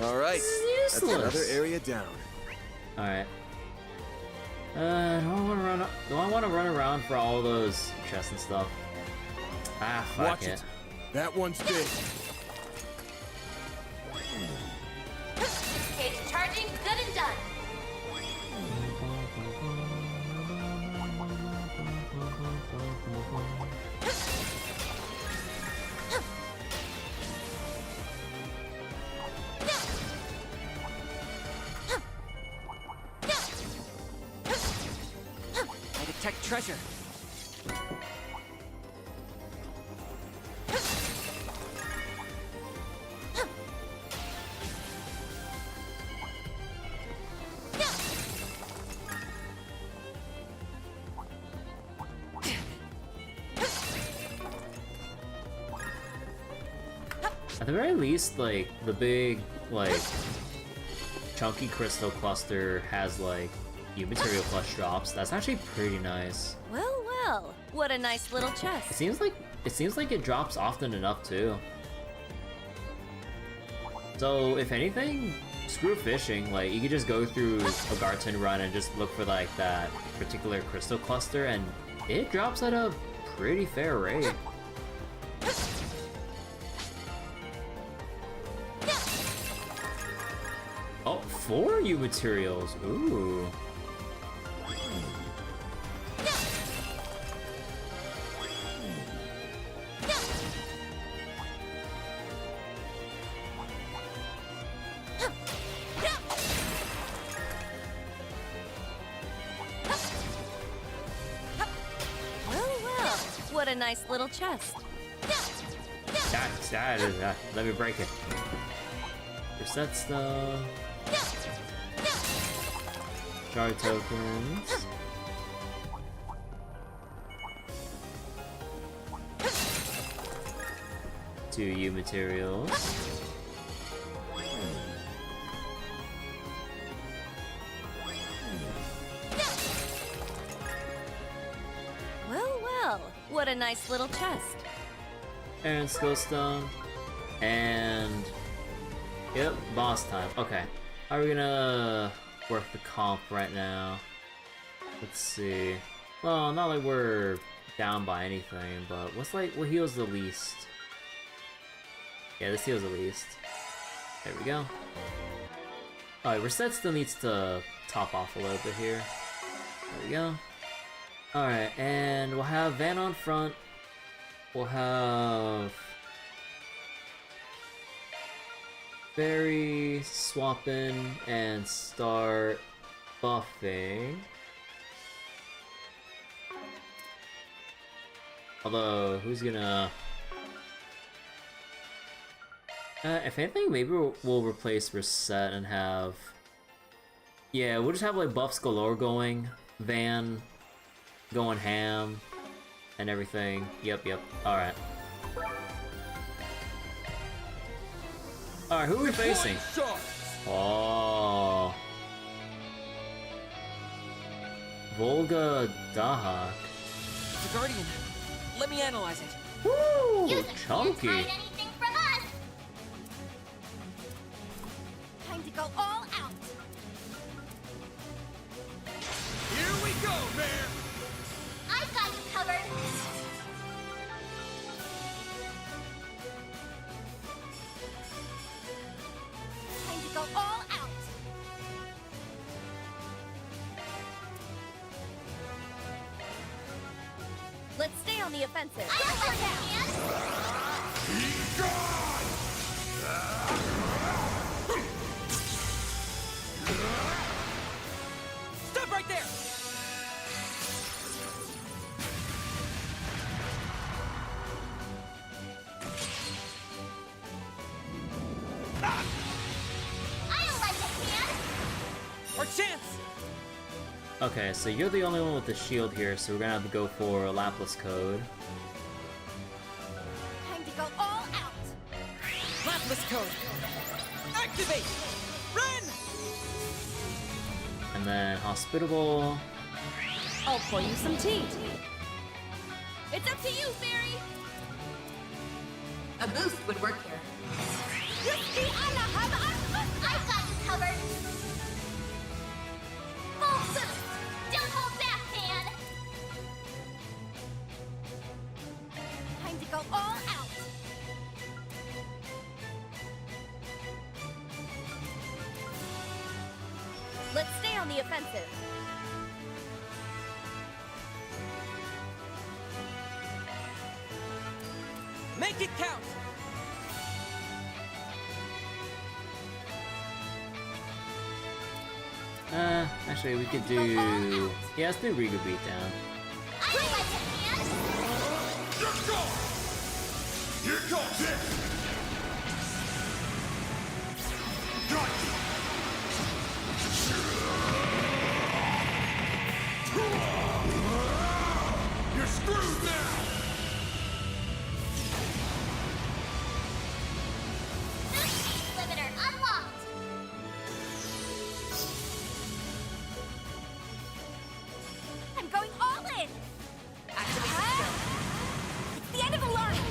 All right, This is that's another useless. area down. All right. Do I want to run around for all those chests and stuff? Ah, fuck Watch it. That one's big. Cage charging, good and done. I detect treasure. At the very least, like, the big, like, chunky crystal cluster has, like, material plus drops. That's actually pretty nice. well, well. What a nice little chest. It seems like it drops often enough, too. So, if anything, screw fishing. Like, you could just go through a Garten run and just look for, like, that particular crystal cluster, and it drops at a pretty fair rate. Oh, 4 U materials. Ooh. Well, well. What a nice little chest. Let me break it. Reset stuff. Shard tokens. to you materials. Well, well, what a nice little chest. And skill stone. And yep, boss time. Okay. How are we gonna work the comp right now? Let's see. Well, not like we're down by anything, but what heals the least? Yeah, this heals the least. There we go. Alright, Reset still needs to top off a little bit here. There we go. Alright, and we'll have Van on front. We'll have Barry swap in and start buffing. Although, who's gonna... if anything, maybe we'll replace Reset and have... Yeah, we'll just have like buffs galore going. Van going ham and everything. Yep. Alright. Alright, who are we facing? Oh. Volga-Dahak. The Guardian. Let me analyze it. Woo! You Chunky. can't hide anything from us. Time to go all out. Here we go, man! I've got you covered. Time to go all out. Let's stay on the offensive. I don't like that, man. Be gone! Stop right there! I don't like it, man. Our chance! Okay, so you're the only one with the shield here, so we're gonna have to go for a Lapis code. Time to go all out. Lapis code! Activate! Run! And then hospitable. I'll pour you some tea. It's up to you, Fairy. A boost would work here. I've got you covered. Full boost. Don't hold back, man. Time to go all out. Let's stay on the offensive. Make it count! Actually, we could do... Yeah, let's do Riga Beatdown. I don't like it, man. You're gone! Here comes it! Got you! You're screwed now! Speed limiter unlocked. I'm going all in. It's the end of the line.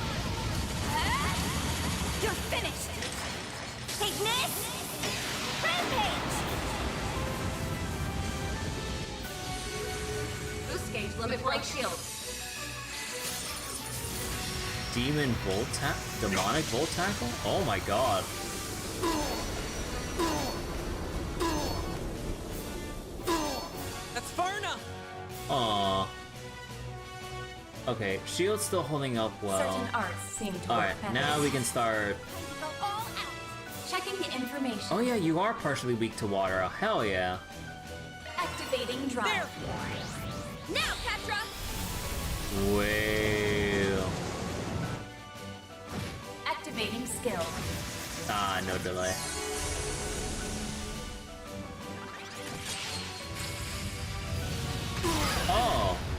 You're finished. Agnès, rampage. Boost gauge limit break shield. Demon Volt Demonic Volt Tackle? Oh my god. That's far enough! Aww. Okay, shield's still holding up well. Certain arts seem to Alright, work better. now we can start... Go all out. Checking the information. Oh yeah, you are partially weak to water. Oh, hell yeah. Activating drive. There! Now, Petra! Well... Activating skill. Ah, no delay.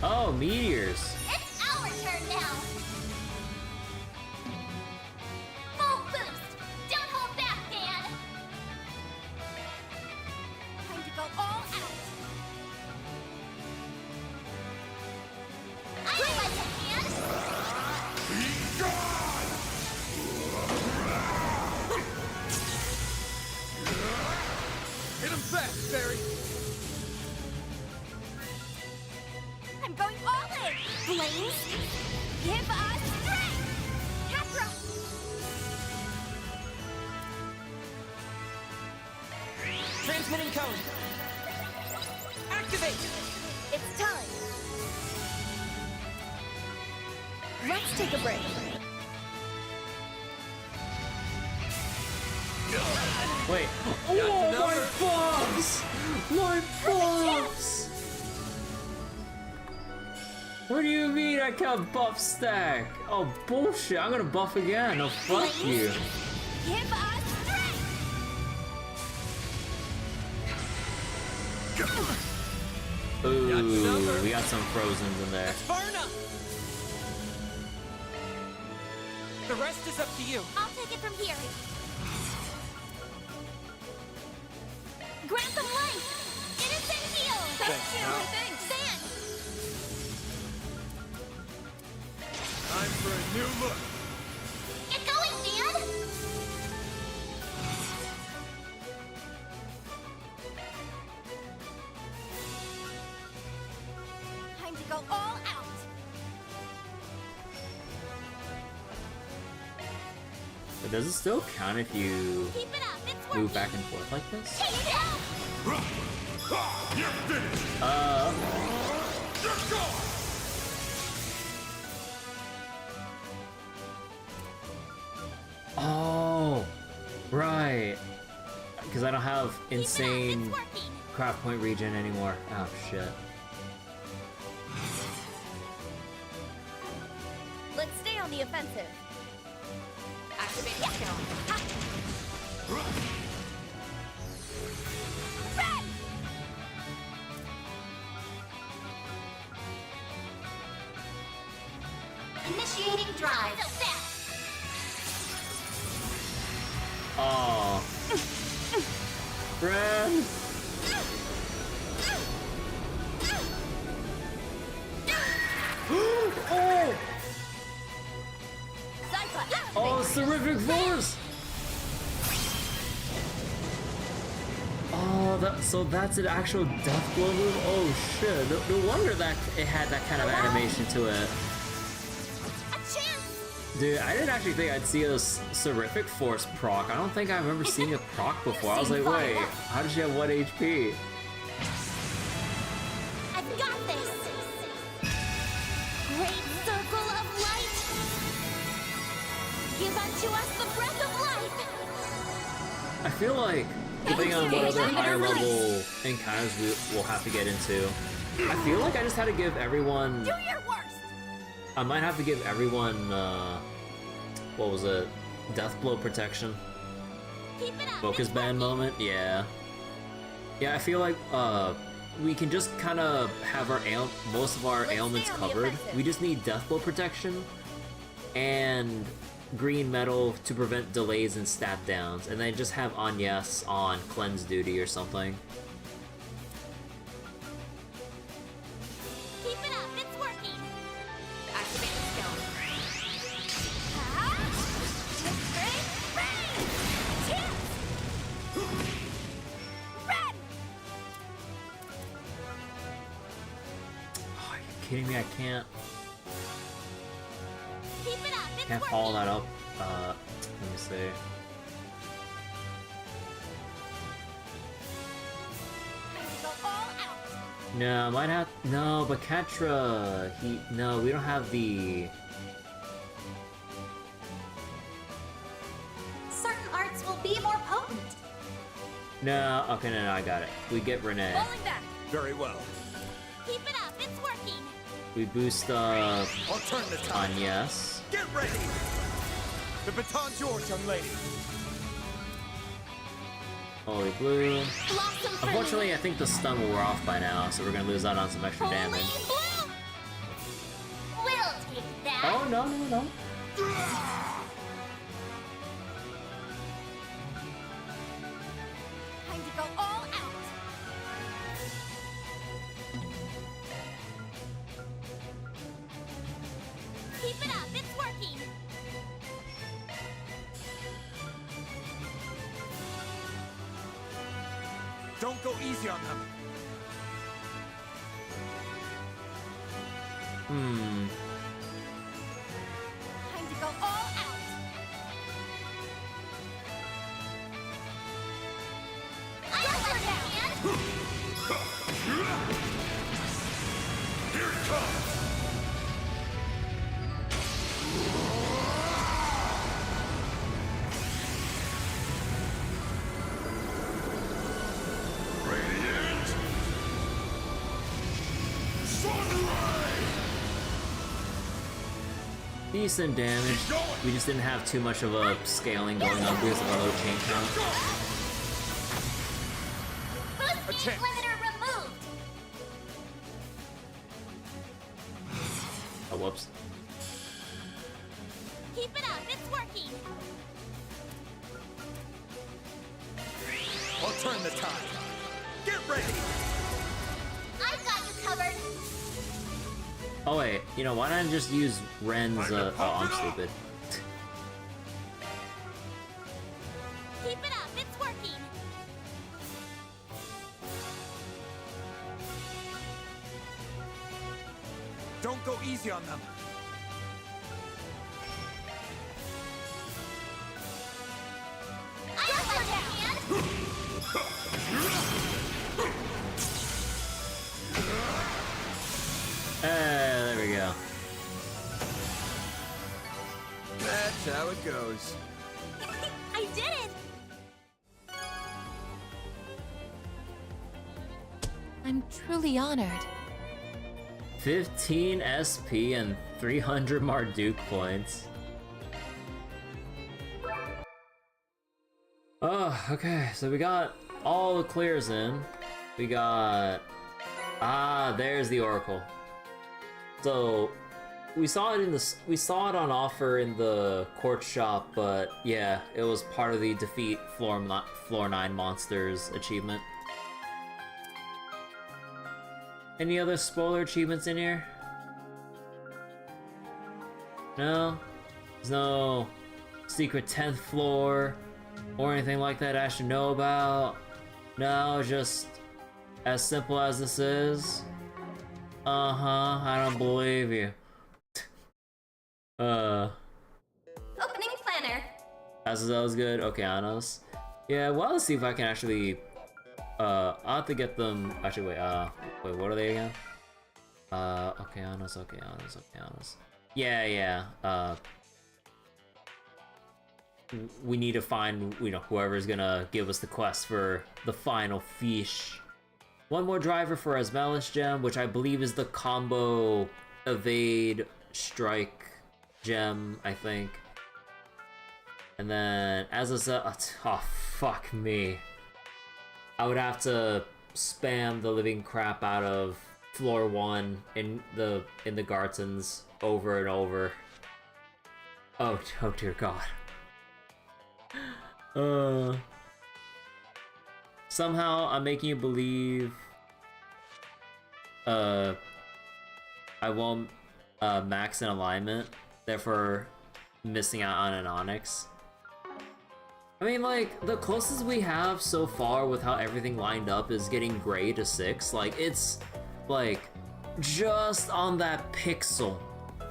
Oh, meteors. It's our turn now. Hit him fast, Barry! I'm going all in! Flames, give us strength! Capra! Transmitting cone. Activate! It's time. Let's take a break. Wait. Oh, my buffs! My buffs! What do you mean I can't buff stack? Oh, bullshit. I'm gonna buff again. Oh, fuck you. Give us strength! Ooh, we got some Frozens in there. Far enough. The rest is up to you. I'll take it from here. Grant them life! Innocent heal! Thanks, you! Al. Thanks! Sand! Time for a new look. Get going, Dan! Time to go all out! But does it still count if you Keep it up! It's move working! back and forth like this? Take it out! You're finished! You're gone! Oh, right. Because I don't have insane craft point regen anymore. Oh, shit. Let's stay on the offensive. Activate the skill. Red! Initiating drive. So fast! Oh. Friend. Oh! Oh, terrific force! Oh, so that's an actual death blow move? Oh shit, no wonder that it had that kind of animation to it. Dude, I didn't actually think I'd see a Serrific Force proc. I don't think I remember seeing a proc before. I was like, wait, how did she have 1 HP? I've got this! Great circle of light! Give unto us the breath of life! I feel like, depending on what other higher level encounters we'll have to get into, I feel like I just had to give everyone... Do your worst! I might have to give everyone, what was it? Death blow protection. Keep it up! Focus band moment? Yeah. Yeah, I feel like, we can just kind of have our most of our ailments covered. We just need death blow protection and green metal to prevent delays and stat downs, and then just have Agnès on cleanse duty or something. Keep it up! It's working! Activate the skill. Red! Oh, are you kidding me? I can't. Keep it up! It's Can't follow that up. Let me see. Go all out! No, I might have. No, but Katra. No, we don't have the. Certain arts will be more potent. No, okay, no, I got it. We get Renee. Falling back. Very well. Keep it up! It's working! We boost I'll turn the tide. Agnès. Get ready! The baton's yours, young lady. Holy blue. Blossom for Unfortunately, I think the stun will wear off by now, so we're gonna lose out on some extra Holy damage. blue! We'll take that! Oh, no. Time to go all out! Keep it up! It's working! Don't go easy on them. Time to go all out. I got your hand. Here it comes! Radiant! Sunray! Decent damage. We just didn't have too much of a scaling going on because of our low chain count. Boost speed limiter removed. Oh, whoops. Keep it up, it's working. I'll turn the tide. Get ready. I've got you covered. Oh wait, you know, why don't I just use Ren's, oh, I'm stupid. Keep it up, it's working. Don't go easy on them. I got your hand. There we go. That's how it goes. I did it. I'm truly honored. 15 SP and 300 Marduk points. Oh, okay, so we got all the clears in. We got... there's the Oracle. So, we saw it on offer in the Court Shop, but yeah, it was part of the Defeat Floor 9 Monsters achievement. Any other spoiler achievements in here? No? There's no secret 10th floor or anything like that I should know about? No, just as simple as this is? I don't believe you. Opening planner. That was good? Okeanos. Yeah, well, let's see if I can actually... I'll have to get them... Actually, wait, what are they again? Okeanos. Yeah. We need to find, you know, whoever's gonna give us the quest for the final fish. One more driver for Asmelis gem, which I believe is the combo evade strike gem, I think. And then as I said, oh fuck me. I would have to spam the living crap out of floor 1 in the Gartens over and over. Oh dear God. Somehow I'm making you believe I won't max in alignment, therefore missing out on an Onyx. I mean, like, the closest we have so far with how everything lined up is getting gray to 6. Like, it's like just on that pixel.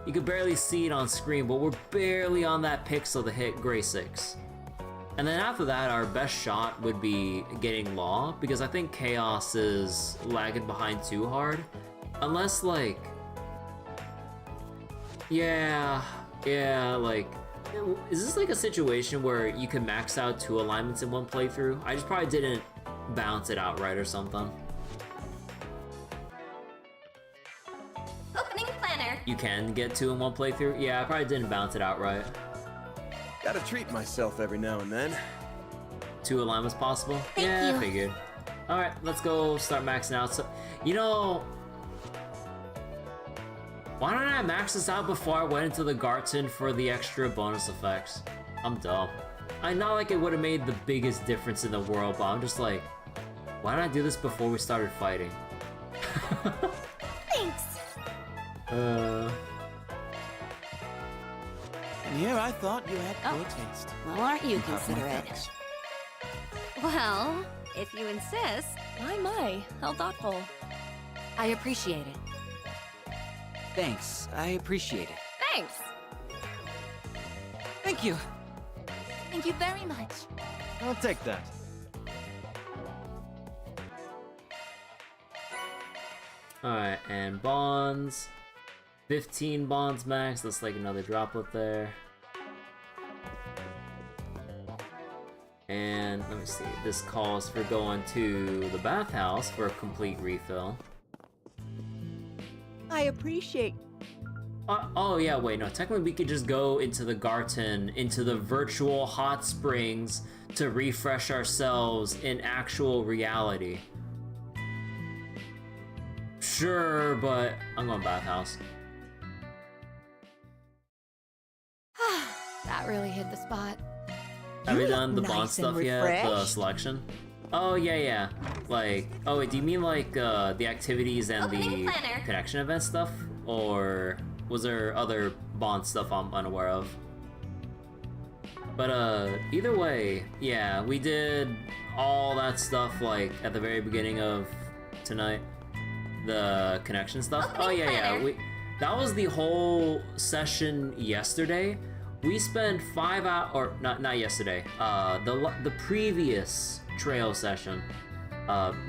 You could barely see it on screen, but we're barely on that pixel to hit gray 6. And then after that, our best shot would be getting Law, because I think Chaos is lagging behind too hard. Unless, like... Yeah, like... Is this like a situation where you can max out 2 alignments in one playthrough? I just probably didn't bounce it out right or something. Opening planner. You can get 2 in one playthrough? Yeah, I probably didn't bounce it out right. Gotta treat myself every now and then. 2 alignments possible? Thank yeah, you. I figured. Alright, let's go start maxing out. So, you know... Why don't I max this out before I went into the Garten for the extra bonus effects? I'm dumb. I not like it would have made the biggest difference in the world, but I'm just like, why didn't I do this before we started fighting? Thanks. And here I thought you had good taste. Well, aren't you considerate? Well, If you insist. My, how thoughtful. I appreciate it. Thanks, I appreciate it. Thanks! Thank you. Thank you very much. I'll take that. Alright, and bonds. 15 bonds max, that's like another droplet there. And let me see, this calls for going to the bathhouse for a complete refill. I appreciate. Oh yeah, wait, no, technically we could just go into the Garten, into the virtual hot springs to refresh ourselves in actual reality. Sure, but I'm going bathhouse. That really hit the spot. Have you done the bond nice stuff and yet? The refreshed. selection? Oh yeah. Like, oh wait, do you mean like the activities and the connection event stuff? Or was there other bond stuff I'm unaware of? But either way, yeah, we did all that stuff like at the very beginning of tonight. The connection stuff. Oh yeah. That was the whole session yesterday. We spent 5 hours, or not yesterday. The previous trail session.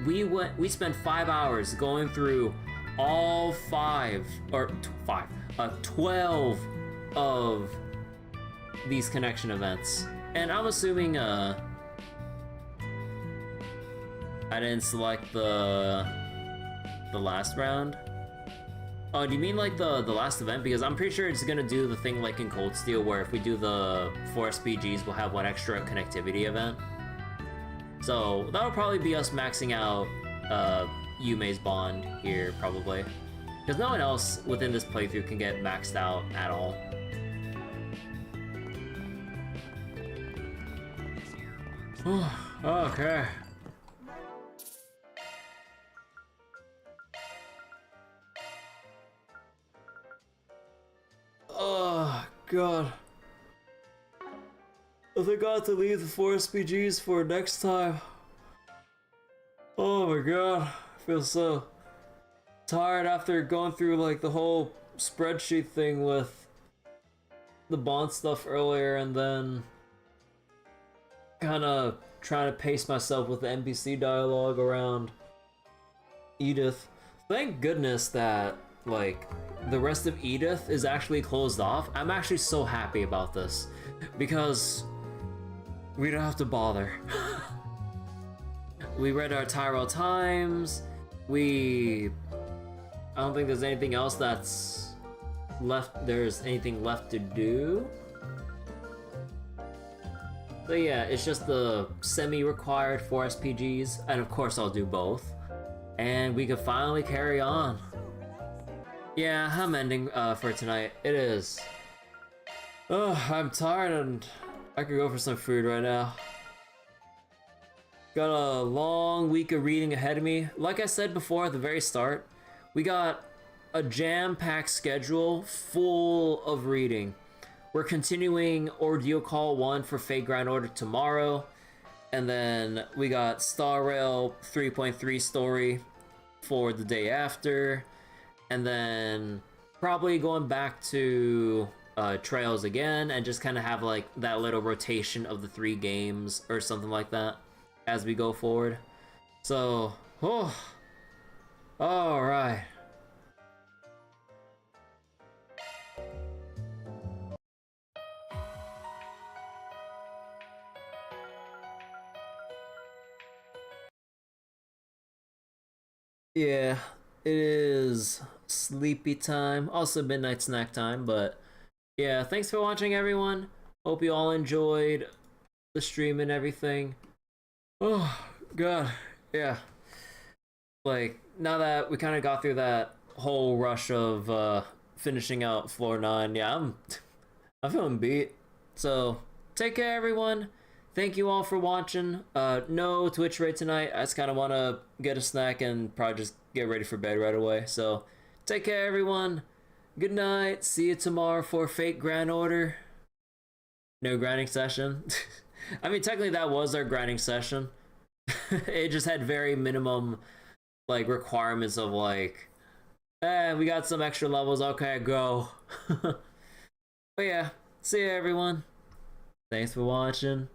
We spent 5 hours going through all 12 of these connection events, and I'm assuming I didn't select the last round. Oh, do you mean like the last event? Because I'm pretty sure it's gonna do the thing like in Cold Steel where if we do the 4 SPGs, we'll have one extra connectivity event. So that'll probably be us maxing out Yume's bond here, probably. Because no one else within this playthrough can get maxed out at all. Okay. Oh, God. I think I have to leave the 4 SPGs for next time. Oh my God. I feel so tired after going through like the whole spreadsheet thing with the bond stuff earlier and then kind of trying to pace myself with the NPC dialogue around Edith. Thank goodness that like the rest of Edith is actually closed off. I'm actually so happy about this because we don't have to bother. We read our Tyrell Times. I don't think there's anything else that's left. There's anything left to do. So yeah, it's just the semi-required 4 SPGs, and of course I'll do both. And we can finally carry on. Yeah, I'm ending for tonight. It is. Oh, I'm tired and I could go for some food right now. Got a long week of reading ahead of me. Like I said before at the very start, we got a jam-packed schedule full of reading. We're continuing Ordeal Call 1 for Fate Grand Order tomorrow. And then we got Star Rail 3.3 story for the day after. And then probably going back to Trails again and just kind of have like that little rotation of the 3 games or something like that as we go forward. So, alright. Yeah, it is sleepy time, also midnight snack time, but yeah, thanks for watching everyone. Hope you all enjoyed the stream and everything. Oh, God, yeah. Like, now that we kind of got through that whole rush of finishing out Floor 9, yeah, I'm feeling beat. So, take care everyone. Thank you all for watching. No Twitch raid tonight. I just kind of want to get a snack and probably just get ready for bed right away. So, take care, everyone. Good night. See you tomorrow for Fate Grand Order. No grinding session. I mean, technically that was our grinding session. it just had very minimum like requirements of like, we got some extra levels, okay, go. But yeah, see ya everyone. Thanks for watching.